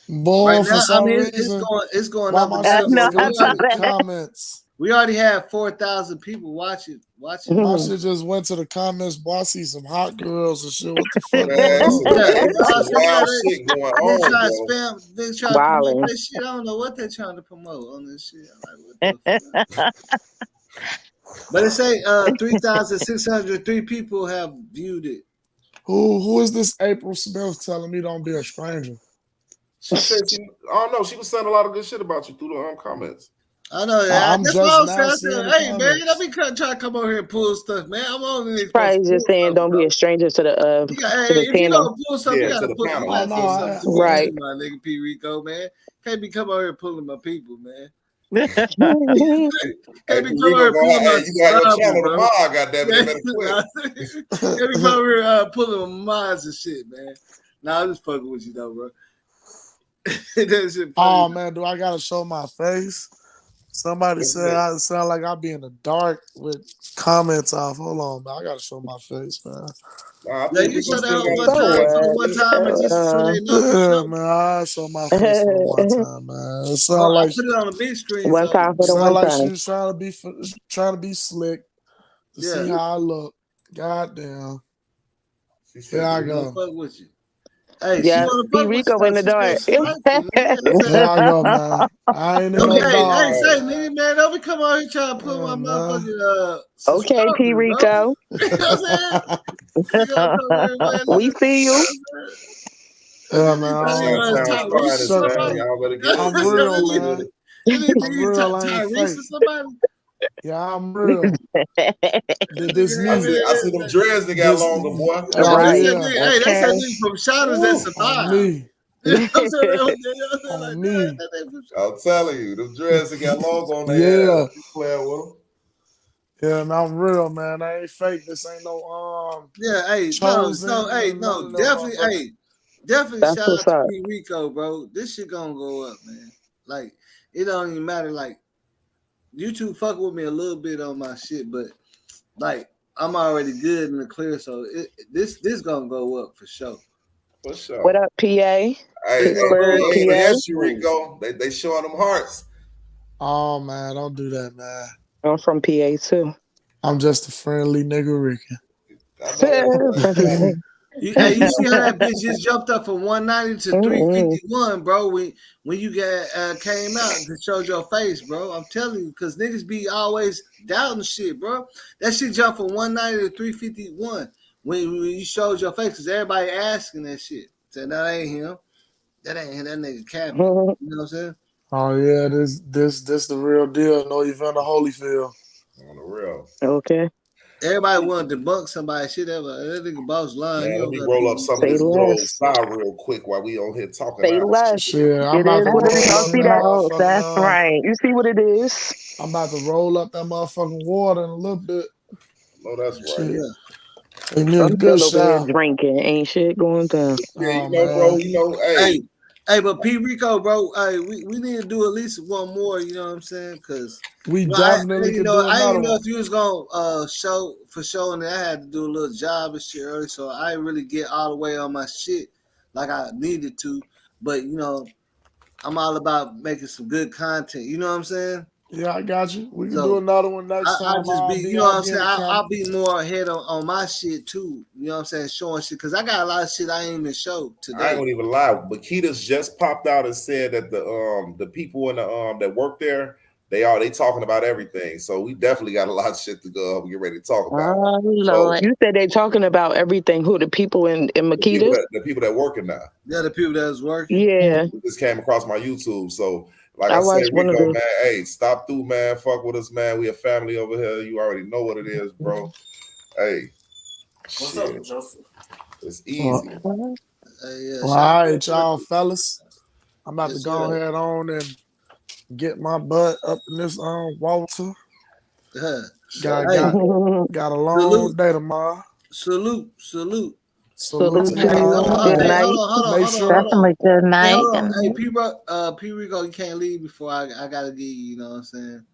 Boy, right for now, some reason, it's going up. My comments. We already had 4,000 people watching. My shit just went to the comments. Boy, I see some hot girls and shit. What the fuck Man, going on? that's some wild shit going They on, trying to bro. spam. They trying to promote that shit. I don't know what they're trying to promote on this shit. I'm like, what the fuck? But it say 3,603 people have viewed it. Who is this April Smith telling me don't be a stranger? She said I don't know. She was saying a lot of good shit about you through the comments. I know. I'm That's just what now I'm seeing saying. the Hey, man, comments. let me try to come over here and pull stuff, man. I'm only Probably just saying don't be a stranger to the hey, the if you panel. don't pull something, Yeah, you to gotta the pull panel. something. Oh, no, Something to me, Right. too, my nigga P Rico, man. Can't be coming over here pulling my people, man. Hey, Can't P be coming Rico over here gonna pulling my you gonna have your subscribers, channel bro. tomorrow, goddamn it. They better quit. Can't be coming over here pulling my minds and shit, man. Nah, I'm just fucking with you though, bro. That shit funny. Oh man, do I gotta show my face? Somebody said I sound like I be in the dark with comments off. Hold on, man. I gotta show my face, man. Nah, I Yeah, think you Rico show that still whole got one a time dread. for the one time, and just so they know for Yeah, sure. man. I show my face for the one time, man. It Oh, sound I like put it on the big screen, One so time for the sound one like time. she was trying to be slick to see yeah. how I look. Goddamn. She said, Here I I'm gonna go. fuck with you. Hey, she Yeah, wanna P fuck with Rico you. in the She said dark. she like you, man. Here I go, man. I ain't in Don't no be, hey, dog. say, nigga, man, don't be coming out here trying to put my Man. motherfucking Okay, P subscribers, bro. Rico. You know what I'm saying? You gonna come here, man, We see you. Yeah, man. That nigga Sound Tyrese or fine, man. somebody. Y'all better get I'm get real, busy man. with it. You need I'm real. I ain't Tyrese fake. or somebody. Yeah, I'm real. This me. I see them dreads that got This, longer, boy. oh Right. yeah, Hey, that's that Okay. nigga from Shadows that on survived. me, You know what I'm saying? on me. I'm telling you, them dreads that got longer on their Yeah, ass. You playing with them? yeah, and I'm real, man. I ain't fake. This ain't no Yeah, hey, chosen. no, hey, None of them definitely, motherfuckers. hey, definitely That's shout what's out to up. P Rico, bro. This shit gonna go up, man. Like, it don't even matter. Like, YouTube fuck with me a little bit on my shit, but like, I'm already good in the clear, so this gonna go up for sure. For sure. What up, PA? Hey, Pittsburgh, hey, PA. yes, you, Rico. They showing them hearts. Oh man, don't do that, man. I'm from PA too. I'm just a friendly nigga, Rican. I know that's right. You see how that bitch just jumped up from 190 to 351, bro? When you came out and showed your face, bro. I'm telling you, because niggas be always doubting shit, bro. That shit jumped from 190 to 351 when you showed your face, because everybody asking that shit. Said that ain't him. That ain't him. That nigga capping. You know what I'm saying? Oh yeah, this the real deal. No Evander Holyfield. On the real. Okay. Everybody want to debunk somebody. Shit, that nigga boss line. Man, You let don't me got roll up some of Say this good old less. style real quick while we on here talking Say our less. shit. Shit, I'm It about is to what it is. roll Y'all up see that that? motherfucking. That's right. You see what it is? I'm about to roll up that motherfucking water in a little bit. No, that's right. Shit. Yeah. Take me a I'm good still over here shower. drinking. Ain't shit going down. Yeah, Oh you know, bro. man. You know, hey, Hey, but P Rico, bro, hey, we need to do at least one more. You know what I'm saying? Because We I definitely didn't could know do I another didn't know one. if you was gonna show for showing that I had to do a little job and shit early, so I didn't really get all the way on my shit like I needed to. But you know, I'm all about making some good content. You know what I'm saying? Yeah, I got you. We can do So another one next I time. just be, I'll you know what I'm get saying? it, Ken. I'll be more ahead on my shit too. You know what I'm saying? Showing shit because I got a lot of shit I ain't even show I ain't today. gonna even lie. Bakitas just popped out and said that the people in the that work there, they talking about everything. So we definitely got a lot of shit to go up and get ready to talk about. Oh So Lord. You said they talking about everything. Who, the people in Makita? the people that working now. Yeah, the people that's working. Yeah. It just came across my YouTube. So like I I said, watched one of Rico, the. man, hey, stop through, man. Fuck with us, man. We a family over here. You already know what it is, bro. Hey, What's shit. up, Joseph? It's easy. Yeah, Well, shout all out right, to y'all fellas. I'm about to yes, go sir. ahead on and get my butt up in this water. Yeah. Got Hey, a long day tomorrow. salute. Salute Salute to to Hey, you. y'all. Good hey, night. Make sure. Definitely good Hey, night. hold on. Hey, P Rico, you can't leave before I gotta get you know what I'm saying?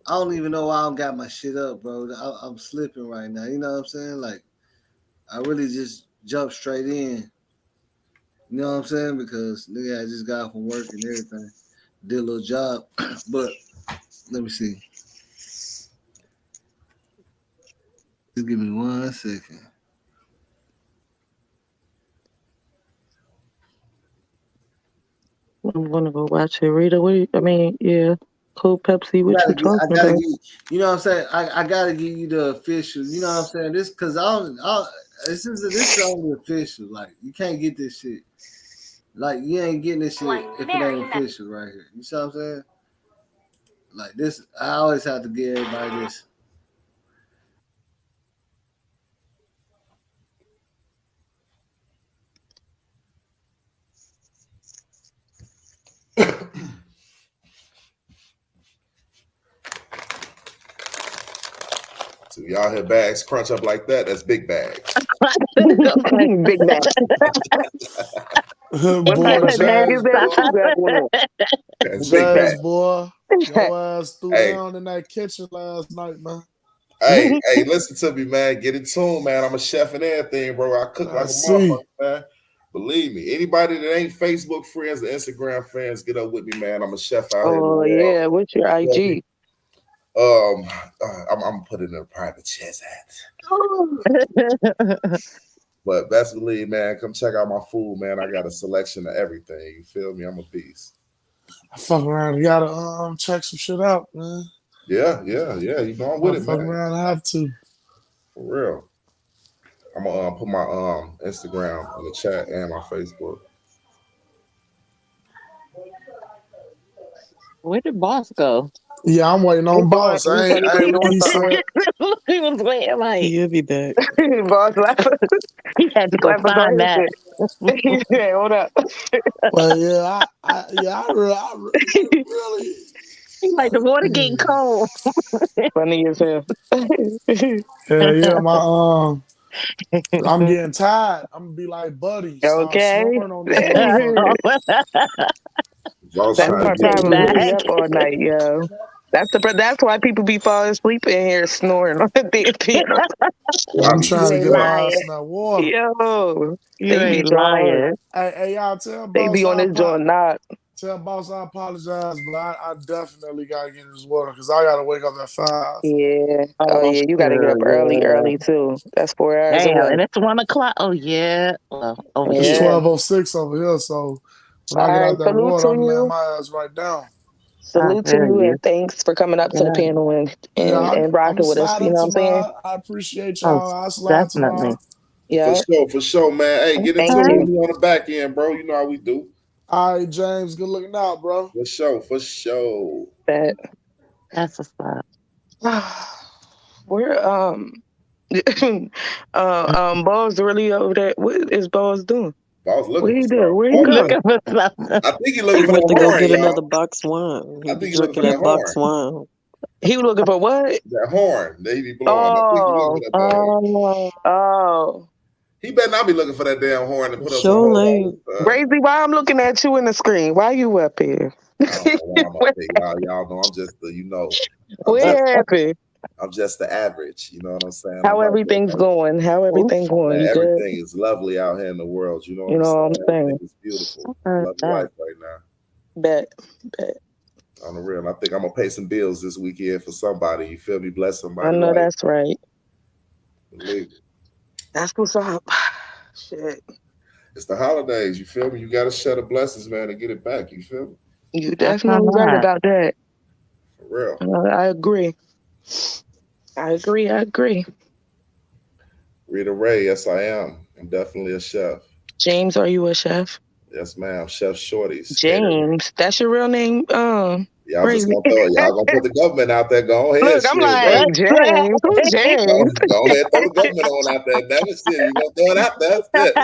I don't even know why I don't got my shit up, bro. I'm slipping right now. You know what I'm saying? Like, I really just jumped straight in. You know what I'm saying? Because nigga, I just got off from work and everything. Did a little job. But Let me see. Just give me 1 second. I'm gonna go watch it. Rita, yeah. Coke, Pepsi, what you talking I gotta about? get, you know what I'm saying? I gotta give you the official, you know what I'm saying? This because this is only official. Like you can't get this shit. Like you ain't getting this shit if it ain't official right here. You see what I'm saying? Like this, I always have to give everybody this. So y'all hear bags crunch up like that? That's big bags. Big bag. What Boy, type of bag is James, that? What boy. you got going on? That's big James, bag. boy. Your ass threw Hey, down in that kitchen last night, man. hey, listen to me, man. Get in tune, man. I'm a chef and everything, bro. I cook like I a see. motherfucker, man. Believe me. Anybody that ain't Facebook friends or Instagram friends, get up with me, man. I'm a chef out here in the Oh world. yeah, what's your You feel me? IG? I'm gonna put it in a private chat. But best believe, man, come check out my food, man. I got a selection of everything. You feel me? I'm a beast. I fuck around. You gotta check some shit out, man. Yeah. You going with I it, fuck man. around. I have to. For real. I'm gonna put my Instagram in the chat and my Facebook. Where did boss go? Yeah, I'm waiting He on thought boss. he I said he ain't was what doing he something. said. He was waiting like He'll be back. Boss left. he had to go Left us on find his that. shit. He said, "Hold up." Well, yeah, I really, He like the water getting cold. Funny as hell. yeah, I'm getting tired. I'm gonna be like Buddy, start Okay. snoring on this motherfucker. Boss That's trying my to get Get problem. to We it. be back. up all night, yo. That's why people be falling asleep in here snoring on the damn piano. Well, I I'm be You trying to ain't get snoring. my ass lying. in that water. Yo, You they be ain't drawing. lying. Hey, y'all tell They boss be on this joint knock. tell boss I apologize, but I definitely gotta get in this water because I gotta wake up at 5. Yeah. Oh Oh, yeah, you gotta get sure, up yeah. early too. That's 4 hours Damn, and away. it's 1 o'clock. Oh yeah. Well, over It's here. Yeah. 12:06 over here, so when I All get right. out that Salute water, to I'm laying you. my ass right down. I Salute to feel you, you. and thanks for coming up to the Yeah. panel Yeah, and I'm rocking with us. You sliding know what I'm saying? tomorrow. I appreciate Oh, y'all. I slide definitely. tomorrow. Yeah. For sure, man. Hey, get into Thank it Okay. with you. me on the back end, bro. You know how we do. All right, James, good looking out, bro. For sure. That. That's a start. We're Balls really over there. What is Balls doing? Boss What looking for he do? something. Where he Hold You on. going? looking for something? I think he He looking for went that to go horn, get another y'all. box wine. I He think was he looking for drinking that that box horn. wine. He was looking for what? That horn that he be blowing. I think he looking Oh, for that boy. oh. He better not be looking for that damn horn to put us on Sure hold all ain't. the time. Crazy, why I'm looking at you in the screen? Why you up here? I don't know why I'm up there, y'all. Y'all know I'm just the, What happened? I'm just the average. You know what I'm saying? I'm How not everything man, You good? everything is lovely out here in the world. You know what You I'm know what I'm saying? Everything saying? is beautiful. Heard Love that. life right now. Bet. On the real. I think I'm gonna pay some bills this weekend for somebody. You feel me? Bless I somebody know life. that's right. Believe me. That's what's up. Shit. It's the holidays. You feel me? You gotta share the blessings, man, and get it back. You feel me? You That's not definitely right right. about that. For real. I agree. I agree. Rita Ray, yes, I am. I'm definitely a chef. James, are you a chef? Yes, ma'am. Chef Shorty's catering. James, that's your real name? Y'all just Crazy. gonna throw it. Y'all gonna put the government out there. Go ahead, Look, I'm shit, like, bro. James, who's James? Go ahead, throw the government on out there. Never shit. You gonna throw it out there? Shit.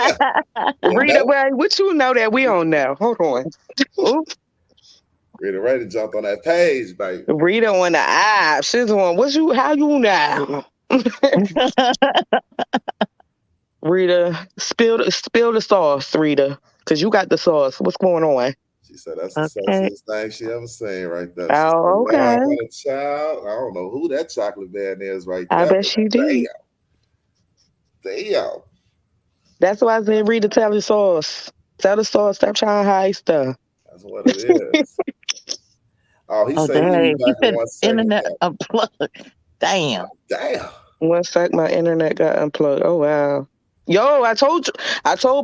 You Rita, know? well, what you know that we don't know? Hold on. Oops. Rita Ray jumped on that page, baby. Rita on the app. She's on. How you know? Rita, spill the sauce, Rita, because you got the sauce. What's going on? She said that's the Okay. sexiest thing she ever seen right there. She said, Oh, Lord, I okay. got a child. I don't know who that chocolate man is right I there, bet but she did. damn. That's why I said Rita, tell the sauce. Tell the sauce. Stop trying to hide stuff. That's what it is. Oh, he Oh, said he dang. be He back in said 1 second. internet unplugged. Damn. Damn. 1 sec, my internet got unplugged. Oh wow. Yo, I told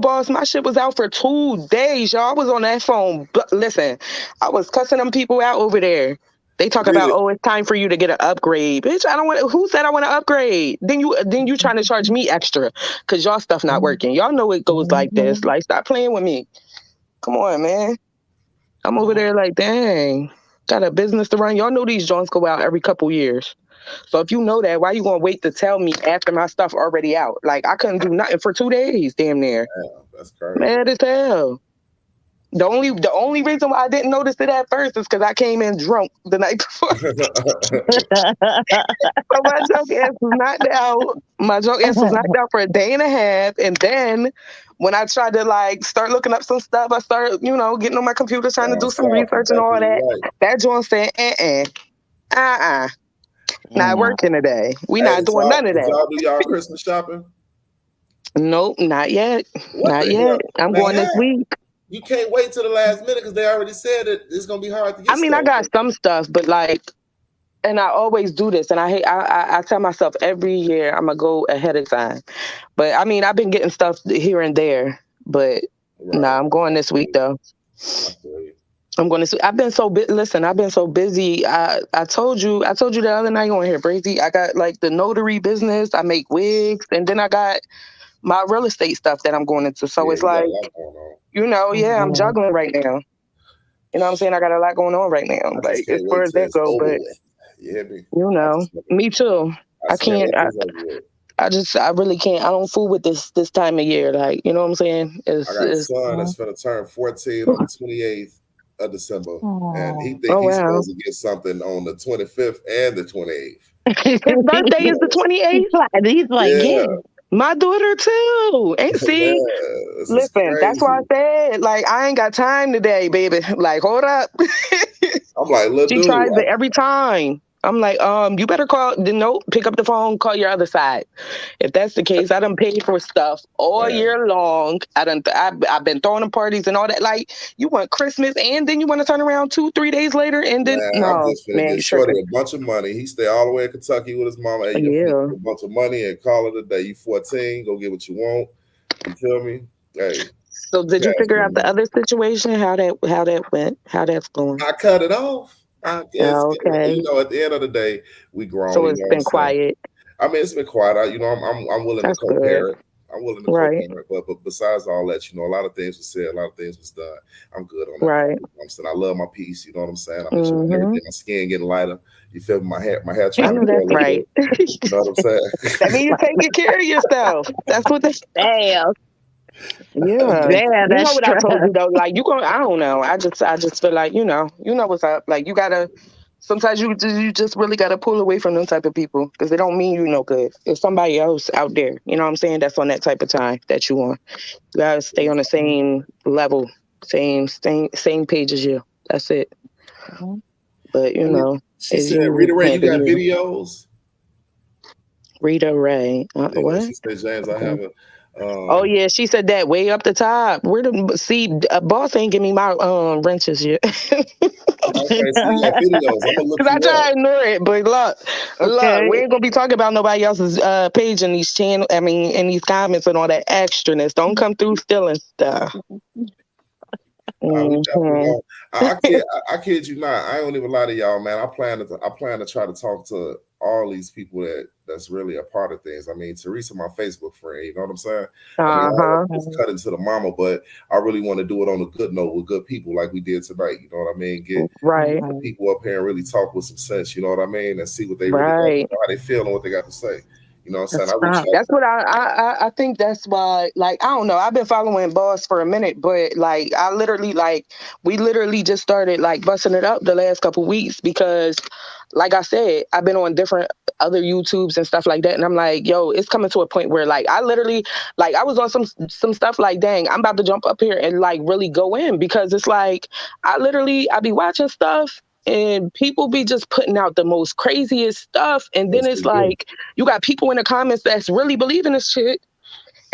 boss my shit was out for 2 days, y'all. I was on that phone. But listen, I was cussing them people out over there. They talk about, Really? oh, it's time for you to get an upgrade. Bitch, I don't want who said I want to upgrade? Then you trying to charge me extra because y'all stuff not working. Y'all know it goes like this. Like, stop playing with me. Come on, man. I'm over there like, dang. Got a business to run. Y'all know these joints go out every couple years. So if you know that, why you gonna wait to tell me after my stuff already out? Like, I couldn't do nothing for 2 days, damn near. Damn, that's crazy. Mad as hell. The only reason why I didn't notice it at first is because I came in drunk the night before. So my drunk ass was knocked out. My drunk ass was knocked out for a day and a half. And then when I tried to like start looking up some stuff, I started, getting on my computer trying to do some research and all that. Right. That joint said, not working today. We Hey, not doing none of did that. y'all do y'all Christmas shopping? Nope, not yet. What Not the yet. hell? I'm Man, going this week. You can't wait till the last minute because they already said that it's gonna be hard to get I mean, I stuff. got some stuff, but like, and I always do this, and I tell myself every year I'm gonna go ahead of time. But I mean, I've been getting stuff here and there, but nah, I'm going this week though. I'm going to. I've been so listen. I've been so busy. I told you the other night on here, Brazy. I got like the notary business. I make wigs, and then I got my real estate stuff that I'm going into. So it's like, I'm juggling right now. You know what I'm saying? I got a lot going on right now. Like as far as that go, but you hear me? Me too. I can't. I really can't. I don't fool with this time of year. Like, you know what I'm saying? I got a son that's going to turn 14 on the 28th of December, and he thinks he's supposed to get something on the 25th and the 28th. His birthday is the 28th. He's like, yeah. My daughter too. And see, listen, that's why I said, like, I ain't got time today, baby. Like, hold up. I'm like, look, she tries it every time. I'm like, you better pick up the phone, call your other side. If that's the case, I done paid for stuff all year long. I've been throwing them parties and all that. Like, you want Christmas and then you want to turn around 2-3 days later and then I'm just gonna get Shorty a bunch of money. He stay all the way in Kentucky with his mama. Hey, you a bunch of money and call it a day. You 14, go get what you want. You feel me? Hey. So did you figure out the other situation? How that went? How that's going? I cut it off. I guess, okay. At the end of the day, we grown. So it's been quiet. I mean, it's been quiet. I'm willing to co-parent. I'm willing to co-parent. But besides all that, a lot of things was said, a lot of things was done. I'm good on that. Right. You know what I'm saying? I love my peace. You know what I'm saying? I'm enjoying everything. My skin getting lighter. You feel me? My hair trying to grow. That's right. You know what I'm saying? That means you're taking care of yourself. That's what this. Damn. Yeah, that's you know what I told you though. Like I don't know. I just feel like you know what's up. Like you gotta. Sometimes you just really gotta pull away from them type of people because they don't mean you no good. There's somebody else out there. You know what I'm saying? That's on that type of time that you on. You gotta stay on the same level, same page as you. That's it. But she said, Rita Ray, you got videos. Rita Ray, what? She said, James, I have a. Oh yeah, she said that way up the top. Boss ain't give me my wrenches yet. Okay, so you got videos. I'm gonna look. Cause I try to ignore it, but look, we ain't gonna be talking about nobody else's page in these channel. I mean, in these comments and all that extraness. Don't come through stealing stuff. I kid you not. I don't even lie to y'all, man. I plan to try to talk to all these people that's really a part of things. I mean, Teresa, my Facebook friend, you know what I'm saying? I mean, just cut into the mama, but I really want to do it on a good note with good people like we did tonight. You know what I mean? Get people up here and really talk with some sense, you know what I mean? And see what they really got, how they feel and what they got to say. You know what I'm saying? That's what I think that's why, like, I don't know. I've been following Boss for a minute, but like we literally just started like busting it up the last couple weeks because like I said, I've been on different other YouTubes and stuff like that. And I'm like, yo, it's coming to a point where like I literally like I was on some stuff like, dang, I'm about to jump up here and like really go in because it's like I be watching stuff and people be just putting out the most craziest stuff. And then it's like, you got people in the comments that's really believing this shit.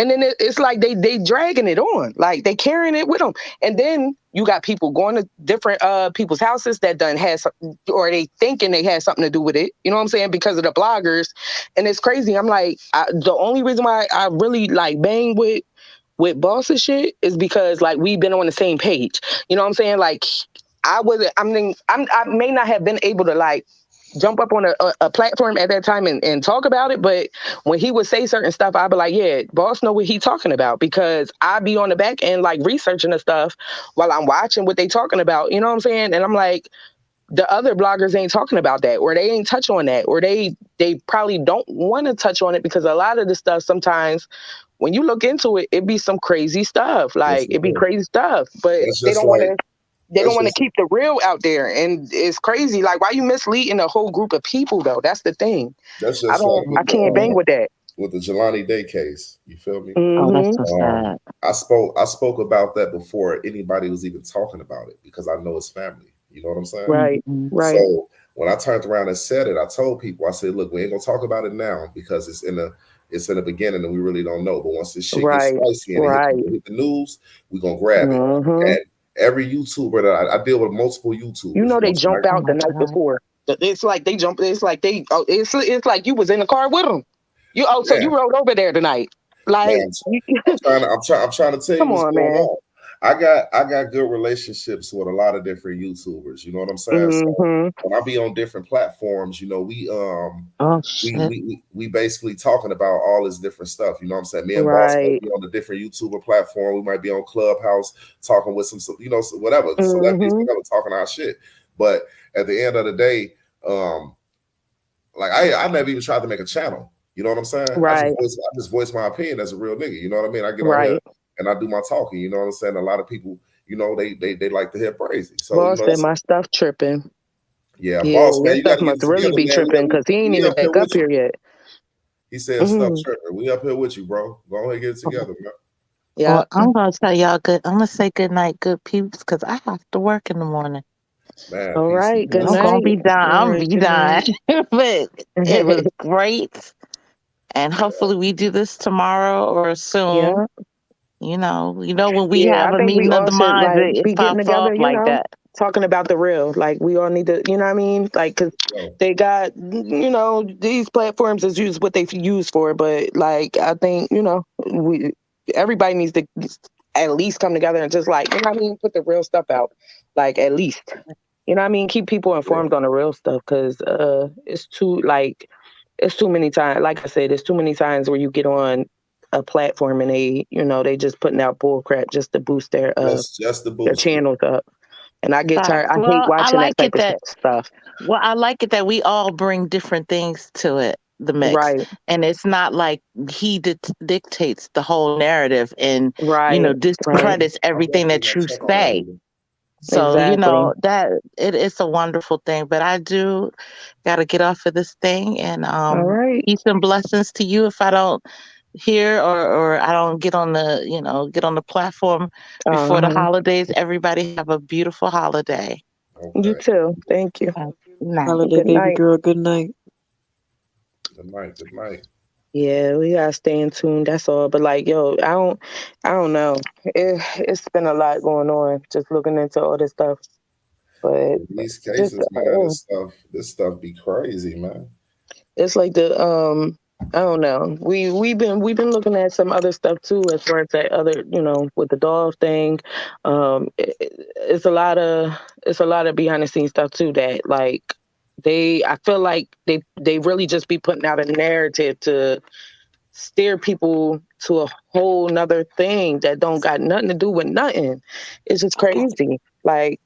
And then it's like they dragging it on, like they carrying it with them. And then you got people going to different people's houses that done has, or they thinking they had something to do with it. You know what I'm saying? Because of the bloggers. And it's crazy. I'm like, the only reason why I really like bang with boss and shit is because like we've been on the same page. You know what I'm saying? Like I may not have been able to like jump up on a platform at that time and talk about it, but when he would say certain stuff, I'd be like, yeah, boss know what he talking about, because I be on the back end like researching the stuff while I'm watching what they talking about. You know what I'm saying? And I'm like, the other bloggers ain't talking about that, or they ain't touch on that, or they probably don't want to touch on it, because a lot of the stuff sometimes when you look into it, it be some crazy stuff. Like it be crazy stuff, but they don't want to. They don't want to keep the real out there, and it's crazy. Like, why you misleading a whole group of people though? That's the thing. That's just I can't bang with that. With the Jelani Day case, you feel me? Oh, that's so sad. I spoke about that before anybody was even talking about it, because I know his family. You know what I'm saying? Right, right. So when I turned around and said it, I told people, I said, look, we ain't gonna talk about it now because it's in the beginning and we really don't know. But once this shit gets spicy and hit the news, we gonna grab it. And every YouTuber that I deal with multiple YouTubers. You know, they jump out the night before. It's like they jump. It's like they. Oh, it's like you was in the car with them. So you rode over there tonight. Like man, I'm trying to tell you what's going on. I got good relationships with a lot of different YouTubers. You know what I'm saying? So when I be on different platforms, you know, we basically talking about all this different stuff. You know what I'm saying? Me and Boss might be on the different YouTuber platform. We might be on Clubhouse talking with some, you know, whatever celebrities, whatever, talking our shit. But at the end of the day, like I never even tried to make a channel. You know what I'm saying? Right. I just voice my opinion as a real nigga. You know what I mean? I get on here and I do my talking. You know what I'm saying? A lot of people, you know, they like to hear crazy. So Boss you know, said my stuff tripping. Yeah, Boss, man, your stuff must really be tripping, because he ain't even back up here yet. He said stuff tripping. We up here with you, bro. Go ahead and get it together, man. Yeah. Well, I'm gonna tell y'all I'm gonna say good night, good peeps, because I have to work in the morning. Man, all right, good night. I'm gonna be done. I'm gonna be done. But it was great. And hopefully we do this tomorrow or soon. Yeah. You know when we have a I think meeting we of the all should, minds, like, it be getting pops together, off you like know, that. talking about the real. Like, we all need to, you know what I mean? Like, because they got, you know, these platforms is used what they use for. But, like, I think, you know, everybody needs to at least come together and just, like, you know what I mean, put the real stuff out. Like, at least. You know what I mean? Keep people informed on the real stuff, because it's too many times. Like I said, it's too many times where you get on a platform and they just putting out bull crap just to boost their their channels up. And I get tired. I hate watching that type of stuff. Well, I like it that we all bring different things to it, the mix. Right. And it's not like he dictates the whole narrative and, discredits everything that you say. So, you know, that it's a wonderful thing. But I do got to get off of this thing. And all right. Peace and blessings to you if I don't hear or I don't get on the platform before the holidays. Everybody have a beautiful holiday. Okay. You too. Thank you. Holiday, baby girl. Good night. Good night. Good night. Yeah, we gotta stay in tune. That's all. But like, yo, I don't know. It's been a lot going on just looking into all this stuff. But these cases, man, this stuff be crazy, man. It's like I don't know. We've been looking at some other stuff too, as far as that other, you know, with the dog thing. It's a lot of behind the scenes stuff too that, like, I feel like they really just be putting out a narrative to steer people to a whole nother thing that don't got nothing to do with nothing. It's just crazy. Like,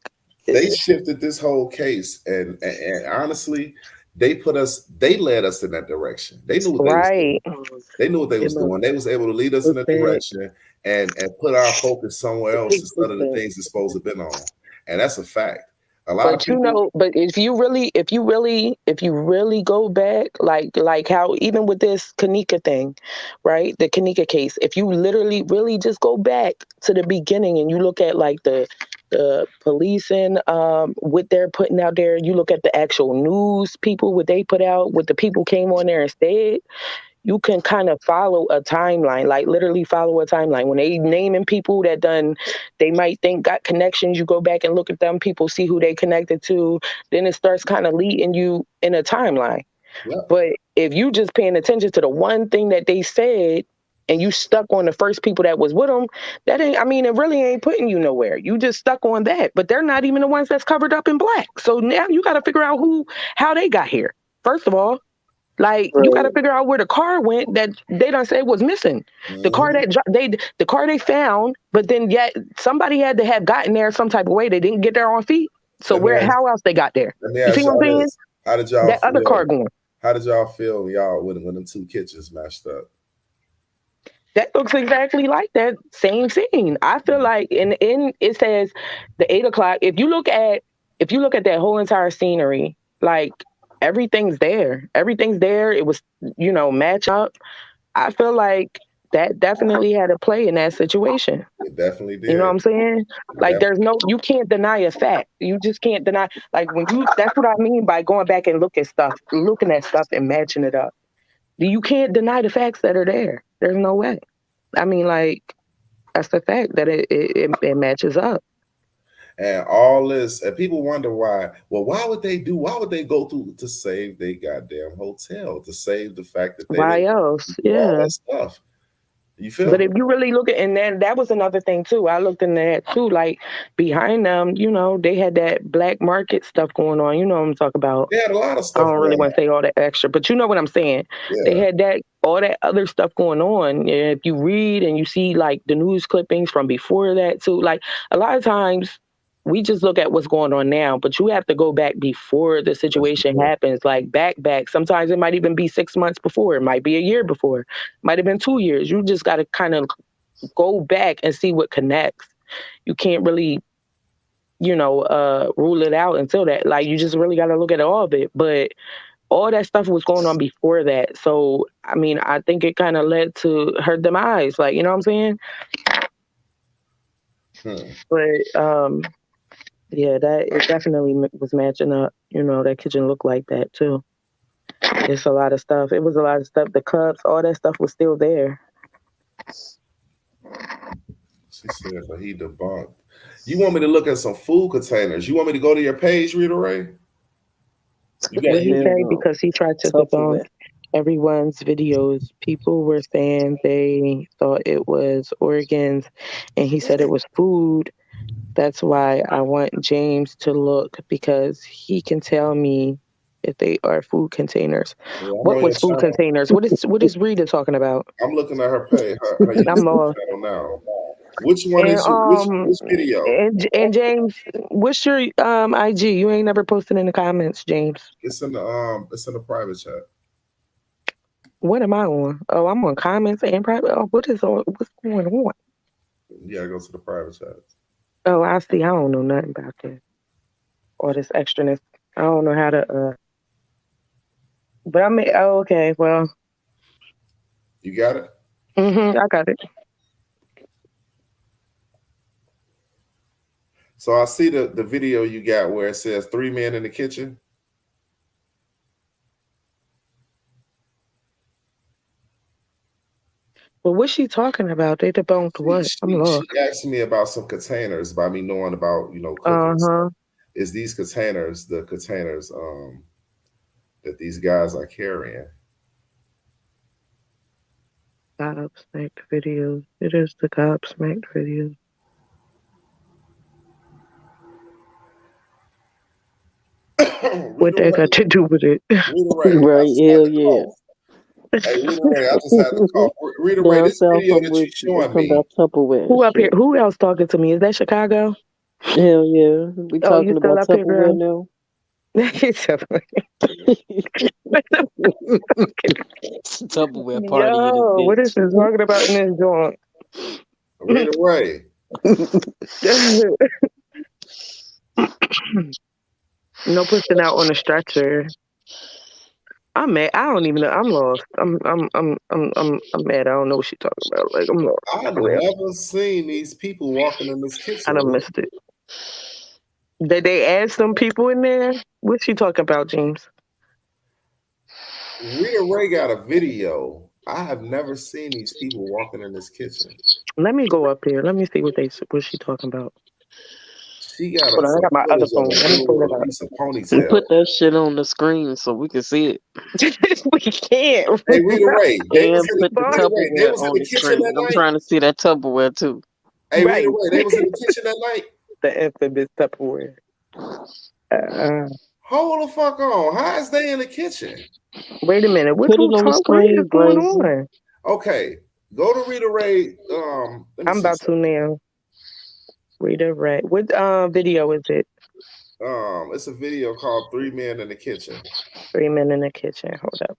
they shifted this whole case, and honestly, they led us in that direction. They knew what they was doing. They knew what they was doing. They was able to lead us in that direction and put our focus somewhere else instead of the things it's supposed to have been on. And that's a fact. A lot of people, you know, but if you really go back, like how even with this Kenneka thing, right? The Kenneka case, if you literally really just go back to the beginning and you look at like the policing, what they're putting out there, you look at the actual news people, what they put out, what the people came on there and said, you can kind of follow a timeline, like literally follow a timeline. When they naming people that they might think got connections, you go back and look at them, people see who they connected to, then it starts kind of leading you in a timeline. Yep. But if you just paying attention to the one thing that they said and you stuck on the first people that was with them, it really ain't putting you nowhere. You just stuck on that, but they're not even the ones that's covered up in black. So now you got to figure out how they got here. First of all, like you got to figure out where the car went that they done say was missing. The car the car they found, but then yet somebody had to have gotten there some type of way. They didn't get there on feet. So how else they got there? You see what I'm saying? How did y'all that feel? Other car going? How did y'all feel, y'all, when them two kitchens matched up? That looks exactly like that same scene. I feel like in it says the 8 o'clock. If you look at that whole entire scenery, like everything's there. Everything's there. It was, match up. I feel like that definitely had a play in that situation. It definitely did. You know what I'm saying? Like you can't deny a fact. You just can't deny. Like that's what I mean by going back and looking at stuff and matching it up. You can't deny the facts that are there. There's no way. I mean, like, that's the fact that it matches up. And all this, and people wonder why. Well, why would they go through to save their goddamn hotel, to save the fact that they why else? All Yeah. that stuff. You feel? But if you really look at, and then that was another thing too. I looked into that too. Like behind them, they had that black market stuff going on. You know what I'm talking about? They had a lot of stuff. I don't really want to say all that extra, but you know what I'm saying. Yeah. They had all that other stuff going on. And if you read and you see like the news clippings from before that too, like a lot of times we just look at what's going on now, but you have to go back before the situation happens, like back. Sometimes it might even be 6 months before. It might be a year before. It might have been 2 years. You just got to kind of go back and see what connects. You can't really, rule it out until that. Like, you just really got to look at all of it. But all that stuff was going on before that. So, I think it kind of led to her demise. Like, you know what I'm saying? But, yeah, it definitely was matching up. That kitchen looked like that too. It's a lot of stuff. It was a lot of stuff. The cups, all that stuff was still there. She said, but he debunked. You want me to look at some food containers? You want me to go to your page, Rita Ray? What he say? Because he tried to debunk everyone's videos. People were saying they thought it was organs, and he said it was food. That's why I want James to look, because he can tell me if they are food containers. Yeah, what was food containers? What is Rita talking about? I'm looking at her page. I'm lost now. Which one is which video? And James, what's your IG? You ain't never posted in the comments, James. It's in the private chat. What am I on? Oh, I'm on comments and private. Oh, what's going on? You gotta go to the private chat. Oh, I see. I don't know nothing about that. All this extraness. I don't know how to but okay, well. You got it? I got it. So I see the video you got where it says 3 men in the kitchen. Well, what's she talking about? They debunked what? I'm lost. She asked me about some containers by me knowing about, is these containers the containers that these guys are carrying? Gobsmacked videos. It is the Gobsmacked videos. What they got to do with it? Right, hell yeah. Hey, Rita Ray, I just had to call. Rita Ray, this video that you're showing me. Who up here? Who else talking to me? Is that Chicago? Hell yeah. We talking about Tupperware now. Tupperware party. Yo, what is this talking about in this joint? Rita Ray. No pushing out on a stretcher. I'm mad. I don't even know. I'm lost. I'm mad. I don't know what she's talking about. Like, I'm lost. I've never seen these people walking in this kitchen. I done missed it. Did they add some people in there? What's she talking about, James? Rita Ray got a video I have never seen these people walking in this kitchen. Let me go up here. Let me see what she talking about. She got Hold on, I some got my other footage phone. of a Let me dude pull with it a up. piece of And ponytail. put that shit on the screen so we can see it. We can't. Hey, Rita Ray, they was And in put the Rita Ray, they Tupperware was in on the the kitchen screen. that I'm night. trying to see that Tupperware too. Hey, Right. Rita Ray, they was in the kitchen that night. The infamous Tupperware. Hold the fuck on. How is they in the kitchen? Wait a minute. What Put it on the what is screen, going Gracie. on? Okay, go to Rita Ray. I'm about to now. Rita Ray. What video is it? It's a video called 3 Men in the Kitchen. 3 Men in the Kitchen. Hold up.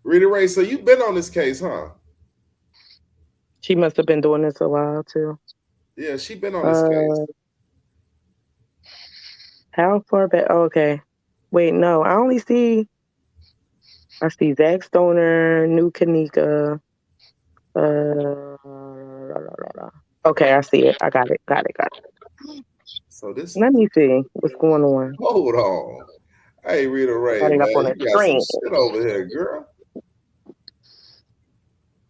Rita Ray, so you've been on this case, huh? She must have been doing this a while too. Yeah, she been on this case. How far back? Oh, okay. Wait, no. I see Zach Stoner, New Kenneka. Okay, I see it. I got it. So this. Let me see what's going on. Hold on. Hey, Rita Ray, Got it man, up on you the got some screen. shit over here, girl.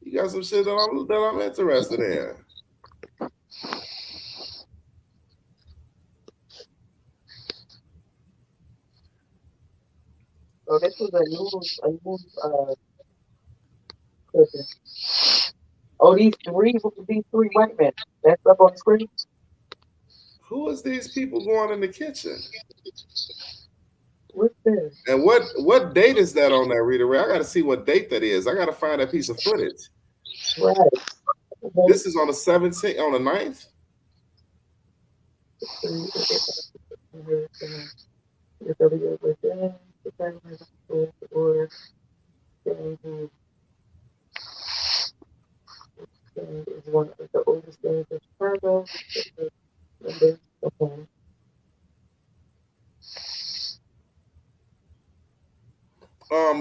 You got some shit that I'm interested in. So this was a new person. Oh, these three white men. That's up on the screen. Who is these people going in the kitchen? What's this? And what date is that on there, Rita Ray? I got to see what date that is. I got to find that piece of footage. Right. This is on the 17th, on the 9th?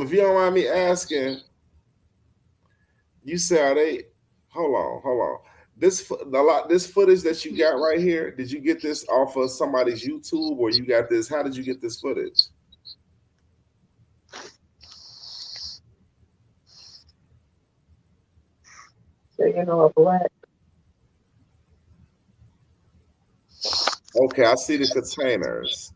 If you don't mind me asking, you said hold on. This footage that you got right here, did you get this off of somebody's YouTube, or you got this? How did you get this footage? Black. Okay, I see the containers.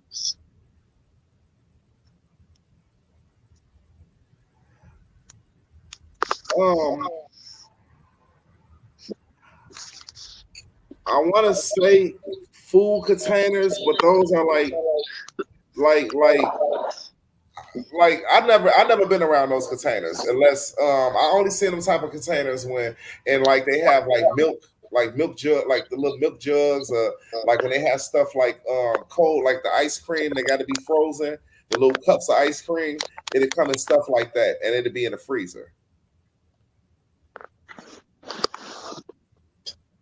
I want to say food containers, but those are like I never been around those containers unless I only see them type of containers when and like they have like milk jug, like the little milk jugs, like when they have stuff like cold, like the ice cream, they got to be frozen. The little cups of ice cream, it'll come in stuff like that, and it'll be in the freezer.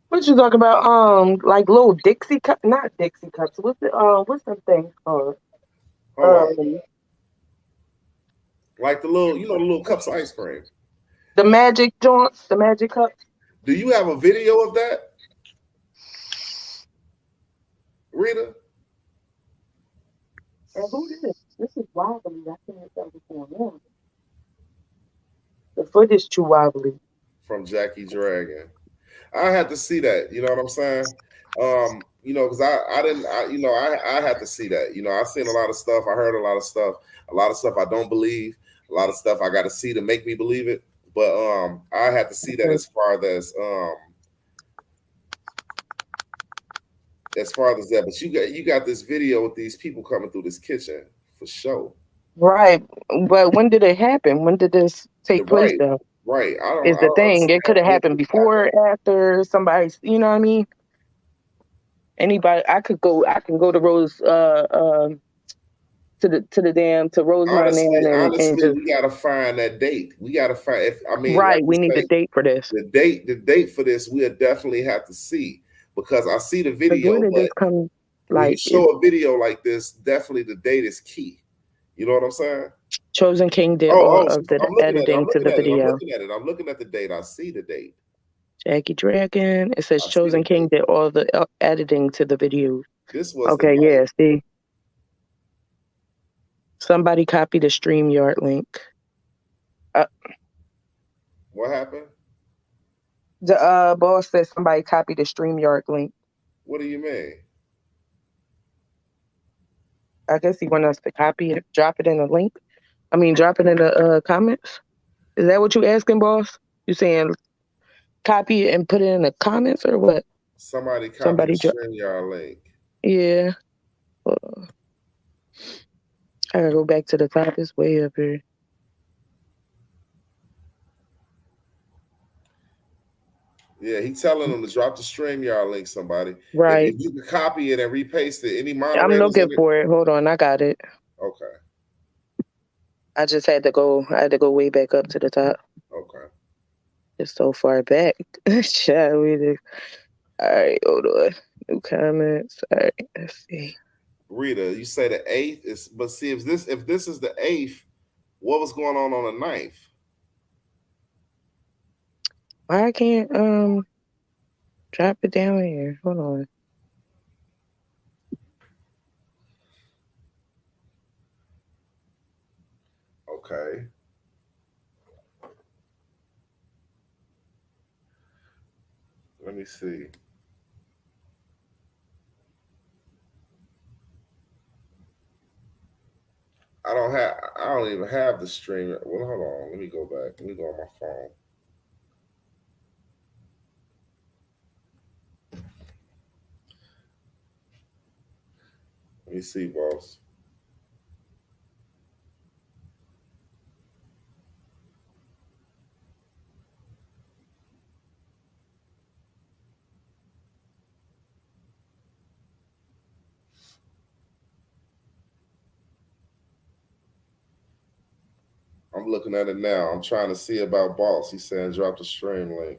What you talking about? Like little Dixie cup, not Dixie cups. What's them things called? Like the little, the little cups of ice cream. The magic joints, the magic cups. Do you have a video of that, Rita? And who is this? This is wobbly. I can't tell what's going on. The foot is too wobbly. From Jackie Dragon. I had to see that. You know what I'm saying? Because I had to see that. I've seen a lot of stuff. I heard a lot of stuff I don't believe, a lot of stuff I got to see to make me believe it. But I had to see that as far as that. But you got this video with these people coming through this kitchen for sure. Right. But when did it happen? When did this take place though? Right. Is the thing. It could have happened before, after somebody's, you know what I mean? Anybody, I can go to Rose to Rosemont and honestly, we gotta find that date. We gotta find we need a date for this. The date for this we'll definitely have to see, because I see the video. When you show a video like this, definitely the date is key. You know what I'm saying? Chosen King did all of the editing to the video. I'm looking at the date. I see the date. Jackie Dragon. It says Chosen King did all the editing to the video. This was okay. Yeah. See, somebody copied the StreamYard link. What happened? The boss said somebody copied the StreamYard link. What do you mean? I guess he want us to copy it, drop it in the link. Drop it in the comments. Is that what you asking, boss? You saying copy it and put it in the comments or what? Somebody copied the StreamYard link. Yeah. I gotta go back to the top. It's way up here. Yeah, he's telling them to drop the StreamYard link, somebody. Right. If you can copy it and repaste it, any moderators. I'm looking for it. Hold on, I got it. Okay. I just had to go. I had to go way back up to the top. Okay. It's so far back. Shall we? All right, hold on. New comments. All right, let's see. Rita, you say the 8th is, but see if this is the 8th, what was going on the 9th? Why I can't drop it down here? Hold on. Okay. Let me see. I don't even have the stream. Well, hold on. Let me go back. Let me go on my phone. Let me see, boss. I'm looking at it now. I'm trying to see about boss. He's saying drop the stream link.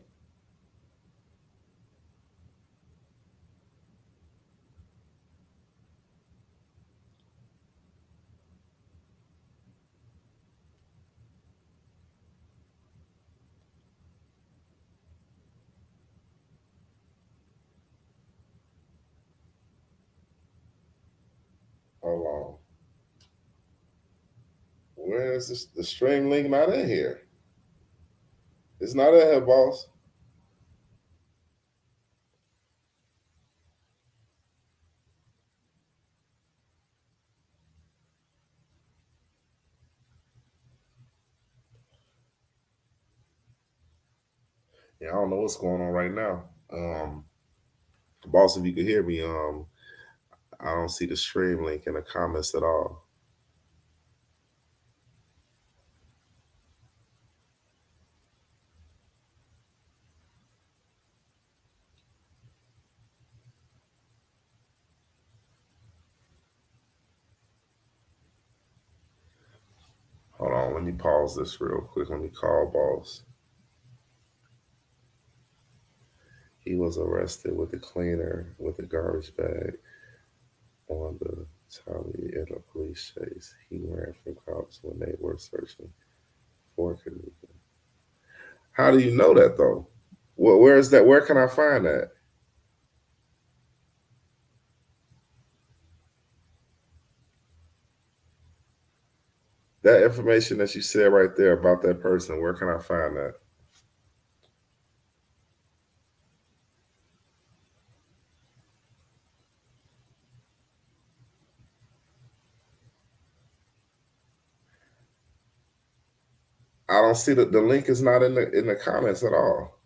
Hold on. Where is this? The stream link not in here. It's not in here, boss. Yeah, I don't know what's going on right now. Boss, if you could hear me, I don't see the stream link in the comments at all. Hold on, let me pause this real quick. Let me call boss. He was arrested with a cleaner with a garbage bag on the Tommy in a police chase. He ran from cops when they were searching for Kenneka. How do you know that though? Well, where is that? Where can I find that? That information that you said right there about that person, where can I find that? I don't see that the link is not in the comments at all.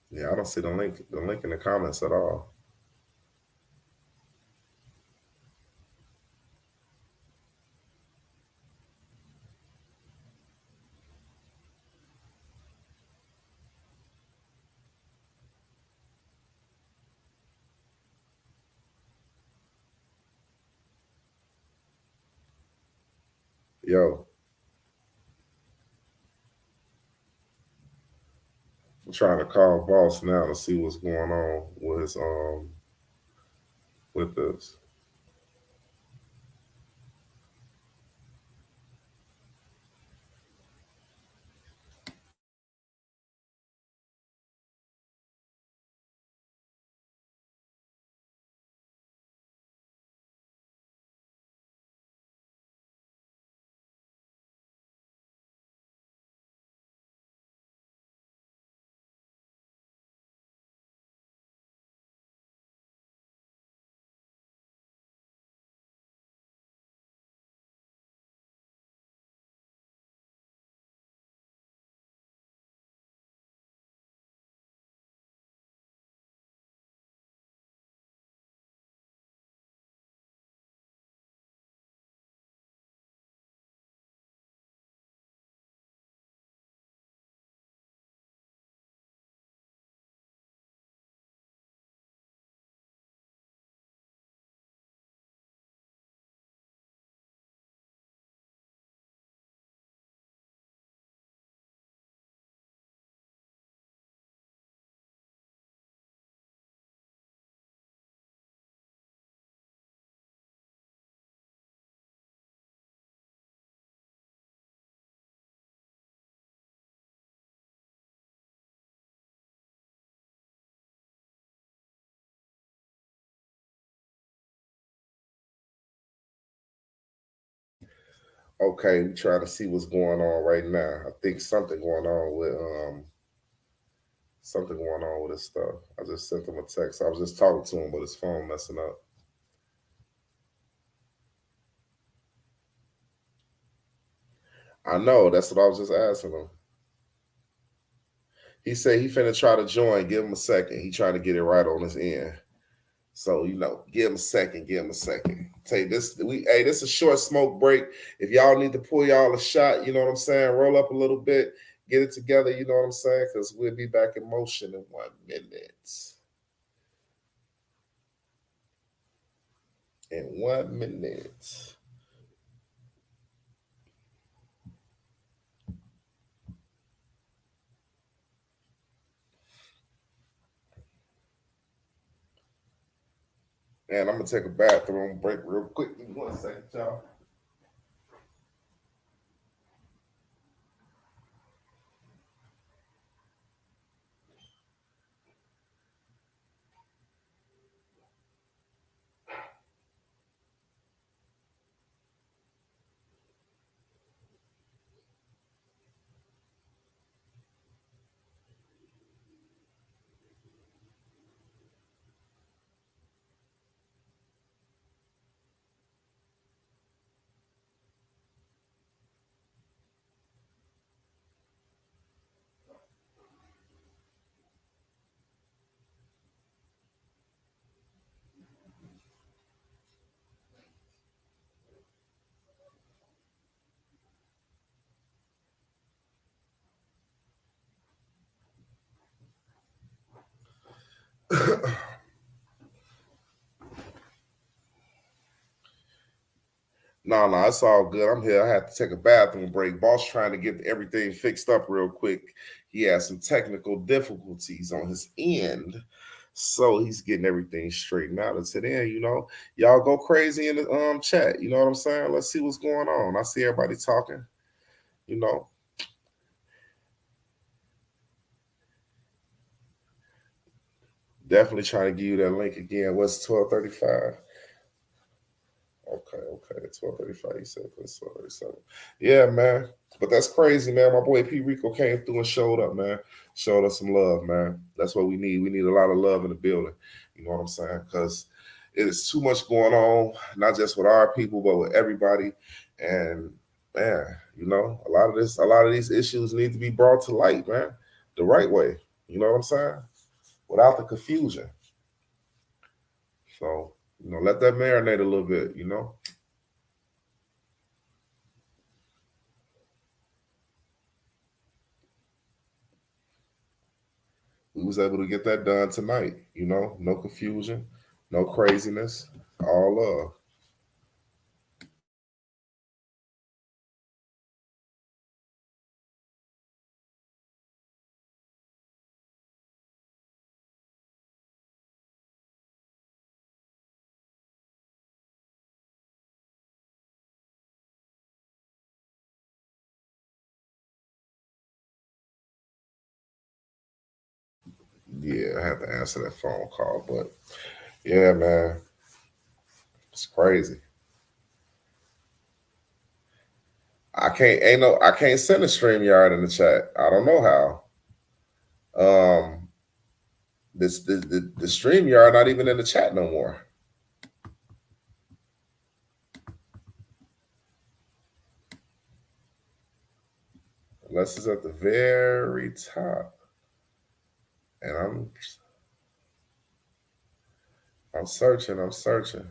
Yeah, I don't see the link in the comments at all. Yo. I'm trying to call boss now to see what's going on with his with this. Okay, we trying to see what's going on right now. I think something going on with this stuff. I just sent him a text. I was just talking to him, but his phone messing up. I know. That's what I was just asking him. He said he finna try to join. Give him a second. He trying to get it right on his end. So, give him a second. Give him a second. Take this. This is a short smoke break. If y'all need to pull y'all a shot, you know what I'm saying? Roll up a little bit. Get it together, you know what I'm saying? Because we'll be back in motion in 1 minute. In 1 minute. And I'm going to take a bathroom break real quick. Give me 1 second, y'all. No, it's all good. I'm here. I had to take a bathroom break. Boss trying to get everything fixed up real quick. He had some technical difficulties on his end. So he's getting everything straightened out. And today, y'all go crazy in the chat. You know what I'm saying? Let's see what's going on. I see everybody talking. Definitely trying to give you that link again. What's 12:35? Okay. 12:35. You said it's 12:37. Yeah, man. But that's crazy, man. My boy P RICO came through and showed up, man. Showed us some love, man. That's what we need. We need a lot of love in the building. You know what I'm saying? Because it is too much going on, not just with our people, but with everybody. And man, a lot of these issues need to be brought to light, man, the right way. You know what I'm saying? Without the confusion. So, let that marinate a little bit, We was able to get that done tonight, no confusion, no craziness, all love. Yeah, I had to answer that phone call, but yeah, man, it's crazy. I can't send a StreamYard in the chat. I don't know how. The StreamYard not even in the chat no more. Unless it's at the very top. And I'm searching. I'm searching.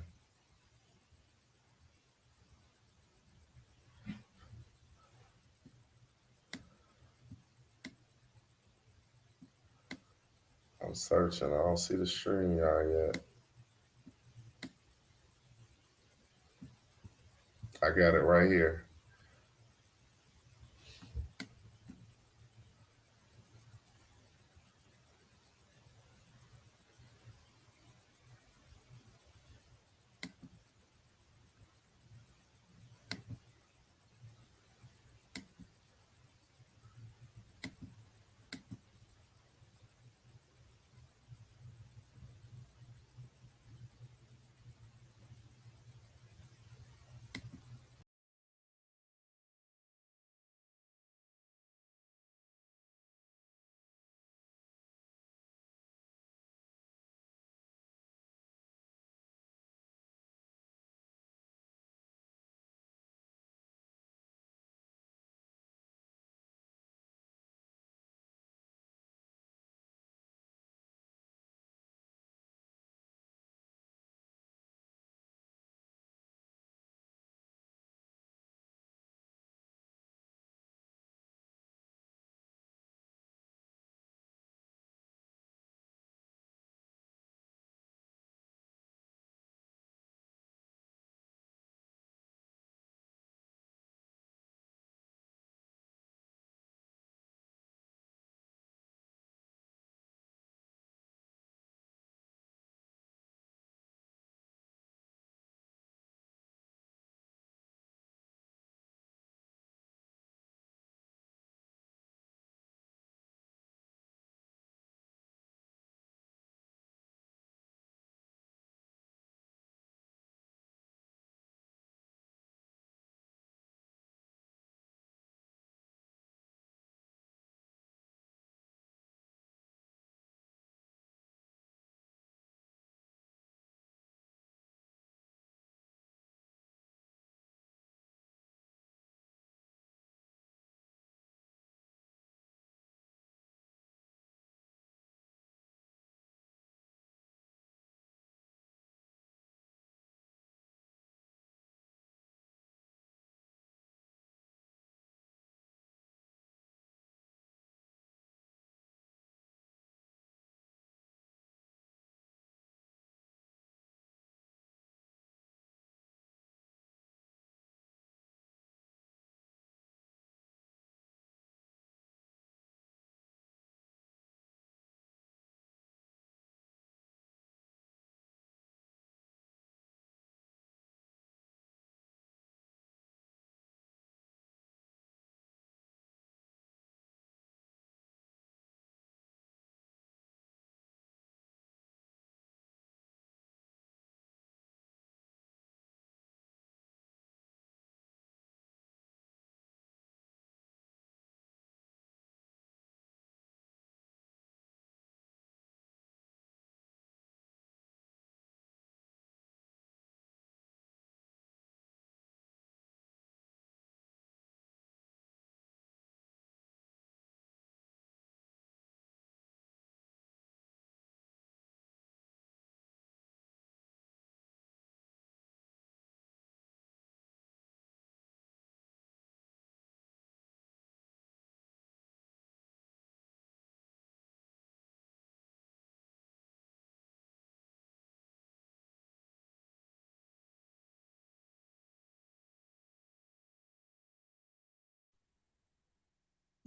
I don't see the StreamYard yet. I got it right here.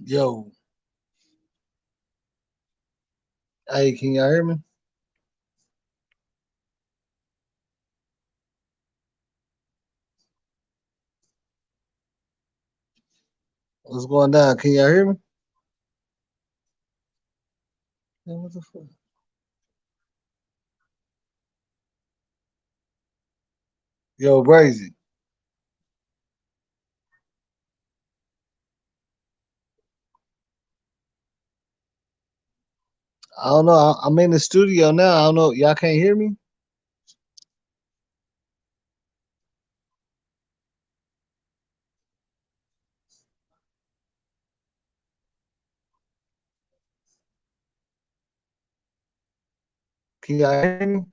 Yo. Hey, can y'all hear me? What's going down? Can y'all hear me? Man, what the fuck? Yo, Brazy. I don't know. I'm in the studio now. I don't know. Y'all can't hear me? Can y'all hear me?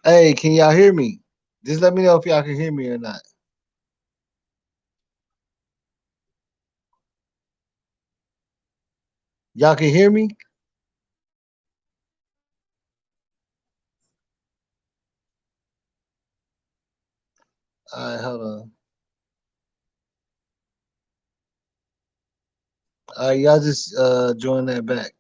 Hey, can y'all hear me? Just let me know if y'all can hear me or not. Y'all can hear me? All right, hold on. All right, y'all just join that back.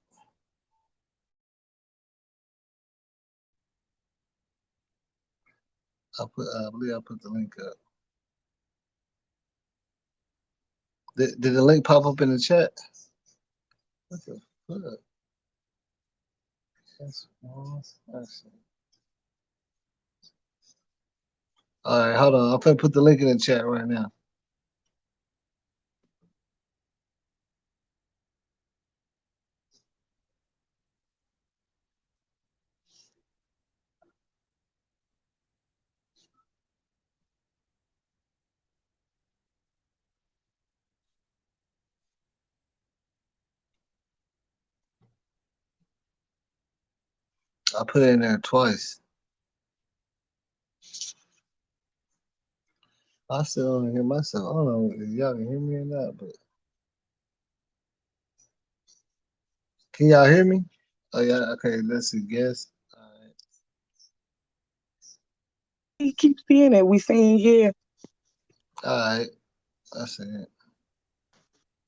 I believe I put the link up. Did the link pop up in the chat? What the fuck? All right, hold on. I'm gonna put the link in the chat right now. I put it in there twice. I still don't hear myself. I don't know if y'all can hear me or not, but can y'all hear me? Oh yeah, okay, let's see. Guess. All right. He keeps seeing it. We saying yeah. All right. I see it.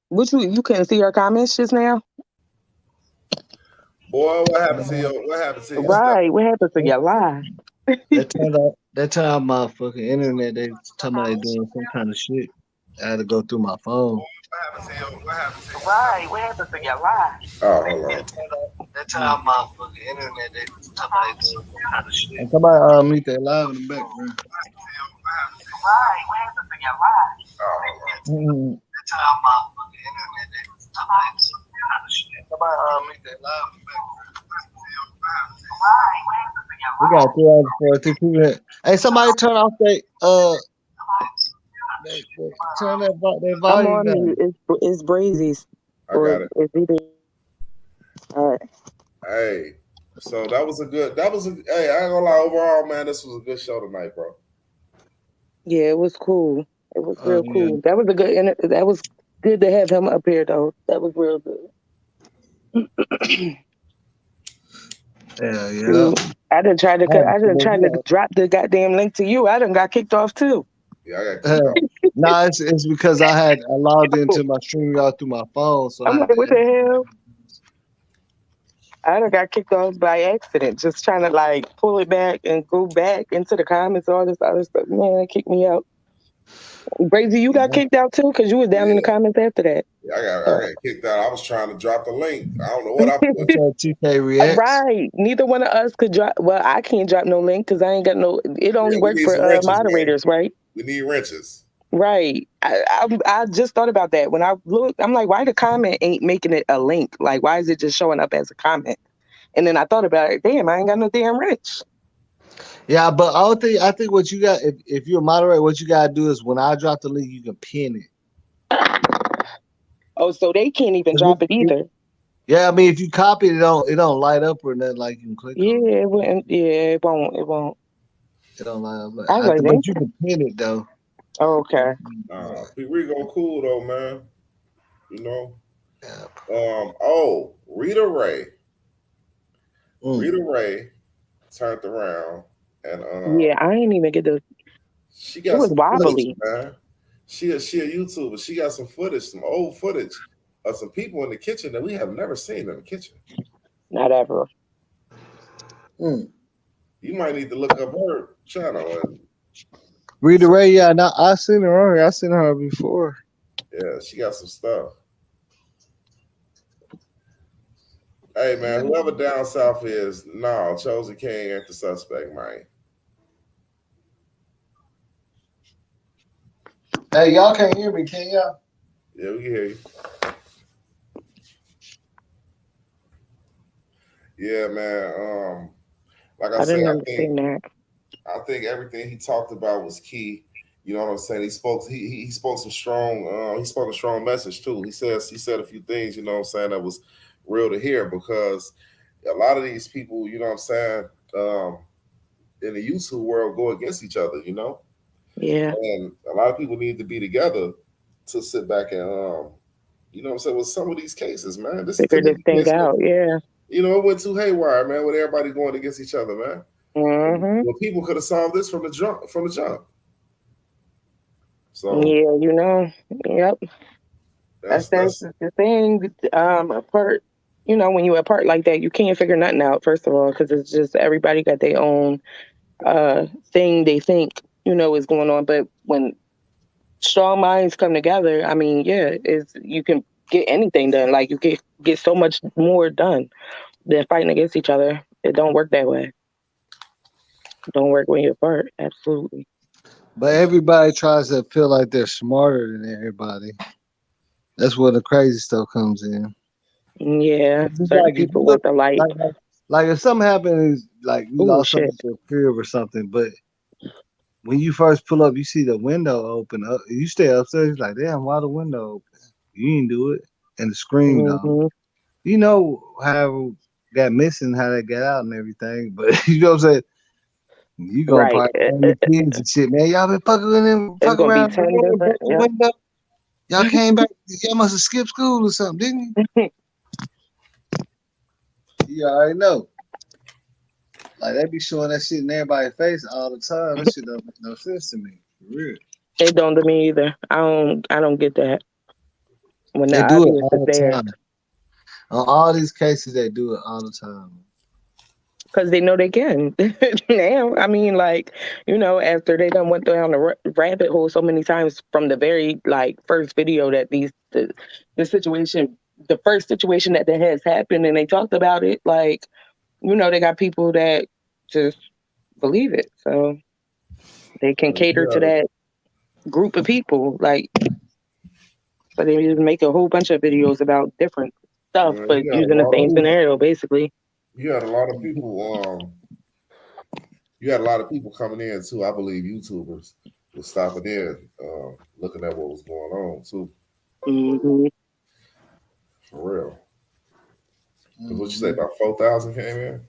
Which you couldn't see our comments just now? Boy, what happened to your Right. What happened to your live? That time my fucking internet, they talking about they doing some kind of shit. I had to go through my phone. Right. What happened to your live? Oh, hold on. That time my fucking internet, they talking about they doing some kind of shit. And somebody meet that live in the background. Right. What happened to your live? Oh, hold on. That time my fucking internet, they talking about they doing some kind of shit. Somebody meet that live in the background. Right. What happened to your We got 3 hours before 2 people. Hey, somebody turn off turn that I'm volume on down. mute. It's Brazy's. I got it. It's either. All right. Hey, so hey, I ain't gonna lie, overall, man, this was a good show tonight, bro. Yeah, it was cool. It was real Yeah. cool. That was a good. That was good to have him up here, though. That was real good. Yeah. I done tried to drop the goddamn link to you. I done got kicked off too. Yeah, I got kicked off. Nah, it's because I logged into my StreamYard through my phone, so I'm like, what the hell? I done got kicked off by accident, just trying to like pull it back and go back into the comments, all this other stuff. Man, it kicked me out. Brazy, you got kicked out too because you was down in the comments after that. Yeah, I got kicked out. I was trying to drop the link. I don't know what I put. TK Reacts. Right. Neither one of us could drop. Well, I can't drop no link because I ain't got no. It only works for moderators, man. Right? We need wrenches. Right. I just thought about that when I looked. I'm like, why the comment ain't making it a link? Like, why is it just showing up as a comment? And then I thought about it. Damn, I ain't got no damn wrench. Yeah, but I think what you got, if you're a moderator, what you gotta do is when I drop the link, you can pin it. Oh, so they can't even drop it either. Yeah, I mean, if you copy it, it don't light up or nothing like you can click on it. Yeah, it wouldn't. Yeah, it won't. It don't light up. But you can pin it though. Oh, okay. P RICO cool though, man. You know. Yeah. Rita Ray. Rita Ray turned around and yeah, I ain't even get the. She got it was some wobbly, clips, man. She a YouTuber. She got some footage, some old footage of some people in the kitchen that we have never seen in the kitchen. Not ever. You might need to look up her channel and Rita Ray, yeah, now I seen her on here. I seen her before. yeah, she got some stuff. Hey man, whoever down south is, no, Chosen King ain't the suspect, man. Hey, y'all can't hear me, can y'all? Yeah, we can hear you. Yeah, man. Like I said, I think everything he talked about was key. You know what I'm saying? He spoke some strong he spoke a strong message too. He said a few things, you know what I'm saying, that was real to hear, because a lot of these people, you know what I'm saying, in the YouTube world go against each other, you know? Yeah. And a lot of people need to be together to sit back and you know what I'm saying, with some of these cases, man. This figure this thing out, yeah. You know, it went too haywire, man, with everybody going against each other, man. Well, people could have solved this from the jump. So yeah, you know, yep. That's the thing. Apart, you know, when you apart like that, you can't figure nothing out. First of all, because it's just everybody got their own thing they think, you know, is going on. But when strong minds come together, I mean, yeah, you can get anything done. Like you can get so much more done than fighting against each other. It don't work that way. It don't work when you're apart. Absolutely. But everybody tries to feel like they're smarter than everybody. That's where the crazy stuff comes in. Yeah, certain like people with the light. Like if something happens, like you lost something to a crib or something, but when you first pull up, you see the window open up. You stay upstairs, like, damn, why the window open? You didn't do it, and the screen on. You know how got missing, how they got out and everything, but you know what I'm saying. You gonna probably the kids and shit, man. Y'all been fucking with them, fucking around the window. Y'all came back. Y'all must have skipped school or something, didn't you? You already know. Like they be showing that shit in everybody's face all the time. That shit don't make no sense to me. For real. It don't to me either. I don't get that. When they do it all the time. On all these cases, they do it all the time. Because they know they can. Now, I mean, like, you know, after they done went down the rabbit hole so many times from the very, like, first video that the first situation that has happened, and they talked about it, like, you know, they got people that just believe it. So they can cater to that group of people. Like, so they just make a whole bunch of videos about different stuff, but using the same scenario, basically. You had a lot of people. You had a lot of people coming in too. I believe YouTubers were stopping in, looking at what was going on too. For real. What you say, about 4,000 came in?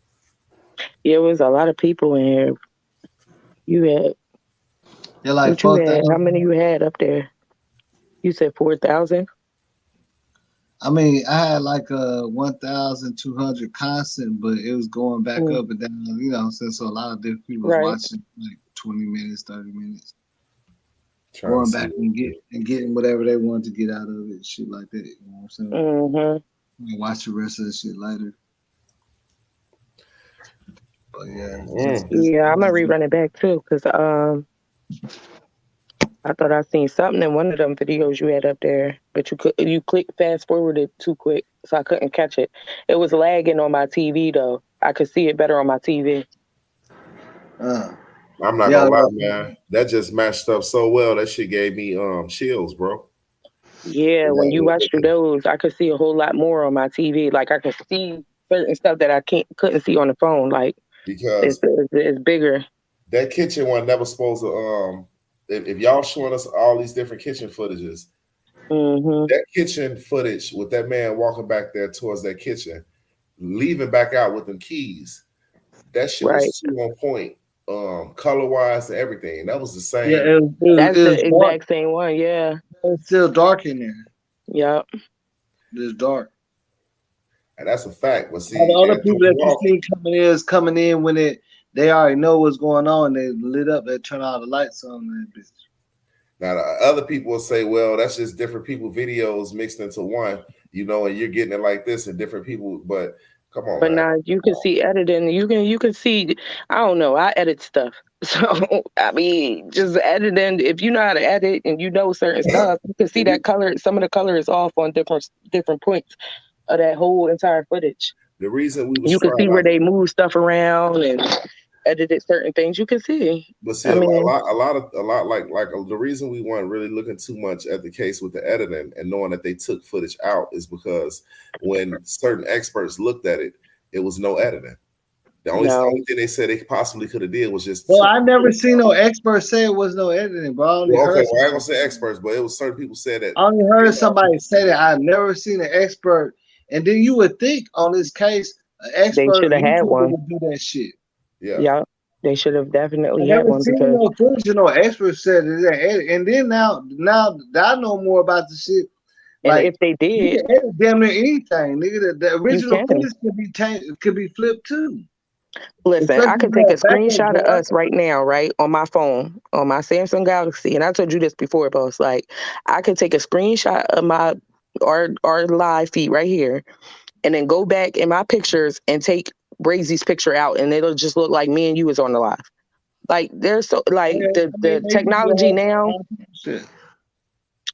Yeah, it was a lot of people in here. You had. You're like 4,000. How many you had up there? You said 4,000. I mean, I had like 1,200 constant, but it was going back up and down. You know, so a lot of different people was watching like 20 minutes, 30 minutes, going back and getting whatever they wanted to get out of it, shit like that. You know what I'm saying? You watch the rest of the shit later. But yeah, I'm gonna rerun it back too, cause I thought I seen something in one of them videos you had up there, but you click fast forwarded too quick, so I couldn't catch it. It was lagging on my TV though. I could see it better on my TV. I'm not gonna lie, man. That just matched up so well. That shit gave me chills, bro. Yeah, when you watch through those, I could see a whole lot more on my TV. Like I could see certain stuff that I couldn't see on the phone. Like because it's bigger. That kitchen one never supposed to. If y'all showing us all these different kitchen footages, that kitchen footage with that man walking back there towards that kitchen, leaving back out with them keys, that shit was too on point, color wise and everything. That was the same. Yeah, that's the exact same one. Yeah, it's still dark in there. Yep, it's dark, and that's a fact. But see, all the other people that you see coming in when they already know what's going on. They lit up. They turn all the lights on that bitch. Now, the other people will say, well, that's just different people videos mixed into one, you know, and you're getting it like this and different people. But come on, But man. now you can see editing. You can see. I don't know. I edit stuff. So I mean, just editing. If you know how to edit and you know certain stuff, you can see that color. Some of the color is off on different points of that whole entire footage. The reason we was You can trying see where they move stuff around and edited certain things. You can see. But see, I mean, a lot like the reason we weren't really looking too much at the case with the editing and knowing that they took footage out is because when certain experts looked at it, it was no editing. The only thing they said they possibly could have did was just. Well, I never seen no expert say it was no editing, bro. I only heard. Well, I ain't gonna say experts, but it was certain people said that. I only heard somebody say that. I've never seen an expert, and then you would think on this case, an expert they should have had one. would do that shit. Yeah, they should have definitely I had never one seen because no footage, no expert said it. And then now that I know more about the shit. Like, if they did, you can edit damn near anything, nigga. The original footage could be flipped too. Listen, I could take a screenshot of us right now, right, on my phone, on my Samsung Galaxy, and I told you this before, boss. Like, I could take a screenshot of our live feed right here, and then go back in my pictures and take Brazy's picture out, and it'll just look like me and you was on the live. Like, there's so the technology now.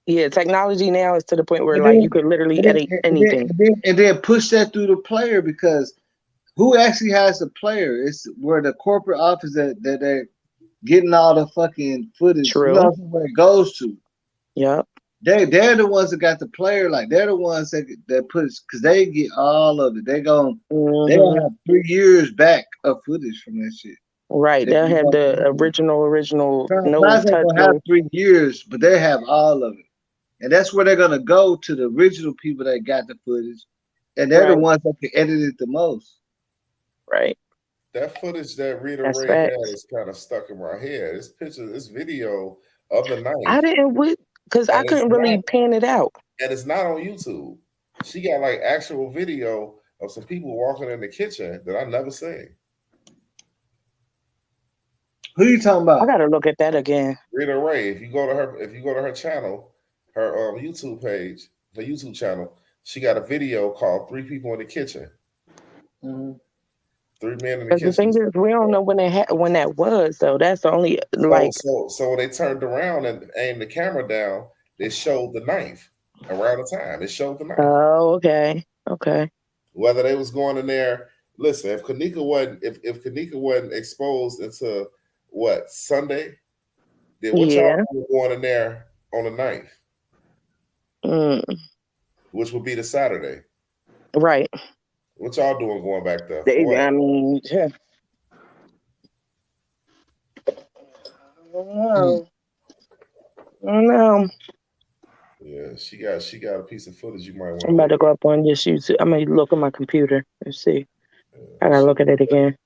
Yeah, technology now is to the point where you could literally edit anything. And then push that through the player, because who actually has the player? It's where the corporate office that they're getting all the fucking footage. True. You know where it goes to. Yep. They're the ones that got the player. Like, they're the ones that put it, because they get all of it. They gonna have 3 years back of footage from that shit. Right. They'll have the original. No touch. Gonna have 3 years, but they have all of it. And that's where they're gonna go to, the original people that got the footage, and they're the ones that can edit it the most. Right. That footage that Rita Ray had is kind of stuck in my head. This video of the knife. I didn't because I couldn't really pan it out. And it's not on YouTube. She got like actual video of some people walking in the kitchen that I never seen. Who you talking about? I gotta look at that again. Rita Ray. If you go to her channel, her YouTube page, the YouTube channel, she got a video called 3 People in the Kitchen. 3 men in the kitchen. The thing is, we don't know when that was, though. That's the only So when they turned around and aimed the camera down, they showed the knife around the time. It showed the knife. Oh, okay. Okay. Whether they was going in there, listen, if Kenneka wasn't exposed into what, Sunday, then what y'all were going in there on the knife? Which would be the Saturday. Right. What y'all doing going back there? I mean, yeah. I don't know. Yeah, she got a piece of footage you might want. I'm about to go up on this YouTube. I'm gonna look at my computer and see. I gotta look at it again.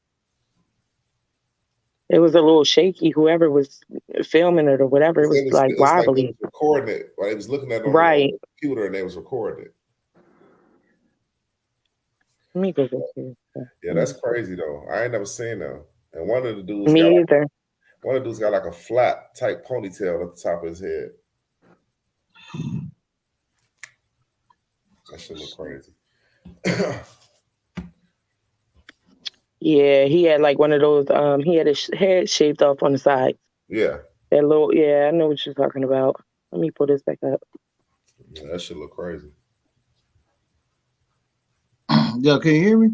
It was a little shaky. Whoever was filming it or whatever, it was like wobbly. Like they was recording it. Like, they was looking at it on the computer and they was recording it. Let me go see. Yeah, that's crazy though. I ain't never seen them. And one of the dudes one of the dudes got like a flat type ponytail at the top of his head. That shit look crazy. Yeah, he had like one of those. He had his head shaved off on the side. Yeah. That little. Yeah, I know what you're talking about. Let me pull this back up. Yeah, that shit look crazy. Yo, can you hear me?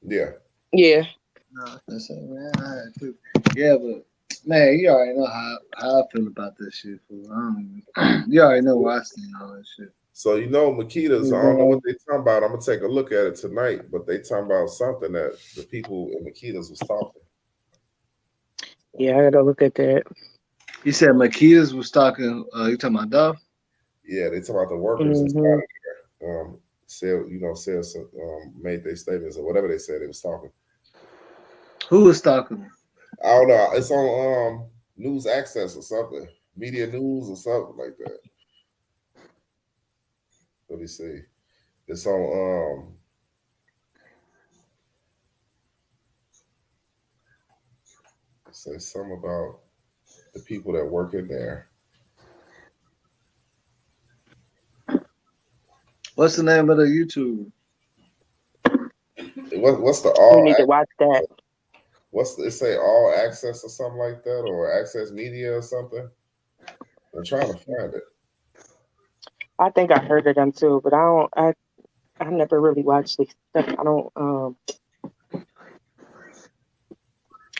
Yeah. Yeah. No, that's it, man. Yeah, but man, you already know how I feel about this shit. You already know where I stand on that shit. So you know, Makitas, I don't know what they talking about. I'm gonna take a look at it tonight, but they talking about something that the people in Makitas was talking. Yeah, I gotta look at that. You said Makitas was talking. You talking about Duff? Yeah, they talking about the workers inside of there. Made their statements or whatever they said they was talking. Who was talking? I don't know. It's on News Access or something, Media News or something like that. Let me see. It's on say something about the people that work in there. What's the name of the YouTuber? What's the We need to watch that. It say all access or something like that, or access media or something? I'm trying to find it. I think I heard of them too, but I never really watched this stuff. I don't know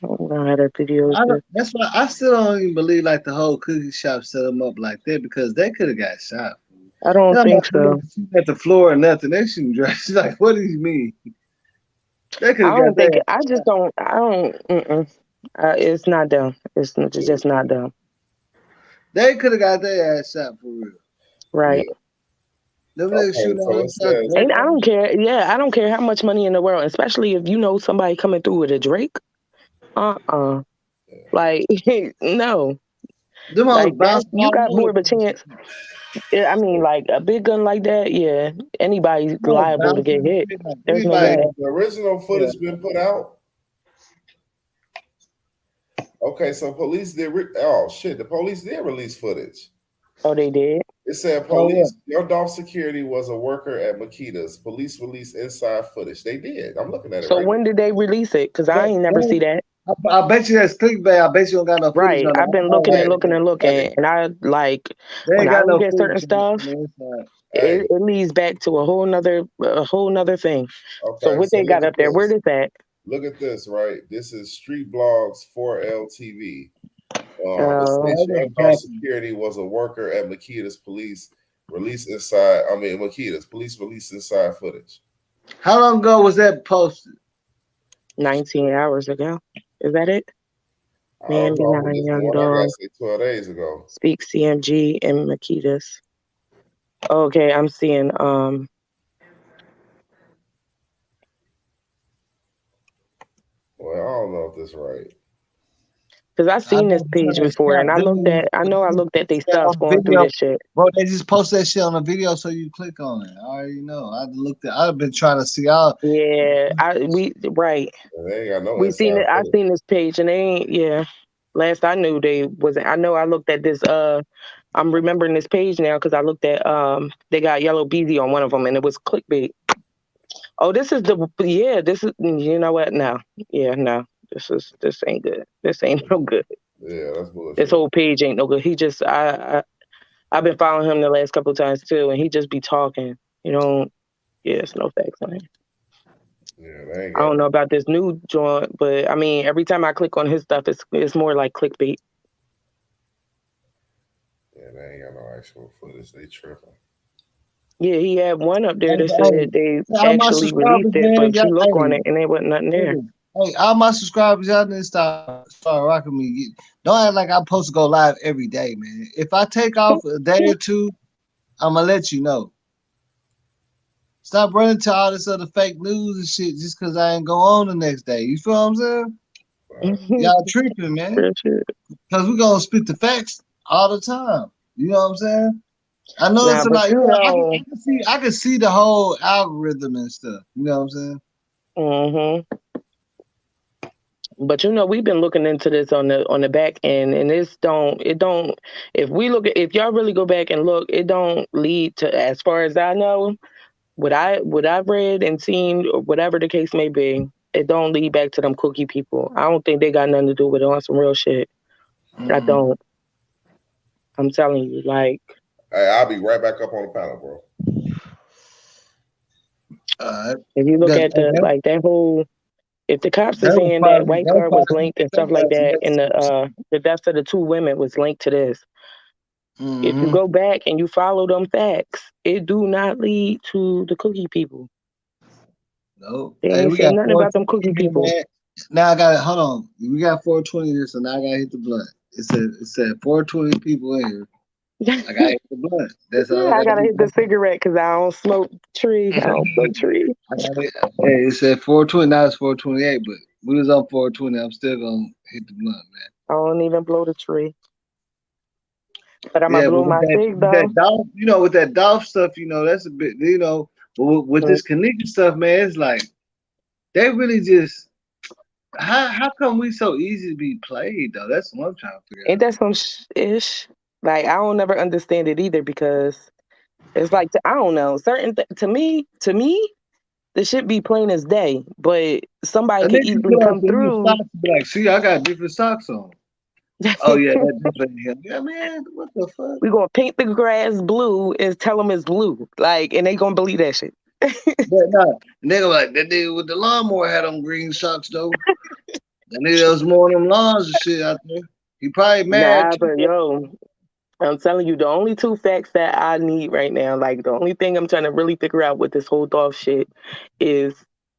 how their videos is. That's why I still don't even believe like the whole cookie shop set them up like that, because they could have got shot. I don't think so. At the floor or nothing. They shouldn't dress. Like, what do you mean? They could have got that. I just don't. I don't. It's not them. It's just not them. They could have got their ass shot for real. Right. Okay, so I don't care. Yeah, I don't care how much money in the world, especially if you know somebody coming through with a Drake. Like, no. Like you got more of a chance. I mean, like a big gun like that, yeah, anybody's liable to get hit. There's no way. The original footage been put out. Okay, so police did. The police did release footage. Oh, they did. It said police. Your Dolph security was a worker at Makita's. Police released inside footage. They did. I'm looking at it. So when did they release it? Because I ain't never see that. I bet you that's clickbait. I bet you don't got no footage. Right. I've been looking and looking and looking, and I like when I look at certain stuff, it leads back to a whole nother thing. Okay, so what they got up there? Where is that? Look at this, right? This is Street Blogs 4LTV. Dolph security was a worker at Makita's. Police released inside. Makita's police released inside footage. How long ago was that posted? 19 hours ago. Is that it? Man, young dog. 12 days ago. Speak CMG and Makita's. Okay, I'm seeing Well, I don't know if this is right. Because I've seen this page before, and I looked at their stuff going through this shit. Bro, they just post that shit on the video, so you click on it. I already know. I've been trying to see out. Yeah, right. They ain't got no. We seen it. I've seen this page, and they ain't. Yeah, last I knew they wasn't. I know I looked at this. I'm remembering this page now because I looked at. They got Yellow Beezy on one of them, and it was clickbait. Oh, this is This is. You know what? No. Yeah, no. This ain't good. This ain't no good. Yeah, that's bullshit. This whole page ain't no good. He just I've been following him the last couple of times too, and he just be talking. It's no facts on him. Yeah, I don't know about this new joint, but I mean, every time I click on his stuff, it's more like clickbait. Yeah, they ain't got no actual footage. They tripping. Yeah, he had one up there that said they actually released it, but you look on it and there wasn't nothing there. Hey, all my subscribers, y'all need to start rocking me. Don't act like I'm supposed to go live every day, man. If I take off a day or two, I'm going to let you know. Stop running to all this other fake news and shit just because I ain't go on the next day. You feel what I'm saying? Y'all tripping, man. Because we're going to spit the facts all the time. You know what I'm saying? I know it's like, I can see the whole algorithm and stuff. You know what I'm saying? Mm-hmm. But we've been looking into this on the back end, and if y'all really go back and look, it don't lead to, as far as I know, what I've read and seen, or whatever the case may be, it don't lead back to them cookie people. I don't think they got nothing to do with it on some real shit. I don't. I'm telling you, like. Hey, I'll be right back up on the panel, bro. If you look at that whole. If the cops are saying that white car was linked and stuff like that, and the deaths of the two women was linked to this, if you go back and you follow them facts, it do not lead to the cookie people. No, they ain't saying nothing about them cookie people. Man. Now I got it. Hold on, we got 420 here, so now I gotta hit the blunt. It said 420 people in here. I gotta hit the blunt. That's all. I gotta hit the cigarette because I don't smoke tree. Hey, it said 420. Now it's 428, but we was on 420. I'm still gonna hit the blunt, man. I don't even blow the tree. But I'm gonna blow my cig though. With that Dolph stuff, that's a bit, but with this Kenneka stuff, man, it's like they really just. How come we so easy to be played though? That's what I'm trying to figure out. Ain't that some ish? Like I don't never understand it either because It's like I don't know. To me, the shit be plain as day. But somebody And could then you easily put on come some new through. socks and be like, see, I got different socks on. Oh yeah, that definitely him. Yeah, man, what the fuck? We gonna paint the grass blue and tell them it's blue, like, and they gonna believe that shit. But no, nigga like that nigga with the lawnmower had on green socks though. That nigga that was mowing them lawns and shit out there. He probably mad Nah, too. but yo, I'm telling you, the only two facts that I need right now, like the only thing I'm trying to really figure out with this whole Dolph shit, is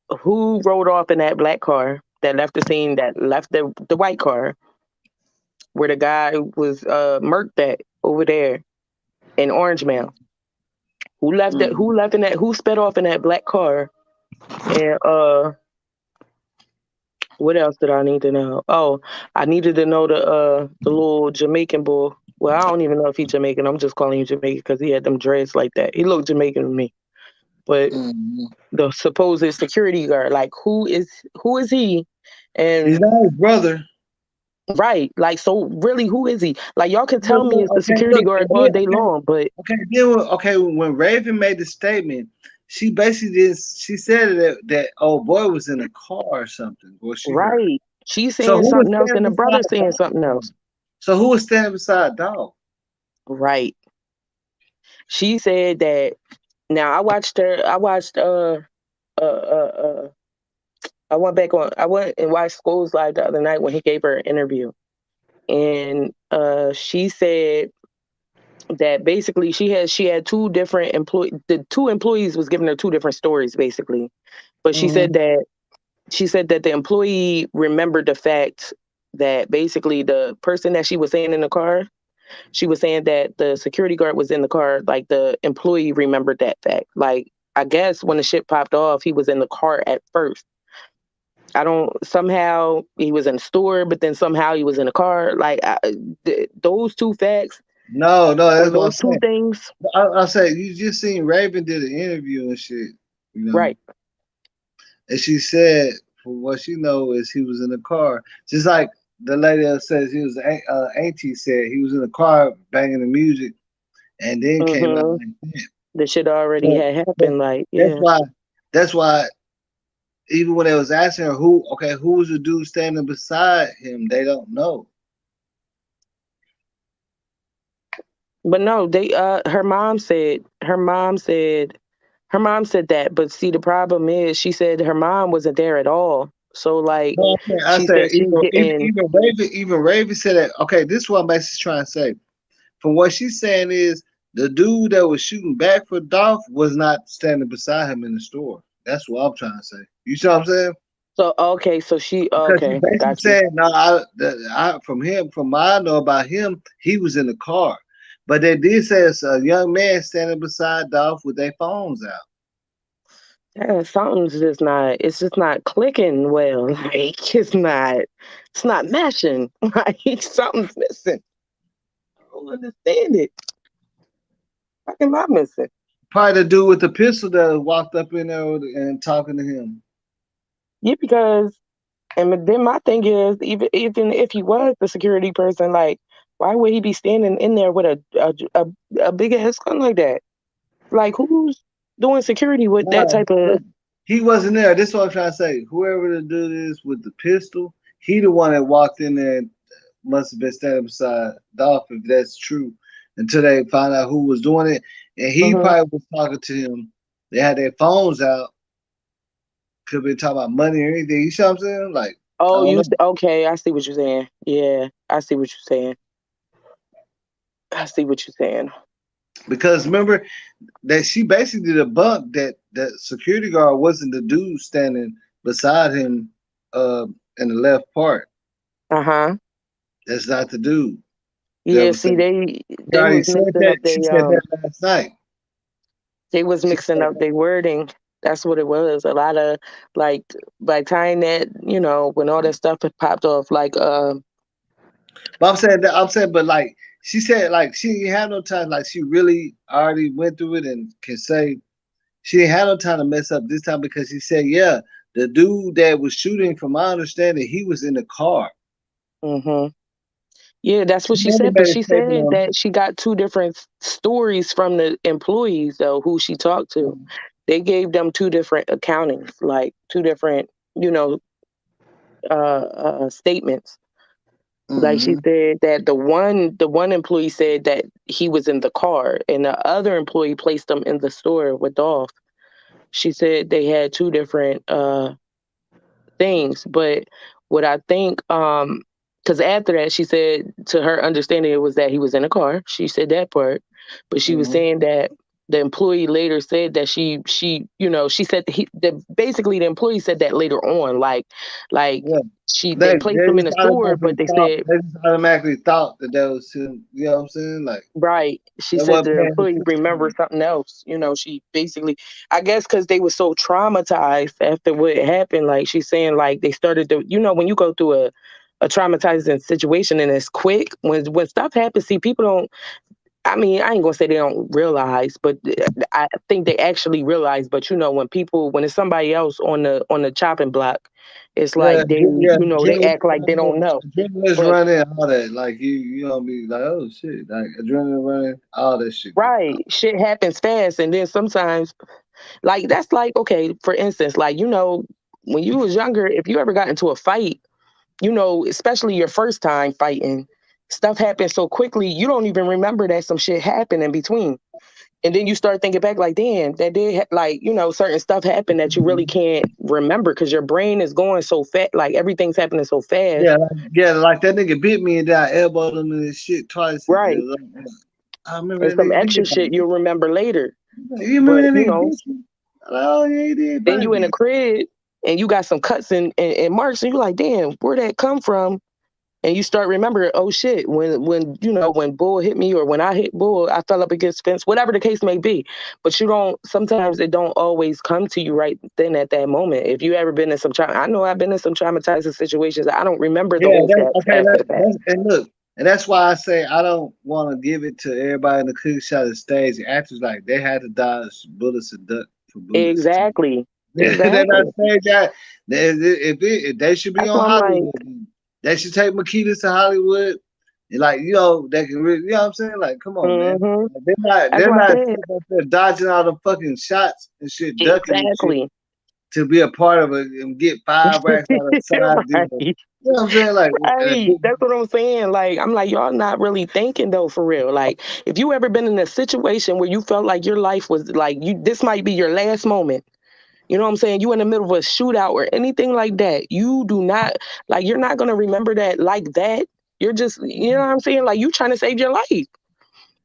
who rode off in that black car that left the scene, that left the white car where the guy was murked at over there in Orange Mound. Who left that? Who left in that? Who sped off in that black car? And what else did I need to know? Oh, I needed to know the little Jamaican boy. Well, I don't even know if he's Jamaican. I'm just calling him Jamaican because he had them dreads like that. He looked Jamaican to me. But the supposed security guard, like who is he? And he's not his brother. Right. Like, so really, who is he? Like, y'all can tell me it's the Okay, security look, guard all day long, but when Raven made the statement, she basically did. She said that old boy was in a car or something. Or she heard. right. She's So saying who was something else, and the standing brother's beside saying Dog? something else. So who was standing beside Dog? Right. She said that. Now I watched her. I went back on. I went and watched School's Live the other night when he gave her an interview, and she said that basically she had two different employees. The two employees was giving her two different stories, basically. But she said that the employee remembered the fact that basically the person that she was saying in the car, she was saying that the security guard was in the car. Like the employee remembered that fact. Like I guess when the shit popped off, he was in the car at first. Somehow he was in the store, but then somehow he was in the car. Like those two facts. No, Or that's what I'm those two saying. things. I say you just seen Raven did an interview and shit, you know. Right. And she said, from what she know, is he was in the car, just like the lady that says he was. Auntie said he was in the car banging the music, and then came out like that. The shit already So had happened. Like, that's yeah. why. That's why. Even when they was asking her who was the dude standing beside him, they don't know. But no, her mom said that, but see the problem is she said her mom wasn't there at all. So like No, I she said said she's getting even Raven said that. Okay, this is what I'm basically trying to say. From what she's saying is the dude that was shooting back for Dolph was not standing beside him in the store. That's what I'm trying to say. You see what I'm saying? So okay, so she Because he basically got you. said, no, from what I know about him, he was in the car. But they did say it's a young man standing beside Dolph with their phones out. Yeah, something's just not. It's just not clicking well. Like it's not mashing. Like something's missing. I don't understand it. What am I missing? Probably the dude with the pistol that walked up in there and talking to him. Yeah, because and then my thing is, even if he was the security person, like, why would he be standing in there with a big ass gun like that? Like, who's doing security with that type of? He wasn't there. This is what I'm trying to say. Whoever the dude is with the pistol, he the one that walked in there and must have been standing beside Dolph, if that's true, until they found out who was doing it. And he probably was talking to him. They had their phones out. Could be talking about money or anything. You see what I'm saying? Like, oh, okay? I see what you're saying. Yeah, I see what you're saying. I see what you're saying. Because remember that she basically debunked that security guard wasn't the dude standing beside him in the left part. That's not the dude. Yeah, see, they was mixing up she said that last night. They was mixing up their wording. That's what it was. A lot of like by tying that, when all that stuff had popped off, like But I'm saying, but like she said, like she didn't have no time. Like she really already went through it and can say she didn't have no time to mess up this time because she said, yeah, the dude that was shooting, from my understanding, he was in the car. Yeah, that's what she said. But she said that she got two different stories from the employees, though, who she talked to. They gave them two different accountings, like two different, statements. Like she said that the one employee said that he was in the car, and the other employee placed him in the store with Dolph. She said they had two different things, but what I think, because after that, she said to her understanding it was that he was in a car. She said that part, but she was saying that the employee later said that she said that basically the employee said that later on, like they placed him in a store, but they said they just automatically thought that was him. You know what I'm saying? Like, right. She they said wasn't the paying employee remembered something else. She basically, I guess, because they were so traumatized after what happened. Like she's saying, like they started to, when you go through a traumatizing situation and it's quick, when stuff happens, see, people don't. I mean, I ain't gonna say they don't realize, but I think they actually realize. But when it's somebody else on the chopping block, it's like they act like they don't know. Adrenaline's But running, all that. Like you gonna be like, oh shit, like adrenaline running, all that shit. right, shit happens fast, and then sometimes, like that's like okay, for instance, like when you was younger, if you ever got into a fight, especially your first time fighting, stuff happens so quickly you don't even remember that some shit happened in between. And then you start thinking back, like, damn, that did, certain stuff happened that you really can't remember because your brain is going so fast, like everything's happening so fast. Yeah, like that nigga bit me and then I elbowed him in his shit twice. Right. I remember And that some nigga extra shit you'll remember later. You remember that nigga bit you? Oh, yeah, he did. Then you in a crib and you got some cuts and marks, and you're like, damn, where'd that come from? And you start remembering, oh shit, when Bull hit me or when I hit Bull, I fell up against fence, whatever the case may be. But sometimes it don't always come to you right then at that moment. If you ever been in I know I've been in some traumatizing situations. I don't remember those after the fact. And look, and that's why I say I don't want to give it to everybody in the cookie shot of stage. The actors, like, they had to dodge bullets and duck for bullets. Exactly. They're not saying that. If they should be That's on why I'm Hollywood, they should take Makitas to Hollywood. And they can really, you know what I'm saying? Like, come on, man. They're not dodging all the fucking shots and shit, ducking and shit to be a part of it and get 5 racks out of side. Right. You know what I'm saying? Like, that's what I'm saying. Like, I'm like, y'all not really thinking though, for real. Like, if you ever been in a situation where you felt like your life was like this might be your last moment. You know what I'm saying? You in the middle of a shootout or anything like that. You do not, like, you're not going to remember that like that. You're just, you know what I'm saying? Like, you trying to save your life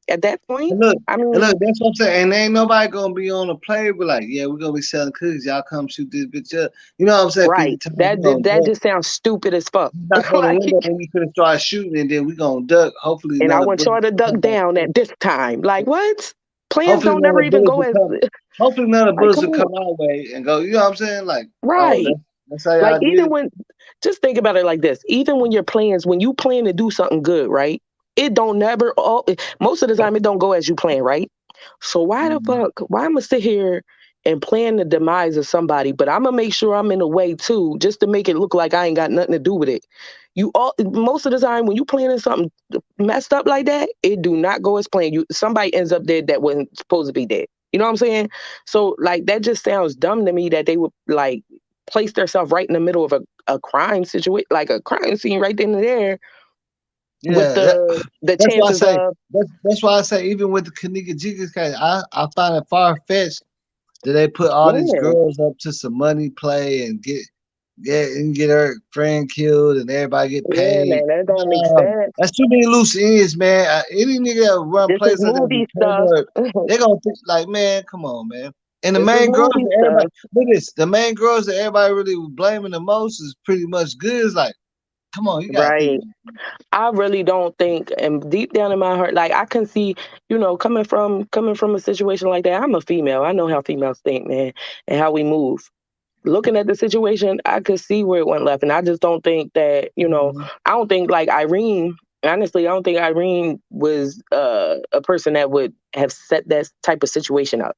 at that point. And look, that's what I'm saying. And ain't nobody going to be on a play, but like, yeah, we're going to be selling cookies. Y'all come shoot this bitch up. You know what I'm saying? Right. That just sounds stupid as fuck. Not going to when we could start shooting and then we're going to duck. Hopefully, and I want y'all to duck down at this time. Like, what? Plans hopefully don't never even go as. Hopefully, none of the bullets will come our way and go. You know what I'm saying? Like, right. Oh, that's how y'all like did. Even when, just think about it like this. Even when when you plan to do something good, right? It don't never. Most of the time, it don't go as you plan, right? So why the fuck? Why I'm gonna sit here and plan the demise of somebody, but I'm gonna make sure I'm in the way too, just to make it look like I ain't got nothing to do with it. Most of the time when you planning something messed up like that, it do not go as planned. Somebody ends up dead that wasn't supposed to be dead. You know what I'm saying? So like that just sounds dumb to me that they would like place themselves right in the middle of a crime situation, like a crime scene right then and there. Yeah, with the chances of. That's why I say even with the Kenneka Jenkins case, I find it far fetched that they put all these girls up to some money play and get her friend killed and everybody get paid. Yeah, man, that don't make sense. That's too many loose ends, man. Any nigga that run plays like that, they gonna think like, man, come on, man. And the main girls that everybody look at this, the main girls that everybody really was blaming the most is pretty much good. It's like, come on, you gotta think. I really don't think, and deep down in my heart, like I can see, coming from a situation like that. I'm a female. I know how females think, man, and how we move. Looking at the situation, I could see where it went left, and I just don't think that, I don't think like Irene. Honestly, I don't think Irene was a person that would have set that type of situation up.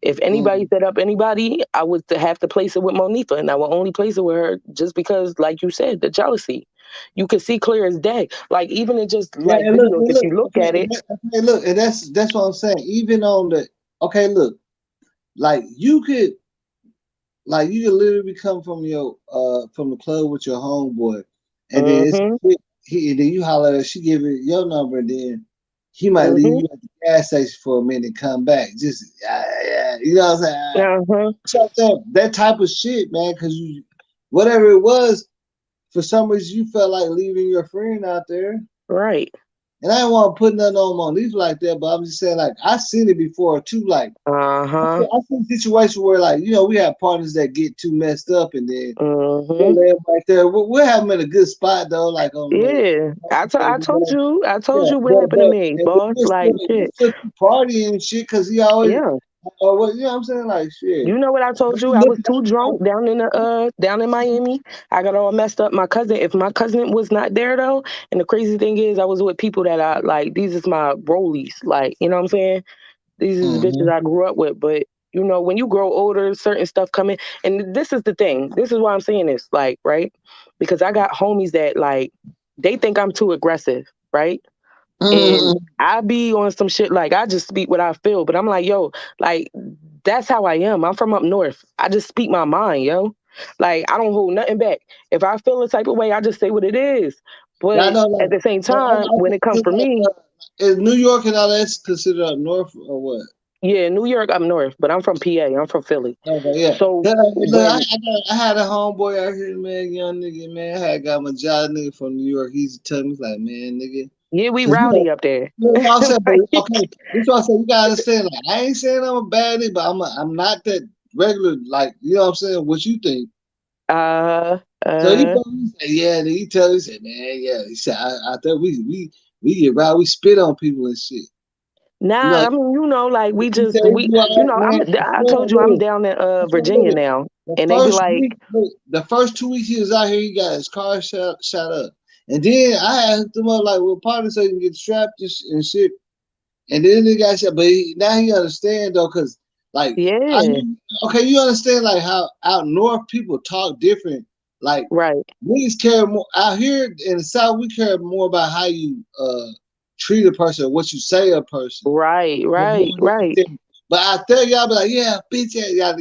If anybody set up anybody, I would have to place it with Monifa, and I will only place it with her just because, like you said, the jealousy. You could see clear as day. Like even in just like videos, if you look at it. Okay, look, and that's what I'm saying. Even on the look, like you could literally come from your from the club with your homeboy, and then then you holler, she give it your number, and then he might leave you at the gas station for a minute and come back. Just you know what I'm saying? So that type of shit, man, because you whatever it was, for some reason you felt like leaving your friend out there. Right. And I don't want to put nothing on these like that, but I'm just saying, like, I've seen it before too. Like, I've seen situations where, like, you know, we have partners that get too messed up, and then we'll lay them right there. We'll have them in a good spot though, like on I told you what happened to me, boss. Like shit, partying and shit, because he always you know what I'm saying, like shit. You know what I told you? I was too drunk down in Miami. I got all messed up. If my cousin was not there though, and the crazy thing is I was with people that I like, these is my rollies. Like, you know what I'm saying? These is the bitches I grew up with. But you know, when you grow older, certain stuff come in. And this is the thing. This is why I'm saying this, like, right? Because I got homies that like they think I'm too aggressive, right? And I be on some shit like I just speak what I feel, but I'm like, yo, like that's how I am. I'm from up north. I just speak my mind, yo. Like I don't hold nothing back. If I feel a type of way, I just say what it is. But at the same time, when it comes for me, is New York and all that's considered up north or what? Yeah, New York up north, but I'm from PA. I'm from Philly. Okay, yeah. So I had a homeboy out here, man, young nigga, man. I had got my job nigga from New York. He's telling me like, man, nigga. Yeah, we rowdy up there. Okay, this is what I said. You gotta understand. Like, I ain't saying I'm a bad nigga, but I'm not that regular. Like, you know what I'm saying? What you think? So he told me, yeah. And he tell me, he said, man, yeah. He said, I thought we get right. We spit on people and shit. Nah, I mean, you know, like I told you I'm down in Virginia now, and they be like, the first 2 weeks he was out here, he got his car shot up. And then I had hooked him up like with partners so he can get strapped and shit. And then the guy said, but now he understand though, cause like you understand like how out north people talk different. Like niggas care more out here in the South. We care more about how you treat a person, or what you say a person. Right. But I tell y'all, be like, yeah, bitch,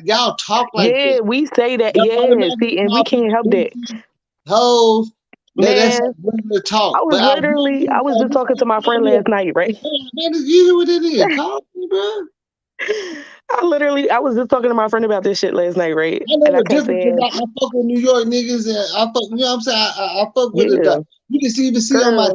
y'all talk like that. Yeah, we say that. See, and we can't help that. Hoes. That's talk. I was just talking to my friend last night, right? Man, you hear what it is? Call me, bro. I was just talking to my friend about this shit last night, right? I know the difference. I fuck with New York niggas, and I fuck. You know what I'm saying? I fuck with it. You can see on my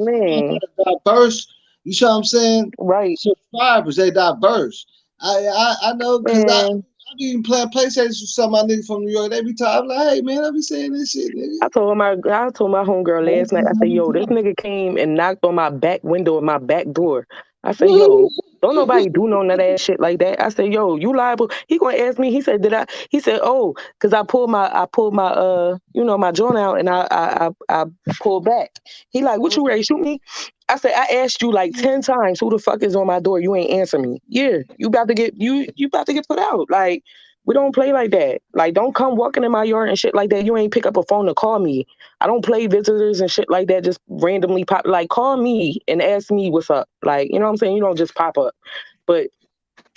diverse. You know what I'm saying? Right. Subscribers, they diverse. I know because I be even playing PlayStation with some of my niggas from New York. They be talking like, hey man, I be saying this shit, nigga. I told my homegirl last night. I said, yo, this nigga came and knocked on my back window of my back door. I said, yo, don't nobody do none of that shit like that. I said, yo, you liable? He gonna ask me. He said, He said, oh, because I pulled my my joint out and I pulled back. He like, what you ready to shoot me? I said, I asked you like 10 times who the fuck is on my door. You ain't answer me. Yeah, you about to get put out. Like, we don't play like that. Like, don't come walking in my yard and shit like that. You ain't pick up a phone to call me. I don't play visitors and shit like that. Just randomly pop. Like, call me and ask me what's up. Like, you know what I'm saying? You don't just pop up. But,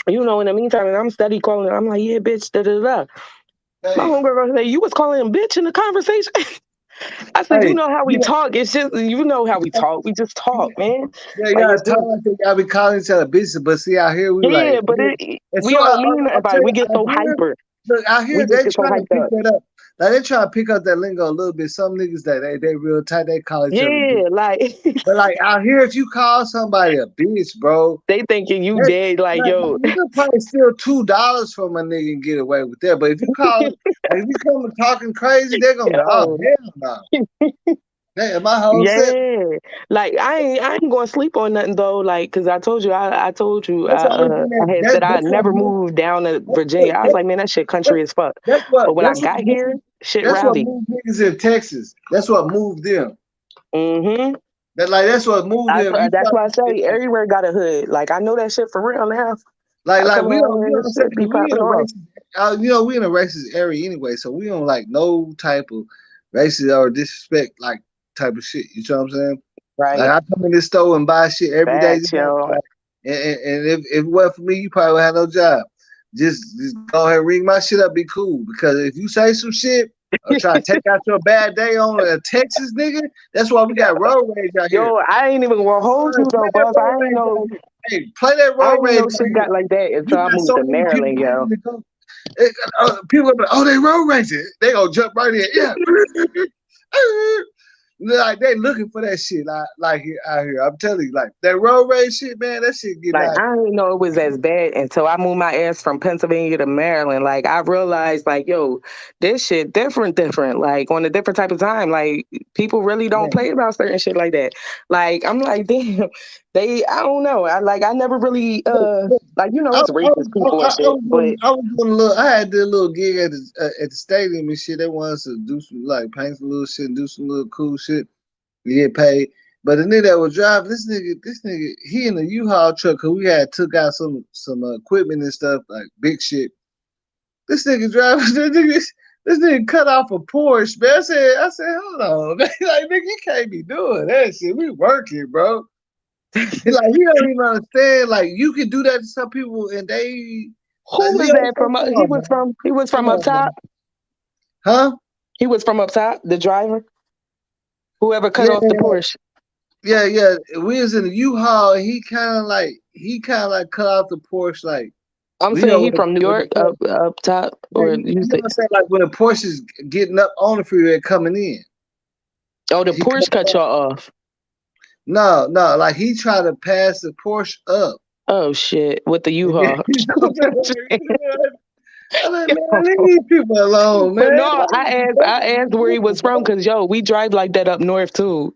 you know, in the meantime, and I'm steady calling. I'm like, yeah, bitch, da-da-da. Hey. My homegirl say, you was calling him bitch in the conversation? I said, you know how we talk. It's just, you know how we talk. We just talk, man. Yeah, you gotta talk like y'all be calling each other bitches, but see out here we like. Yeah, but we don't mean nothing. We get so hyper. Look, out here they trying to pick that up. Like they trying to pick up that lingo a little bit. Some niggas that they real tight, they call each other. Yeah, like. But like out here, if you call somebody a bitch, bro, they thinking you dead. Like yo, you can probably steal $2 from a nigga and get away with that. But if you call, if you come talking crazy, they're gonna go, oh hell no. Damn, my whole set. Like I ain't gonna sleep on nothing though. Like, cause I told you I had said I'd never moved down to Virginia. I was like, man, that shit country as fuck. But when I got here, shit rowdy. That's what moved niggas in Texas. That's what moved them. Mm-hmm. That's what moved them. That's why I say everywhere got a hood. Like I know that shit for real now. Like come we don't, on, you know what and I'm saying? shit be We in popping a off. racist, we in a racist area anyway, so we don't like no type of racist or disrespect like type of shit. You know what I'm saying? Right. Like I come in this store and buy shit every day. Facts, yo. And if it wasn't for me, you probably would have no job. Just go ahead and ring my shit up, be cool. Because if you say some shit or try to take out your bad day on a Texas nigga, that's why we got road rage out here. Yo, I ain't even gonna hold you though, boss. I ain't know. Hey, play that I road ain't rage. know shit got like that until I moved so to many Maryland, yo. People are like, oh, they road racing. They gonna jump right in. Yeah. Like they looking for that shit like here out here. I'm telling you, like that road rage shit, man, that shit get Like out. I didn't know it was as bad until I moved my ass from Pennsylvania to Maryland. Like I realized, like, yo, this shit different. Like on a different type of time. Like people really don't play about certain shit like that. Like I'm like, damn, I don't know. I never really like it's racist people and shit. But I was doing a little. I had this little gig at the stadium and shit. They wanted us to do some like paint some little shit, and do some little cool shit. We get paid. But the nigga that was driving, this nigga, he in a U-Haul truck because we had took out some equipment and stuff like big shit. This nigga driving, this nigga cut off a Porsche, man. I said, hold on, man. Like nigga, you can't be doing that shit. We working, bro. Like he don't even understand. Like you can do that to some people, and they. Who was that from? He was from up top. Huh? He was from up top. The driver. Whoever cut off the Porsche. Yeah. We was in the U-Haul. And he kind of like cut off the Porsche. Like I'm saying he from New York, up top, or you know what I'm saying? Like when the Porsche is getting up on the freeway coming in. Oh, the Porsche cut y'all off. No, like he tried to pass the Porsche up. Oh shit! With the U-Haul. I'm like, man, leave these people alone, man. But no, I asked where he was from because we drive like that up north too.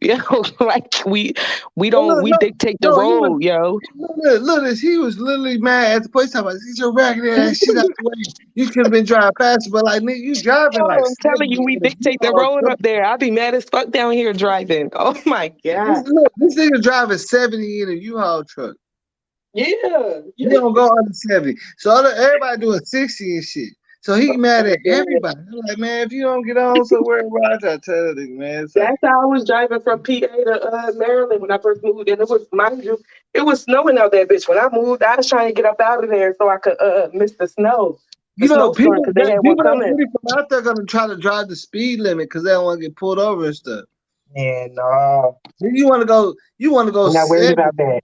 Like we dictate the road, yo. Look, he was literally mad at the police talking about get your raggedy ass shit out the way. You could have been driving faster, but like nigga, you driving like I'm telling you, we dictate the road up there. I'd be mad as fuck down here driving. Oh my god. This nigga driving 70 in a U-Haul truck. Yeah. He don't go under 70. So everybody doing 60 and shit. So he mad at everybody. I'm like, man, if you don't get on somewhere, I try to tell you, man. That's how I was driving from PA to Maryland when I first moved, and it was, mind you, it was snowing out there, bitch. When I moved, I was trying to get up out of there so I could miss the snow. People they had one coming. Really from out there gonna try to drive the speed limit because they don't want to get pulled over and stuff. Yeah, no. You want to go? I'm not worried about that.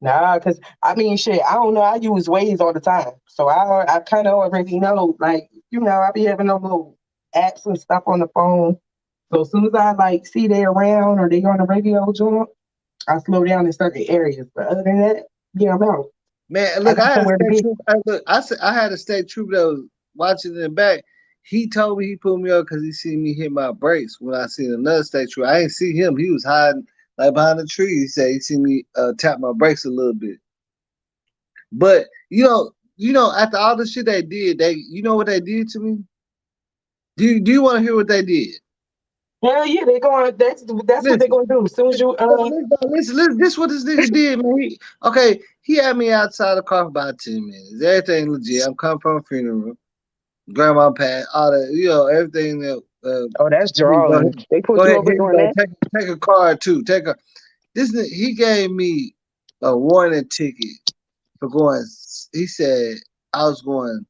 Nah, because I mean, shit, I don't know. I use Waze all the time. So I kind of already know, like, I be having those little apps and stuff on the phone. So as soon as I, like, see they around or they on the radio joint, I slow down in certain areas. But other than that, yeah, I'm out. Man, look, I had a state trooper that was watching in the back. He told me he put me up because he seen me hit my brakes when I seen another state trooper. I ain't see him. He was hiding like behind the tree. He said he seen me tap my brakes a little bit. But you know, after all the shit they did, you know what they did to me? Do you want to hear what they did? Hell yeah, they going. That's what they're gonna do. As soon as you listen, this what this nigga did, man. He had me outside the car for about 10 minutes. Everything legit. I'm coming from a funeral. Grandma passed, all that, everything that. Oh, that's drawing. They put you over doing that. Take a card too. He gave me a warning ticket for going. He said I was going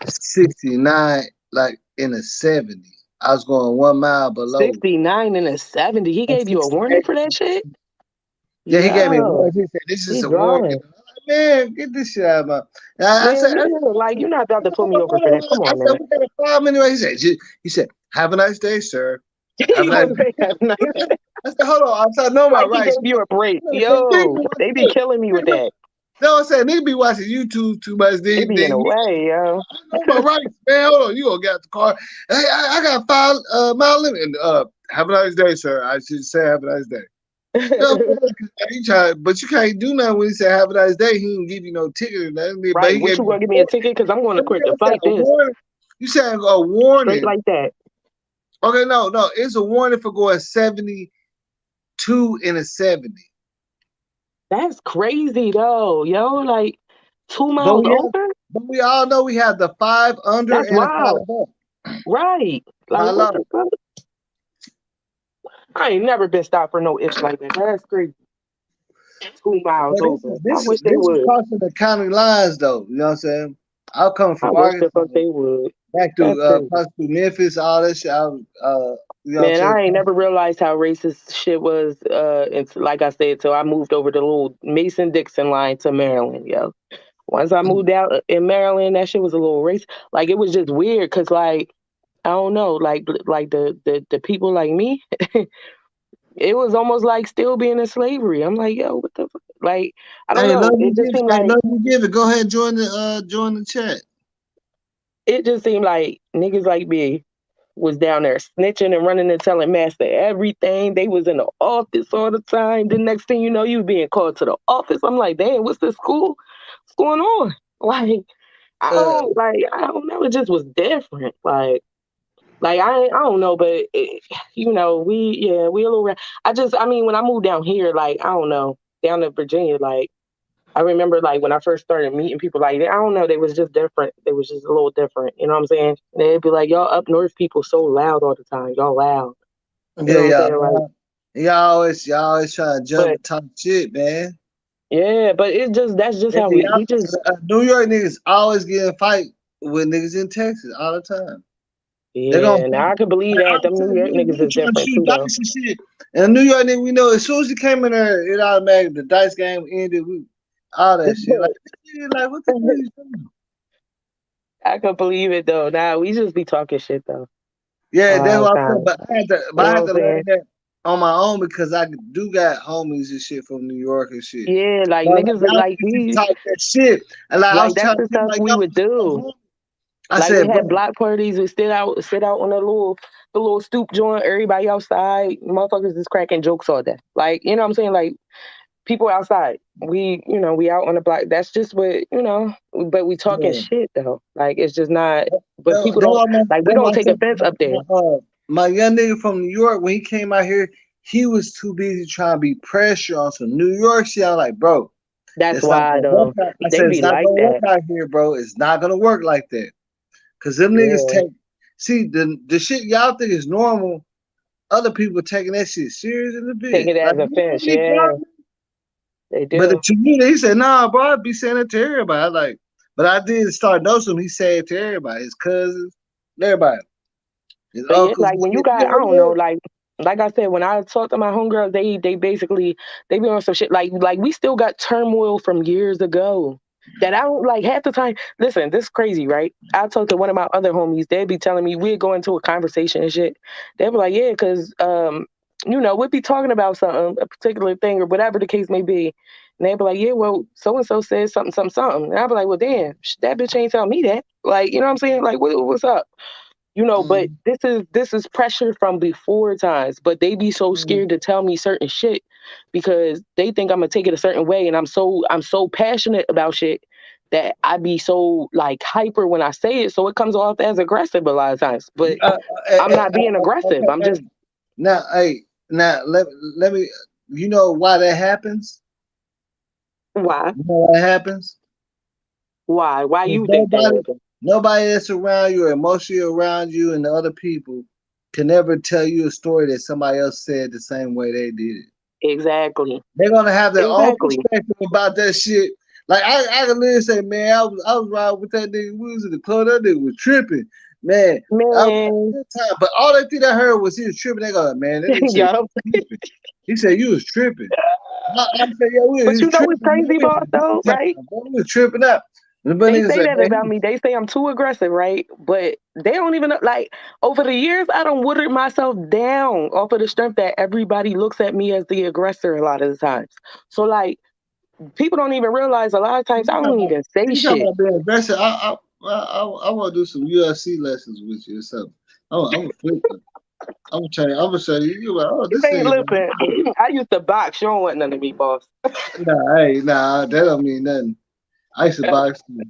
69, like in a 70. I was going 1 mile below. 69 and a 70. He gave you a warning for that shit? Yeah, he gave me a warning. He said, this is a warning. Man, get this shit out of my. I said, like, you're not about to put me over for that. Come on, man. We got a problem anyway. He said, have a nice day, sir. Have a nice day. I said, hold on. I said, no, my right. He gave you a break. Yo, they be killing me with that. No, I'm saying nigga be watching YouTube too much. They be in a way, yo. I know my rights, man. Hold on, you gonna get out the car. Hey, I got 5 mile limit. And, have a nice day, sir. I should say have a nice day. But you can't do nothing when he said have a nice day. He didn't give you no ticket or nothing. Right, what you gonna give me a ticket? Because I'm going to quit the fight this. You said a warning. Straight like that. Okay, no. It's a warning for going 72 in a 70. That's crazy though, yo. Like 2 But miles over. we all know we have the 5 under That's and the 5 wild, up. right? My Like what lord. the fuck? I ain't never been stopped for no ish like that. That's crazy. 2 miles But over. I this wish they is would. crossing the county lines, though. You know what I'm saying? I'm coming I from wish the Arkansas fuck they would. back That's to crazy. cross through Memphis, all that shit. You know what I'm Man, saying? I ain't never realized how racist shit was. It's like I said, till I moved over the little Mason-Dixon line to Maryland, yo. Once I moved out in Maryland, that shit was a little racist. Like it was just weird, cause like I don't know, like the people like me, it was almost like still being in slavery. I'm like, yo, what the fuck? Like I don't Hey, know. love you It just give seemed it. Hey, like love you give it. Go ahead, join the chat. niggas like me was down there snitching and running and telling master everything. They was in the office all the time. The next thing you know, you being called to the office. I'm like, damn, what's this school? What's going on? I don't know. It just was different. I don't know, but we a little. I mean, when I moved down here, like I don't know, down to Virginia, like I remember like when I first started meeting people like that, I don't know, they was just different. They was just a little different. You know what I'm saying? They'd be like, y'all up north people so loud all the time. Y'all loud. You Yeah, know what I'm yeah. saying? Like, Y'all always trying to jump but and talk shit, man. yeah, but that's just how we just New York niggas always get in a fight with niggas in Texas all the time. They're gonna yeah. Now fight. I can believe Like, that. all the Them New time, York niggas niggas is trying to different shoot too, though. dice and shit. And New York nigga, we know as soon as he came in there, it automatically the dice game ended. All that shit. Like what the hell you doing? I can believe it though. Nah, we just be talking shit though Yeah, that's all the what I'm saying. time. But You I know what had I'm to learn saying? that on my own because I do got homies and shit from New York and shit. Yeah, like But niggas, y'all like niggas just we, talk that shit. And like I like was that's telling the people stuff like, we yo, would do. I Like we said, bro, had block parties. We sit out on the little stoop joint. Everybody outside. Motherfuckers is cracking jokes all day. Like you know what I'm saying? Like people outside. We out on the block. That's just what you know. But we talking yeah. shit though. Like it's just not. But people That don't was like. We that don't was take offense up there. my young nigga from New York, when he came out here, he was too busy trying to be pressure on some New York shit. I was like, bro, That's it's not why gonna work though. out. I They said, it's be not like gonna work that. out here, bro. It's not gonna work like that. Cause them niggas Yeah. see the shit y'all think is normal, other people taking that shit serious in a Take bit. it Like, as offense. Yeah, they but do. to me, he said, nah, bro, I'd be saying it to everybody. I like, but I did start noticing he said it to everybody, his cousins, everybody. His But yeah, uncles like and when you shit. got, Yeah, I don't know, yeah. like I said, when I talk to my homegirls, they basically they be on some shit. Like we still got turmoil from years ago that I don't like half the time. Listen, this is crazy, right? I talked to one of my other homies. They'd be telling me we'd go into a conversation and shit. They'd be like, yeah, because we'd be talking about something, a particular thing or whatever the case may be. And they'd be like, yeah, well, so and so said something, something, something. And I'd be like, well, damn, that bitch ain't tell me that. Like, you know what I'm saying? Like, what's up? But this is pressure from before times, but they be so scared to tell me certain shit because they think I'm gonna take it a certain way, and I'm so passionate about shit that I be so like hyper when I say it, so it comes off as aggressive a lot of times. But I'm not being aggressive. I'm just Now, let me. You know why that happens? why? You know why that happens? Why? Why Because you think that happened? nobody that's around you or emotionally around you and the other people can never tell you a story that somebody else said the same way they did it. Exactly. They're gonna have their own Exactly. perspective about that shit. Like I can literally say, man, I was riding with that nigga. We was in the club. That nigga was tripping, man. I was having a Man. good time. But all that thing I heard was he was tripping. They go, man, that nigga said Yup. you was tripping. He said you was tripping. I said, yeah, we But was you know tripping. what's Man. crazy, We had boss, a though, good time, right? bro. We was tripping up. And the They nigga say said, that man, about me. They say I'm too aggressive, right? But they don't even know. Like over the years, I don't watered myself down off of the strength that everybody looks at me as the aggressor a lot of the times. So like people don't even realize a lot of times I don't even say you talking shit. about being aggressive. I want to do some UFC lessons with you or something. I'm gonna flip it. I'm gonna show you. You like, oh, You this ain't nigga. listen. I used to box. You don't want none of me, boss. Nah, that don't mean nothing. I used to box too.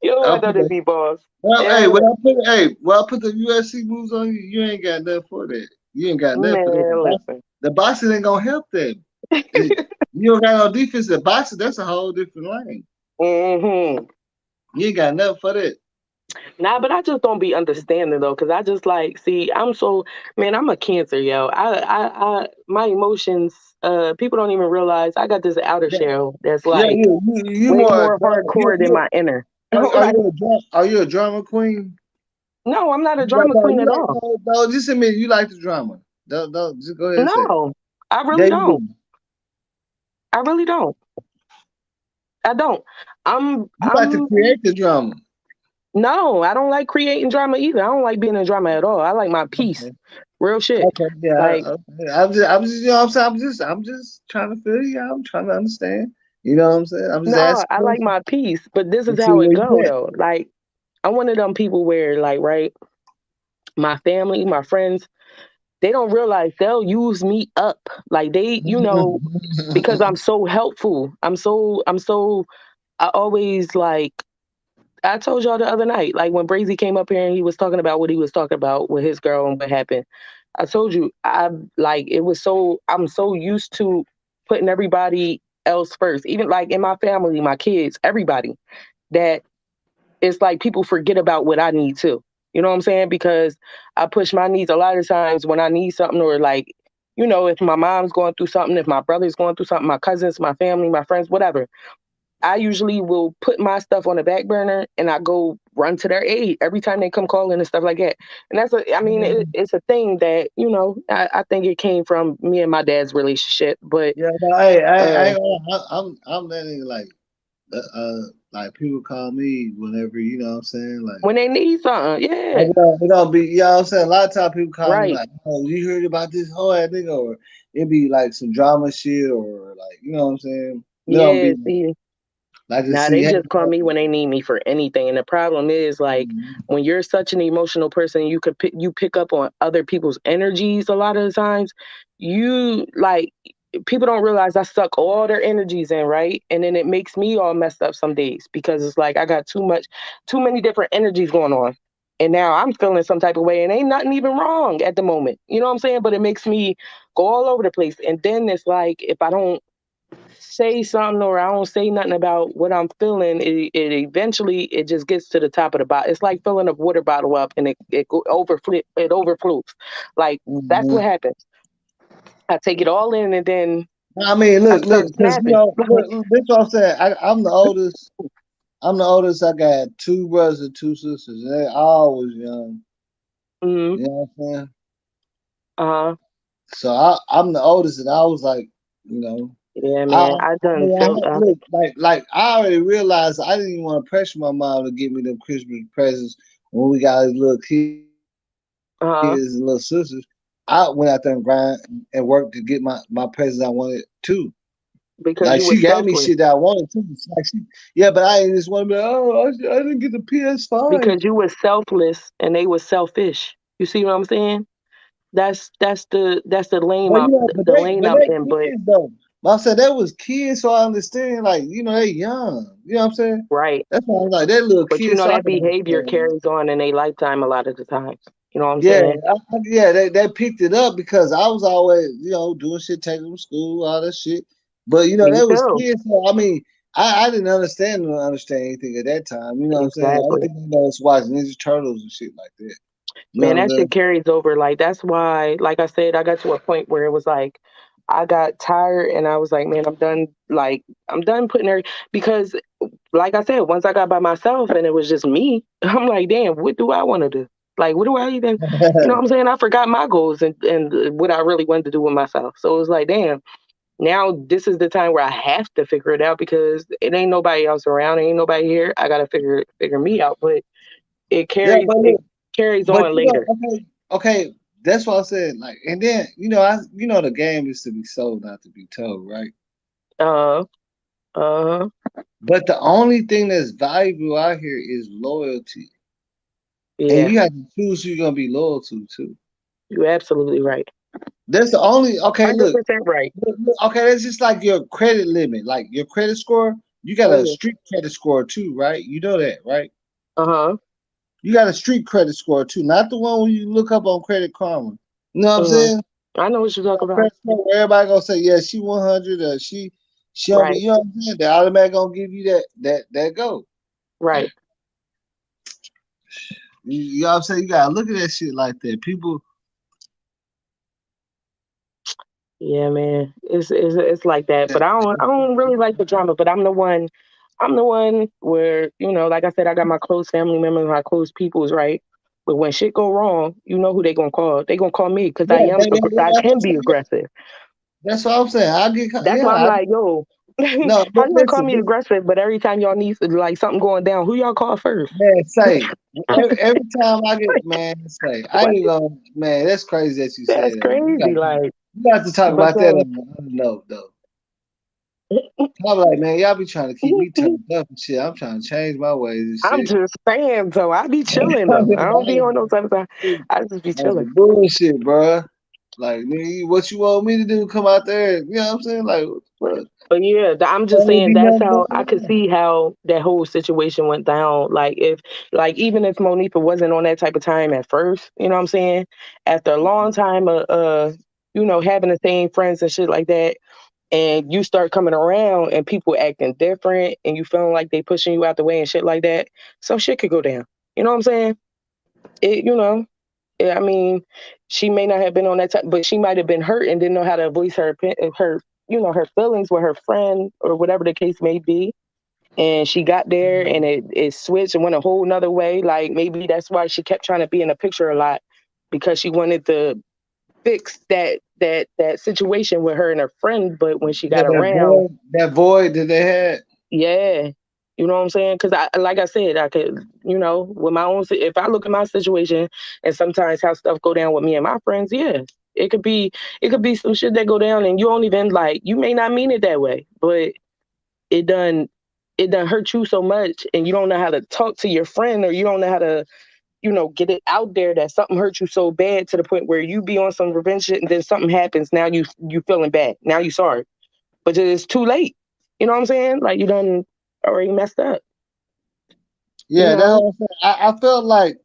You don't I want put none of the me, boss. well, Yeah, when I put the UFC moves on you, you ain't got nothing for that. You ain't got nothing for that. man, listen. The boxing ain't gonna help that. You don't got no defensive boxing. That's a whole different lane. Mm-hmm. You ain't got nothing for that. Nah, but I just don't be understanding though, because I just like see. I'm a Cancer, yo. My emotions. People don't even realize I got this outer Yeah, shell that's yeah, like you way more more drama. hardcore than my inner. Like, Are you a drama queen? no, I'm not a You like, drama queen you at like, all. no, just admit you like the drama. Don't just go ahead and say it. No, I really There you don't. go. I really don't. I don't. I'm. You like to I'm. create the drama. No, I don't like creating drama either. I don't like being in drama at all. I like my peace. Okay. Real shit. Okay. Yeah. Like, Okay. I'm just, you know what I'm saying? I'm just trying to figure you out. I'm trying to understand. You know what I'm saying? I'm just no, asking I like questions my peace. But this and is see how it where you go at. though. Like, I'm one of them people where, like, right, my family, my friends, they don't realize they'll use me up. Like because I'm so helpful. I always like I told y'all the other night, like when Brazy came up here and he was talking about what he was talking about with his girl and what happened. I told you, I'm so used to putting everybody else first, even like in my family, my kids, everybody, that it's like people forget about what I need too. You know what I'm saying? Because I push my needs a lot of times when I need something, or like, if my mom's going through something, if my brother's going through something, my cousins, my family, my friends, whatever. I usually will put my stuff on the back burner and I go run to their aid every time they come calling and stuff like that. And it's a thing that, I think it came from me and my dad's relationship. But Yeah, but hey, I ain't gonna, I'm that nigga like people call me whenever, you know what I'm saying? Like when they need something, yeah. it gonna be, you know what I'm saying? A lot of times people call me Right. like, oh, you heard about this whole ass nigga, or it be like some drama shit, or like, you know what I'm saying? It don't Yeah, be see. like to Nah, see, they hey, just call me when they need me for anything. And the problem is, like, when you're such an emotional person, you pick up on other people's energies a lot of the times. You like people don't realize I suck all their energies in, right? And then it makes me all messed up some days because it's like I got too many different energies going on. And now I'm feeling some type of way and ain't nothing even wrong at the moment. You know what I'm saying? But it makes me go all over the place. And then it's like if I don't say something or I don't say nothing about what I'm feeling, it eventually it just gets to the top of the bottle. It's like filling a water bottle up and it overflows. Like that's what happens. I take it all in and then I mean, I look, start because you snapping. know, look, this what I'm saying. I'm the oldest. I'm the oldest. I got two brothers and two sisters. And they all was young. Mm-hmm. You know what I'm saying? Uh-huh. So I'm the oldest, and I was like, you know, Yeah, I, man. I I done mean, felt look, like I already realized I didn't even want to pressure my mom to give me them Christmas presents when we got these little kids and little sisters. I went out there and grind and worked to get my presents I wanted too. because Like you were she gave me selfless. shit that I wanted to. It's like yeah, but I ain't just want to be like, oh, I didn't get the PS5. Because you were selfless and they were selfish. You see what I'm saying? That's the lane But you know, the lane but I'm they in. But kids though. But I said that was kids, so I understand. Like you know, they young. You know what I'm saying? right. That's why I was like that little But kid. So I that can behavior understand. carries on in a lifetime a lot of the times. You know what I'm Yeah, saying? yeah, they picked it up because I was always, you know, doing shit, taking them to school, all that shit. But you know, Me that was too. kids. So, I mean, I didn't understand anything at that time. You know what I'm saying? The only Exactly. thing I know is watching Ninja Turtles and shit like that. You know Man, what I'm that shit saying? carries over. Like that's why, like I said, I got to a point where it was like I got tired and I was like, man, I'm done. Like I'm done putting her because, like I said, once I got by myself and it was just me, I'm like, damn, what do I want to do? Like, what do I even, you know what I'm saying? I forgot my goals and what I really wanted to do with myself. So it was like, damn, now this is the time where I have to figure it out because it ain't nobody else around, ain't nobody here. I gotta figure me out. But it Yeah, carries but it look, carries but on you know, later. okay, that's what I said. Like, and then you know, the game is to be sold, not to be told, right? Uh uh But the only thing that's valuable out here is loyalty, and yeah, you have to choose who you're gonna be loyal to too. you're absolutely right. That's the only. Okay, look, 100% right. okay, that's just like your credit limit, like your credit score. You got Oh a yeah. street credit score too, right? You know that, right? Uh-huh. You got a street credit score too, not the one where you look up on Credit Karma. You know what I'm Uh-huh. saying? I know what you're talking about. Credit score where everybody gonna say, yeah, she 100 or she She don't be, you know what I'm saying? They automatically gonna give you that go. Right. You know what I'm saying? You gotta look at that shit like that. People. Yeah, man. It's like that. But I don't really like the drama. But I'm the one where, like I said, I got my close family members, my close peoples, right? But when shit go wrong, you know who they gonna call. They gonna call me because I can be aggressive. That's what I'm saying. That's why I'm like, yo, no, how you gonna call me aggressive? But every time y'all need like something going down, who y'all call first? Man, say every time I get say I ain't gonna man. That's crazy that you say that. That's crazy. You got to talk about that on the note though. I'm like, man, y'all be trying to keep me turned up and shit. I'm trying to change my ways and shit. I'm just saying, so I be chilling though. I don't be on those other side. I just be chilling. Bullshit, bro. Like, nigga, what you want me to do? Come out there? You know what I'm saying? Like, what? But yeah, I'm just saying that's how I could see how that whole situation went down. Like even if Monifa wasn't on that type of time at first, you know what I'm saying? After a long time of having the same friends and shit like that, and you start coming around and people acting different and you feeling like they pushing you out the way and shit like that, some shit could go down. You know what I'm saying? I mean, she may not have been on that time, but she might have been hurt and didn't know how to voice her feelings with her friend or whatever the case may be. And she got there and it switched and went a whole nother way. Like maybe that's why she kept trying to be in the picture a lot, because she wanted to fix that situation with her and her friend. But when she got around, that void that they had. Yeah. You know what I'm saying? Because like I said, I could, with my own, if I look at my situation and sometimes how stuff go down with me and my friends, yeah, it could be some shit that go down and you don't even you may not mean it that way, but it done hurt you so much and you don't know how to talk to your friend, or you don't know how to, get it out there that something hurt you so bad to the point where you be on some revenge shit and then something happens. Now you feeling bad. Now you sorry, but it's too late. You know what I'm saying? Like you done already messed up. Yeah, that's what I'm saying. I felt like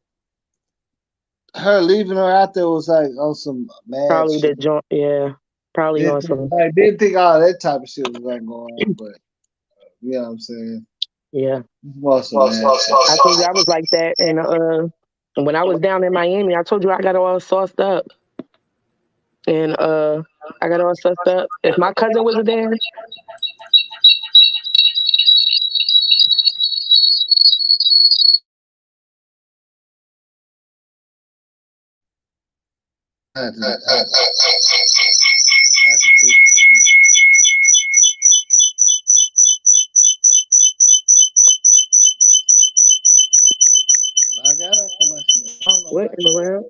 her leaving her out there was like on some mad probably shit. Probably on some. I didn't think all that type of shit was going to go on, but you know what I'm saying? Yeah. Awesome, man. I told you I was like that, and when I was down in Miami, I told you I got all sauced up, and I got all sauced up. If my cousin wasn't there. What in the world?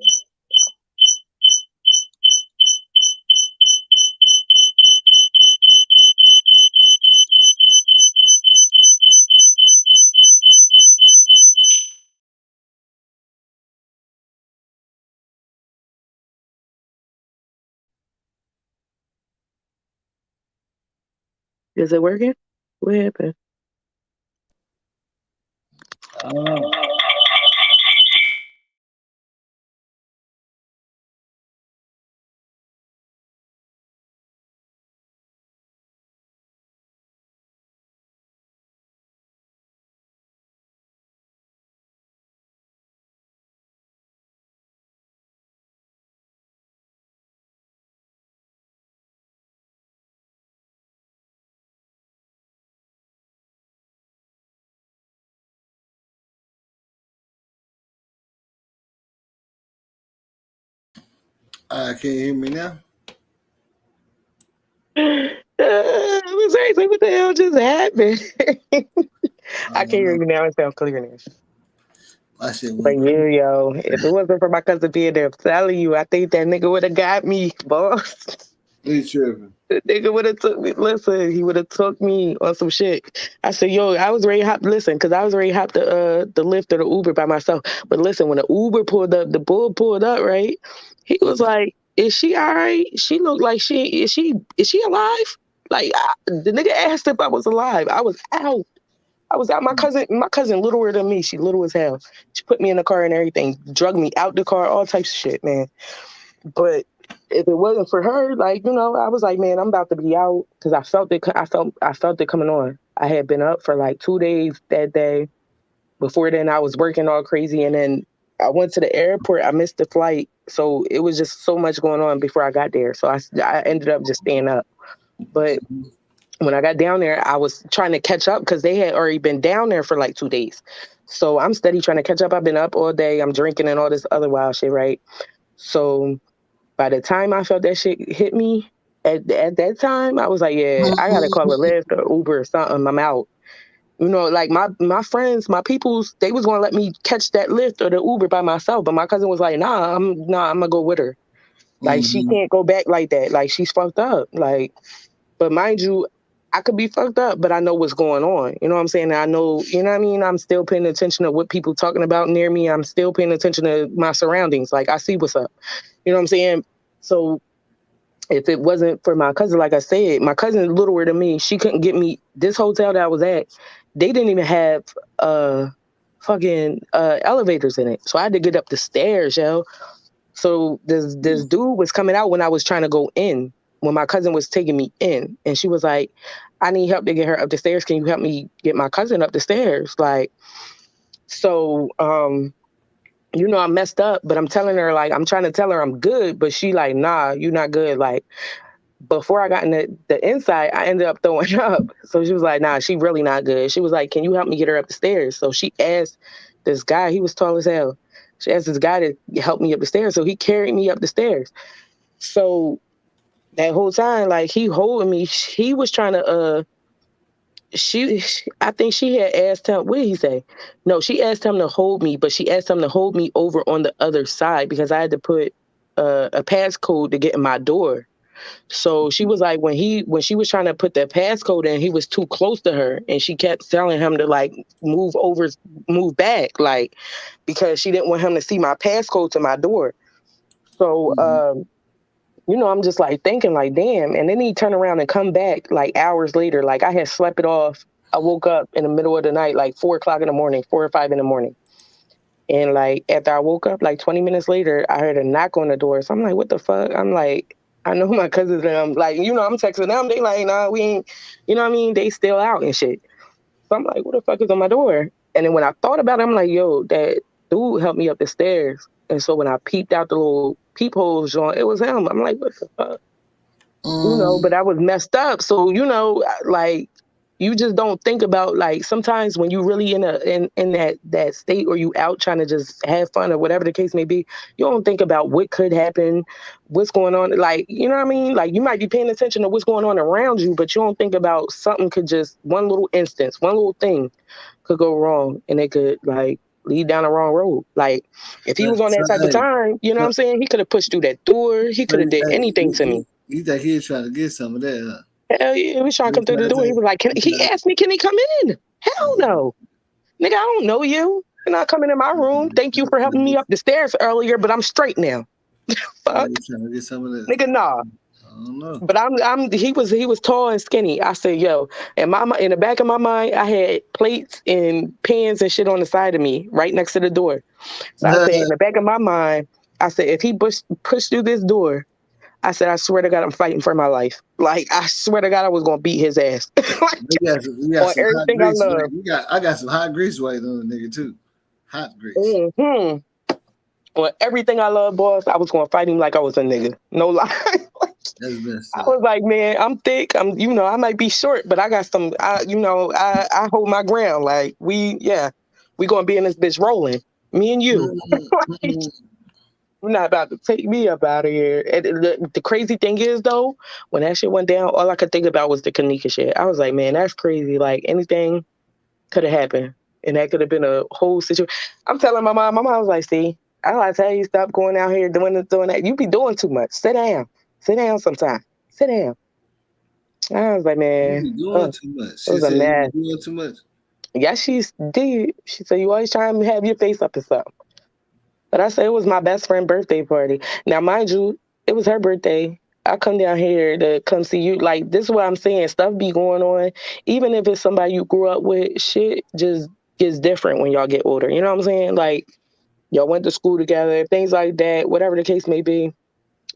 Is it working? What happened? Can you hear me now? I was like, what the hell just happened? I can hear you now. It sounds clear now. But yo, if it wasn't for my cousin being there, I'm telling you, I think that nigga would have got me, boss. He's tripping. The nigga would have took me. Listen, he would have took me on some shit. I said, yo, I was ready to hop. Listen, because I was ready to hop the Lyft or the Uber by myself. But listen, when the Uber pulled up, the bull pulled up, right? He was like, "Is she all right? She looked like is she alive?" Like the nigga asked if I was alive. I was out. My cousin littler than me. She little as hell. She put me in the car and everything, drug me out the car, all types of shit, man. But if it wasn't for her, like, you know, I was like, man, I'm about to be out because I felt it. I felt it coming on. I had been up for like 2 days that day. Before then, I was working all crazy, and then I went to the airport. I missed the flight, so it was just so much going on before I got there. So I ended up just staying up. But when I got down there, I was trying to catch up because they had already been down there for like 2 days. So I'm steady trying to catch up. I've been up all day. I'm drinking and all this other wild shit, right? So by the time I felt that shit hit me, at that time, I was like, yeah, I gotta call a Lyft or Uber or something. I'm out. You know, like my friends, my peoples, they was gonna let me catch that Lyft or the Uber by myself, but my cousin was like, I'm gonna go with her. Like she can't go back like that. Like she's fucked up. Like, but mind you, I could be fucked up, but I know what's going on. You know what I'm saying? I know, you know what I mean? I'm still paying attention to what people talking about near me. I'm still paying attention to my surroundings. Like I see what's up. You know what I'm saying? So if it wasn't for my cousin, like I said, my cousin is littler than me. She couldn't get me this hotel that I was at. They didn't even have fucking elevators in it. So I had to get up the stairs, yo. So this dude was coming out when I was trying to go in, when my cousin was taking me in. And she was like, I need help to get her up the stairs. Can you help me get my cousin up the stairs? Like, so you know, I messed up, but I'm telling her, like, I'm trying to tell her I'm good, but she like, nah, you're not good. Like, before I got in the inside, I ended up throwing up. So she was like, nah, she really not good. She was like, can you help me get her up the stairs? So she asked this guy, he was tall as hell. She asked this guy to help me up the stairs. So he carried me up the stairs. So that whole time, like, he holding me, he was trying to, I think she had asked him, what did he say? No, she asked him to hold me, but she asked him to hold me over on the other side because I had to put a passcode to get in my door. So she was like, when she was trying to put that passcode in, he was too close to her, and she kept telling him to like move back, like because she didn't want him to see my passcode to my door. So you know, I'm just like thinking like, damn. And then he turned around and come back like hours later. Like I had slept it off. I woke up in the middle of the night, like 4 o'clock in the morning, 4 or 5 in the morning. And like after I woke up, like 20 minutes later, I heard a knock on the door. So I'm like, what the fuck? I'm like, I know my cousins and I'm like, you know, I'm texting them. They like, nah, we ain't, you know what I mean? They still out and shit. So I'm like, what the fuck is on my door? And then when I thought about it, I'm like, yo, that dude helped me up the stairs. And so when I peeped out the little peepholes joint, it was him. I'm like, what the fuck? You know, but I was messed up. So, you know, like, you just don't think about, like, sometimes when you really in that state or you out trying to just have fun or whatever the case may be, you don't think about what could happen, what's going on. Like, you know what I mean? Like, you might be paying attention to what's going on around you, but you don't think about something could just, one little instance, one little thing could go wrong and it could, like, lead down the wrong road. Like, if he was on that type of time, you know what I'm saying? He could have pushed through that door. He could have did anything to me. You think he was trying to get some of that, huh? Hell yeah, he was trying to come through the door. He was like, he asked me, can he come in? Hell no. Nigga, I don't know you. You're not coming in my room. Thank you for helping me up the stairs earlier, but I'm straight now. Fuck. Trying to get some of that. Nigga, nah. I don't know. But he was tall and skinny. I said, yo, in the back of my mind, I had plates and pans and shit on the side of me, right next to the door. So I said, in the back of my mind, I said, if he pushed through this door, I said, I swear to God, I'm fighting for my life. Like, I swear to God, I was going to beat his ass. Like, you got on everything I love. I got some hot grease weight on the nigga, too. Hot grease. Mm-hmm. On everything I love, boss, I was going to fight him like I was a nigga. No lie. I was like, man, I'm thick. You know, I might be short, but I got some, I hold my ground. Like, we going to be in this bitch rolling. Me and you. You're not about to take me up out of here. And the crazy thing is, though, when that shit went down, all I could think about was the Kenneka shit. I was like, man, that's crazy. Like, anything could have happened. And that could have been a whole situation. I'm telling my mom was like, see, I gotta tell you, stop going out here doing that. You be doing too much. Sit down. Sit down sometime. Sit down. I was like, man. You be doing too much. It was a mess. You be doing too much. Yeah, she did. She said, you always trying to have your face up and something. But I said it was my best friend's birthday party. Now, mind you, it was her birthday. I come down here to come see you. Like, this is what I'm saying. Stuff be going on. Even if it's somebody you grew up with, shit just gets different when y'all get older. You know what I'm saying? Like, y'all went to school together, things like that, whatever the case may be.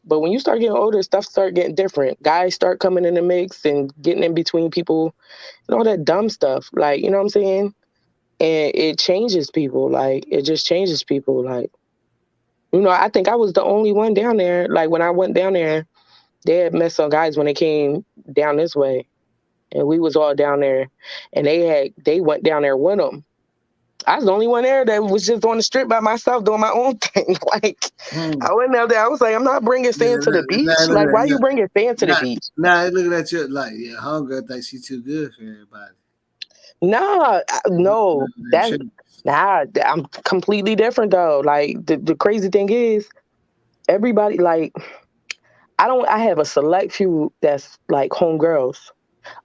But when you start getting older, stuff start getting different. Guys start coming in the mix and getting in between people and all that dumb stuff. Like, you know what I'm saying? And it changes people. Like, it just changes people. Like, you know, I think I was the only one down there. Like, when I went down there, they had met some guys when they came down this way. And we was all down there. And they went down there with them. I was the only one there that was just on the strip by myself doing my own thing. Like, I went out there. I was like, I'm not bringing sand to the beach. Like, why you bringing sand to the beach? Nah, looking at you like, yeah, homegirl thinks she's too good for everybody. No, I'm completely different though. Like, the crazy thing is, everybody, like, I have a select few that's like homegirls.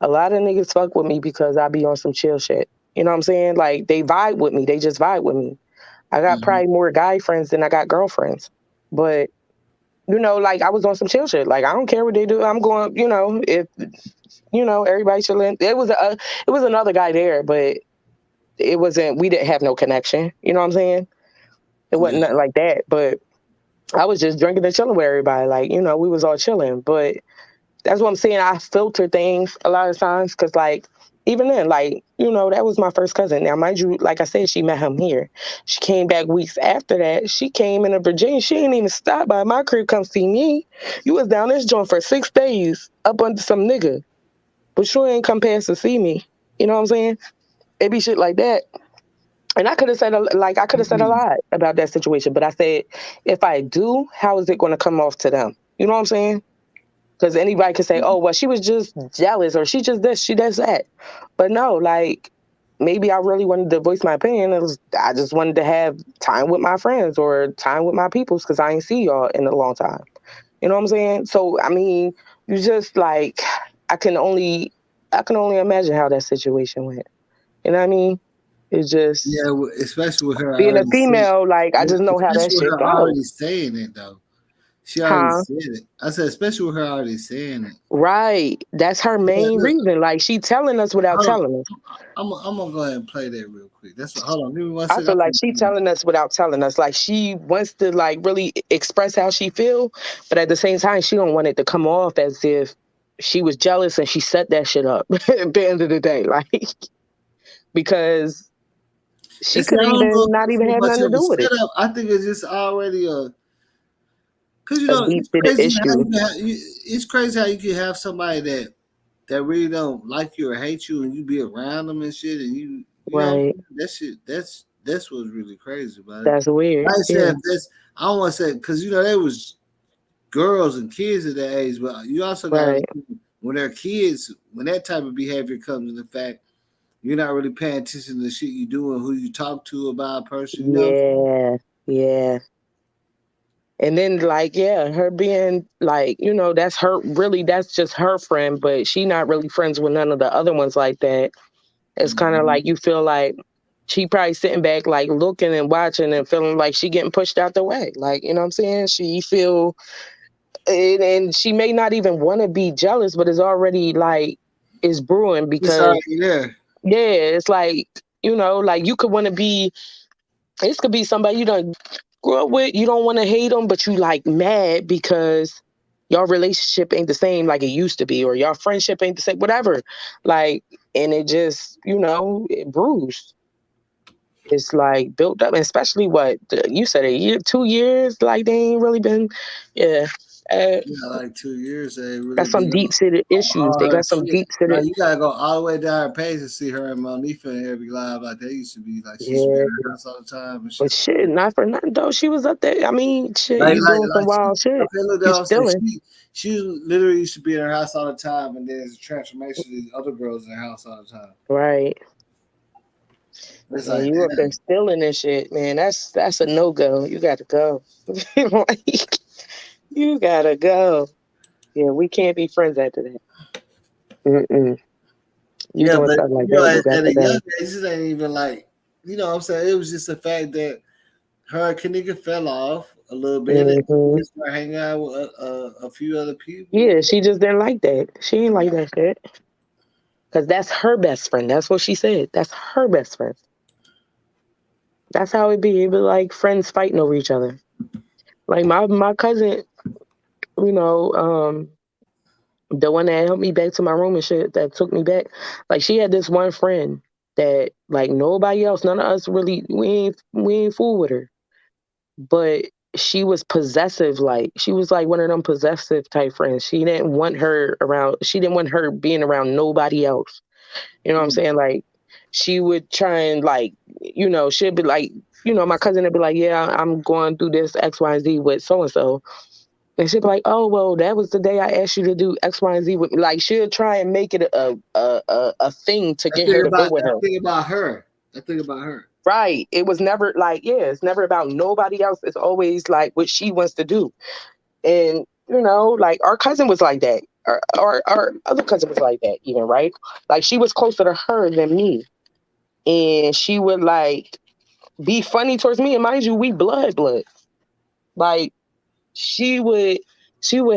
A lot of niggas fuck with me because I be on some chill shit. You know what I'm saying? Like, they vibe with me. They just vibe with me. I got probably more guy friends than I got girlfriends. But, you know, like, I was on some chill shit. Like, I don't care what they do. I'm going, you know, if, you know, everybody chilling. It was another guy there, but we didn't have no connection. You know what I'm saying? It wasn't nothing like that. But I was just drinking and chilling with everybody. Like, you know, we was all chilling. But that's what I'm saying. I filter things a lot of times because, like, even then, like, you know, that was my first cousin. Now, mind you, like I said, she met him here. She came back weeks after that. She came into Virginia. She didn't even stop by my crib, come see me. You was down this joint for 6 days up under some nigga. But you ain't come past to see me. You know what I'm saying? It be shit like that. And I could have said a lot about that situation. But I said, if I do, how is it going to come off to them? You know what I'm saying? Because anybody could say, oh, well, she was just jealous or she just this, she does that. But no, like, maybe I really wanted to voice my opinion. I just wanted to have time with my friends or time with my peoples because I ain't see y'all in a long time. You know what I'm saying? So, I mean, you just like, I can only imagine how that situation went. You know what I mean? It's just, yeah, especially with her being a female, like, I just know how that especially shit with her goes. already saying it though. She already said it. I said, especially with her already saying it. Right. That's her main reason. Like, she telling us without telling us. I'm gonna go ahead and play that real quick. Hold on. Give me 1 I second. feel like she telling us without telling us. Like, she wants to, like, really express how she feel, but at the same time, she don't want it to come off as if she was jealous and she set that shit up at the end of the day. Like, because she could even not even have nothing to do with it. I think it's just already because you A know deep-seated issue. It's crazy how you can have somebody that really don't like you or hate you, and you be around them and shit, and you right. know, that shit. That's what's really crazy about it. That's weird. I said I don't want to say because you know there was girls and kids at that age, but you also got when they're kids, when that type of behavior comes in the fact. You're not really paying attention to the shit you do and who you talk to about a person. You know? Yeah. And then, like, her being, like, you know, that's just her friend, but she not really friends with none of the other ones like that. It's kind of like you feel like she probably sitting back, like, looking and watching and feeling like she getting pushed out the way. Like, you know what I'm saying? She feel, and she may not even want to be jealous, but it's already, like, it's brewing because... It's already there. Yeah, it's like, you know, like, you could want to be... This could be somebody you don't grow up with. You don't want to hate them, but you, like, mad because your relationship ain't the same like it used to be, or your friendship ain't the same, whatever. Like, and it just, you know, it brews. It's like built up, and especially what you said, a year, 2 years, like they ain't really been, like 2 years. They really got some deep-seated issues. They got some deep-seated. Like, you gotta go all the way down her page to see her and Monifa in every live like they used to be. Like she used to be in her house all the time and shit. But shit, not for nothing though. She was up there. I mean, shit, you doing some wild shit. Okay, look, she literally used to be in her house all the time, and there's a transformation to these other girls in her house all the time. Right. It's man, like, you up there stealing this shit, man. That's a no-go. You gotta go. Like, you gotta go. Yeah, we can't be friends after that. You doing something like that, you got to go. It just ain't even like, you know what I'm saying? It was just the fact that her and Kenneka fell off a little bit and we started hanging out with a few other people. Yeah, she just didn't like that. She ain't like that shit. Because that's her best friend. That's what she said. That's her best friend. That's how it be. It be like friends fighting over each other. Like my cousin, you know, the one that helped me back to my room and shit, that took me back. Like, she had this one friend that, like, nobody else, none of us really, we ain't fool with her. But she was possessive. Like, she was like one of them possessive type friends. She didn't want her around. She didn't want her being around nobody else. You know what I'm saying? Like, she would try and, like, you know, she'd be like, you know, my cousin would be like, yeah, I'm going through this X, Y, and Z with so and so. And she'd be like, oh, well, that was the day I asked you to do X, Y, and Z with me. Like, she'll try and make it a thing to get her to go with her. I think about her. Right. It was never like, yeah, it's never about nobody else. It's always like what she wants to do. And, you know, like, our cousin was like that. Our other cousin was like that even, right? Like, she was closer to her than me. And she would, like, be funny towards me. And mind you, we blood. Like, she would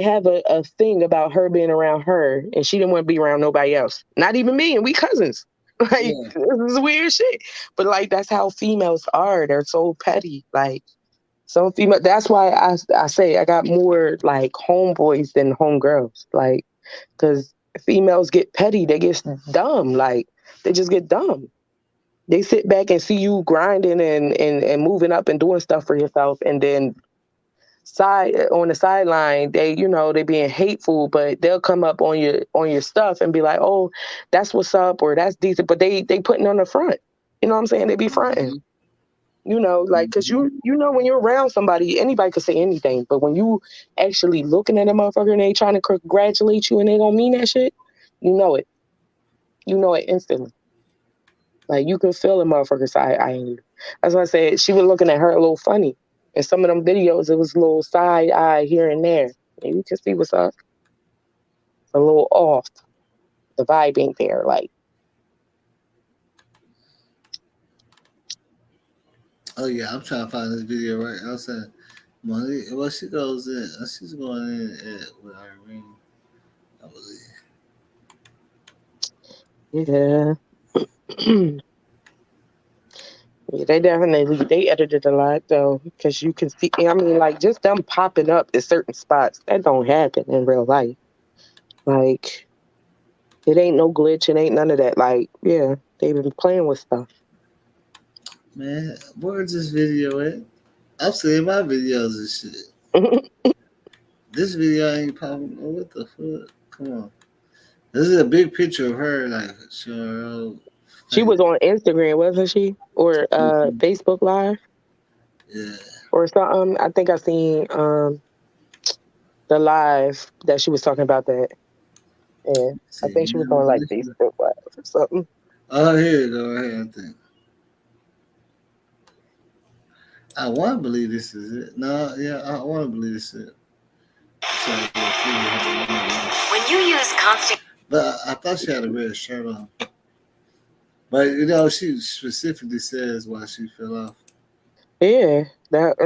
have a thing about her being around her, and she didn't want to be around nobody else. Not even me, and we cousins. Like, this is weird shit. But, like, that's how females are. They're so petty. Like, some female. That's why I say I got more, like, homeboys than homegirls. Like, because females get petty. They get dumb. Like, they just get dumb. They sit back and see you grinding and moving up and doing stuff for yourself, and then on the sideline, they, you know, they being hateful, but they'll come up on your stuff and be like, oh, that's what's up, or that's decent, but they putting on the front. You know what I'm saying? They be fronting. You know, like, because you know, when you're around somebody, anybody could say anything, but when you actually looking at a motherfucker and they trying to congratulate you and they don't mean that shit, you know it. You know it instantly. Like, you can feel a motherfucker's side-eyeing you. That's why I said she was looking at her a little funny. In some of them videos, it was a little side-eye here and there. And you can see what's up. It's a little off. The vibe ain't there. Like, oh, yeah, I'm trying to find this video right outside. Well, she goes in. She's going in with Irene, I believe. yeah. Yeah, they edited a lot, though, because you can see, I mean, like, just them popping up at certain spots, that don't happen in real life. Like, it ain't no glitch, it ain't none of that. Like, yeah, they've been playing with stuff. Man, where's this video at? I'm seeing my videos and shit. This video ain't popping. Oh, what the fuck? Come on. This is a big picture of her, like, sure. She was on Instagram, wasn't she? Or Facebook Live? Yeah. Or something. I think I seen the live that she was talking about that. Yeah. I think she was on, like, Facebook Live or something. Oh, here you go, right here, I think. I want to believe this is it. No, yeah, I want to believe this is it. When you use constant... But I thought she had a red shirt on. But, you know, she specifically says why she fell off. Yeah, that's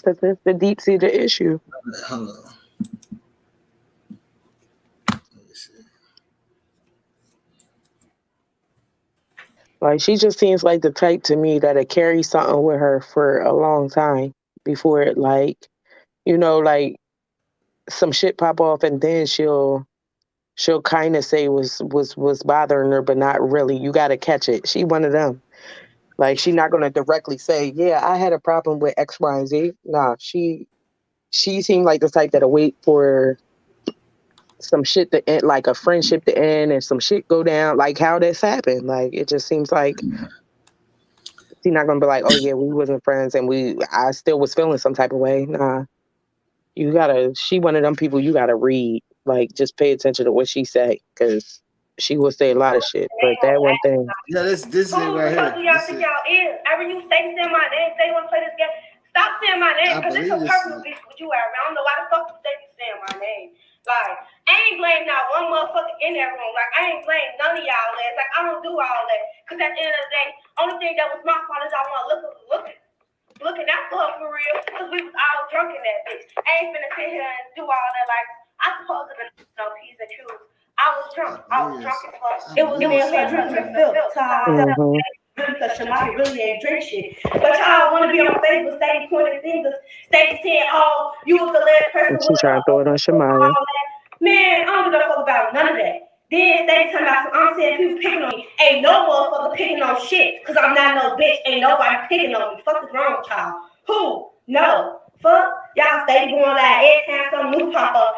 because it's the deep-seated issue. Hold on. Like, she just seems like the type to me that'll carry something with her for a long time before it, like, you know, like, some shit pop off and then she'll kind of say was bothering her, but not really. You got to catch it. She one of them. Like, she not going to directly say, yeah, I had a problem with X, Y, and Z. Nah, she seemed like the type that'll wait for some shit to end, like a friendship to end and some shit go down, like how this happened. Like, it just seems like she's not going to be like, oh, yeah, we wasn't friends and I still was feeling some type of way. Nah. She one of them people you got to read. Like, just pay attention to what she say, because she will say a lot of shit. But that one thing. Yeah, this is it right here. Who y'all think y'all is? Every you say my name, say you want to play this game. Stop saying my name, because it's a personal beef with you, Aaron. I don't know why the fuck you saying my name. Like, I ain't blame not one motherfucker in that room. Like, I ain't blame none of y'all ass. Like, I don't do all that. Because at the end of the day, only thing that was my fault is I want to looking out for her for real, because we was all drunk in that bitch. I ain't finna sit here and do all that. Like, I supposed to be no P's and Q's. I was drunk. I was drunk as fuck. It was me and her drinking filth. because Shamaya really ain't drink shit. But y'all want to be on Facebook, steady pointing fingers, steady saying, oh, you was the last person She's trying to throw it on Shamaya. Man, I don't give a fuck about none of that. Then they talking about some unsaid people picking on me. Ain't no motherfucker picking on shit, because I'm not no bitch. Ain't nobody picking on me. Fuck is wrong with y'all? Who? No. Fuck. Y'all steady going like every time something new pop up.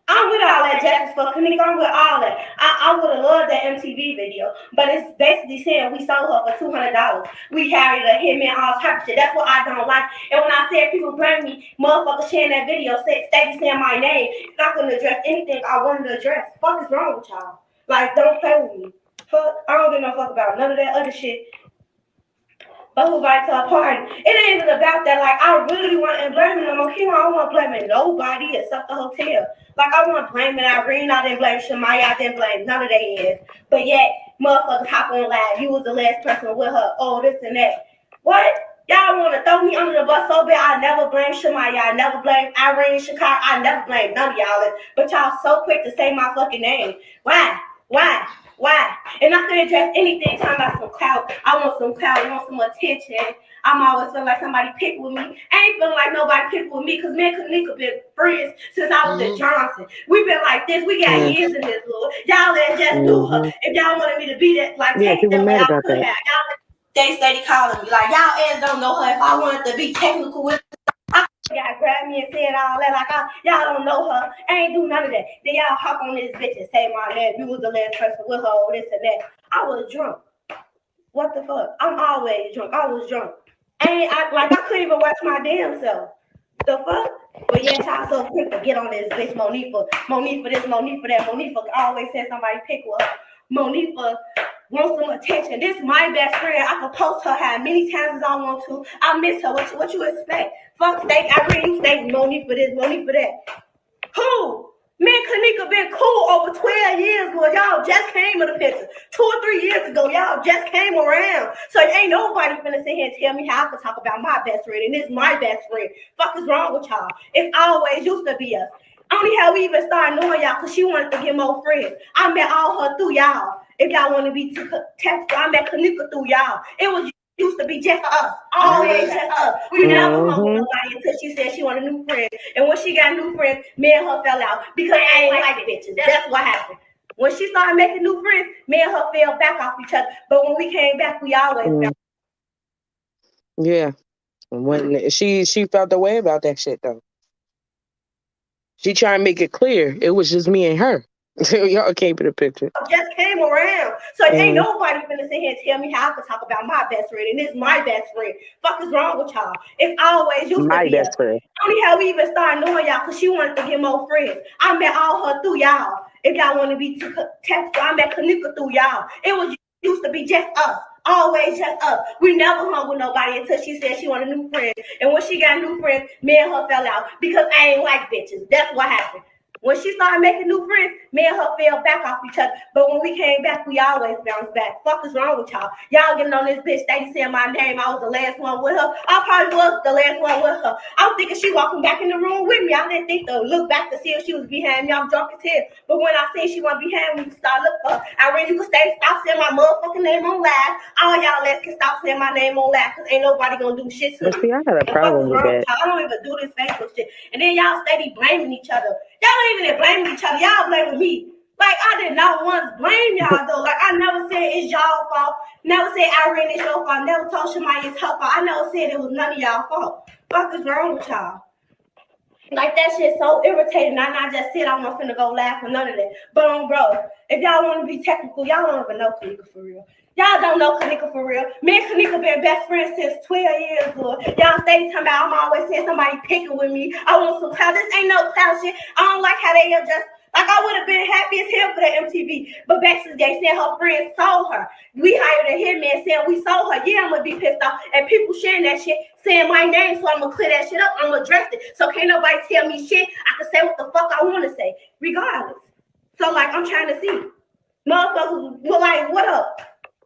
I'm with all that justice for Kenneka. I'm with all that. I would have loved that MTV video, but it's basically saying we sold her for $200. We carried a hitman, all type of shit. That's what I don't like. And when I said people blame me, motherfuckers sharing that video, steady saying my name, not gonna address anything I wanted to address. Fuck is wrong with y'all? Like, don't play with me. Fuck, I don't give no fuck about none of that other shit. But who invited to a party? It ain't even about that. Like, I really want to blame them. I don't want to blame nobody except the hotel. Like, I want to blame Irene. I didn't blame Shamaya. I didn't blame none of their ass. But yet, motherfuckers hop on live. You was the last person with her. Oh, this and that. What? Y'all want to throw me under the bus so bad? I never blame Shamaya. I never blame Irene, Shakar. I never blame none of y'all. But y'all so quick to say my fucking name. Why? And I can address anything talking about some clout. I want some clout. I want some attention. I'm always feeling like somebody pick with me. I ain't feeling like nobody pick with me because me and Kenneka been friends since I was at Johnson. We been like this. We got years in this, Lord. Y'all just knew her. If y'all wanted me to be that, like, take it that way, I could have. Y'all they steady calling me. Like, y'all ass don't know her. If I wanted to be technical with her, y'all grabbed me and said all that, like, y'all don't know her. I ain't do none of that. Then y'all hop on this bitch and say my name. You was the last person with her, this and that. I was drunk. What the fuck? I'm always drunk. I was drunk. I couldn't even watch my damn self. The fuck? But yet y'all so quick to get on this bitch Monique for this, Monique for that. Monique for always said somebody pick with her. Monique for want some attention. This is my best friend. I can post her how many times as I want to. I miss her. What you expect? Fuck steak. I really steak Monique for this, Monique for that. Who? Me and Kenneka been cool over 12 years, boy. Y'all just came in the picture. 2 or 3 years ago, y'all just came around. So ain't nobody finna sit here and tell me how I can talk about my best friend, and this is my best friend. Fuck is wrong with y'all? It's always used to be us. Only how we even started knowing y'all because she wanted to get more friends. I met all her through y'all. If y'all want to be tactful, I met Kenneka through y'all. It was used to be just us. Always just us. We never hung with nobody until she said she wanted a new friend. And when she got new friends, me and her fell out because I ain't like bitches. That's what happened. When she started making new friends, me and her fell back off each other. But when we came back, we always fell. Yeah. When she felt the way about that shit though. She trying to make it clear it was just me and her. Y'all came in the picture. Just came around. So ain't nobody finna sit here and tell me how I can talk about my best friend, and this is my best friend. Fuck is wrong with y'all? It's always used to be best friend. Only how we even started knowing y'all because she wanted to get more friends. I met all her through y'all. If y'all want to be tactful, I met Kenneka through y'all. It was used to be just us. Always just us. We never hung with nobody until she said she wanted a new friend. And when she got new friends, me and her fell out because I ain't like bitches. That's what happened. When she started making new friends, me and her fell back off each other. But when we came back, we always bounced back. Fuck is wrong with y'all? Y'all getting on this bitch, they saying my name. I was the last one with her. I probably was the last one with her. I was thinking she walking back in the room with me. I didn't think to look back to see if she was behind me. I'm drunk as hell. But when I seen she wasn't behind me, we started looking for her. I really could stop saying my motherfucking name on live. All y'all let's can stop saying my name on live because ain't nobody gonna do shit to me. See, I got a problem with that. I don't even do this Facebook shit. And then y'all steady blaming each other. Y'all don't even blame each other. Y'all blaming me. Like, I did not once blame y'all, though. Like, I never said it's y'all fault. Never said Irene it's your fault. Never told Shamaya it's her fault. I never said it was none of y'all fault. Fuck is wrong with y'all? Like, that shit so irritating. I just said I'm not finna go laugh or none of that. But, bro, if y'all want to be technical, y'all don't even know Kenneka for real. Y'all don't know Kenneka for real. Me and Kenneka been best friends since 12 years, Lord. Y'all steady talking about I'm always saying somebody picking with me. I want some clout. This ain't no clout shit. I don't like how they just, like, I would have been happy as hell for that MTV. But basically, they said her friends sold her. We hired a hitman saying we sold her. Yeah, I'm going to be pissed off. And people sharing that shit, saying my name, so I'm going to clear that shit up. I'm going to address it. So can't nobody tell me shit. I can say what the fuck I want to say, regardless. So, like, I'm trying to see. Motherfuckers were like, what up?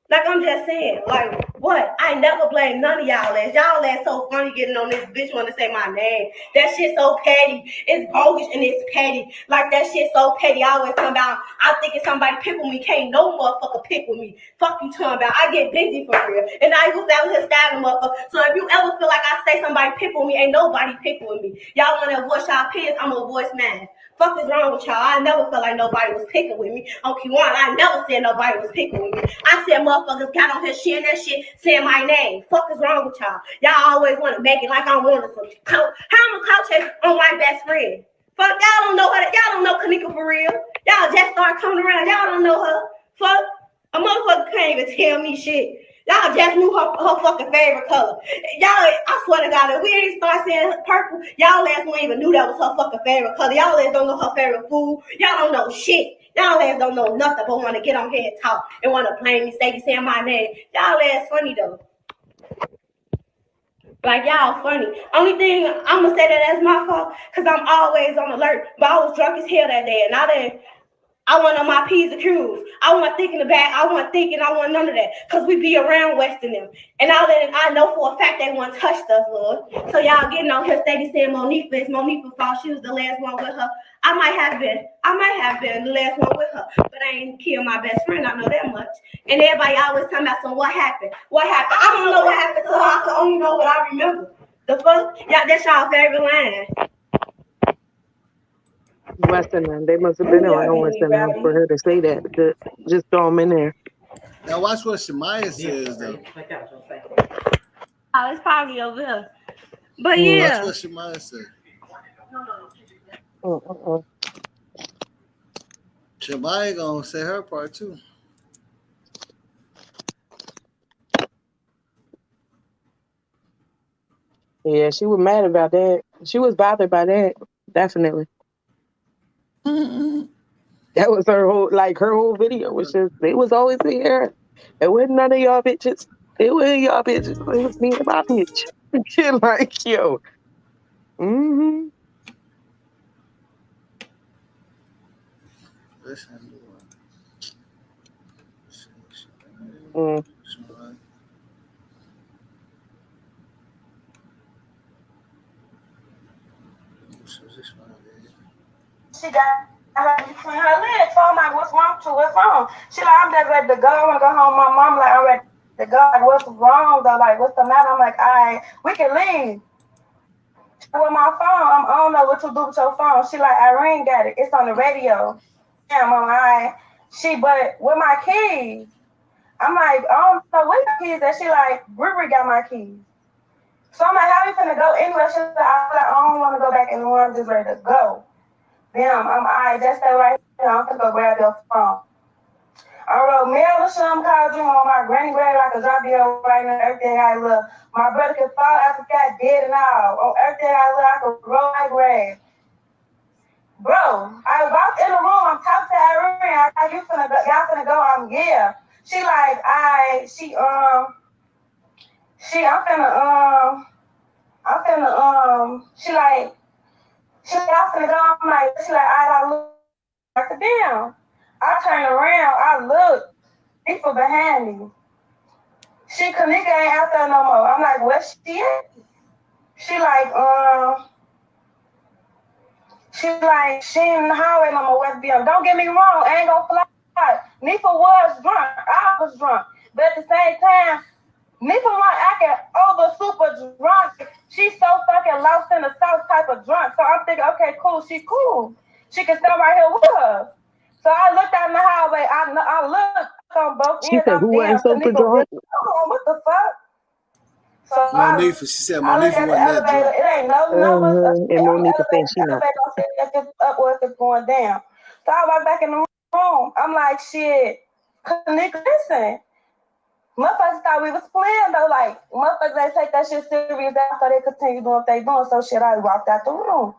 Like, I'm just saying, like, What? I never blame none of y'all ass. Y'all ass so funny getting on this bitch want to say my name. That shit so petty. It's bogus and it's petty. Like that shit so petty. I always come down. I think if somebody pick with me, can't no motherfucker pick with me. Fuck you talking about. I get busy for real. And I used to out here styling motherfucker. So if you ever feel like I say somebody pick with me, ain't nobody pick with me. Y'all want to voice y'all opinions, I'm gonna voice mine. Fuck is wrong with y'all? I never felt like nobody was picking with me. On Q1, I never said nobody was picking with me. I said motherfuckers got on here sharing that shit, saying my name. Fuck is wrong with y'all? Y'all always want to make it like I'm one of some. How I'm a coach on my best friend? Fuck, y'all don't know her. Y'all don't know Kenneka for real. Y'all just start coming around. Y'all don't know her. Fuck, a motherfucker can't even tell me shit. Y'all just knew her fucking favorite color. Y'all, I swear to God, if we didn't start saying purple, y'all ass wouldn't even knew that was her fucking favorite color. Y'all ass don't know her favorite food. Y'all don't know shit. Y'all ass don't know nothing but want to get on here and talk and want to blame me, say saying my name. Y'all ass funny though. Like y'all funny. Only thing I'm gonna say that's my fault, cause I'm always on alert. But I was drunk as hell that day, and I wasn't on my P's and Q's. I wasn't thinking the back. I wasn't none of that. Because we be around Western them. And I know for a fact they won't touch us, Lord. So y'all getting on here steady saying Monique, but it's Monique's fault. She was the last one with her. I might have been the last one with her. But I ain't killed my best friend. I know that much. And everybody always talking about what happened. What happened? I don't know what happened to her. I can only know what I remember. The fuck? Yeah, that's y'all favorite line. Western, they must have been around Western for her to say that. Just throw them in there. Now watch what Shemaya says though. Oh, it's probably over here. But yeah. Watch what Shemaya said. Shemaya gonna say her part too. Yeah, she was mad about that. She was bothered by that. Definitely. That was her whole video was just, they was always here. It wasn't none of y'all bitches. It wasn't y'all bitches. It was me and my bitch. Like, yo. Mm-hmm. She got her between her legs. So I'm like, what's wrong to what's wrong? She like, I'm just ready to go. I want to go home. My mom like, I'm ready to go. Like, what's wrong though? Like, what's the matter? I'm like, all right, we can leave. With my phone, I don't know what to do with your phone. She like, Irene got it. It's on the radio. Damn, I'm like, all right. But with my keys, I'm like, I don't know where the keys. And she like, Riri got my keys. So I'm like, how you finna go anywhere? She like, I don't want to go back in the room. I'm just ready to go. Damn, I'm all right. Just stay right here. I'm gonna go grab your phone. I wrote mail or something, called you on my granny grave. I could drop you right now. Everything I love. My brother could fall after got dead and all. On everything I love, I could roll my grave. Bro, I walked in the room. I'm talking to Irene. I thought y'all finna go. Yeah. She like, y'all finna go. I'm like, she like, I look like a damn. I turn around, I look, people behind me. Kenneka ain't out there no more. I'm like, where's she at? She ain't in the highway no more, West BM. Don't get me wrong, I ain't gonna fly. Nifa was drunk, I was drunk. But at the same time, Nifa was acting over super drunk. She's so fucking lost in the sauce type of drunk. So I'm thinking, okay, cool, she cool. She can stay right here with her. So I looked out in the highway. I looked on both ends. She said, who ain't super drunk? What the fuck? So Monifa, she said Monifa wasn't that drunk. It ain't no numbers. And Monifa saying she not. If it's up or if it's going down. So I walk back in the room. I'm like, shit, Kenneka, listen. Motherfuckers thought we was playing though. Like, motherfuckers they take that shit serious after they continue doing what they doing. So shit, I walked out the room.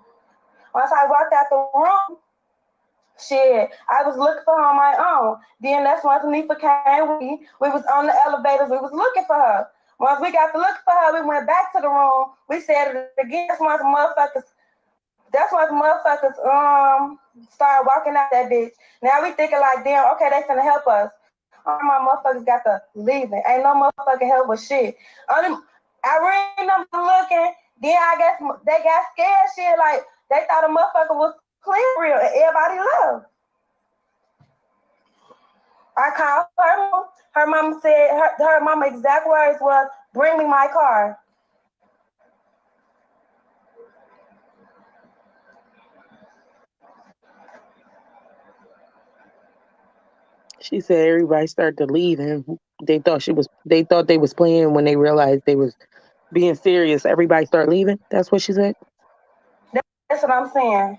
Once I walked out the room, shit, I was looking for her on my own. Then that's once Nifa came with me. We was on the elevators. We was looking for her. Once we got to look for her, we went back to the room. We said it again. That's once motherfuckers started walking out that bitch. Now we thinking like, damn, okay, they finna help us. All my motherfuckers got to leaving. Ain't no motherfucking help with shit. I ring them looking. Then I guess they got scared shit. Like, they thought a motherfucker was clean real and everybody left. I called her mom. Her mama said, her mama exact words was, bring me my car. She said everybody started to leave and they thought they was playing when they realized they was being serious. Everybody started leaving. That's what she said. That's what I'm saying.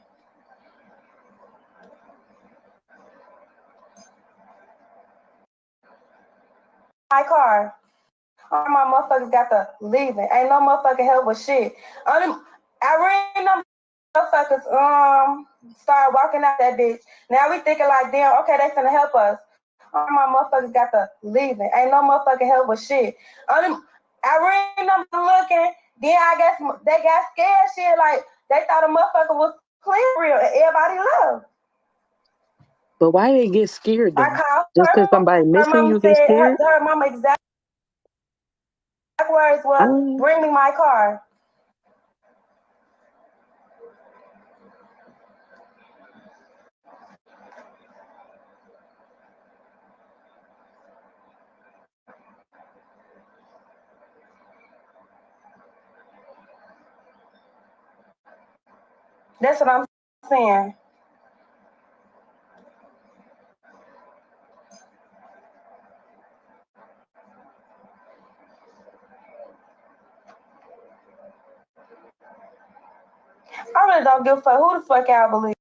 My car. All my motherfuckers got to leaving. Ain't no motherfucking help with shit. I ring them motherfuckers start walking out that bitch. Now we thinking like, damn, okay, they finna help us. All my motherfuckers got to leaving. Ain't no motherfucking help with shit. I ring them looking. Then I guess they got scared shit. Like, they thought a motherfucker was clean real and everybody left. But why they get scared then? I called Just because somebody missing you get scared? Her mama exact words was, bring me my car. That's what I'm saying. I really don't give a fuck who the fuck I believe.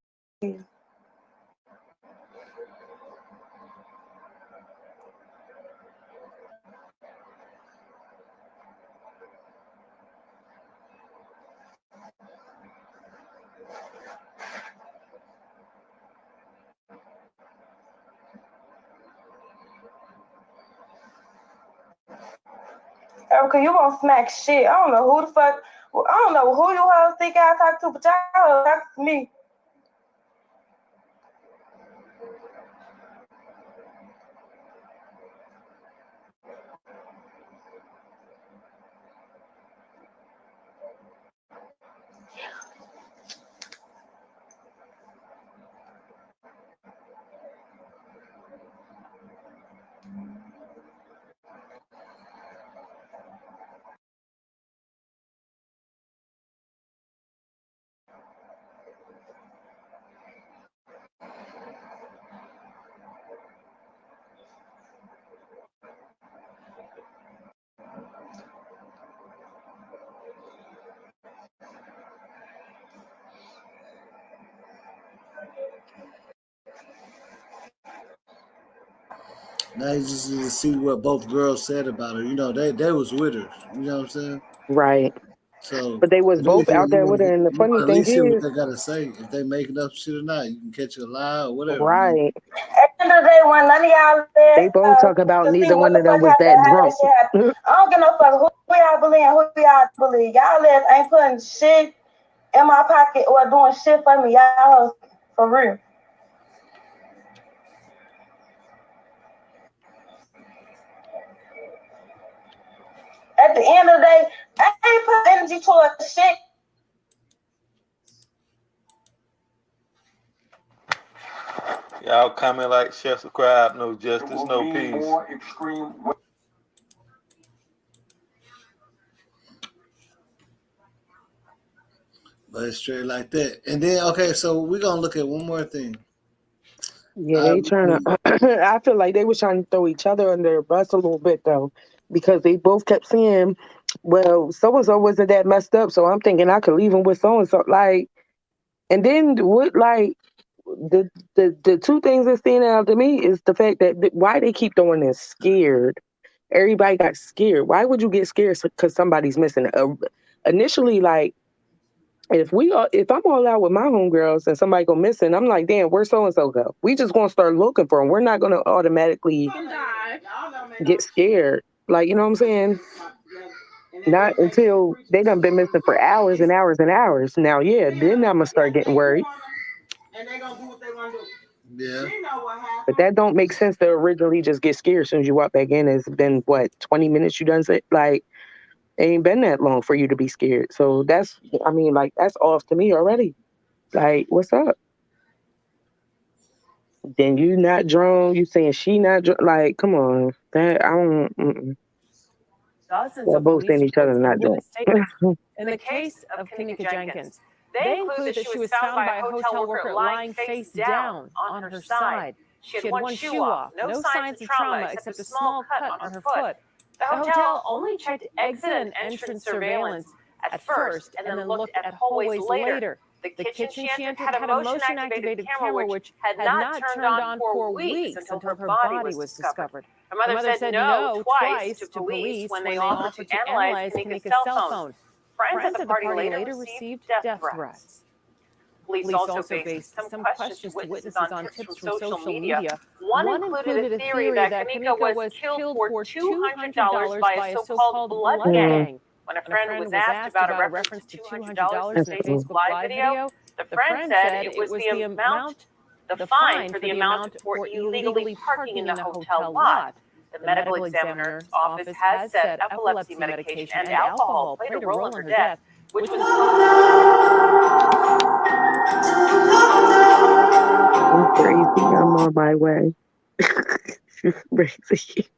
Erica, you won't smack shit. I don't know who the fuck. I don't know who you hoes think I talk to, but y'all talk to me. Now you just need to see what both girls said about her. You know, they was with her. You know what I'm saying? Right. So, but they was both out there with her, and the funny at thing least hear what is, they gotta say. If they making up shit or not, you can catch a lie or whatever. right. At the end of the day, when none of y'all They both talk about neither one of them was that drunk. I don't give no fuck who y'all believe and who y'all believe. Y'all ain't putting shit in my pocket or doing shit for me. Y'all for real. At the end of the day, I ain't put energy towards shit. Y'all comment, like, share, subscribe. No justice, no peace. But it's straight like that. And then, okay, so we're gonna look at one more thing. Yeah, they trying to. I feel like they was trying to throw each other under the bus a little bit though, because they both kept saying, "Well, so and so wasn't that messed up, so I'm thinking I could leave him with so and so." Like, and then what? Like, the two things that stand out to me is the fact that why they keep throwing this scared. Everybody got scared. Why would you get scared because somebody's missing? Initially, like, if I'm all out with my homegirls and somebody go missing, I'm like, damn, where's so and so go? We just gonna start looking for them. We're not gonna automatically get scared. Like, you know what I'm saying? Not until they done been missing for hours and hours and hours. Now, yeah, then I'm gonna start getting worried. And they gonna do what they want to do. Yeah. But that don't make sense to originally just get scared as soon as you walk back in. It's been, what, 20 minutes you done said? Like, it ain't been that long for you to be scared. So that's, I mean, like, that's off to me already. Like, what's up? Then you not drunk. You saying she not drunk. Like, come on. That, I don't, Dozens they're of both saying police each other reports not and drunk. witness statements. In the case of Kenneka Jenkins, they include that she was found by a hotel worker lying face down on her side. She had one shoe off, no signs of trauma except a small cut on her foot. The hotel only checked exit and entrance surveillance at first and then looked at hallways later. The kitchen she entered had a motion-activated camera which had not turned on for weeks until her body was discovered. Her mother said no twice to police when they offered to analyze Kenneka's cell phone. Friends at the party later received death threats. Police also based some questions to witnesses on tips from social media. One included a theory that Kenneka was killed for $200 by a so-called blood gang. When a friend was asked about a reference to $200 in a Facebook Live video, the friend said it was the fine for the amount for illegally parking in the hotel lot. The medical examiner's office has said epilepsy medication and alcohol played a role in her death, which was I'm crazy. I'm on my way. Crazy.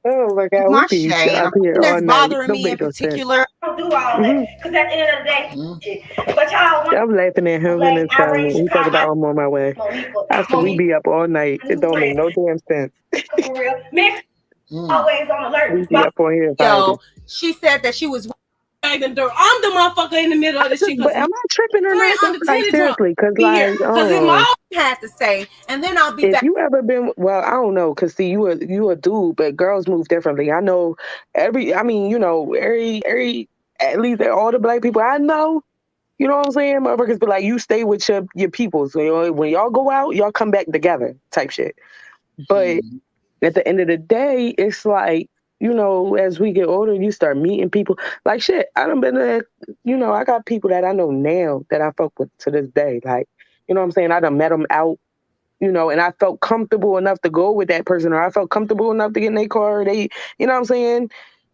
Oh my God, we be up here all night. Don't make no sense. Don't do all that. Because at the end of the day, but y'all want I'm laughing at him and telling me. He talk about I'm on my way. I said we be up all night. It don't make no damn sense. for real. Miss always on alert. We be up on here. Yo, she said that she was I'm the motherfucker in the middle of the shit. But am I tripping or not? Like, seriously, because like, because it my have to say, and then I'll be if back. you ever been, well, I don't know, because see, you a dude, but girls move differently. I know at least all the black people I know, you know what I'm saying? Motherfuckers be like, you stay with your people. So when y'all go out, y'all come back together type shit. But at the end of the day, it's like, you know, as we get older, you start meeting people. Like, shit, I done been to, you know, I got people that I know now that I fuck with to this day. Like, you know what I'm saying? I done met them out, you know, and I felt comfortable enough to go with that person, or I felt comfortable enough to get in their car. You know what I'm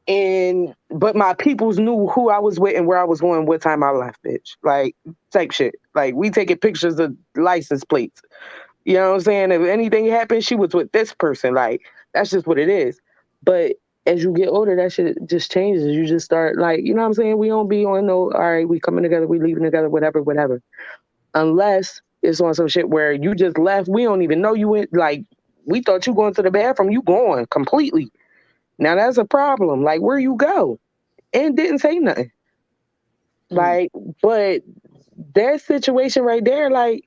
saying? But my peoples knew who I was with and where I was going, what time I left, bitch. Like, type shit. Like, we taking pictures of license plates. You know what I'm saying? If anything happened, she was with this person. Like, that's just what it is. But as you get older, that shit just changes. You just start, like, you know what I'm saying? We don't be on no, all right, we coming together, we leaving together, whatever. Unless it's on some shit where you just left, we don't even know you went, like, we thought you going to the bathroom, you going completely. Now that's a problem. Like, where you go? And didn't say nothing. Like, but that situation right there, like,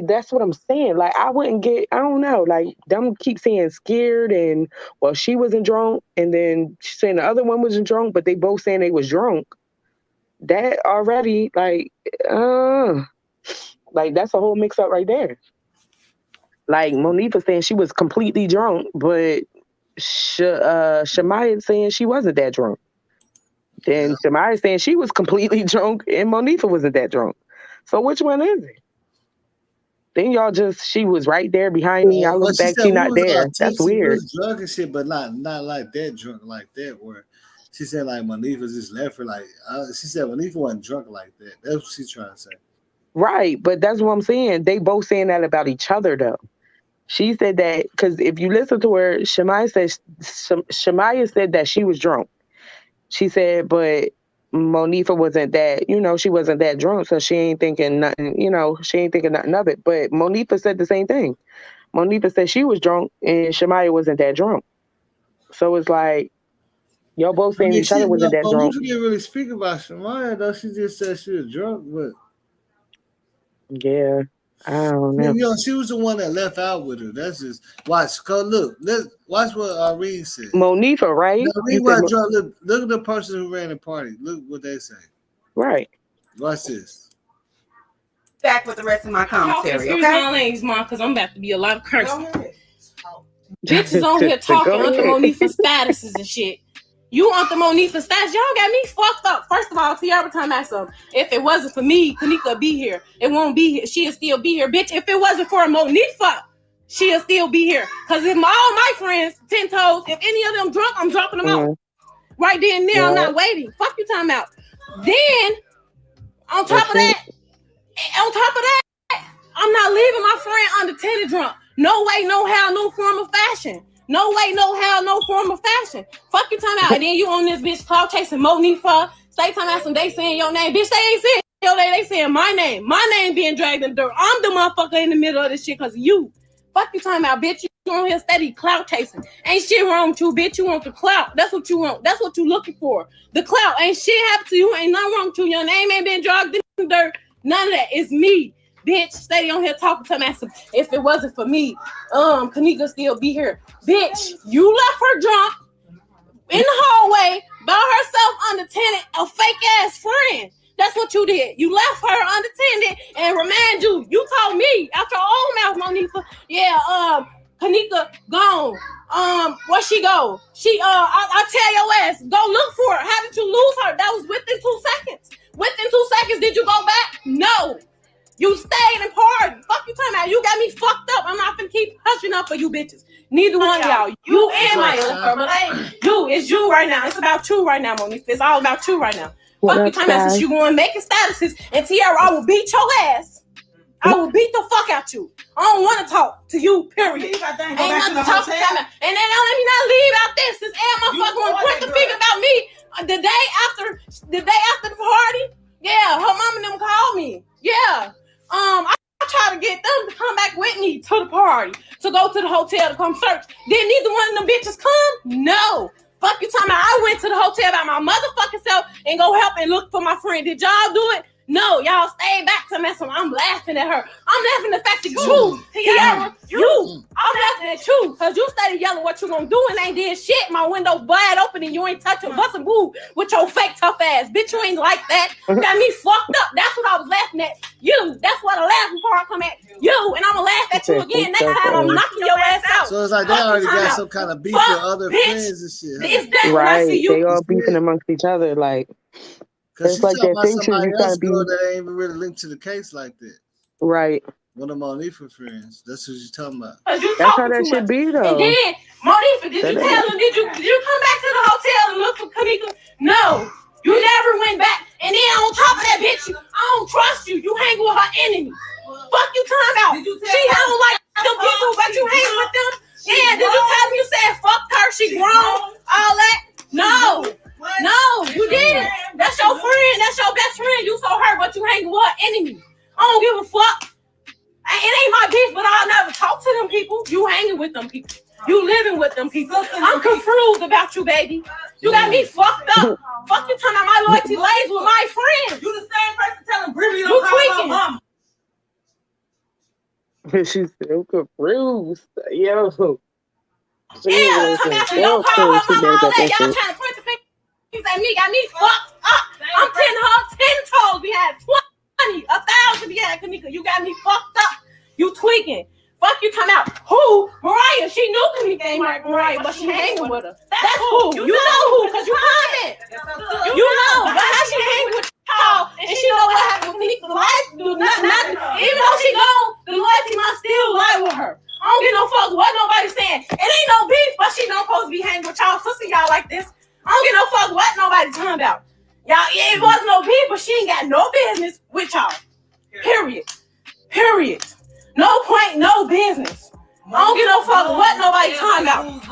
that's what I'm saying. Like, I wouldn't get, I don't know, like, them keep saying scared and, well, she wasn't drunk, and then she's saying the other one wasn't drunk, but they both saying they was drunk. That already, like that's a whole mix up right there. Like, Monifa saying she was completely drunk, but Shamaya saying she wasn't that drunk. Then Shamaya saying she was completely drunk and Monifa wasn't that drunk. So which one is it? Then y'all she was right there behind me. I look back, she not there. That's weird. We was drunk and shit, but not like that drunk like that. Where she said like Monifa just left her. Like she said Monifa wasn't drunk like that. That's what she's trying to say. Right, but that's what I'm saying. They both saying that about each other though. She said that because if you listen to her, Shamaya said that she was drunk. She said, but Monifa wasn't that, you know, she wasn't that drunk, so she ain't thinking nothing, you know, she ain't thinking nothing of it. But Monifa said the same thing. Monifa said she was drunk and Shamaya wasn't that drunk. So it's like, y'all both saying each other wasn't that drunk. Monifa didn't really speak about Shamaya, though. She just said she was drunk, but... Yeah, I don't know. You know, she was the one that left out with her. That's just... Watch, look, watch what Irene said. Monifa, right? Irene was drunk. Look at the person who ran the party. Look what they say. Right. Watch this. Back with the rest of my commentary, Excuse my names, Mom, because I'm about to be a lot of cursing. Bitches on here talking under Monifa's statuses and shit. You want the Monifa stats? Y'all got me fucked up. First of all, Tiara time at some. If it wasn't for me, Kenneka be here. It won't be here. She'll still be here, bitch. If it wasn't for Monifa, she'll still be here. Cause if all my friends, 10 toes, if any of them drunk, I'm dropping them out. Right then and there, I'm not waiting. Fuck you talking about. Then, on top of that, I'm not leaving my friend undetected drunk. No way, no how, no form of fashion. No way, no how, no form of fashion. Fuck you talking about. And then you on this bitch cloud chasing Monifa. Stay talking about some they saying your name. Bitch, they ain't saying your name. They saying my name. My name being dragged in the dirt. I'm the motherfucker in the middle of this shit because of you. Fuck you talking about, bitch. You on here steady clout chasing. Ain't shit wrong with you, bitch. You want the clout. That's what you want. That's what you looking for. The clout. Ain't shit happened to you. Ain't nothing wrong with you. Your name ain't been dragged in the dirt. None of that. It's me. Bitch, stay on here talking to me. If it wasn't for me, Kenneka still be here. Bitch, you left her drunk in the hallway by herself unattended, a fake ass friend. That's what you did. You left her unattended, and remind you told me out your own mouth, Monifa. Yeah, Kenneka gone. Where she go? I tell your ass, go look for her. How did you lose her? That was within 2 seconds. Within 2 seconds, did you go back? No. You stayed and partied. Fuck you talking about. You got me fucked up. I'm not gonna keep hushing up for you bitches. Neither one of y'all. You and my you. It's you right now. It's about you right now, Monifa. It's all about you right now. Fuck you talking about. Since you going making statuses and Tiara, I will beat your ass. I will beat the fuck out you. I don't want to talk to you, period. Ain't nothing to talk about. And then don't let me not leave out this. This motherfucker want to point the finger about me. The day after the party, yeah, her mom and them called me. Yeah. I try to get them to come back with me to the party, to go to the hotel to come search. Did neither one of them bitches come? No. Fuck you talking about. I went to the hotel by my motherfucking self and go help and look for my friend. Did y'all do it? No, y'all stayed back to mess with me. I'm laughing at her. I'm laughing at the fact that you, Tiara, I'm laughing at you because you started yelling what you gonna do and ain't did shit. My window wide open and you ain't touching busting boo with your fake tough ass. Bitch, you ain't like that. Got me fucked up. That's what I was laughing at. You. That's what the laughing part come at. You. And I'm gonna laugh at you again. Next time I'm knocking your ass out. So it's like they already got some kind of beef with other friends and shit. Huh? Right. They all beefing amongst each other. Like, it's like that thing somebody else girl that ain't even really linked to the case like that. Right. One of Monifa friends. That's what you're talking about. That's how that should be, though. And then, Monifa, did you tell them? Did you come back to the hotel and look for Kenneka? No. You never went back. And then on top of that, bitch, I don't trust you. You hang with her enemies. Fuck you talking about. She don't like them people, but you hang with them. Yeah, did you tell me you said fuck her, she grown, all that? No. No, you didn't. That's your friend. That's your best friend. You so hurt, but you hang with her enemy. I don't give a fuck. It ain't my beef, but I'll never talk to them people. You hanging with them people. You living with them people. I'm confused about you, baby. You got me fucked up. Fuck you talking about my loyalty lays with my friends. You the same person telling Brimmy you tweaking. She's so confused. Yo. Yeah, come out you don't call her mama all that. Y'all trying to point the fingers at me. Got me fucked up. I'm 10 toes behind 20, 1,000 behind Kenneka. You got me fucked up. You tweaking. Fuck you talking about who? Mariah. She knew Kenneka ain't like Mariah, but she hanging with her. That's who. You know who, because you comment. You know. But how she hanging with y'all and she know what happened with Kenneka. Life do nothing. Even though she gone, the loyalty must still lie with her. I don't give no fuck what nobody's saying. It ain't no beef, but she don't supposed to be hanging with y'all sister y'all like this. I don't give no fuck what nobody's talking about. Y'all, it was no beef, but she ain't got no business with y'all. Period. No point, no business. I don't give no fuck what nobody's talking about.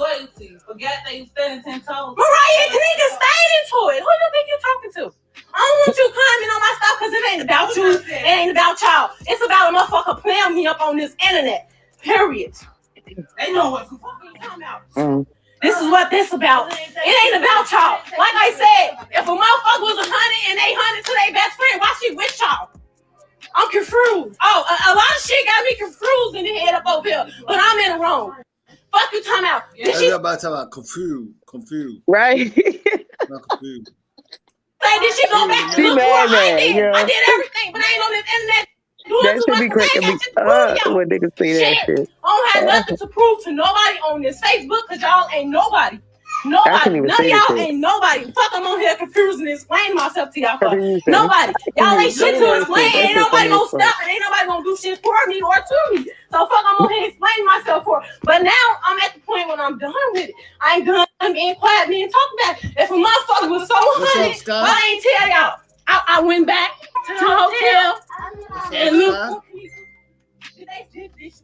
Forget that you standing 10 toes. Mariah and Kenneka stayed into it. Who you think you talking to? I don't want you commenting on my stuff because it ain't about you. It ain't about y'all. It's about a motherfucker playing me up on this internet. Period. They know what the fuck you talking about. This is what this about. It ain't about y'all. Like I said, if a motherfucker was 100 and they 100 to their best friend, why she with y'all? I'm confused. Oh, a lot of shit got me confused in the head up over here, but I'm in the wrong. Fuck you talking about. Everybody talking about confused. Right. Not confused. Say, did she go back to look for her? I did everything, but I ain't on this internet. That should be cracking me up when niggas say that shit. I don't have nothing to prove to nobody on this Facebook because y'all ain't nobody. Nobody, none of y'all ain't nobody. Fuck, I'm on here confusing and explaining myself to y'all. Nobody. Y'all ain't shit to explain. Ain't nobody gonna stop it. Ain't nobody gonna do shit for me or to me. So fuck, I'm on here explaining myself for. But now I'm at the point when I'm done with it. I ain't done being quiet, being talking about it. If a motherfucker was so hunted, why I ain't tell y'all? I went back to the hotel and look.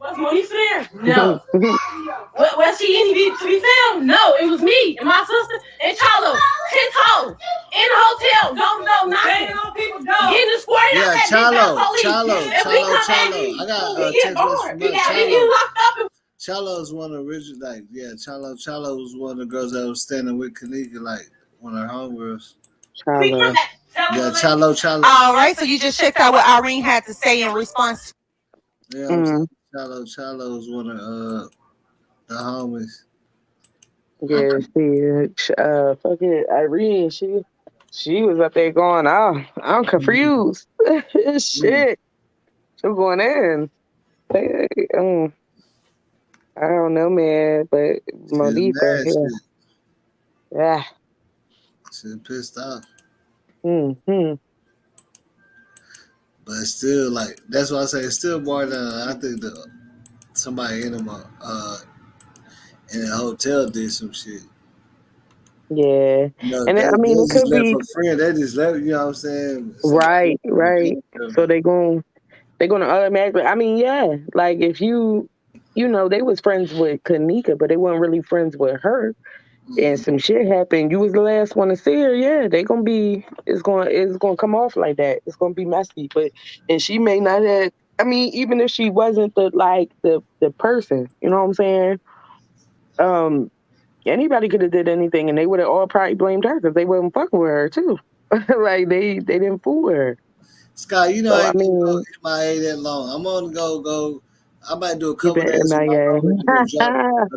Was Monique there? No. Was she in to be found? No, it was me and my sister and Chalo. 10 toes in the hotel. Don't know nothing. People go. Getting the square. Yeah, Chalo. I got a text message from Chalo. Chalo is one of the original, like, yeah, Chalo was one of the girls that was standing with Kenneka, like, one of her homegirls. Chalo. Yeah, Chalo. All right, so you just checked out what Irene had to say in response to. Yeah, Chalo is one of the homies. Yeah, fuck it, Irene, she was up there going, I'm confused. Shit. She was going in. I don't know, man, but Monifa, yeah. She's pissed off. Mm-hmm. But still, like, that's why I say it's still more than, I think somebody in them in a hotel did some shit. Yeah. And I mean, it could be for friend. They just left, you know what I'm saying? Right. So they're gonna automatically, I mean, yeah, like if you know, they was friends with Kenneka, but they weren't really friends with her. And some shit happened. You was the last one to see her. Yeah, it's gonna come off like that. It's gonna be messy. And she may not have. I mean, even if she wasn't the person, you know what I'm saying? Anybody could have did anything, and they would have all probably blamed her because they wasn't fucking with her too. Like they didn't fool her. Scott, you know, I ain't gonna go MIA that long. I'm gonna go. I might do a couple days. MIA. A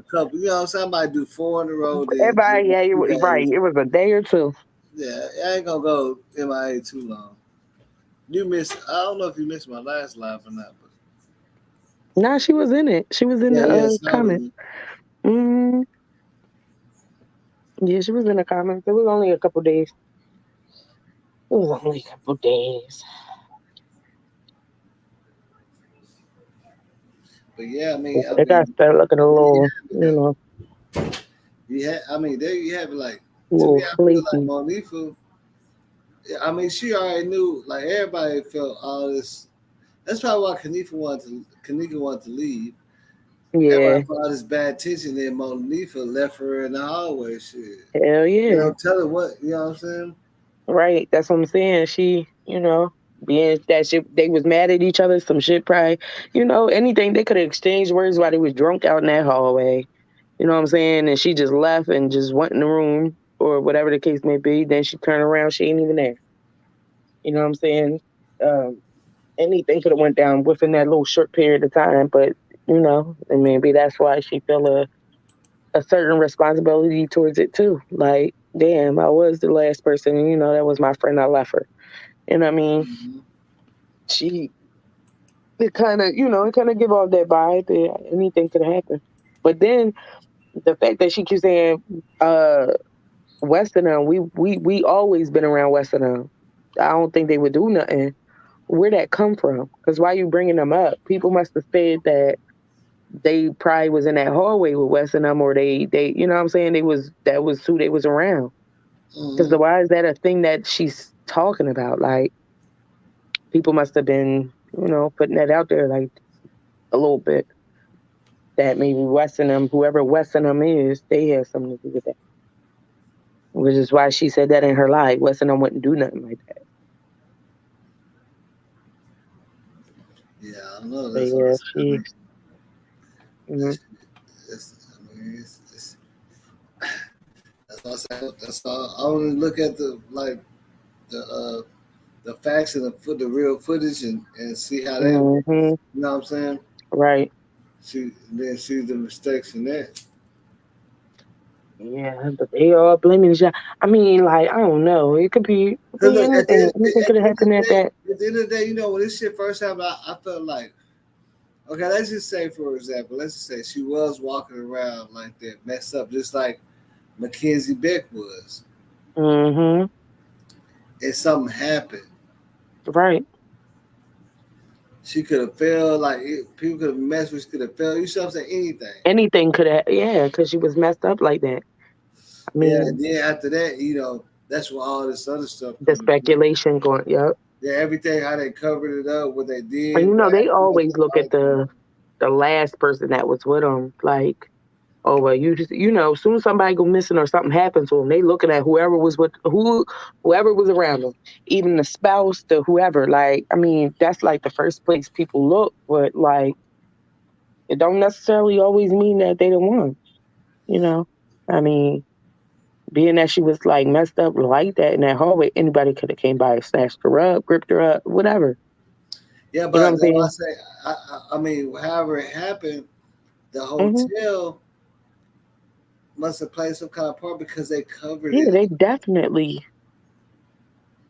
couple, you know what I'm saying? I might do 4 in a row. MIA, right. It was a day or two. Yeah, I ain't gonna go MIA too long. I don't know if you missed my last live or not. But nah, she was in it. She was in the comments. Yeah, she was in the comments. It was only a couple days. But yeah, I mean, they got to start looking a little, you know. Yeah, I mean, there you have it. Like, to me, I feel like Monifa. I mean, she already knew. Like, everybody felt all this. That's probably why Kenneka wanted to leave. Yeah. Everybody felt all this bad tension. Then Monifa left her in the hallway. Shit. Hell yeah. You know, tell her what. You know what I'm saying? Right. That's what I'm saying. She, you know, being that shit, they was mad at each other. Some shit probably, you know, anything. They could have exchanged words while they was drunk out in that hallway. You know what I'm saying? And she just left and just went in the room or whatever the case may be. Then she turned around. She ain't even there. You know what I'm saying? Anything could have went down within that little short period of time. But, you know, and maybe that's why she feel a certain responsibility towards it too. Like, damn, I was the last person. And, you know, that was my friend. I left her. And I mean, it kind of give off that vibe that anything could happen. But then the fact that she keeps saying, Western, we always been around Western. I don't think they would do nothing. Where'd that come from? Because why you bringing them up? People must have said that they probably was in that hallway with Western, or they, you know what I'm saying? That was who they was around. Because why is that a thing that she's talking about? Like, people must have been, you know, putting that out there like a little bit. That maybe whoever Western is, they have something to do with that. Which is why she said that in her life. Western wouldn't do nothing like that. Yeah, I don't know. That's what she. That's what I say. That's all. I only look at the facts and the real footage and see how they. You know what I'm saying? Right. Then see the mistakes in that. Yeah, but they all blaming each other. I mean, like, I don't know. It could be anything. Anything could have happened at that. At the end of the day, you know, when this shit first happened, I felt like, okay, let's just say, for example, let's just say she was walking around like that, messed up, just like Mackenzie Beck was. Mm-hmm. And something happened. Right. She could have fell, like people could have messed with, she could have fell. You see what I'm saying? Anything. Anything could have, yeah, because she was messed up like that. I mean, yeah, and then after that, that's where all this other stuff the speculation going, yep. Yeah, everything, how they covered it up, what they did. And they always look at the last person that was with them, like, oh well, you just as soon as somebody go missing or something happens to them, they looking at whoever was around them, even the spouse, the whoever. Like, I mean, that's like the first place people look, but like, it don't necessarily always mean that they the one. I mean, being that she was like messed up like that in that hallway, anybody could have came by and snatched her up, gripped her up, whatever. Yeah, but that's what I say. I mean, however it happened, the hotel must have played some kind of part because they covered it. Yeah, they definitely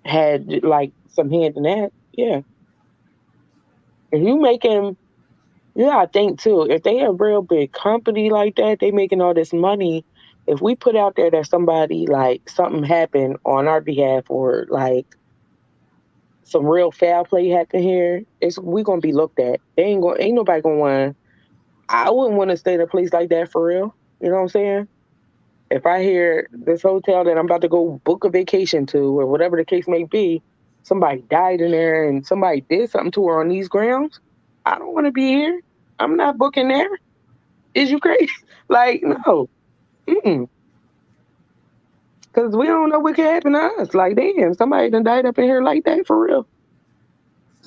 had like some hand in that. Yeah. If you making, I think too, if they a real big company like that, they making all this money. If we put out there that somebody like something happened on our behalf or like some real foul play happened here, we gonna be looked at. Ain't nobody gonna want. I wouldn't want to stay in a place like that for real. You know what I'm saying? If I hear this hotel that I'm about to go book a vacation to, or whatever the case may be, somebody died in there and somebody did something to her on these grounds, I don't want to be here. I'm not booking there. Is you crazy? Like, no. Because we don't know what could happen to us. Like, damn, somebody done died up in here like that for real.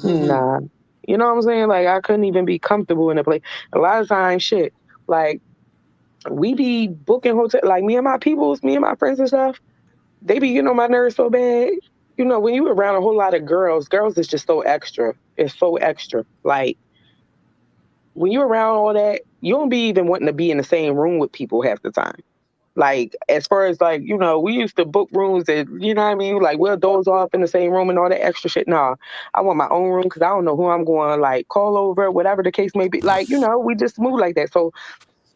Nah. You know what I'm saying? Like, I couldn't even be comfortable in a place. A lot of times, shit, like, we be booking hotel, like me and my friends and stuff, they be getting on my nerves so bad. When you around a whole lot of girls is just so extra. It's so extra. Like, when you're around all that, you don't be even wanting to be in the same room with people half the time. Like, as far as like, we used to book rooms and, you know what I mean? Like, we'll doze off in the same room and all that extra shit. Nah, I want my own room because I don't know who I'm going to like call over, whatever the case may be. Like, we just move like that. So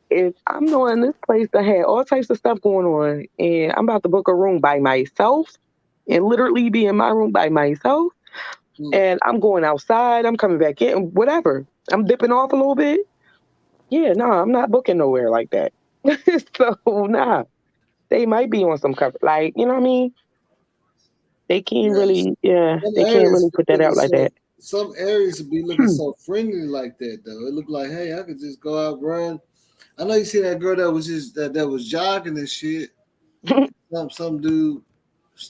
if I'm knowing this place that had all types of stuff going on and I'm about to book a room by myself and literally be in my room by myself and I'm going outside, I'm coming back in, whatever. I'm dipping off a little bit. Yeah, no, I'm not booking nowhere like that. So, nah, they might be on some cover. Like, you know what I mean? They can't really, they can't really put that out like that. Some areas would be looking so friendly like that, though. It looked like, hey, I could just go out, run. I know you see that girl that was just that was jogging and shit. some dude,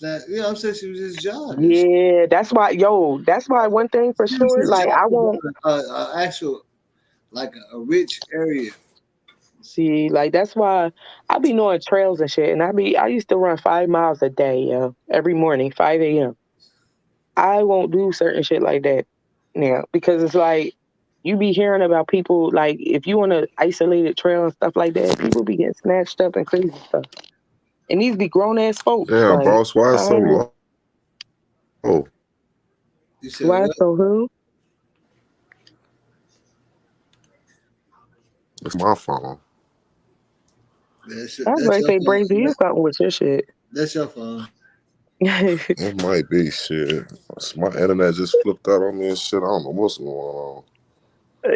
I'm saying she was just jogging. Yeah, that's why one thing for sure. Like, I won't actual like a rich area. See, like that's why I be knowing trails and shit, and I used to run 5 miles a day, every morning, 5 a.m. I won't do certain shit like that now because it's like you be hearing about people like if you on a isolated trail and stuff like that, people be getting snatched up and crazy stuff. And these be grown ass folks. Yeah, like, boss, why is so low? Oh. You said why what? so who? It's my phone. I was like, say Brazy, you something with your shit. That's your phone. It might be shit. My internet just flipped out on me and shit. I don't know what's going on.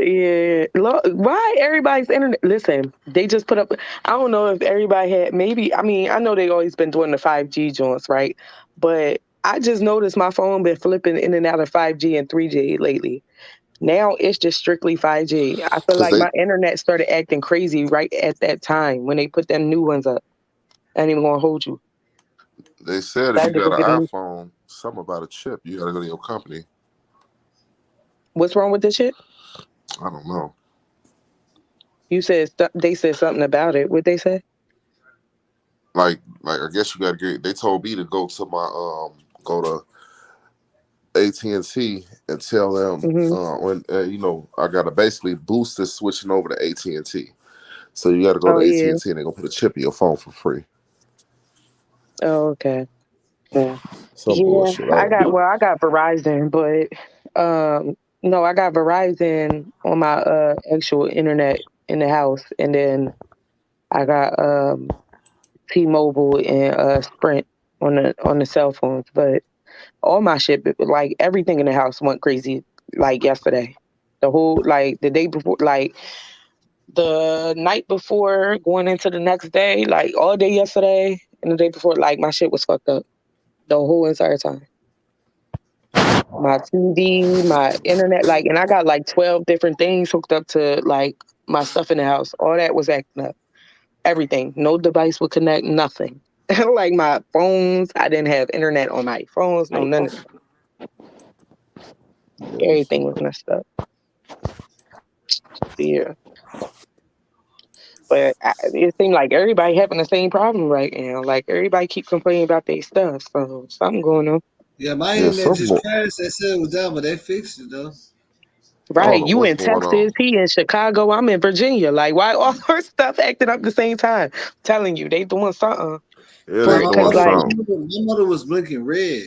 Yeah. Why everybody's internet? Listen, they just put up. I don't know if everybody had. Maybe. I mean, I know they always been doing the 5G joints, right? But I just noticed my phone been flipping in and out of 5G and 3G lately. Now it's just strictly 5G. I feel like my internet started acting crazy right at that time when they put them new ones up. I ain't even gonna hold you. They said if you got an iPhone, something about a chip, you gotta go to your company. What's wrong with the chip? I don't know. You said they said something about it. What they say? Like I guess you gotta get. They told me to go to my go to AT&T and tell them when I gotta basically boost this switching over to AT&T. So you gotta go to AT&T and they're gonna put a chip in your phone for free. Oh, okay. Yeah. Bullshit. I got Verizon, but no, I got Verizon on my actual internet in the house, and then I got T-Mobile and Sprint on the cell phones, but all my shit, like everything in the house went crazy like yesterday. The whole like the day before, like the night before going into the next day, like all day yesterday and the day before, like my shit was fucked up the whole entire time. My TV, my internet, like, and I got like 12 different things hooked up to like my stuff in the house. All that was acting up. Everything. No device would connect, nothing. Like my phones, I didn't have internet on my phones, no none of that. Everything was messed up. Yeah. But it seemed like everybody having the same problem right now. Like everybody keep complaining about their stuff. So something going on. Yeah, my internet just crashed. They said it was down, but they fixed it though. Right, you in Texas, he in Chicago, I'm in Virginia. Like, why all our stuff acting up the same time? I'm telling you, they doing something. My mother was blinking red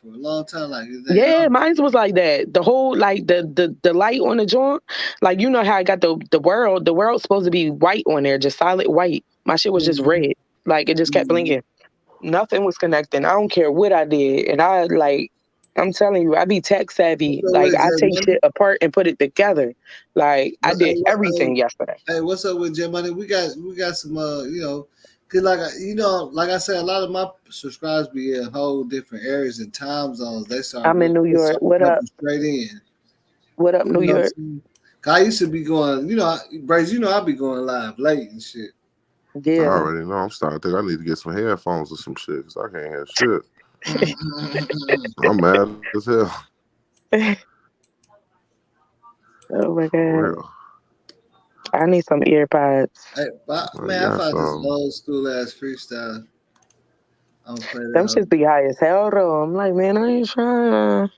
for a long time. Like, yeah, mine was like that. The whole like the light on the joint, like you know how I got the world. The world's supposed to be white on there, just solid white. My shit was just red. Like it just kept blinking. Nothing was connecting. I don't care what I did, and I like. I'm telling you, I be tech savvy. Like I take shit apart and put it together. Like I did everything yesterday. Hey, what's up with J Money? We got some you know, cause like like I said, a lot of my subscribers be in whole different areas and time zones. They start. I'm in New York. What up? Straight in. What up, New York? I used to be going. You know, Brace. You know, I be going live late and shit. Yeah. I already know. I'm starting to think I need to get some headphones or some shit because I can't hear shit. I'm mad as hell. Oh my god! I need some earpods. Hey, man, I found this old school ass freestyle. Them shits be high as hell though. I'm like, man, I ain't trying.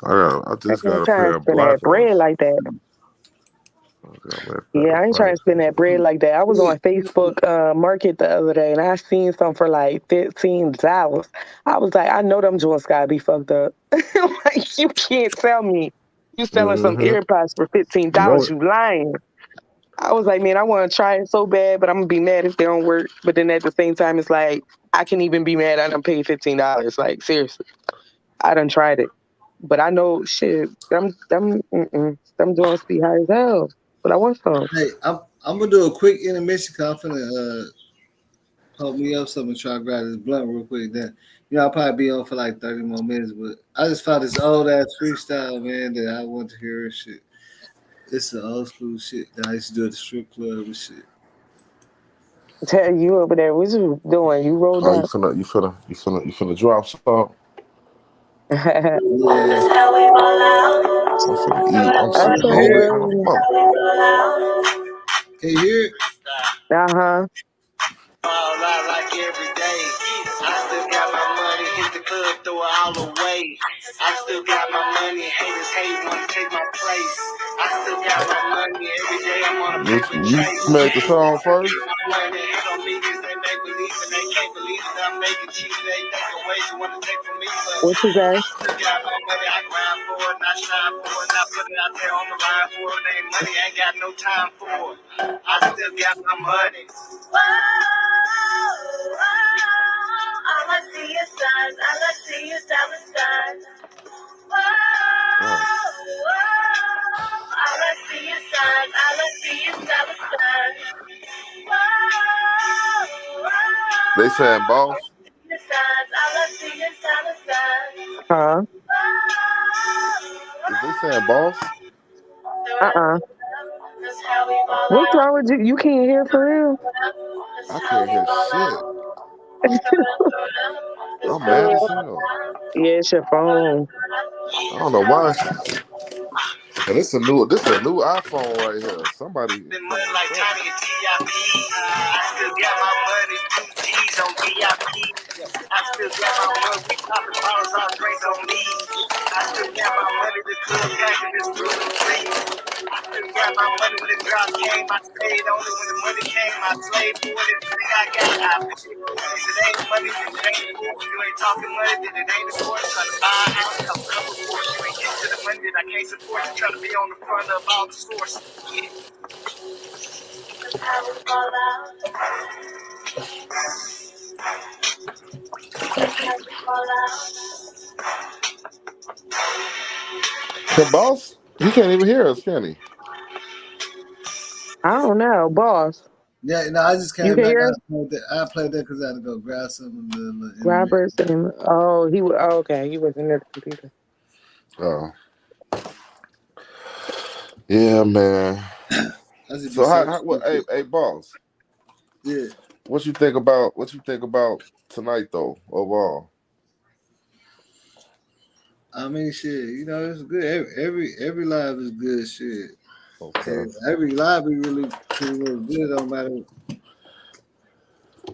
I just got a pair of black that bread like that. Yeah, I ain't trying to spend that bread like that. I was on Facebook Market the other day and I seen some for like $15. I was like, I know them joints gotta be fucked up. Like you can't tell me you selling some earpods for $15. You lying. I was like, man, I want to try it so bad, but I'm gonna be mad if they don't work. But then at the same time, it's like I can even be mad I done paid $15. Like seriously, I done tried it, but I know shit. Them joints be high as hell. But I want some. Hey, I'm gonna do a quick intermission. I'm finna pump me up something, try to grab this blunt real quick. Then I'll probably be on for like 30 more minutes. But I just found this old ass freestyle, man, that I want to hear and shit. It's the old school shit that I used to do at the strip club and shit. Tell you over there, what you doing? You rolled up. You finna drop some. Yeah. I'm sitting home. Can you hear it? Uh-huh. Like every day. I still got my money, hit the club, throw it all away. I still got my money, haters hate, wanna take my place. I still got my money, every day I'm on a paper chase. You made the song first? My money hit on me cause they make believe and they can't believe that I'm making cheap. They take away, you wanna take from me. What you say? I still got my money, I grind for it, not shine for it, not put it out there on the line for it. Ain't money, ain't got no time for it. I still got my money. All I see is signs, all I see is dollar signs. All I see is signs, all I see is dollar signs. They saying boss? All I see is dollar signs. Huh? Is they saying boss? What's wrong with you? You can't hear for real? I can't hear shit. I'm mad as hell. Yeah, it's your phone. I don't know why. And this a new iPhone right here. Somebody. Like Tiny TIP. I still got my money, 2 G's on VIP. I still got my money, we popping bottles, all drinks on me. I still got my money, the club packing is gluten free. I still got my money when the drop came, I stayed on it when the money came, I slaved for it. Everything I got, I paid for it. If it ain't money, then it ain't cool. If you ain't talking money, then it ain't important. Trying to buy a house, couple course. You ain't get to the money that I can't support. You trying to be on the front of all the stores. Yeah. Can boss? He can't even hear us, can he? I don't know, boss. Yeah, no, I just You came can back. hear us? I played that because I had to go grab something in the internet. Roberts and okay, he wasn't near the computer. Oh. Yeah, man. So hey, boss. Yeah. What you think about tonight though, overall? I mean, shit. You know, it's good. Every live is good. Shit. Okay. Every live is really pretty much good. Don't matter.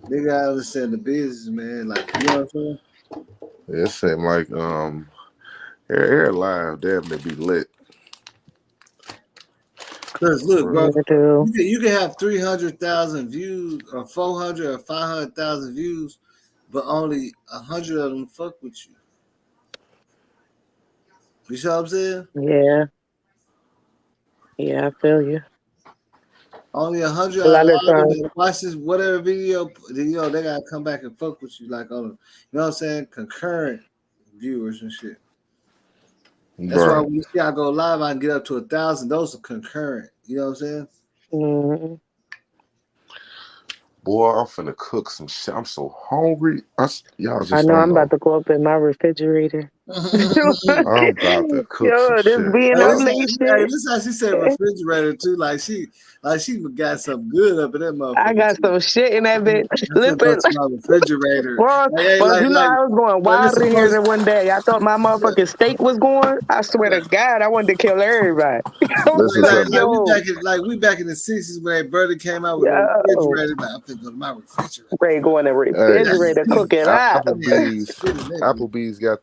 They gotta understand the business, man. Like, you know what I'm saying? It seemed like here live damn near be lit. Cause look, bro, you can have 300,000 views or 400 or 500,000 views, but only 100 of them fuck with you. You see what I'm saying? Yeah. Yeah, I feel you. Only 100 A lot of out of them times. that watch this whatever video, they gotta come back and fuck with you like on, you know what I'm saying? Concurrent viewers and shit. That's why when you see I go live, I can get up to 1,000. Those are concurrent. You know what I'm saying? Mm-hmm. Boy, I'm finna cook some shit. I'm so hungry. Y'all just I know don't I'm about to go up in my refrigerator. I'm about to cook Yo, some this shit. being up late shit. This how she said refrigerator too. Like she got something good up in that motherfucker. I got some shit in that bitch. Listen, go to my refrigerator. Well, you know, I was going wild in here the one day. I thought my motherfucking steak was going. I swear to God, I wanted to kill everybody. I was we back in the 60s when that brother came out with a refrigerator. Like, I'm finna go to my refrigerator. Ready go in the refrigerator, cook it up. Applebee's got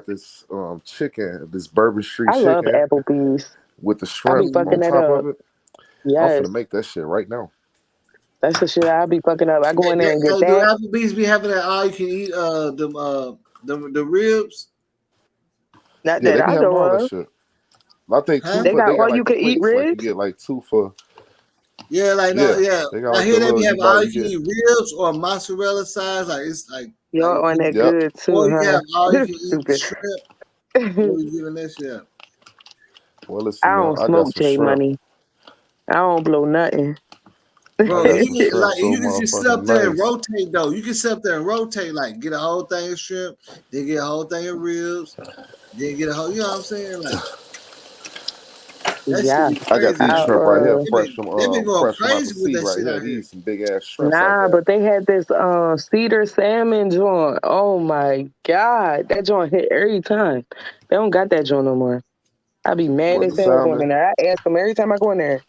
this chicken, this Bourbon Street I love chicken Applebee's with the I be shrimp fucking on that top up. of it. Yes. I'm finna make that shit right now. That's the shit I be fucking up. I go in there and get Do that. Applebee's be having that all you can eat the ribs? Not Yeah, that they be I having know all that of. shit. I think They got all like you the can eat plates, like you ribs. get like 2 for. Yeah, like Yeah, no, yeah. they got I like hear the they little be you having buy, all you you can get. eat ribs or mozzarella size. Like it's like You're on that Yep. good too, or you can huh? have all you can eat Stupid. shrimp. Or you giving that shit up. Well, listen, I man, don't I got smoke some J shrimp. Money. I don't blow nothing. Bro, I got some shrimp so you can just sit up motherfucking there and nice. rotate though. You can sit up there and rotate, like get a whole thing of shrimp, then get a whole thing of ribs, then get a whole. You know what I'm saying? Like that Yeah, shit be I got crazy. these shrimp right here, fresh They been going from out the crazy with sea that right shit here. out here. These some big ass shrimps I Nah, got. but they had this cedar salmon joint. Oh my God. That joint hit every time. They don't got that joint no more. I be mad What, as the hell going salmon? in there. I ask them every time I go in there.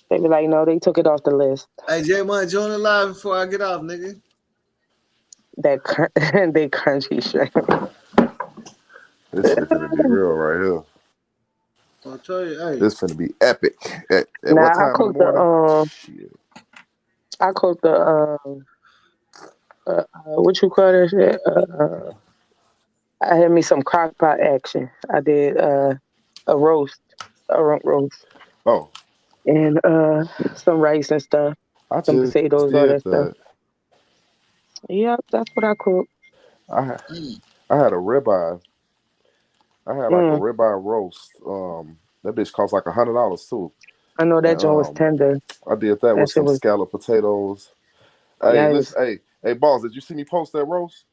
They be like, no, they took it off the list. Hey, J Money, join the live before I get off, nigga. They crunchy shrimp. This shit finna be real right here. I'll tell you, hey. This finna be epic. At Nah, what time in the morning? Shit. I cooked the what you call that shit? I had me some crock pot action. I did a rump roast. Oh. And some rice and stuff. Some just potatoes, all did that stuff. Yep, that's what I cooked. I had a ribeye. I had like a ribeye roast. That bitch cost like $100 too. I know that joint was tender. I did that with some scalloped potatoes. Hey, Nice. listen, hey, boss, did you see me post that roast?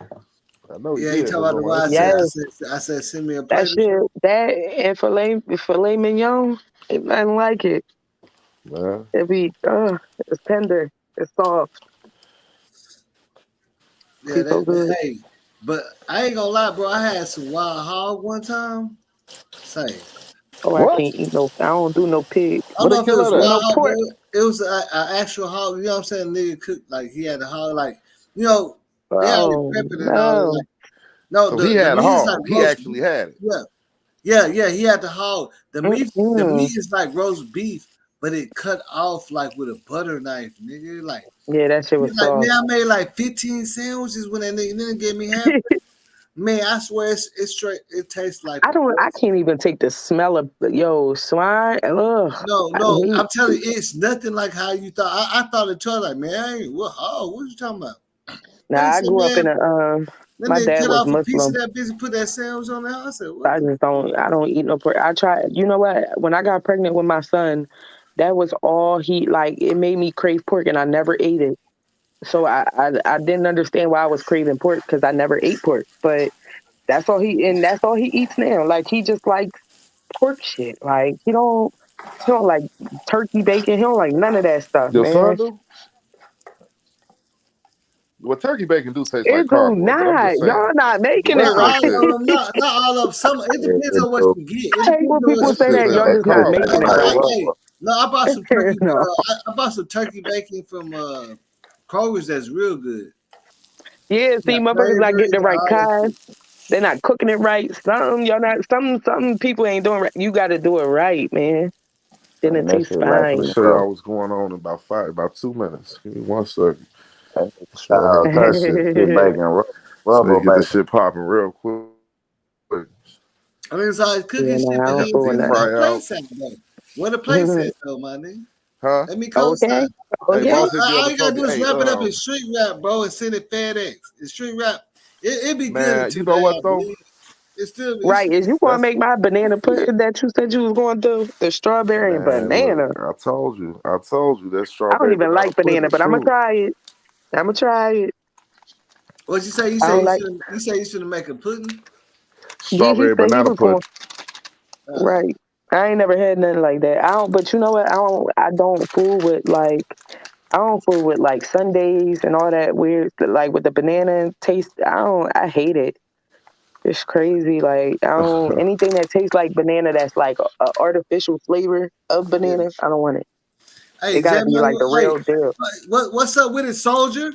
I know you Yeah, did. he talking about the wine. I said, send me a plate. That shit, that and filet mignon, ain't nothing like it. Man. It's tender. It's soft. Yeah, hey, but I ain't gonna lie, bro. I had some wild hog one time. Say. Oh, I can't eat no. I don't do no pig. I don't know if it was wild No hog, pork. bro. It was an actual hog. You know what I'm saying? Nigga cooked like he had a hog, like they had it prepping and all that. Like, no, so he had the a meat is hog. like He roast actually beef. had it. Yeah. He had the hog. The meat is like roast beef, but it cut off like with a butter knife, nigga. Like that shit was like soft. man, I made like 15 sandwiches when that nigga gave me half. Man, I swear it's straight. It tastes like. I can't even take the smell of swine. Ugh. No. I'm telling you, it's nothing like how you thought. I thought it was like, man, what you talking about? Nah, I grew up in a. Then My they dad cut was off a piece of Muslim. that bitch and put that sandwich on there. I said, what? I just don't. I don't eat no pork. I tried. You know what? When I got pregnant with my son, that was all he like. It made me crave pork, and I never ate it. So I didn't understand why I was craving pork because I never ate pork. But that's all he eats now. Like he just likes pork shit. Like he don't like turkey bacon. He don't like none of that stuff, Your son man. do? Well, turkey bacon do taste like It do cardboard, but I'm not. just saying. Y'all not The making it rest of right. the shit. Not all of them. Some it depends on what you get. It I hate depends when on what people That you say shit get that. taste though. Y'all like just not cardboard. making it right. No, I bought some turkey. No. I bought some turkey bacon from Kroger's. That's real good. Yeah, see, Got motherfuckers not getting flavors the and right all that kind. shit. They're not cooking it right. Some people ain't doing right. You got to do it right, man. Then it tastes I'm fine. show y'all what's going on in about 2 minutes. Give me 1 second. So they get this shit popping real quick. I mean, it's always Yeah, cooking shit, nah, I but he don't ain't fool with sending me that. no Fry out. place at though. Where the place at though, my nigga? Huh? Let me Okay. co-sign. Hey, Okay. boss, if you All ever you gotta told me, do is hey, wrap it up in street wrap, bro, and send it FedEx. It's street wrap. It be good in man, 2 you know days. what though? It still be. Right. Is you going to That's make my banana pudding that you said you was going to do? The strawberry and man. Look, banana. I told you that I don't strawberry even banana like pudding banana, is but I'm going to true. try it. I'm going to try it. What you say? I don't like. You say you should make a pudding? Yeah, he Strawberry said he banana was going. pudding. Right. I ain't never had nothing like that. I don't, but you know what? I don't fool with like sundaes and all that weird, like with the banana taste. I hate it. It's crazy. Like, anything that tastes like banana that's like a artificial flavor of Yeah. banana, I don't want it. Hey, It gotta be like the hey, real deal. what's up with it, soldier?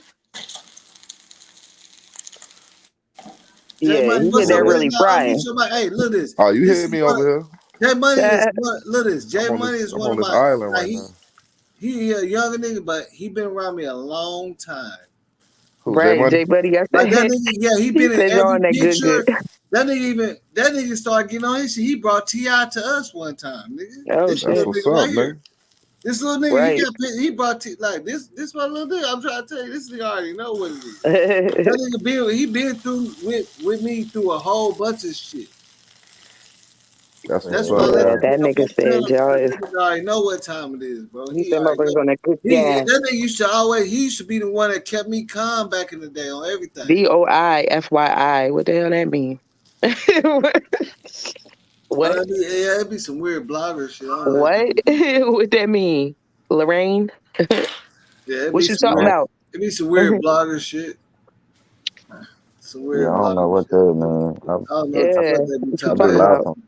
J Yeah, Money, he what's hit up that with it? really Now frying. Hey, look this. Oh, you This hit is me what over here. J Money is. That, Look this. J Money is I'm one on of this my. island Like right now. he a younger nigga, but he been around me a long time. Who, J right, Money? Jay Buddy. I Like that said nigga, yeah, he he been in said y'all every on that good. picture. That nigga started getting on his shit. He brought T.I. to us one time, nigga. Oh This That's little shit. what's nigga up, right here. nigga. This little nigga, Right. he brought like this my little nigga. I'm trying to tell you, this nigga already know what it is. That nigga he been through with me through a whole bunch of shit. That's That's what's why up, that Yeah, man. that nigga nigga said y'all is. that nigga already know what time it is, bro. He He said already motherfuckers know. on that good gas. That nigga he used to be the one that kept me calm back in the day on everything. DOIFYI. What the hell that mean? What? Yeah, it'd be some weird blogger shit. I don't know. What? What that mean? Lorraine? Yeah, it'd be What you some talking weird. about? It'd be some weird blogger shit. Some weird blogger shit. I don't know what the Yeah. fuck they be What you talking talking about. about?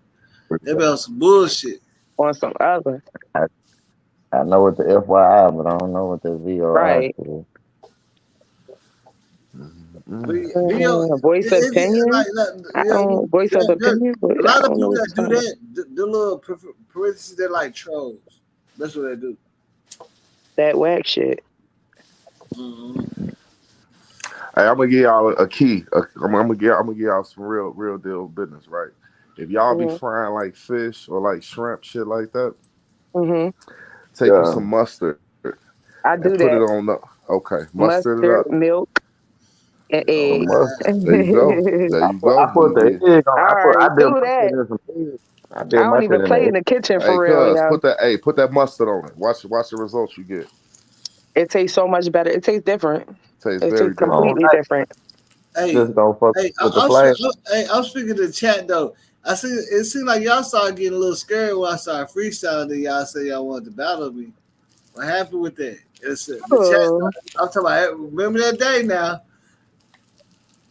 They be on some bullshit. On some other. Right. Voice of opinion? I don't voice of opinion, but A I lot of don't know people what that you're do talking about. that, the little parentheses, they're like trolls. That's what they do. That whack shit. Mm-hmm. Hey, I'm gonna give y'all a key. I'm gonna give y'all some real deal business, right? If y'all be Mm-hmm. frying like fish or like shrimp, shit like that, Mm-hmm. take you some mustard I and do put it that. on the mustard it Mustard, up. milk, and eggs. There you go. There you go. You get. All right, do that. I don't even play in the kitchen Hey, for real, cuz yo. put that mustard on it. Watch the results you get. It tastes so much better. It tastes different. Tastes It very tastes different. completely different. Hey, I'm speaking to the chat though. I see it seemed like y'all started getting a little scared when I started freestyling. Then y'all say y'all wanted to battle me. What happened with that? It's the chat. Oh. I'm talking about. Remember that day now.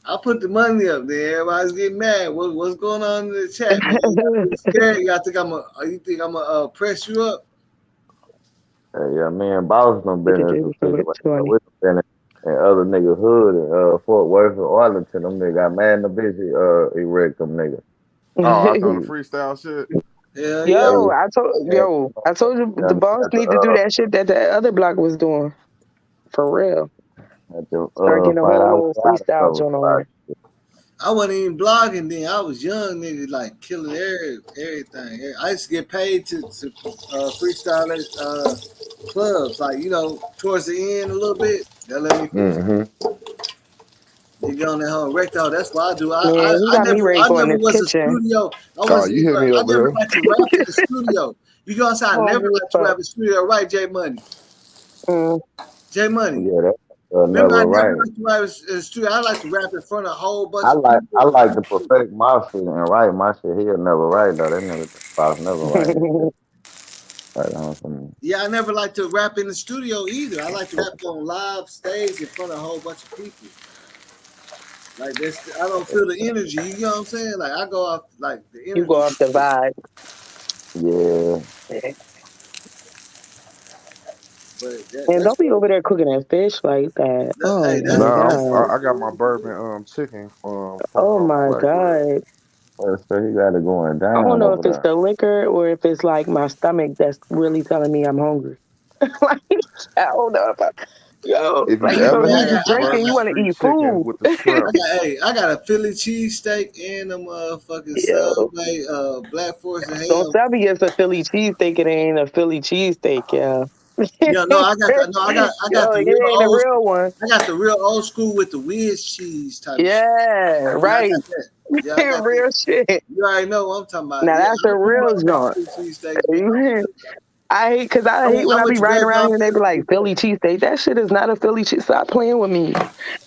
I put the money up there. Everybody's getting mad. What's going on in the chat, man? Y'all scared? Y'all think you think I'm gonna press you up? We could do it for 20. Oh, after all the freestyle shit. Hell yeah. I told you the boss need to do that shit that the other block was doing. For real. Start getting a whole little freestyle joint on there. I wasn't even blogging then. I was young, nigga, like killing everything. I used to get paid to freestyle at clubs, like towards the end a little bit. They'll let me freestyle. You get on that whole rectal. That's what I do. Man, he I got me never ready I to go in never this was a kitchen. studio. You hit me I over never here. liked to rap in the studio. You know what I'm saying? I never liked to rap in the studio, right, J Money? J Money. Yeah, that's Remember, I never never right. liked to rap in the studio. I like to rap in front of a whole bunch I of like people. I like to perfect my shit and write my shit. He'll never write though. That nigga Fox never write his shit. Right on some Yeah, I never like to rap in the studio either. I like to rap on live stage in front of a whole bunch of people. Like this, I don't feel the energy. You know what I'm saying? Like I go off like the energy. You go off the vibe. Yeah. But And that's don't be what. over there cooking that fish like that. Oh Hey, my god. I got my bourbon chicken from Oh my Black Grill. god. So he got it going I don't down know over if it's there. the liquor or if it's like my stomach that's really telling me I'm hungry. Like, I don't know if If you like ever you had just drinking, you Bourbon want to Street eat chicken food. with the shrimp, I got a Philly cheesesteak and a motherfucking Yo, Subway Black Forest and don't ham. tell me it's a Philly cheesesteak. It ain't a Philly cheesesteak, yeah. Yeah, no, I got Yo, the it real ain't a old school. real one. I got the real old school with the whiz cheese type shit. Yeah, Yeah, I right. got that. Yeah, I got that. Real shit. You already know what I'm talking about. Now Yeah, that's a I'm one real of them joint. Philly cheesesteaks, man. I hate when I I went be to riding around Grapevine here and they be like Philly cheesesteak. That shit is not a Philly cheese. Stop playing with me,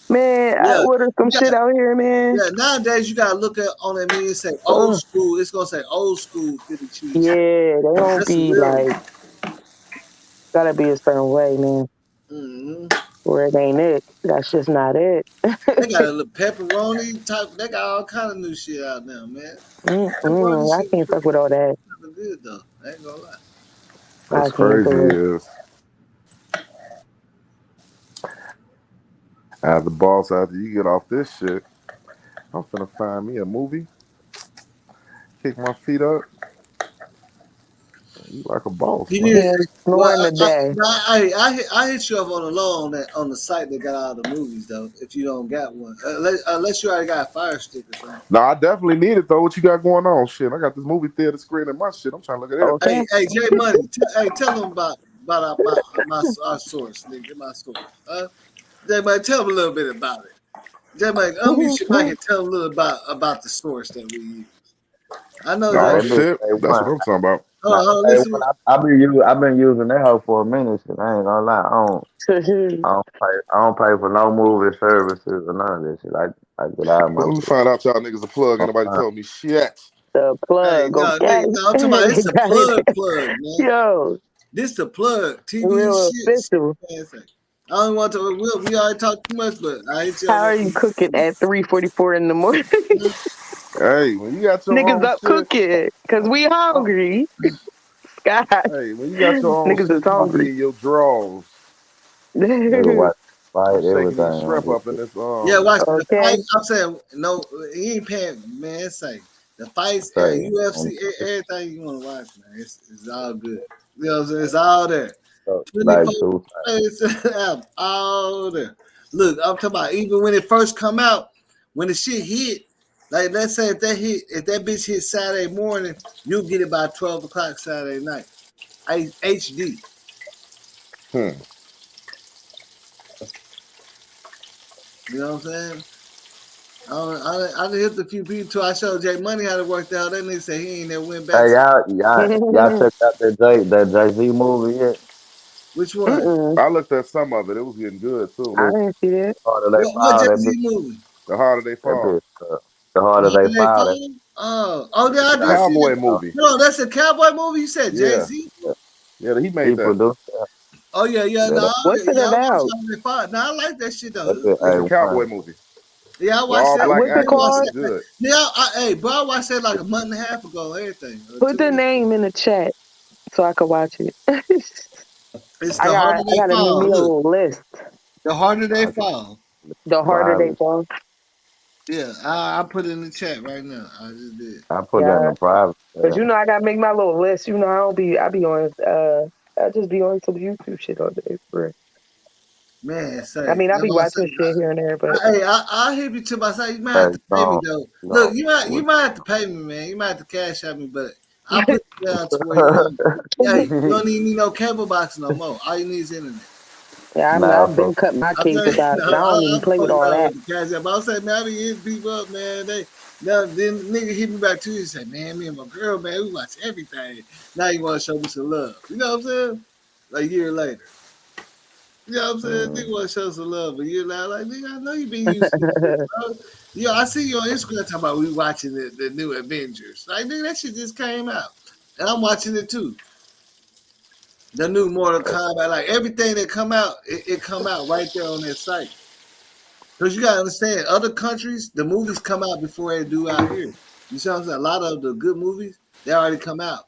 man. I Yeah, ordered some shit out here, man. yeah. Nowadays you gotta look at on that menu and say old school. It's gonna say old school Philly cheese. Yeah, they don't That's a be real like one. gotta be a certain way, man. Mm-hmm. Or it ain't it. That's just not it. They got a little pepperoni type. They got all kind of new shit out now, man. Pepperoni I shit can't fuck with all that. is good though. I ain't gonna lie. what's I can't crazy do it. is the boss after you get off this shit, I'm finna find me a movie, kick my feet up. You like a boss, You man. need well, Snoring today. I hit you up on the low on the site that got all the movies though. If you don't got one, unless you already got a Fire Stick or something. No, I definitely need it though. What you got going on? Shit, I got this movie theater screen in my shit. I'm trying to look at it. Okay. Hey, Jay Money, tell them about our source, nigga, my source. Jay Money, tell them a little bit about it. Jay Money, unmute your mic and tell them a little about the source that we use. I know Nah, Oh that. that bitch shit, that's what A1. I'm talking about. Nah, Hold on, that listen. A1. I've been using that hoe for a minute. Shit, I ain't gonna lie. I don't pay for no movie services or none of this shit. I get out of my Let me shit. find out y'all niggas a plug. Ain't nobody told me shit. The Hey, plug, no, okay? nigga, no, I'm talking about They it's a got it. plug, man. Yo, This the plug. TV real shit. official. I don't want to. We already talked too much, but I hit you How up are you cooking on. at 3:44 in the morning? Hey, when you got your Niggas own up shit, cooking because we hungry. God, hey, when you got your own niggas is shit, you gonna be hungry. in your drawers, Nigga watch fight shaking everything these on shrimp this up in shit. this Yeah, watch the Okay. fight. I'm saying no, he ain't paying. Man, say the fights, Say, UFC, everything you want to watch, man. It's all good. You know what I'm saying? It's all there. like 24 two. it's all there. Look, I'm talking about even when it first come out, when the shit hit. Like let's say if that bitch hit Saturday morning, you'll get it by 12 o'clock Saturday night. HD. Hmm. You know what I'm saying? I hit a few people too. I showed Jay Money how to work that out. That nigga said he ain't never went back Hey, to y'all checked out that Jay Z movie yet? which one? I looked at some of it. It was getting good too. I Look, didn't see that. harder they What fall, Jay that Z bitch, movie? The harder they that fall. bitch, the harder they Holiday fall. That Fall? Oh yeah, I did shot, see Cowboy that. movie. No, that's a cowboy movie. You said Jay Yeah, Z? yeah, he made he that. produced that. Oh yeah, Yeah, no, What's it yeah, I watched about? Holiday Fall. No, I like that shit though. that It was bitch It's good. a cowboy A1. movie Yeah, I with watched all that. black What's I it didn't actors. watch It called? was that. good. Yeah, bro, I watched that like a month and a half ago. Everything, Put 2 the weeks ago. name in the chat so I can watch it. It's I the got harder I they gotta make me fall. a Look, little list. the harder they Nah, fall. The harder they private. fall. Yeah, I put it in the chat right now. I just did. I put that in Yeah. the private. Cause I gotta make my little list. I be on I just be on some YouTube shit all day for real. Man, say. I mean, I be watching shit here and there, but hey, I'll hit you to my side. You might have to pay me though. Look, you might have to pay me, man. You might have to cash out me, but I'll put you down to where you don't even need no cable box no more. All you need is internet. Yeah, I've been cut my cable box. I don't even play with all that. But I'll say, man, I be hitting people up, man. Then nigga hit me back too. He say, man, me and my girl, man, we watch everything. Now you want to show me some love. You know what I'm saying? Like a year later. You know what I'm saying? Nigga want to show some love, a year later, like, nigga, I know you been using this shit, bro. Yo, I see you on Instagram talking about we watching the new Avengers. Like, nigga, that shit just came out. And I'm watching it too. The new Mortal Kombat, like everything that come out, it come out right there on that site. Because you gotta understand, other countries, the movies come out before they do out here. You see what I'm saying? A lot of the good movies, they already come out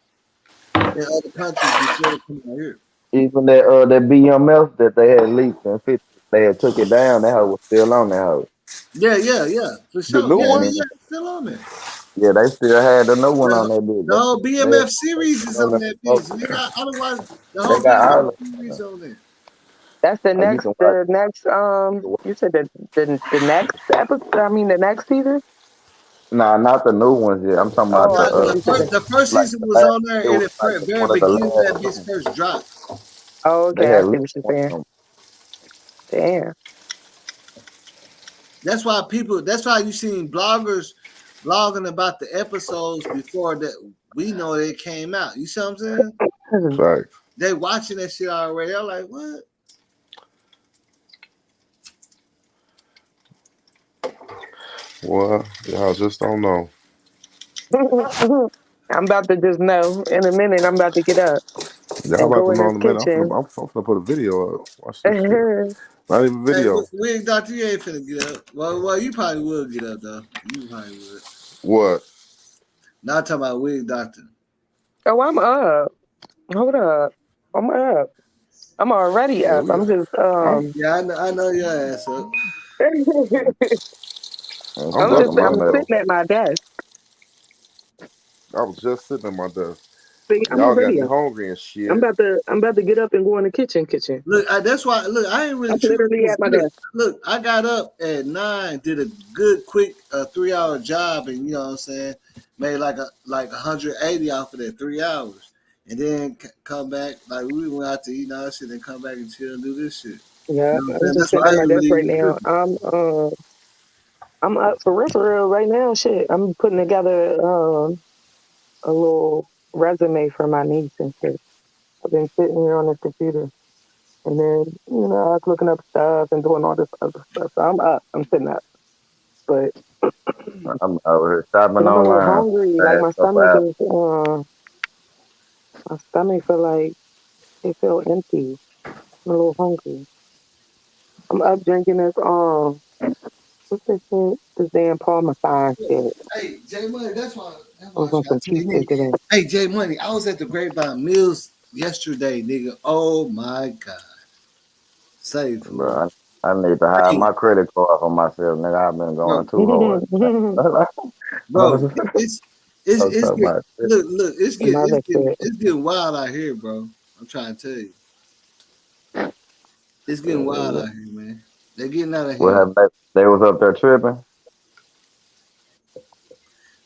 in other countries before they come out here. Even that BMF that they had leaked and 50, they had took it down. That hoe was still on that hoe. Yeah, for sure. The new one? Yeah, still on there. Yeah, they still had the new one on that bitch. The whole BMF series is on that bitch. Nigga, otherwise, the whole BMF series on there. That's the next. You said the next episode. I mean, the next season. Nah, not the new ones yet. I'm talking about the first season was on there, and it very beginning that bitch first dropped. Oh, okay. I see what you're saying. Damn. That's why you seen bloggers blogging about the episodes before that we know they came out. You see what I'm saying? Right. They watching that shit already. I'm like, what? Well, y'all just don't know. I'm about to just know. In a minute, I'm about to get up. Y'all about to know in a minute. I'm gonna put a video up. Watch this shit. Not even video. Hey, Wig Doctor, you ain't finna get up. Well, you probably will get up though. You probably would. What? Not talking about Wig Doctor. Oh, I'm up. Hold up. I'm up. I'm already up. I'm just Yeah, I know your ass up. I'm sitting at my desk. I was just sitting at my desk. See, y'all got me hungry and shit. I'm about to get up and go in the kitchen. Look, that's why. Look, I ain't really. I'm literally at my desk. Look, I got up at 9, did a good quick 3-hour job, and you know what I'm saying, made like 180 off of that 3 hours, and then come back. Like we went out to eat and all that shit, and come back and chill and do this shit. Yeah, you know I'm just sitting at my desk right now. I'm up for real right now. Shit, I'm putting together a little resume for my niece and shit. I've been sitting here on the computer, and then I was looking up stuff and doing all this other stuff. So I'm up. I'm sitting up, but I'm over here shopping I'm a little online. hungry. Like my stomach is, my stomach feel like it feel empty. I'm a little hungry. I'm up drinking this what's this shit? This damn Parmesan shit. Hey, Jay Money, that's why I was on some cheesecake today. Hey, Jay Money, I was at the Grapevine Mills yesterday, nigga. Oh my God. Save for Bro, I need to hide my credit card for myself, nigga. I've been going too hard. Bro, it's getting wild out here, bro. I'm trying to tell you. It's getting wild out here, man. They're getting out of here. What happened? They was up there tripping?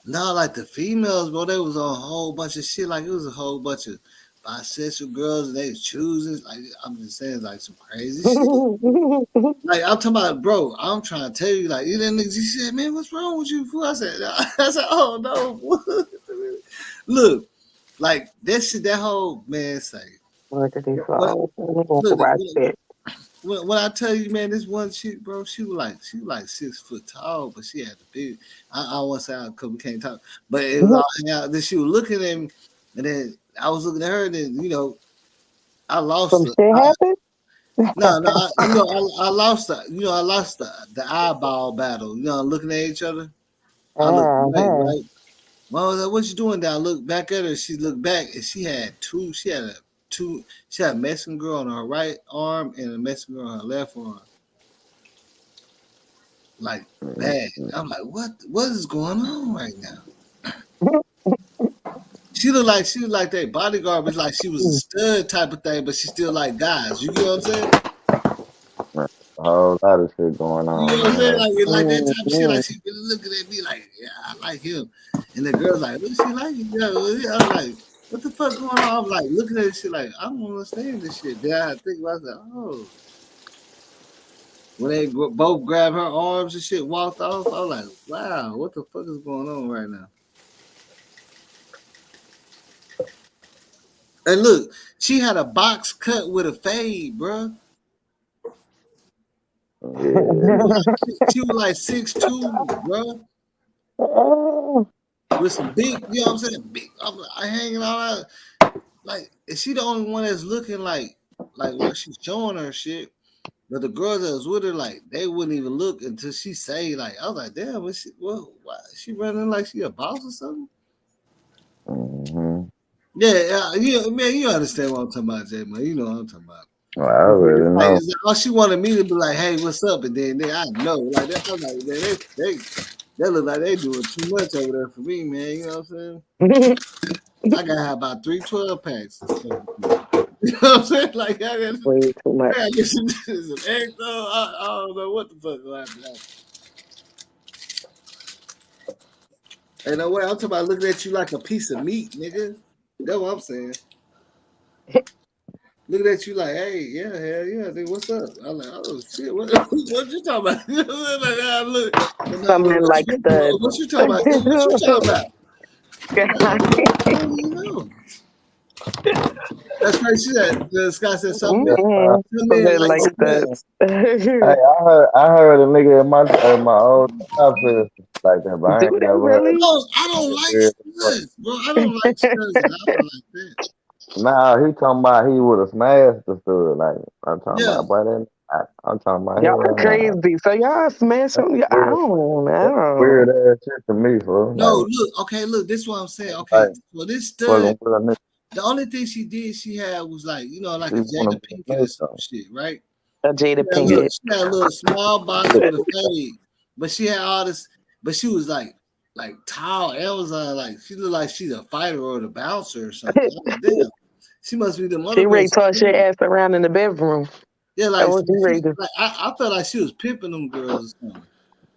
No, like the females, bro, they was on a whole bunch of shit. Like it was a whole bunch of bisexual girls and they was choosing. Like I'm just saying, like some crazy shit. Like I'm talking about, bro. I'm trying to tell you, like you didn't. She said, "Man, what's wrong with you?" I said, "Oh no." Look, like that shit. That whole man say. When I tell you, man, this one chick, bro, she was like 6 foot tall, but she had the big. I want to say because we can't talk, but it was all out. Then she was looking at me, and then I was looking at her, and then I lost. Some shit happened. I lost. I lost the eyeball battle. Looking at each other. I looked right. Well, what you doing? Down? I looked back at her. She looked back, and she had two. She had a Mexican girl on her right arm and a Mexican girl on her left arm. Like bad. I'm like, what is going on right now? She looked like that bodyguard, but like she was a stud type of thing, but she still like guys. You get what I'm saying? Man, a whole lot of shit going You know on, what I'm saying? man. Like that type of shit. Like she really looking at me like, yeah, I like him. And the girl's like, what she like? I'm like, what the fuck going on? I'm like looking at this shit like, I don't understand this shit. Then I think about it, like, oh. When they both grabbed her arms and shit, walked off, I was like, wow, what the fuck is going on right now? And look, she had a box cut with a fade, bro. She was like 6'2", bro. With some big, you know what I'm saying? Big, I hanging out. Like, is she the only one that's looking like what she's showing her shit? But the girls that was with her, like, they wouldn't even look until she say, like, I was like, damn, why she running like she a boss or something? Mm-hmm. Yeah, man, you understand what I'm talking about, Jay, man. You know what I'm talking about. Well, I already know. It's like, oh, she wanted me to be like, hey, what's up? And then I know, like that. I'm like, man, they look like they doing too much over there for me, man. You know what I'm saying? I gotta have about 3 12 packs. You know what I'm saying? Like I got way too much. I get some eggs. I don't know what the fuck will happen. Ain't no way. I'm talking about looking at you like a piece of meat, nigga. That's what I'm saying. Looking at you like, hey, yeah, hell yeah, dude, what's up? I'm like, oh shit, what you talking about? Like, look, Something like studs. what you talking about? What you talking about? You know. That's crazy. The Scott said something. Something like studs. Hey, I heard a nigga in my old office like that, but I Do ain't they never really? No, I don't like studs, bro. I don't like studs at all like that. Nah, he talking about he would have smashed the stud. Like I'm talking about, boy. I'm talking about Y'all hell nah. crazy. So y'all smash them. I don't know. Weird ass shit to me, bro. No, Like, look, this is what I'm saying. Okay, well, this stud, fucking with a nigga. the only thing she did, she had was like, like She a wanna Jada be Pinkett a or some nigga. shit, right? A Jada Pinkett. She had a little small body with a fade, but she had all this, but she was like tall Amazon, like she looked like she's a fighter or the bouncer or something. I'm like, damn, she must be the mother. She ready to toss your ass around in the bedroom. Yeah, like I felt like she was pimping them girls or something.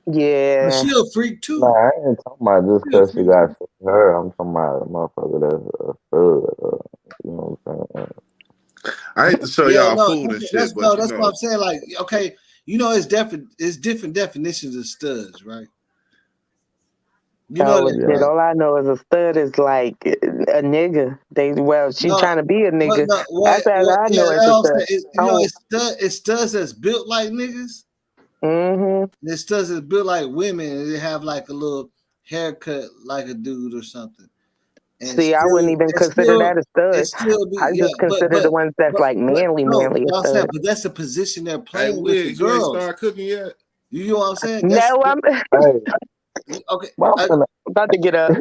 Yeah. But she a freak too. Nah, I ain't talking about just because she got her. I'm talking about a motherfucker that's a stud. You know what I'm saying? I hate to show y'all food and shit, but that's what I'm saying. Like, okay, it's different definitions of studs, right? You know that, shit, all I know is a stud is like a nigga. She's trying to be a nigga. That's all I know as a stud. It's studs that's built like niggas. Mm-hmm. It studs that's built like women, and they have like a little haircut like a dude or something. And see, I wouldn't even consider that a stud. I just consider the ones that's like manly a stud. But that's the position they're playing Hey, with the Wiz, you ain't girls. started cooking yet? You know what I'm saying? No, I'm okay. About to get up.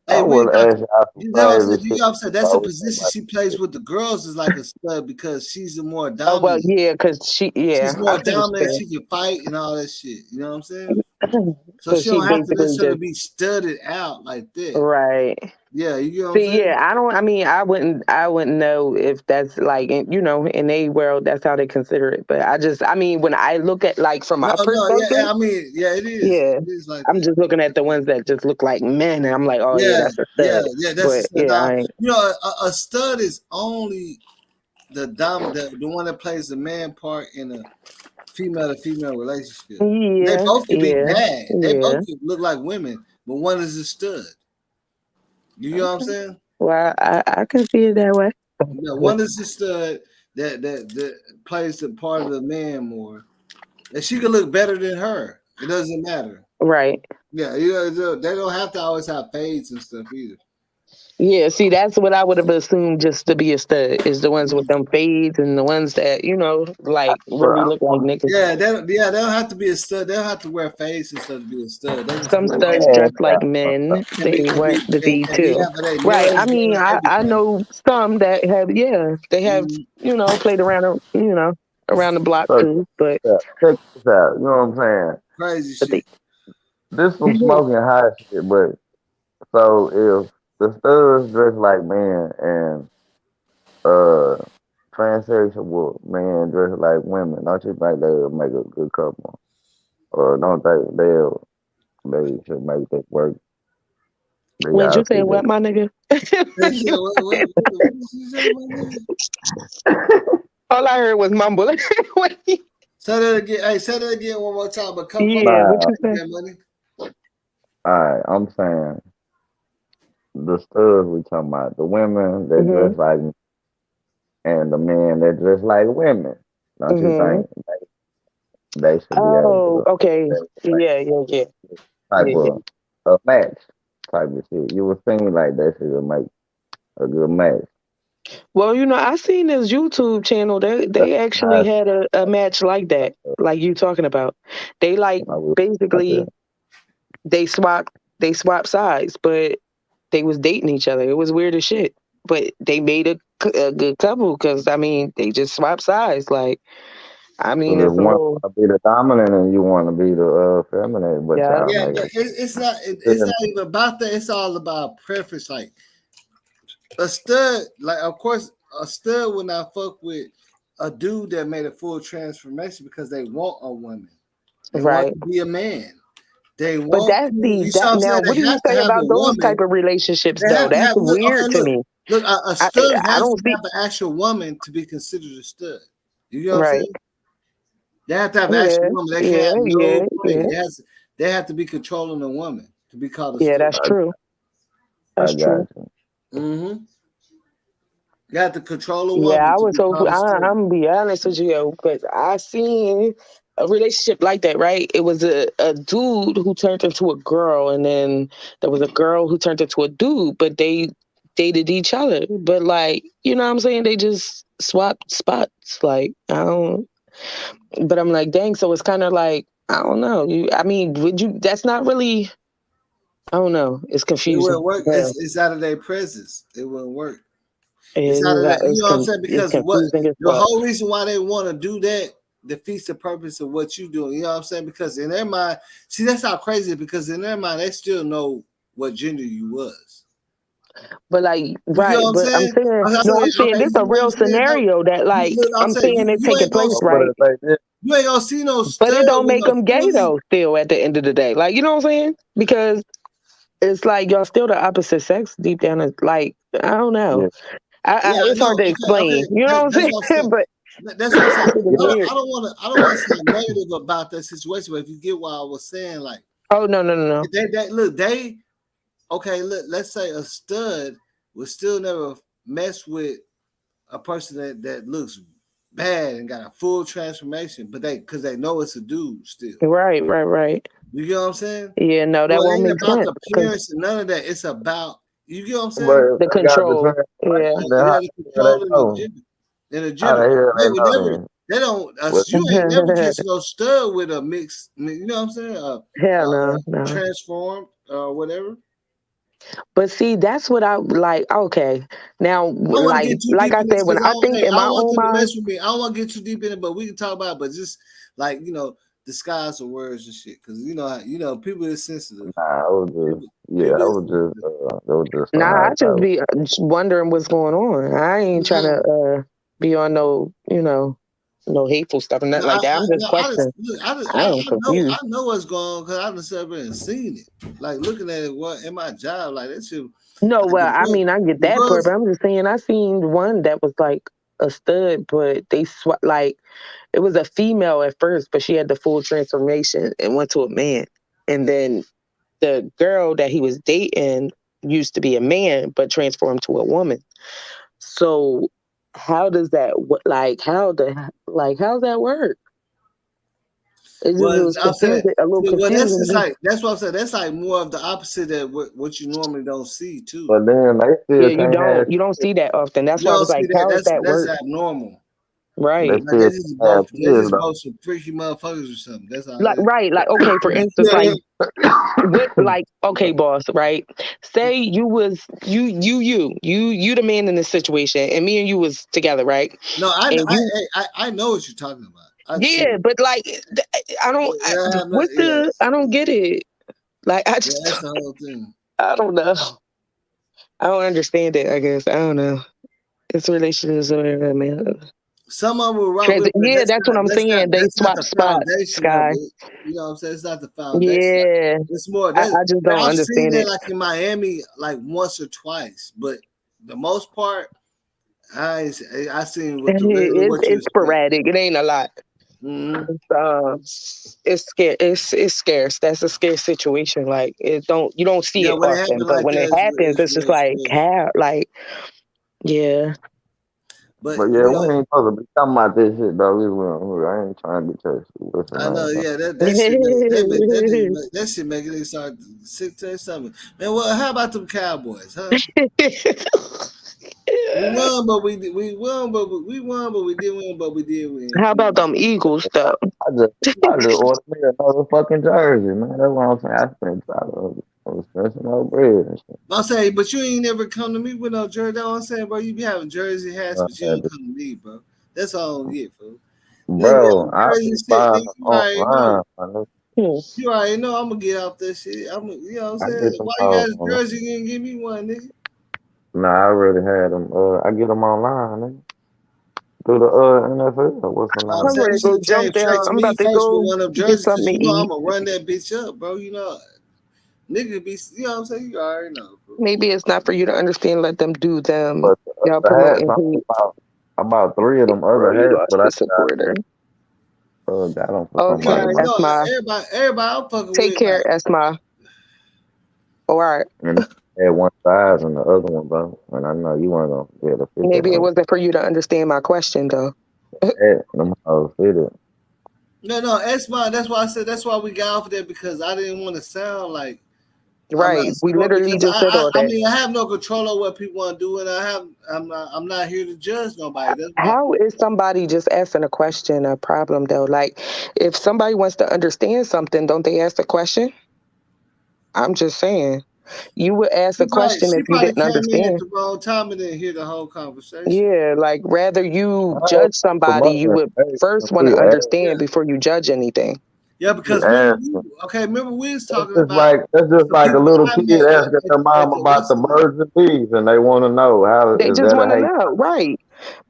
Hey, you know what I'm saying? That's the position she plays with the girls is like a stud because she's the more dominant. Oh, well, yeah, because she's more dominant. She can fight and all that shit. You know what I'm saying? So she don't have to necessarily be studded out like that. Right. Yeah, you know what I'm saying? Yeah, I wouldn't know if that's like, in a world, that's how they consider it. But when I look at like from my perspective. It is. Yeah. It is like I'm just looking at the ones that just look like men, and I'm like, oh yeah, that's a stud. That's a stud. A stud is only the one that plays the man part in a female to female relationship. Yeah, they both can be bad. They yeah. both can look like women, but one is a stud. You know what I'm saying? Well, I can see it that way. Yeah, one is a stud that plays the part of the man more. And she can look better than her. It doesn't matter. Right. Yeah, they don't have to always have fades and stuff either. Yeah, see, that's what I would have assumed just to be a stud is the ones with them fades and the ones that like really look like niggas. Yeah, they don't have to be a stud. They don't have to wear fades and stuff to be a stud. Some studs dress like men. They want to be too. Right. I mean, I know some that have. Yeah, they have. Played around. Around the block too. But check this out. You know what I'm saying? Crazy shit. This some smoking hot shit, but so if the studs dress like men and transsexual men dressed like women, don't you think they would make a good couple? Or don't they should make that work? They Wait, all you see saying what, my nigga? They said, what did you say, my nigga? All I heard was mumble. Say that again. Hey, say that again one more time. But come Yeah, on, what you say? that money. Alright, I'm saying the studs we talking about, the women that dress like men and the men that dress like women. Don't you think they should be able Oh, to okay. Yeah. type Yeah. of a match type of shit? You would think like they should make a good match. Well, I seen this YouTube channel. They actually had a match like that, like you talking about. They like basically they swapped sides, but they was dating each other. It was weird as shit. But they made a good couple because I mean they just swapped sides. Like I mean Because if it's a one little want to be the dominant and you want to be the feminine, but yeah. y'all Yeah, make but it's not even about that. It's all about preference. Like a stud, like of course a stud would not fuck with a dude that made a full transformation because they want a woman. They want to be a man. They But want that's to, the you see that what I'm now. saying? What do They you have to say have a about those woman. type of relationships They though? have to That's have look, weird to me. look, a I, stud I has don't to see have an actual woman to be considered a stud. You know what I'm right. saying? They have to have an Yeah, actual woman. They can't yeah, have yeah, no play. yeah. They have to be controlling a woman to be called a Yeah, stud. that's true. I That's true. got you. Mm-hmm. You have to control a Yeah, woman I to was be so called a I'm stud. gonna be honest with you, because I seen a relationship like that, right? It was a dude who turned into a girl, and then there was a girl who turned into a dude, but they dated each other. But like, you know what I'm saying? They just swapped spots. Like, I don't but I'm like, dang, so it's kinda like, I don't know. I mean, would you that's not really I don't know. It's It confusing. wouldn't work. Yeah. It's out of their presence. It wouldn't work. It's out of that. You It's, know what I'm saying? it's Because what confusing as the fuck. whole reason why they want to do that defeats the purpose of what you doing. You know what I'm saying? Because in their mind, see, that's how crazy it is, because in their mind, they still know what gender you was. But like, You right, know what I'm but I'm saying? saying, no, I'm saying Okay, this you a know what real I'm saying? No, scenario that like, look, I'm I'm saying saying it's you taking ain't gonna place, right? you ain't gonna see no But it stud don't with make no them gay fully. though, still at the end of the day. Like, you know what I'm saying? Because it's like y'all still the opposite sex deep down. It's like, I don't know. Yeah, I It's know. hard to Okay. explain. You know what I'm That's saying? what I'm saying. But That's what I'm saying. it's weird. I don't want to say negative about that situation, but if you get what I was saying, like, Oh, no. let's say a stud would still never mess with a person that looks bad and got a full transformation, but because they know it's a dude still. Right. You get what I'm saying? Yeah, no, that So it won't ain't make about sense. the appearance and none of that. It's about, you get what I'm But saying? The they got the control. Yeah. transformation, then Yeah, how the the hell control they in the know? gender. In the How gender. the hell They they would know never, then? they don't, What? you ain't never catch no stud with a mix, you know what I'm saying? Hell no. Transformed or whatever. But see, that's what I like. Okay, now, I don't want to get too like deep I in said, this when because I think in I my don't want own them to mind, mess with me. I don't want to get too deep in it, but we can talk about it. But just like, disguise the words and shit, because people is sensitive. Nah, I was just nah, something I I just thought. be wondering what's going on. I ain't trying to be on no, no hateful stuff and nothing like that. I'm just questioning. I am confused. I know what's going on because I just sat there and seen it. Like looking at it, what in my job, like that shit. No, Like well, I mean, I get the that part, girls, but I'm just saying I seen one that was like a stud, but they like it was a female at first, but she had the full transformation and went to a man, and then the girl that he was dating used to be a man but transformed to a woman. So how does that how's that work? It just well, was I'm saying, confusing, a little well, that's confusing to just me. like that's what I'm saying. That's like more of the opposite of what you normally don't see too. But then they Yeah, still can't have you don't see that often. That's You why I don't was see like, that. how does that That's work? abnormal. they Right. Like still can't have they kids just though. both some freaky motherfuckers or something. That's all Like it right, like okay, for instance, like what like okay, boss, right? Say you was you the man in this situation and me and you was together, right? No, And you I know what you're talking about. I've seen yeah, it. but like I don't I don't get it. Like I Yeah, just that's the whole thing. I don't know. I don't understand it, I guess. I don't know. It's relationships where man. Some of them will rock with, but Yeah, that's what I'm saying. They that's not swap the spots, foundation of Sky. it. You know what I'm saying? It's not the foundation. Yeah, It's more. I just don't I've seen understand it it. like in Miami, like once or twice, but the most part, I seen what the regular what you It's sporadic. It ain't a lot. Mm-hmm. It's scarce. It's scarce. That's a scarce situation. Like you don't see it when it often. happens But like when it that, happens, it's just like yeah. But yeah, you we know, ain't supposed to be talking about this shit, though. I ain't trying to get church. I know, yeah, that shit make it start sick to something. Man, well, how about them Cowboys, huh? We won, but we didn't win, but we did win. How about them Eagles though? I just ordered me another fucking jersey, man. That's what I'm saying. I spent I was spending no bread and shit. I'm saying, but you ain't never come to me with no jersey. That's what I'm saying, bro. You be having jersey hats, but you don't come to me, bro. That's all I don't get, bro. Bro, I be buying online. You already know I'm gonna get off that shit. You know what I'm saying? Why you got a jersey? You didn't give me one, nigga. Nah, I already had them. I get them online, nigga. Through the NFL. What's the name? I'm ready to go jump down. I'm about to go one of them get jerseys, something to you know eat. I'm gonna run that bitch up, bro. You know, nigga be, you know what I'm saying? You already know, bro. Maybe it's not for you to understand. Let them do them. But Y'all the hats, promoting. about 3 of them other hats, but I supporter. got them for Okay, somebody. Esma. Everybody I'm fucking Take with. care, Esma. All right. And I had one size and the other one, bro. And I know you weren't gonna be able to fit Maybe that. it wasn't for you to understand my question, though. Them hoes fit it. No, that's why I said that's why we got off of that, because I didn't want to sound like right. We literally just said all that. I mean, I have no control of what people want to do, and I'm not here to judge nobody. How is somebody just asking a question a problem though? Like, if somebody wants to understand something, don't they ask a question? I'm just saying. You would ask a question if you didn't understand. Came in at the wrong time and didn't hear the whole conversation. Yeah, like rather you judge somebody, you would first want to understand before you judge anything. Yeah, because remember we was talking about that's just like a little kid asking their mom about the birds and bees, and they want to know how. They just want to know, right?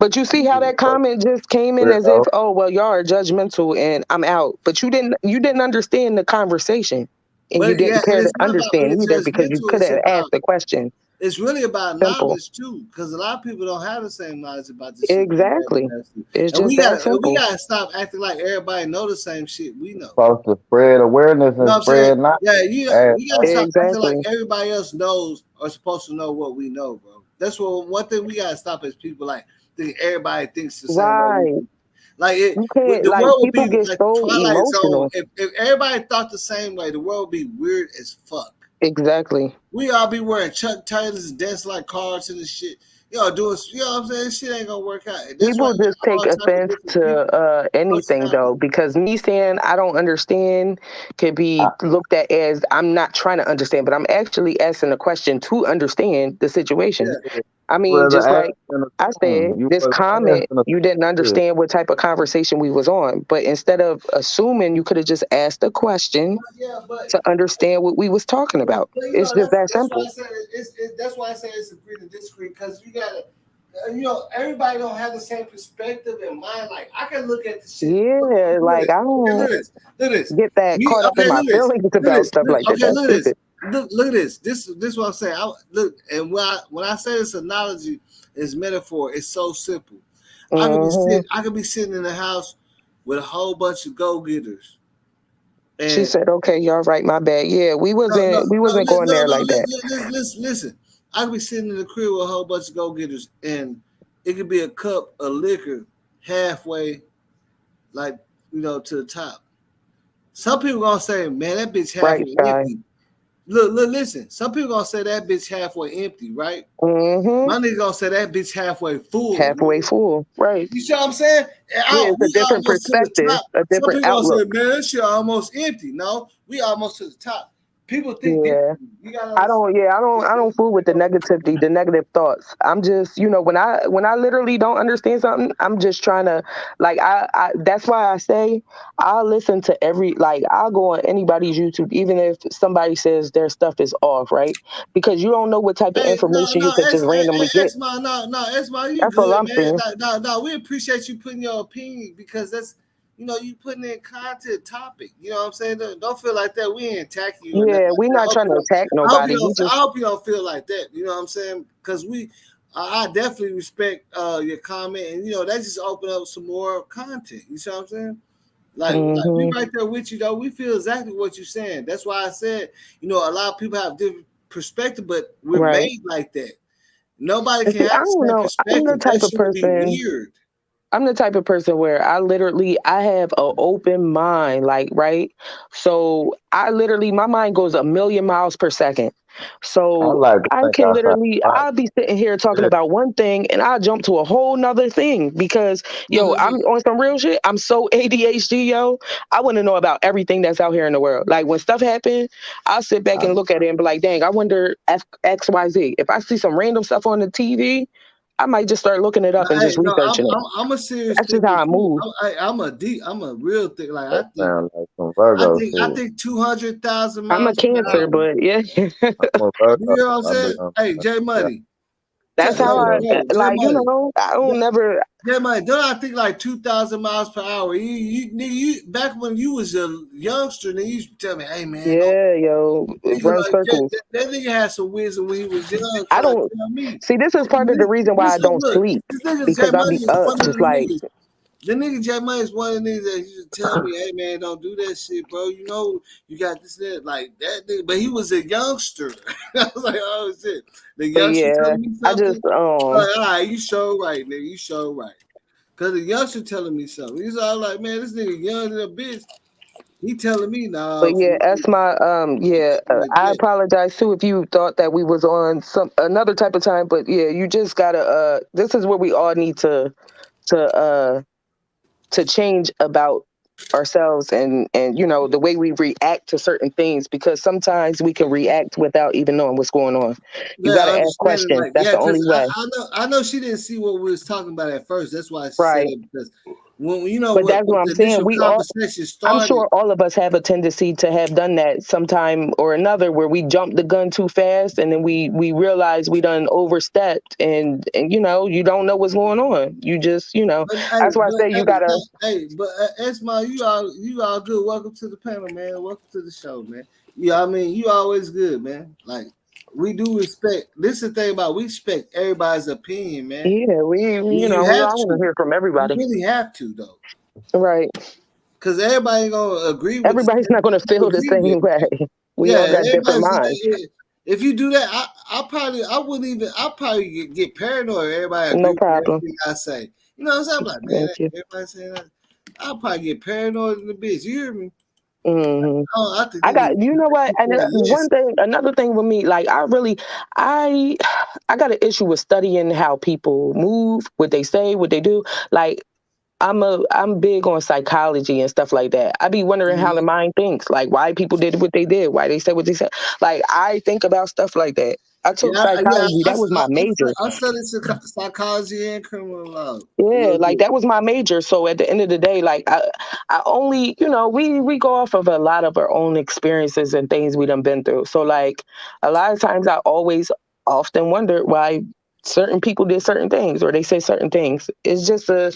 But you see how that comment just came in as if, oh well, y'all are judgmental and I'm out. But you didn't understand the conversation, and you didn't care to understand either because you could have asked the question. It's really about knowledge too, because a lot of people don't have the same knowledge about this shit. Exactly. It's and just that simple. We gotta stop acting like everybody know the same shit we know. Supposed to spread awareness and spread knowledge. Yeah, we gotta stop acting like everybody else knows or supposed to know what we know, bro. That's one thing we gotta stop as people, like think everybody thinks the same way. Like the world would be like so Twilight emotional. Zone. If everybody thought the same way, the world would be weird as fuck. Exactly. We all be wearing Chuck Taylors and dancing like cars and this shit. Doing, you know what I'm saying? This shit ain't gonna work out. People just take offense to anything though, because me saying I don't understand could be looked at as I'm not trying to understand, but I'm actually asking a question to understand the situation. Yeah. I mean, just like I said, this comment, you didn't understand what type of conversation we was on. But instead of assuming, you could have just asked a question to understand what we was talking about. It's just that simple. That's why I say it's agree to disagree, because you gotta, everybody don't have the same perspective in mind. Like I can look at the shit. Yeah, like I don't get that caught up in my feelings about stuff like that. That's stupid. Look at this. This is what I'm saying. Look, and when I say this analogy is metaphor, it's so simple. I could be sitting in the house with a whole bunch of go-getters. She said, "Okay, y'all right, my bad. Yeah, we wasn't going there like that." Listen. I could be sitting in the crib with a whole bunch of go-getters, and it could be a cup of liquor halfway, like to the top. Some people gonna say, "Man, that bitch halfway empty." Look, listen. Some people gonna say that bitch halfway empty, right? Mm-hmm. My nigga gonna say that bitch halfway full. Halfway full, right? You see what I'm saying? It's a different perspective, a different outlook. Some people gonna say, "Man, that shit almost empty." No, we almost to the top. People think Yeah. differently. You gotta I don't fool with the negativity, the negative thoughts. I'm just, when I literally don't understand something, I'm just trying to, like, that's why I say I'll listen to I'll go on anybody's YouTube, even if somebody says their stuff is off, right? Because you don't know what type of Hey, information you could just randomly get. Esma, you That's all good, I'm man. saying. No, we appreciate you putting your opinion because that's, you putting in content topic. You know what I'm saying? Don't feel like that. We ain't attacking you or nothing Yeah, like we're that. not trying to attack I hope nobody. you We don't. I just, hope you don't feel like that. You know what I'm saying? Because I definitely respect your comment, and that just open up some more content. You see what I'm saying? Like we right there with you though. We feel exactly what you're saying. That's why I said, a lot of people have different perspective, but we're right. made like that. Nobody And can see, I have the don't same know. I'm the perspective. That type of shit would be person. weird. I'm the type of person where I have an open mind, like, right? So my mind goes a million miles per second. I So like to I think can outside literally, the box. I'll be sitting here talking Yeah. about one thing and I'll jump to a whole nother thing because, I'm on some real shit. I'm so ADHD, yo. I want to know about everything that's out here in the world. Like when stuff happens, I'll sit back and look at it and be like, dang, I wonder X, Y, Z. If I see some random stuff on the TV, I might just start looking it up and just No, researching it. I'm a serious That's just thinker how I too. move. I'm a real thing. Like That sounds like some Virgo I shit. think 200,000 I'm a miles per Cancer, hour. but yeah. I'm a You Virgo. know what I'm I be saying? on. Hey, J Yeah, Money. That's I how be I on. J like, Money. I don't never. J Money. Don't I think like 2,000 miles per hour? You back when you was a youngster, then you used to tell me, "Hey man, don't." Yeah, yo, Nigga, run like circles. that nigga had some wisdom when he was young. I Trying to don't tell me. see. This is part of the reason why I don't Look, sleep this nigga because J I be Money is up one of just them like, niggas. The nigga J Money is one of the niggas that used to tell me, "Hey man, don't do that shit, bro. You know you got this that like that." Nigga. But he was a youngster. I was like, "Oh shit." The but youngster yeah, telling me I something. just Like, all right, you show right, nigga. You show right. Cause the youngster telling me something. He's all like, "Man, this nigga young than a bitch." He telling me, "Nah, But yeah, fool." that's my Like I that. apologize too if you thought that we was on some another type of time. But yeah, you just gotta this is where we all need to to change about ourselves and the way we react to certain things because sometimes we can react without even knowing what's going on. You Yeah, got to I ask understand it. questions. Like, That's yeah, the because only way. I know she didn't see what we was talking about at first. That's why she said Right. it because when But what that's what I'm the saying. initial conversation I'm started. sure all of us have a tendency to have done that sometime or another where we jump the gun too fast and then we realize we done overstepped and you don't know what's going on. You just, that's why I say you gotta. Esma, you all good. Welcome to the panel, man. Welcome to the show, man. Yeah, I mean, you always good, man. Like we do respect. This is the thing about we respect everybody's opinion, man. Yeah, we You we have all want to. to hear from You everybody. really have to, though. Right. Because everybody ain't gonna agree with Everybody's not gonna feel the same way. We Yeah, all got different everybody's. minds. If you do that, I wouldn't even. I probably get paranoid. Everybody agree No with problem. everything I say. You know what I'm saying? I'm like, man, Thank you. everybody saying that. I'll probably get paranoid in the bitch. You hear me? Mm-hmm. I think I got, you know what, and yes. another thing with me, like I got an issue with studying how people move, what they say, what they do. Like I'm big on psychology and stuff like that. I be wondering how the mind thinks, like why people did what they did, why they said what they said. Like I think about stuff like that. I took psychology. That was my major. I studied psychology and criminal law. Yeah, like that was my major. So at the end of the day, like I only, we go off of a lot of our own experiences and things we done been through. So like a lot of times I always often wonder why certain people did certain things or they say certain things. It's just a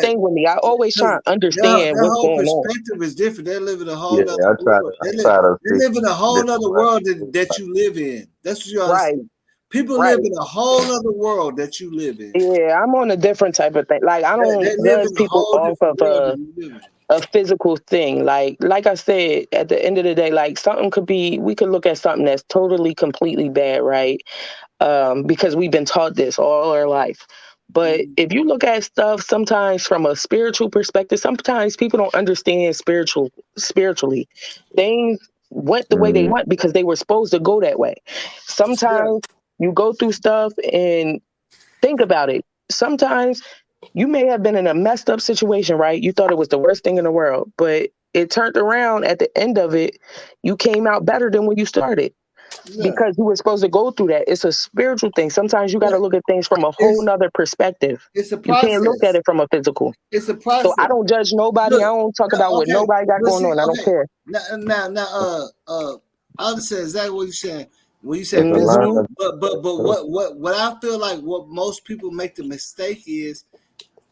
thing with me. I always try to understand Their what's whole going on. perspective is different. They live in a whole Yeah, nother world. I try to They see live in a whole different nother ways. world that you live in. That's what you Right. understand. People Right. live in a whole other world that you live in. Yeah, I'm on a different type of thing. Like I don't They live judge in a people whole off different of world that you live in. a physical thing. Like I said, at the end of the day, like something could be, we could look at something that's totally, completely bad, right? Because we've been taught this all our life. But if you look at stuff sometimes from a spiritual perspective, sometimes people don't understand spiritually. Things went the way they went because they were supposed to go that way. Sometimes you go through stuff and think about it. Sometimes you may have been in a messed up situation, right? You thought it was the worst thing in the world, but it turned around at the end of it. You came out better than when you started. Yeah. Because you were supposed to go through that. It's a spiritual thing. Sometimes you got to look at things from a whole nother perspective. It's a You can't look at process. it from a physical. It's a process. So I don't judge nobody. Look, I don't talk about what nobody got going on. I don't care. Now, I understand exactly what you're saying. When you say It's a lot physical, of- but what I feel like what most people make the mistake is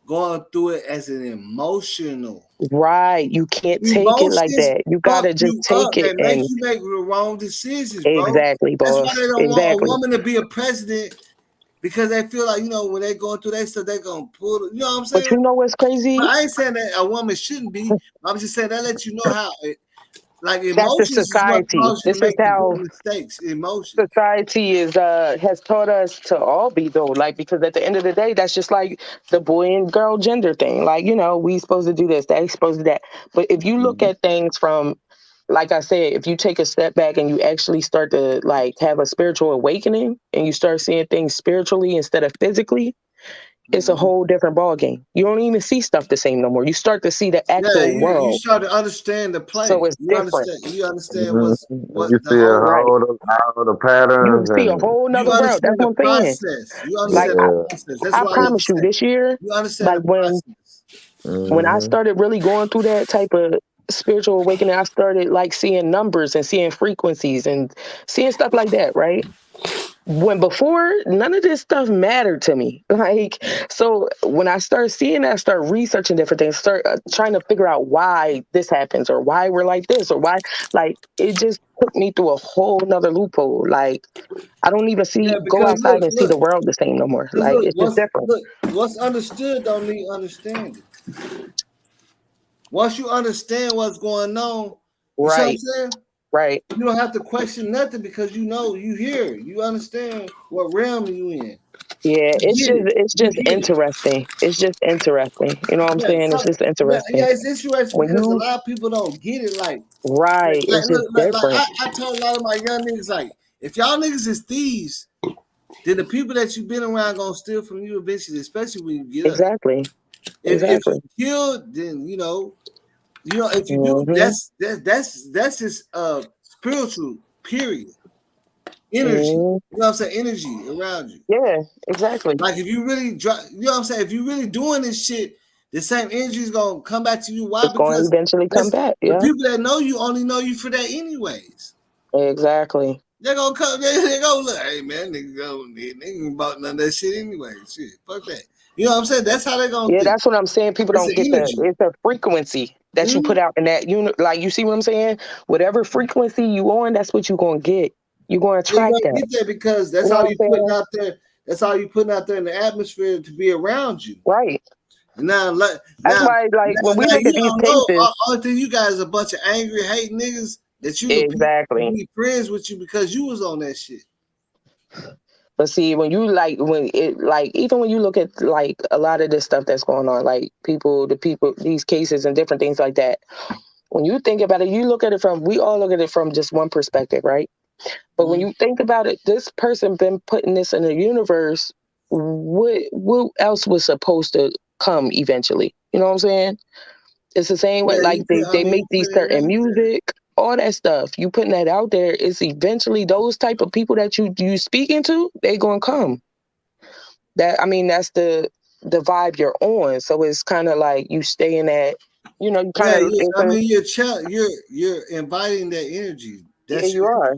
going through it as an emotional. Right. You can't take it like Emotions that. You fuck gotta just you take up. it They make and you make the wrong decisions, bro. exactly, That's why boss. they don't want a Exactly. woman to be a president, because they feel like, when they're going through that stuff, they're gonna pull it. You know what I'm saying? But you know what's crazy? But I ain't saying that a woman shouldn't be. I'm just saying that lets you know how like That's the emotions is what society. causes you to This is make the how big mistakes. Emotion. society is has taught us to all be though. Like, because at the end of the day, that's just like the boy and girl gender thing. Like, we supposed to do this, they supposed to do that. But if you look at things from, like I said, if you take a step back and you actually start to like have a spiritual awakening and you start seeing things spiritually instead of physically, it's a whole different ball game. You don't even see stuff the same no more. You start to see the Yeah, actual you world. start to understand the play. So it's You different. understand what's You the see whole. all the You patterns see a and whole You nother world. That's understand what the I'm saying. process. You Like, understand the process. That's I why you promise you, this year, understand like the process. when I started really going through that type of spiritual awakening, I started like seeing numbers and seeing frequencies and seeing stuff like that, right? When before, none of this stuff mattered to me. Like, so when I started seeing that, I started researching different things, start trying to figure out why this happens or why we're like this or why, like, it just took me through a whole nother loophole. Like, I don't even Yeah, go because outside and see the world the same no more. Like, it's just different. what's understood don't need understanding. Once you understand what's going on, you see what I'm Right. saying? Right. You don't have to question nothing because you hear, you understand what realm you in. Yeah, it's You just get it. interesting. It's just interesting. You know what I'm Yeah, saying? It's just interesting. it's interesting When because a you lot of people don't get it. Like it's just look, different. I told a lot of my young niggas, like, if y'all niggas is thieves, then the people that you've been around gonna steal from you eventually, especially when you get up. Exactly. If you kill, then if you do, that's just spiritual, period. Energy. You know what I'm saying? Energy around you. Yeah, exactly. Like, if you really you know what I'm saying? If you really doing this shit, the same energy is gonna come back to you. Why? It's going to Because eventually come back. the Yeah. people that know you only know you for that anyways. Exactly. They're gonna come, they go, look, hey man, nigga ain't about none of that shit anyway. Shit, fuck that. You know what I'm saying? That's how they're gonna Yeah, think. that's what I'm saying. People It's don't an get energy. it's a frequency that you put out in that like, you see what I'm saying? Whatever frequency you on, that's what you're gonna get. You're gonna You're attract gonna that. get there because that's You know all what I'm you putting saying? out there. That's all you putting out there in the atmosphere to be around you. Right. Now, That's why, like, when we look you at these don't know. cases, Only thing you guys are a bunch of angry, hate niggas that you exactly. be friends with you because you was on that shit. But see, when you even when you look at like a lot of this stuff that's going on, like these cases and different things like that, when you think about it, we all look at it from just one perspective, right? But when you think about it, this person been putting this in the universe. What else was supposed to come eventually? You know what I'm saying? It's the same way, like they make these certain music, all that stuff. You putting that out there, it's eventually those type of people that you speaking to, they gonna come. That's the vibe you're on. So it's kind of like you stay in that, you kind of. You're inviting that energy. Yeah, you are.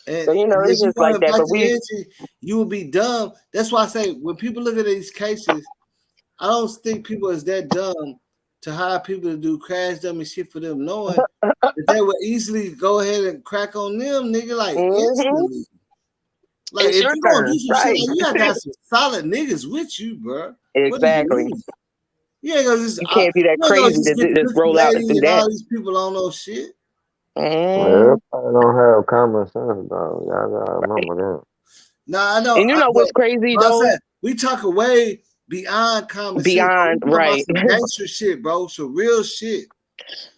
And so if it's you just like want to that. invite But the energy, you will be dumb. That's why I say when people look at these cases, I don't think people is that dumb to hire people to do crash dummy shit for them, knowing that they would easily go ahead and crack on them, nigga, like instantly. Like, it's if your you gonna turn, do some right? shit, like, you gotta have some solid niggas with you, bro. What do you Exactly. mean? You ain't gonna just you can't be that crazy to get just roll out and do and that. all these people on no shit. Well, I don't have common sense, though. Y'all gotta remember that. Nah, I know. And what's crazy though? I said, we talk way beyond common sense. Beyond, We talk about right? some gangster shit, bro. Some real shit.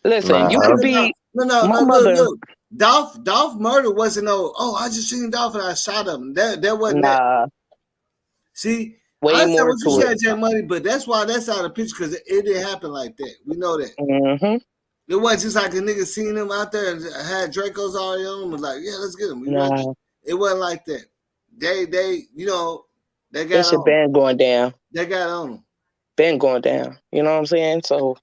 Listen, you could be no. my mother. Look. Dolph murder wasn't I just seen Dolph and I shot him. That wasn't that. See, Way I understand more what you to said, it. J Money, but that's why that's out of the picture because it didn't happen like that. We know that. Mm-hmm. It wasn't just like a nigga seen him out there and had Dracos already on him. Was like, yeah, let's get him. Nah. It wasn't like that. They, you know, they got This shit on. been going down. They got on him. Been going down. You know what I'm saying? So,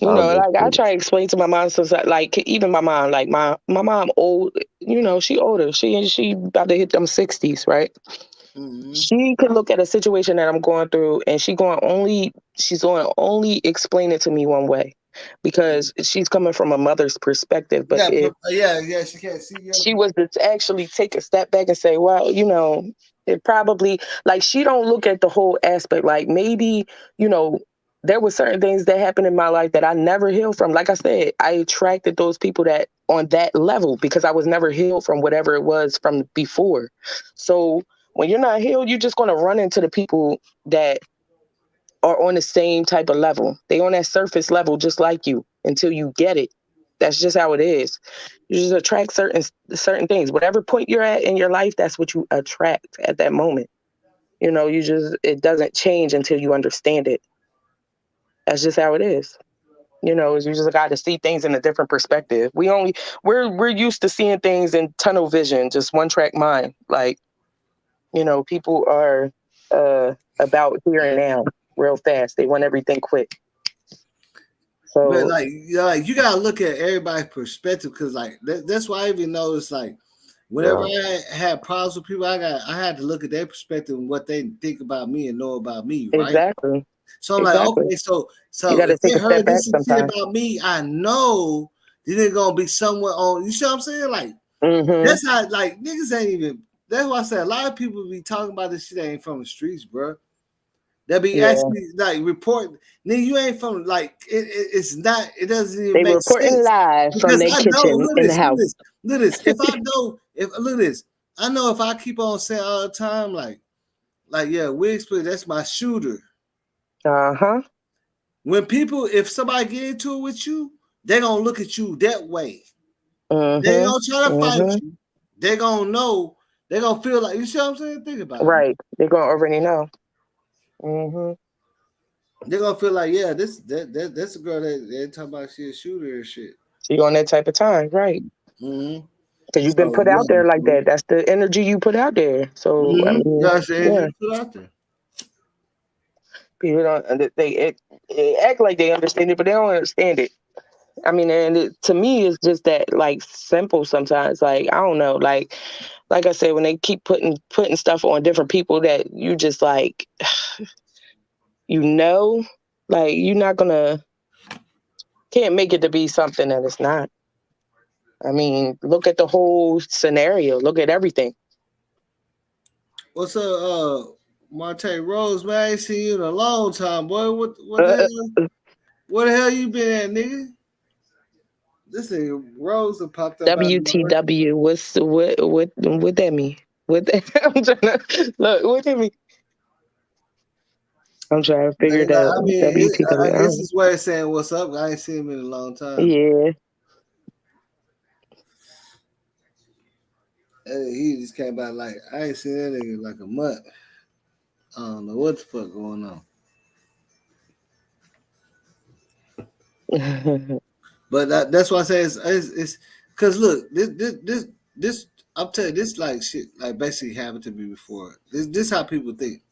you I'll know, just like I try to explain to my mom, so like even my mom, like my mom old, you know, she older. She about to hit them 60s, right? Mm-hmm. She could look at a situation that I'm going through and she's going to only explain it to me one way because she's coming from a mother's perspective. But if she can't see you. she was to actually take a step back and say, well, you know, it probably, like, she don't look at the whole aspect. Like maybe, you know, there were certain things that happened in my life that I never healed from. Like I said, I attracted those people that on that level because I was never healed from whatever it was from before. So when you're not healed, you're just going to run into the people that are on the same type of level. They on that surface level just like you until you get it. That's just how it is. You just attract certain things. Whatever point you're at in your life, that's what you attract at that moment. You know, it doesn't change until you understand it. That's just how it is. You know, you just got to see things in a different perspective. We're used to seeing things in tunnel vision, just one track mind. Like, you know, people are about here and now real fast. They want everything quick. So, but like you gotta look at everybody's perspective because like that's why I even noticed like whenever I had problems with people, I had to look at their perspective and what they think about me and know about me, right? Exactly. So I'm like, okay, so you gotta if take they a heard step back this shit sometimes. about me, I know there's gonna be somewhere on. You see what I'm saying? Like Mm-hmm. that's how like niggas ain't even. That's why I said a lot of people be talking about this shit ain't from the streets, bro. They be actually like report. Nigga, you ain't from like it's not. It doesn't even make reporting sense live from their kitchen in the house. Look at this. If I know, look at this. I know if I keep on saying all the time, like yeah, wig split. That's my shooter. Uh-huh. When people, if somebody get into it with you, they're gonna look at you that way. Mm-hmm. They gonna try to fight you. They're gonna know. They're gonna feel like, you see what I'm saying? Think about it. Right. They're gonna already know. Mm-hmm. They're gonna feel like, yeah, that's a girl that they talking about she a shooter and shit. So you on that type of time, right? Mm-hmm. Because you've been put out there like that. That's the energy you put out there. So I mean, that's the energy you put out there. People don't. They act like they understand it, but they don't understand it. I mean, and to me, it's just that like simple sometimes. Like I don't know, like I said, when they keep putting stuff on different people that you just like, you know, like you're not can't make it to be something that it's not. I mean, look at the whole scenario. Look at everything. What's up, Marte Rose, man? I ain't seen you in a long time, boy. What the hell? Where the hell you been at, nigga? This nigga Rose popped up. WTW. What that mean? What that, I'm trying to look. What that mean? I'm trying to figure it out. I mean, WTW. I guess it's where it's saying what's up. I ain't seen him in a long time. Yeah. He just came by like I ain't seen that nigga in like a month. I don't know what the fuck going on. But that's why I say it's because look, this I'm telling you, this like shit like basically happened to me before. This how people think.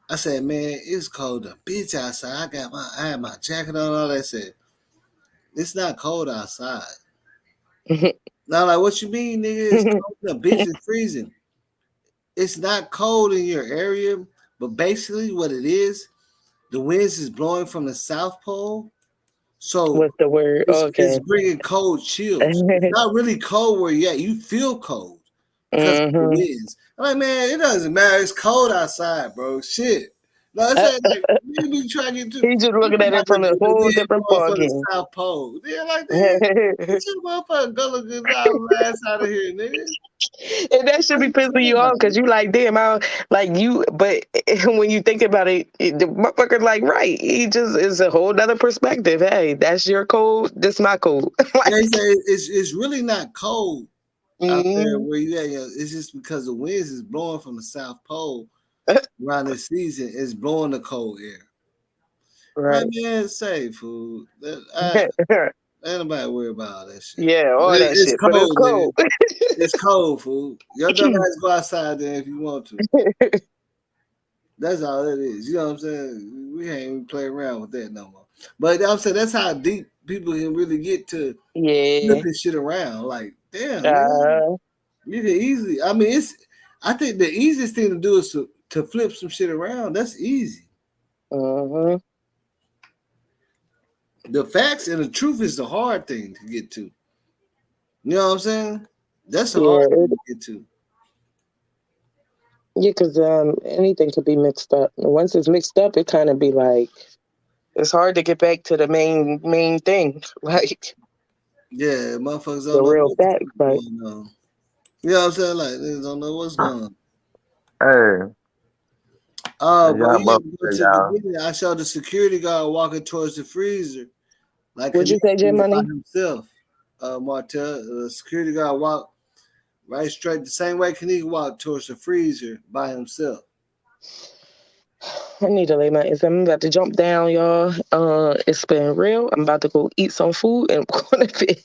I said, man, it's cold a bitch outside. I had my jacket on, all that. Said it's not cold outside. Now, like, what you mean, nigga? It's cold a bitch. It's freezing. It's not cold in your area, but basically what it is, the winds is blowing from the South Pole. So what's the word? It's bringing cold chills. It's not really cold where you're at. You feel cold because of the winds. I'm like, man, it doesn't matter. It's cold outside, bro. Shit. No, I said like you be trying to get to. He's just looking at it from a whole different from the ballgame. South Pole. They're like, get your motherfucking gullible ass out of here, nigga. And that should be pissing you off because you like, damn, like you. But when you think about it, the motherfucker like, right? He just is a whole other perspective. Hey, that's your code. This my code. They say it's really not cold. out there where you at, it's just because the winds is blowing from the South Pole around this season. It's blowing the cold air. Right, man, it's safe, food. Ain't nobody worry about all that shit. Yeah, all that It's shit, but it's cold, nigga. cold. It's cold, fool. Your dumb ass go outside there if you want to. That's all it is. You know what I'm saying? We ain't even play around with that no more. But I'm saying that's how deep people can really get to flipping shit around. Like, damn, man. You can easily. I mean, I think the easiest thing to do is to flip some shit around. That's easy. The facts and the truth is the hard thing to get to. You know what I'm saying? That's the hard thing to get to. Yeah, because anything could be mixed up. And once it's mixed up, it kind of be like it's hard to get back to the main thing. Like, yeah, motherfuckers the don't know real what's facts. Like, going on. You know what I'm saying? Like, they don't know what's going on. Hey. Oh, bro, Y'all you have must to go say to the y'all. beginning. I saw the security guard walking towards the freezer. Like, what'd you say, J by Money? himself. Martel, the security guard walked right straight the same way Kenneka walked towards the freezer by himself. I need to lay my. I'm about to jump down, y'all. It's been real. I'm about to go eat some food and I'm going to bed.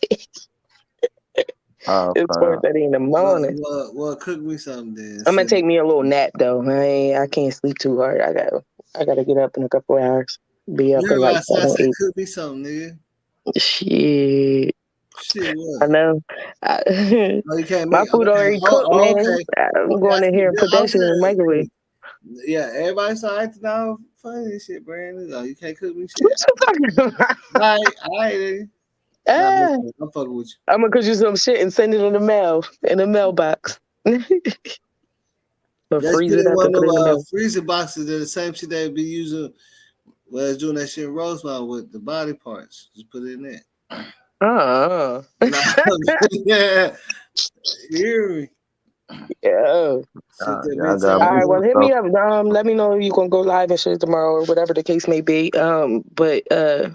It's 4:30 in the morning. Well, cook me something then. I'm gonna take me a little nap though. I can't sleep too hard. I gotta get up in a couple of hours. Be up in like I 7, said 8. cook me something, nigga. Shit. Shit, what? I know. You can't My make food already cooked, man. okay. I'm going in here and put that shit in the microwave. Yeah, everybody start acting all funny and shit, Brandon. You can't cook me shit. What you talking about? All right, I'm fucking with you. I'm gonna cook you some shit and send it in the mailbox. But Let's freeze get it in up one and put it in the of mail. freezer boxes. They're the same shit they be using. Well, it's doing that shit in Rosemount with the body parts. Just put it in there. Yeah, you hear me? Yeah. All right. Well, hit me up. Let me know if you gonna go live and shit tomorrow or whatever the case may be. But I'm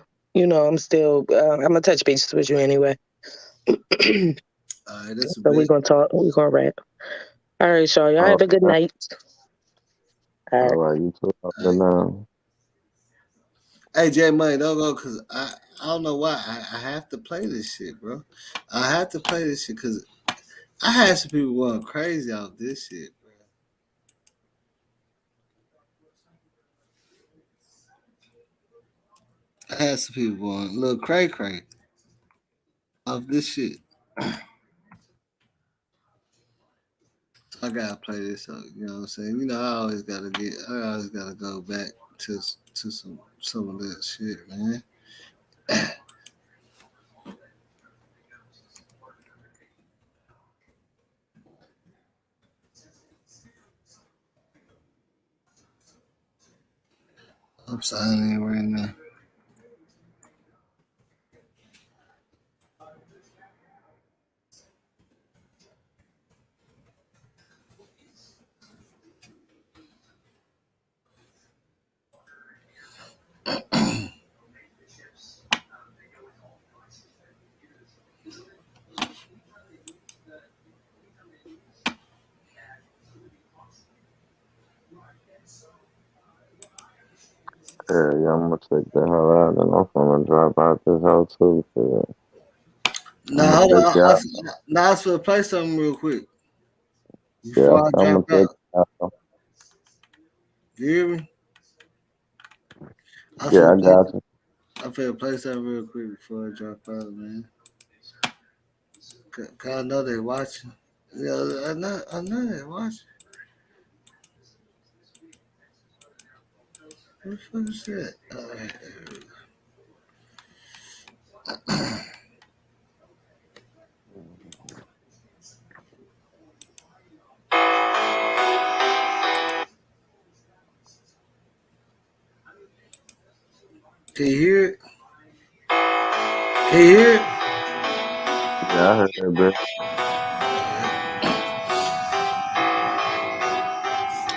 still. I'm gonna touch bases with you anyway. All right, that's so we're gonna talk. We're gonna rap. All right, y'all. Y'all have a good night. All right, you too. Hey, J Money, don't go because I don't know why I have to play this shit, bro. I have to play this shit because I had some people going crazy off this shit, bro. I had some people going a little cray off this shit. I gotta play this up, you know what I'm saying? You know, I always gotta go back to some of that shit, man. I'm signing in right now. Yeah, I'm gonna check the hell out, and I'm gonna drop out this house too. Nah, hold on. I was gonna play something real quick before I drop out. You hear me? I got you. I'm finna play something real quick before I drop out, man. Cause I know they watching. Yeah, I know they watching. What the fuck is that? All right. Can you hear it? Can you hear it? Yeah, I heard that, bro.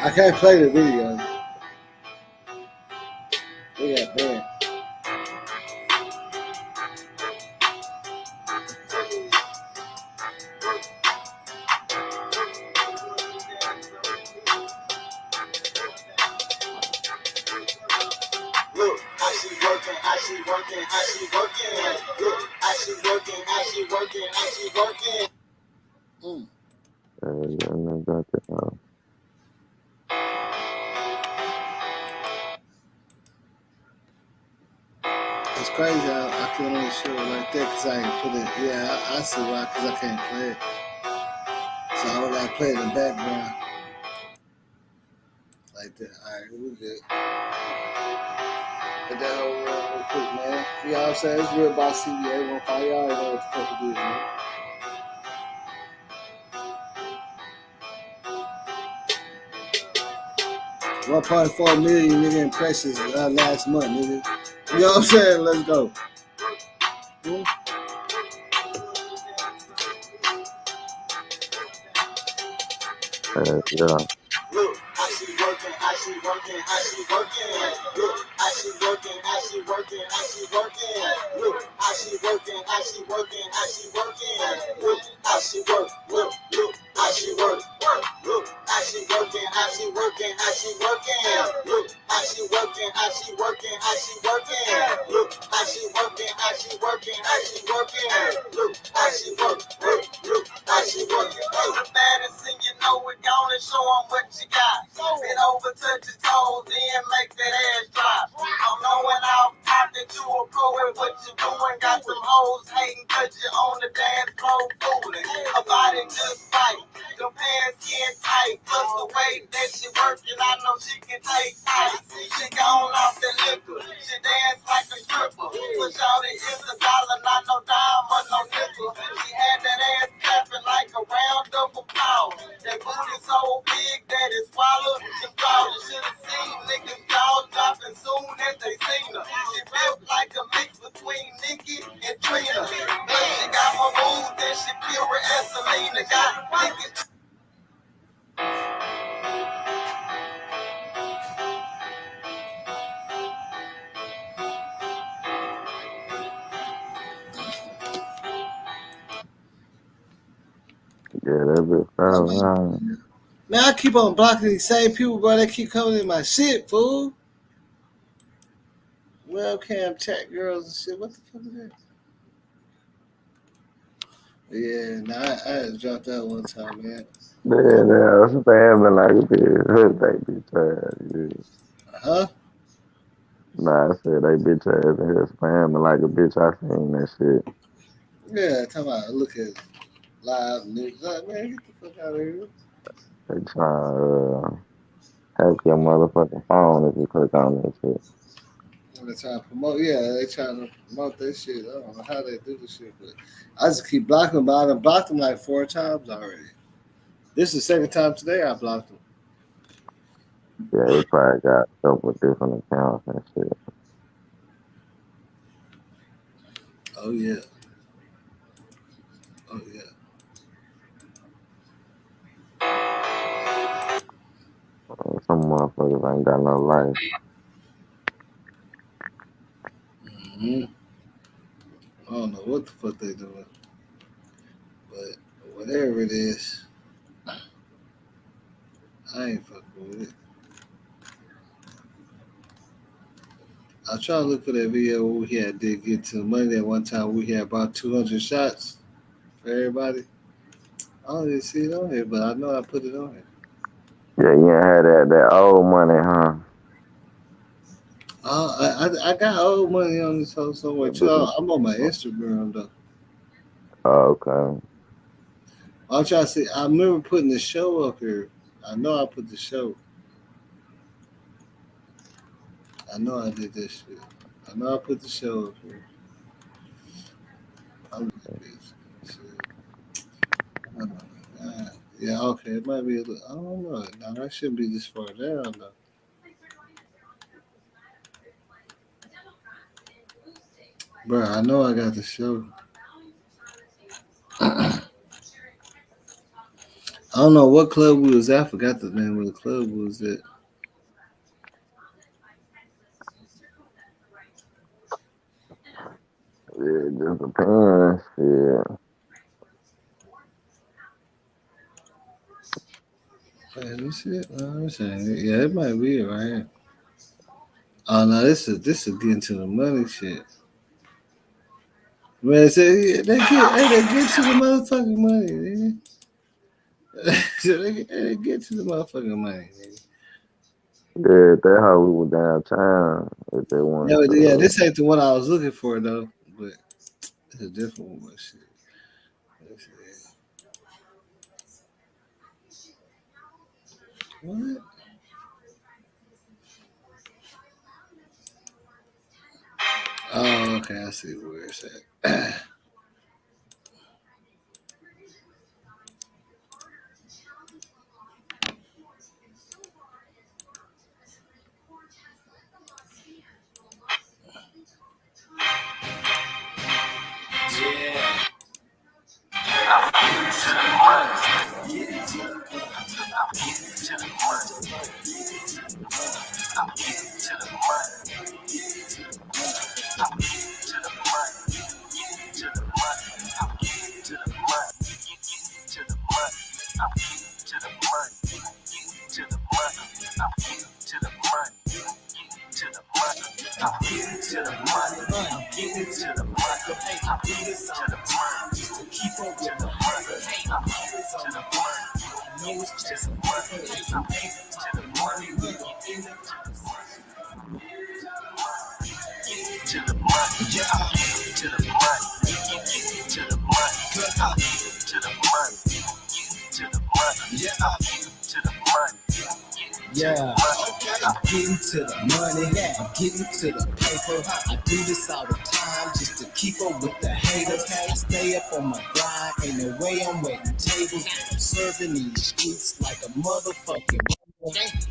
I can't play the video. They got banned. working, how she working, how she working. Look, how she working, how she working, how she working. It's crazy how I can only show it like that because I ain't put it. Yeah, I see why, because I can't play it. So I gotta play it in the background. Like that. Alright, we good. Put that whole real quick, man. You know what I'm saying? It's real about CBA 1 y'all already know what the fuck it is, man. $1.4 million nigga impressions last month, nigga. You know what I'm saying? Let's go. Yeah. Look, how she working, how she working, how she working. Look, how she working, how she working, how she working. Look, how she working, how she working, how she working. Look, how she work, look, how she work, look, how she working, how she working, how she working. Look, how she working, how she working, how she working. Look, how she working, how she working, how she working. Look, how she work, look, how she working. The baddest and you know it, gonna show 'em what you got. Bend over, touch your toes, then make that ass drop. I'm knowing I'm talking to a pro and what you doing. Got some hoes hating cause you on the dance floor fooling. Her body just fight, them pants skin tight. Plus the way that she working, I know she can take tight. She gone off the liquor, she dance like a stripper. Push out it is $1, not no dime or no nickel. She had that ass clapping like a round of applause. That booty so big that it swallowed the crowd. You should have seen niggas jaws dropping soon as they seen her. She built like a mix between Nicki and Trina. But she got more moves than Shakira and Selena. Got Nicki. Yeah, that bitch fell. Man, I keep on blocking these same people, bro. They keep coming in my shit, fool. Webcam chat girls and shit. What the fuck is that? Yeah, nah, I had dropped that one time, man. Yeah, I'm spamming like a bitch. They bitch ass, yeah. Huh? Nah, I said they bitch ass in here spamming like a bitch. I seen that shit. Yeah, talking about look at live news. Like, man, get the fuck out of here. They trying to hack your motherfucking phone if you click on that shit. They trying to promote, yeah, they trying to promote that shit. I don't know how they do this shit, but I just keep blocking them. But I done blocked them like 4 times already. This is the second time today I blocked them. Yeah, they probably got a couple of different accounts and shit. Oh yeah. Oh yeah. Some motherfuckers ain't got no life. Mm-hmm. I don't know what the fuck they doing, but whatever it is, I ain't fucking with it. I was trying to look for that video where we did get to the money that one time we had about 200 shots for everybody. I don't even see it on here, but I know I put it on here. Yeah, you ain't had that old money, huh? I got old money on this whole somewhere too. I'm on my Instagram though. Oh, okay. I'm trying to see. I remember putting the show up here. I know I put the show. I know I did this shit. I know I put the show up here. I'm yeah, okay. It might be a little. I don't know. No, that shouldn't be this far down though. Bro, I know I got the show. I don't know what club we was at. I forgot the name of the club we was at. Yeah, it just depends. Yeah. Let me see it. Let me see. Yeah, it might be it right here. Oh no, this is getting to the money shit. Man, say they get to the motherfucking money, nigga. they get to the motherfucking money, nigga. Yeah, that how we were downtown if they wanted Yeah, to. this ain't the one I was looking for though, but it's a different one. But shit. What? Oh, okay, I see where it's at. Yeah, I'm getting to the money, I'm getting to the paper. I do this all the time just to keep up with the haters. I stay up on my grind, ain't no way I'm waiting tables. I'm serving these streets like a motherfucking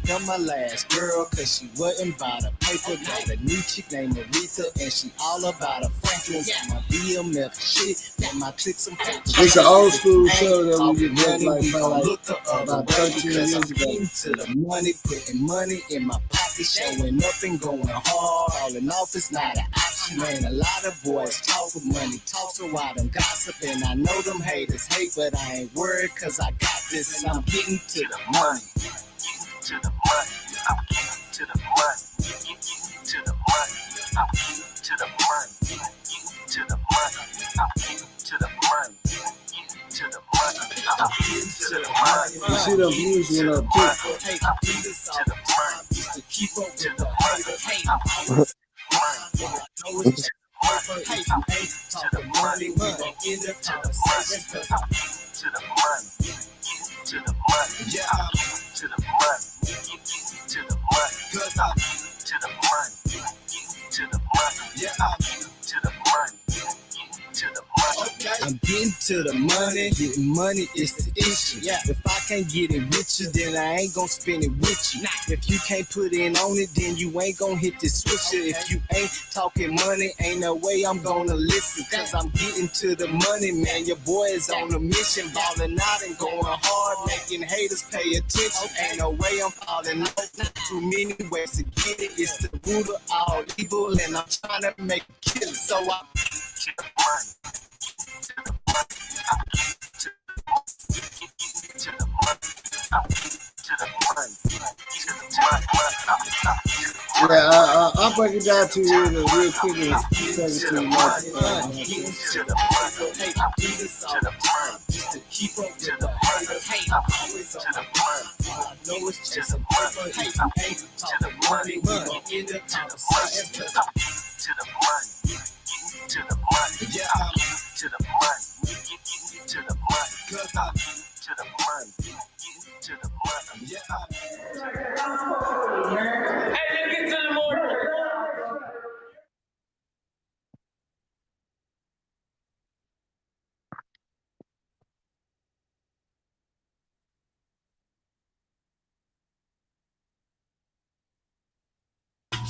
Got my last girl, cause she wasn't by the paper. Got a new chick named Aretha, and she all about a Franklin. Got my BMF shit, got my tricks and patches. It's an old school show that we did about 13 years ago. To the money, putting money in my pocket, showing up and going hard. Falling off is not an option, man. A lot of boys talk with money, talk so I don't gossip, and I know them haters hate, but I ain't worried, cause I got this, and I'm getting to the money. To the money, I'm getting to the money, to the money, I'm getting to the money, to the money, I'm getting to the money, to the money, I'm getting to the money. You see them views went up too. Hey, I do this all the time just to keep up with the haters. Hey, I'm always know it's just hey, hey, talking money, we gon' end up conversation, cause I'm to the money, to the money, yeah, I'm to the money. To the money, cause I'm to the money, to the money, yeah, I'm to the money, to the money. Okay. I'm getting to the money, getting money is the issue. Yeah. If I can't get it with you, then I ain't gon' spend it with you. If you can't put in on it, then you ain't gon' hit this switcher. Okay. If you ain't talking money, ain't no way I'm gonna listen. Cause I'm getting to the money, man. Your boy is on a mission, balling out and going hard, making haters pay attention. Okay. Ain't no way I'm falling off. Not too many ways to get it. It's the root of all evil, and I'm trying to make it kill it. So I to the money. Yeah, I'll break it down to you real quick and tell it to you. To keep up with the haters, hey, I'm always on the grind. I know it's just a money, hey, I ain't talking money, we gon' end up conversation, cause I'm to the money, to the money, yeah, I'm to the money, to the money, cause I'm to the money, to the money, yeah, I'm. Hey, let's get to the morning.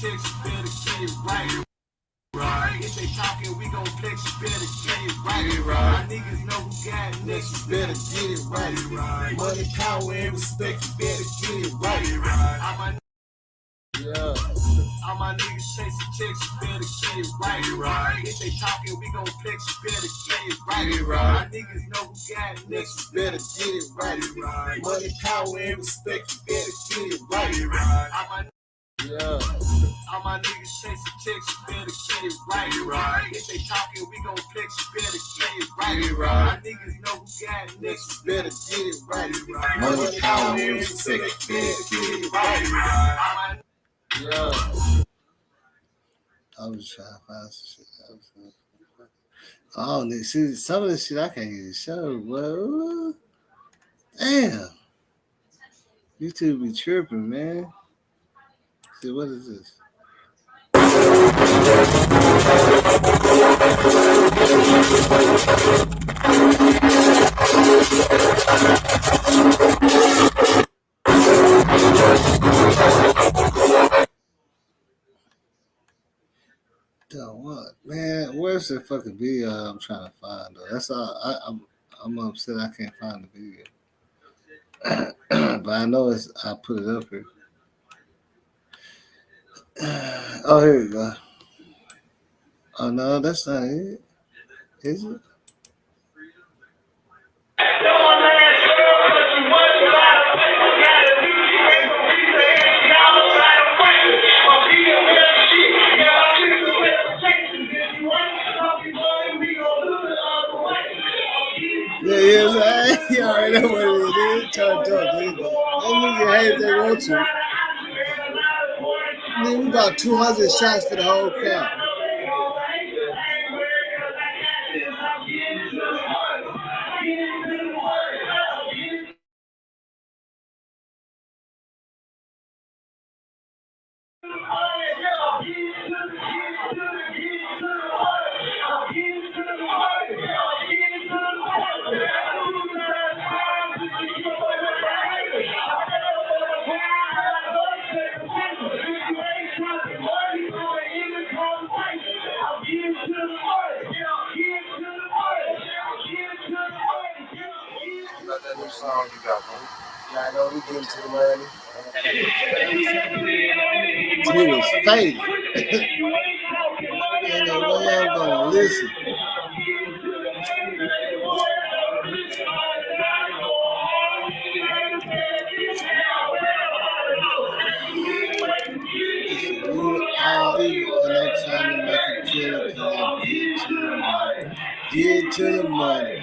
Chicks better get it right. Right. If they talking, we gon' flex, you better get it right. My niggas know who got next, you better get it right. Money, power, and respect, you better get it right. All my niggas chasing checks, you better get it right. If they talking, we gon' flex, you better get it right. My niggas know who got next, you better get it right. Money, power, and respect, you better get it right. Yeah. All my niggas chasing checks, you better get it right. If they talking, we gon' flex, you better get it right. My niggas know who got it next, you better get it right. Money, power, and respect, better get it right. Yeah. I was trying to find some shit. Oh, see, some of this shit I can't even show, bro. Damn. YouTube be tripping, man. See, what is this? Damn, what? Man, where's the fucking video I'm trying to find, though? That's all. I'm upset I can't find the video. But I know I put it up here. Oh, here we go. Oh, no, that's not it. Is it? Yeah, you already know what it is. Turn up, dude. Them niggas hate if they want to. Nigga, we got 200 shots for the whole crowd. That new song you got, man. I know we getting to the money. He was fading. Ain't no way I'm gonna listen. All evil, and I'm trying to make it kill it, cause I get to the money. Get to the money.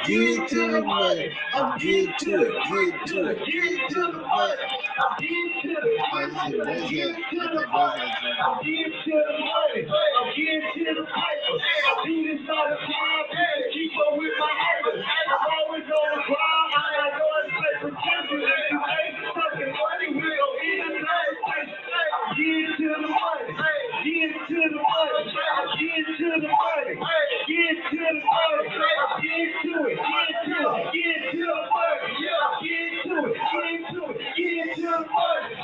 Get to the money. I'm getting to it. Get to it. Get to the money. I said, where's that? I'm getting to the money. I'm getting to the pipe. I do this all the time. Keep up with my haters. I'm always on the grind. I know it's like potential. If you ain't fucking money, we'll eat it. I'm getting to the money. Get to the money. Get to the money. Get to the money. Get to it. Get to it. Get to the money. Get to it. Get to it. Get to the money.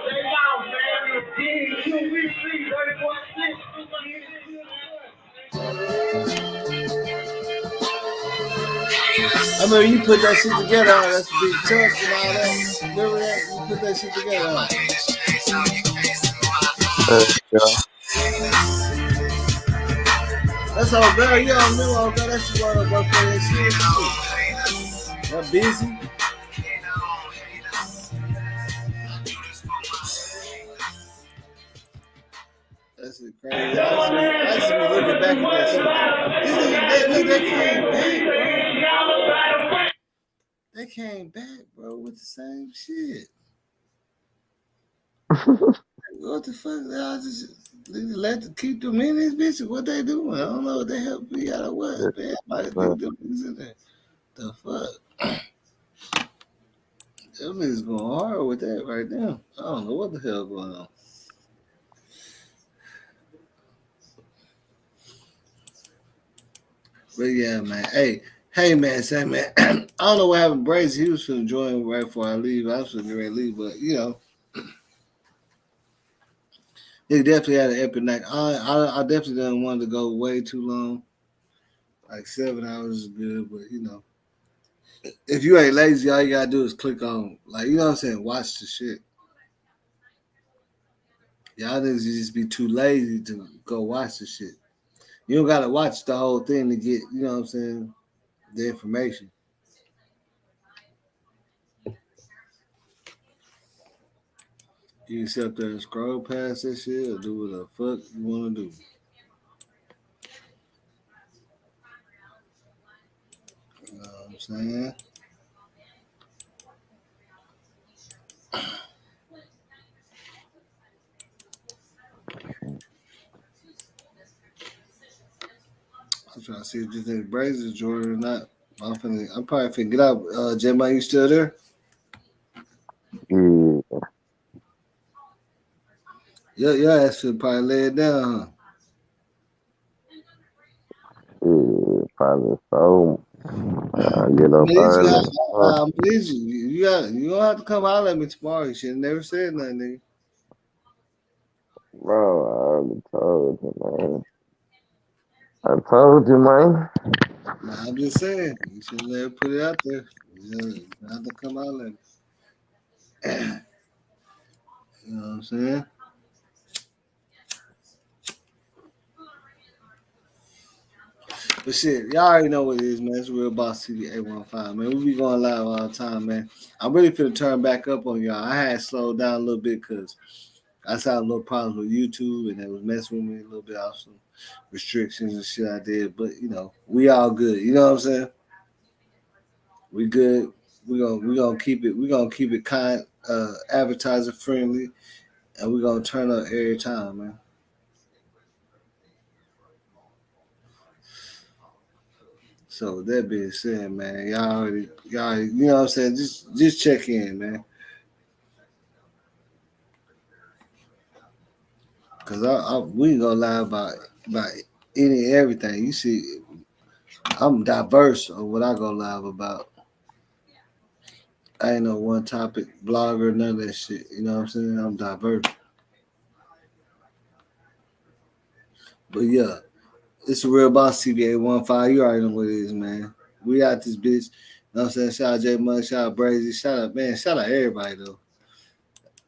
Stay down, man. Get to it. 31-6. I mean, you put that shit together, that's the big chunk and all that. Remember that? You put that shit together. Yeah. That's all, girl. You don't know all that. That's why I work for that shit. I'm busy. That's crazy. I just be looking back at that shit. They came back, bro. They came back, bro, with the same shit. What the fuck? Y'all just let them keep them in this bitch. What they doing? I don't know what the hell we got. What, man? Might think them niggas in there. The fuck? Them niggas going hard with that right now. I don't know what the hell going on. But yeah, man. Hey, man. Say, man. I don't know what happened. Brazy, he was finna join right before I leave. I was finna get ready to leave, but you know, he definitely had an epic night. I definitely didn't want to go way too long. Like 7 hours is good, but you know, if you ain't lazy, all you gotta do is click on, like, you know what I'm saying, watch the shit. Y'all niggas just be too lazy to go watch the shit. You don't gotta watch the whole thing to get, you know what I'm saying, the information. You can sit up there and scroll past that shit or do what the fuck you want to do. You know what I'm saying? I'm trying to see if this nigga Braves is Jordan or not. I'm probably finna get out. J-Mike, you still there? Yeah. Your ass should probably lay it down, huh? Yeah, probably so. Get up early. I believe you. You don't have to come out at me tomorrow. You should have never said nothing, nigga. Bro, I already told you, man. I told you, man. Nah, I'm just saying. You should have never put it out there. You don't have to come out at me. You know what I'm saying? But shit, y'all already know what it is, man. It's Real Boss TV 815, man. We be going live all the time, man. I'm really finna turn back up on y'all. I had slowed down a little bit because I saw a little problems with YouTube and it was messing with me a little bit off some restrictions and shit I did. But you know, we all good. You know what I'm saying? We good. We gonna keep it kind, advertiser friendly, and we're gonna turn up every time, man. So with that being said, man, y'all, you know what I'm saying? Just check in, man. Cause we ain't gonna lie about any and everything. You see, I'm diverse on what I go live about. I ain't no one topic blogger, none of that shit. You know what I'm saying? I'm diverse. But yeah, it's a Real Boss TV 815. You already know what it is, man. We out this bitch. You know what I'm saying? Shout out J Mud, shout out Brazy, shout out, man, shout out everybody though.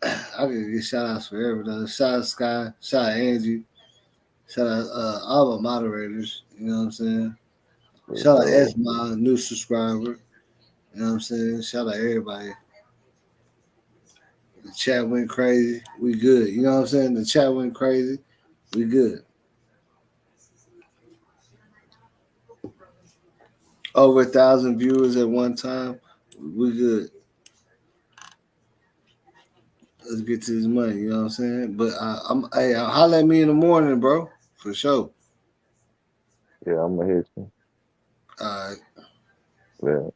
I can get shout outs for everybody. Shout out Sky, shout out Angie, shout out all my moderators. You know what I'm saying? Shout out Esma, new subscriber. You know what I'm saying? Shout out everybody. The chat went crazy. We good. You know what I'm saying? The chat went crazy. We good. Over 1,000 viewers at one time. We good. Let's get to this money. You know what I'm saying? But I'll holler at me in the morning, bro. For sure. Yeah, I'm gonna hit you. All right. Yeah.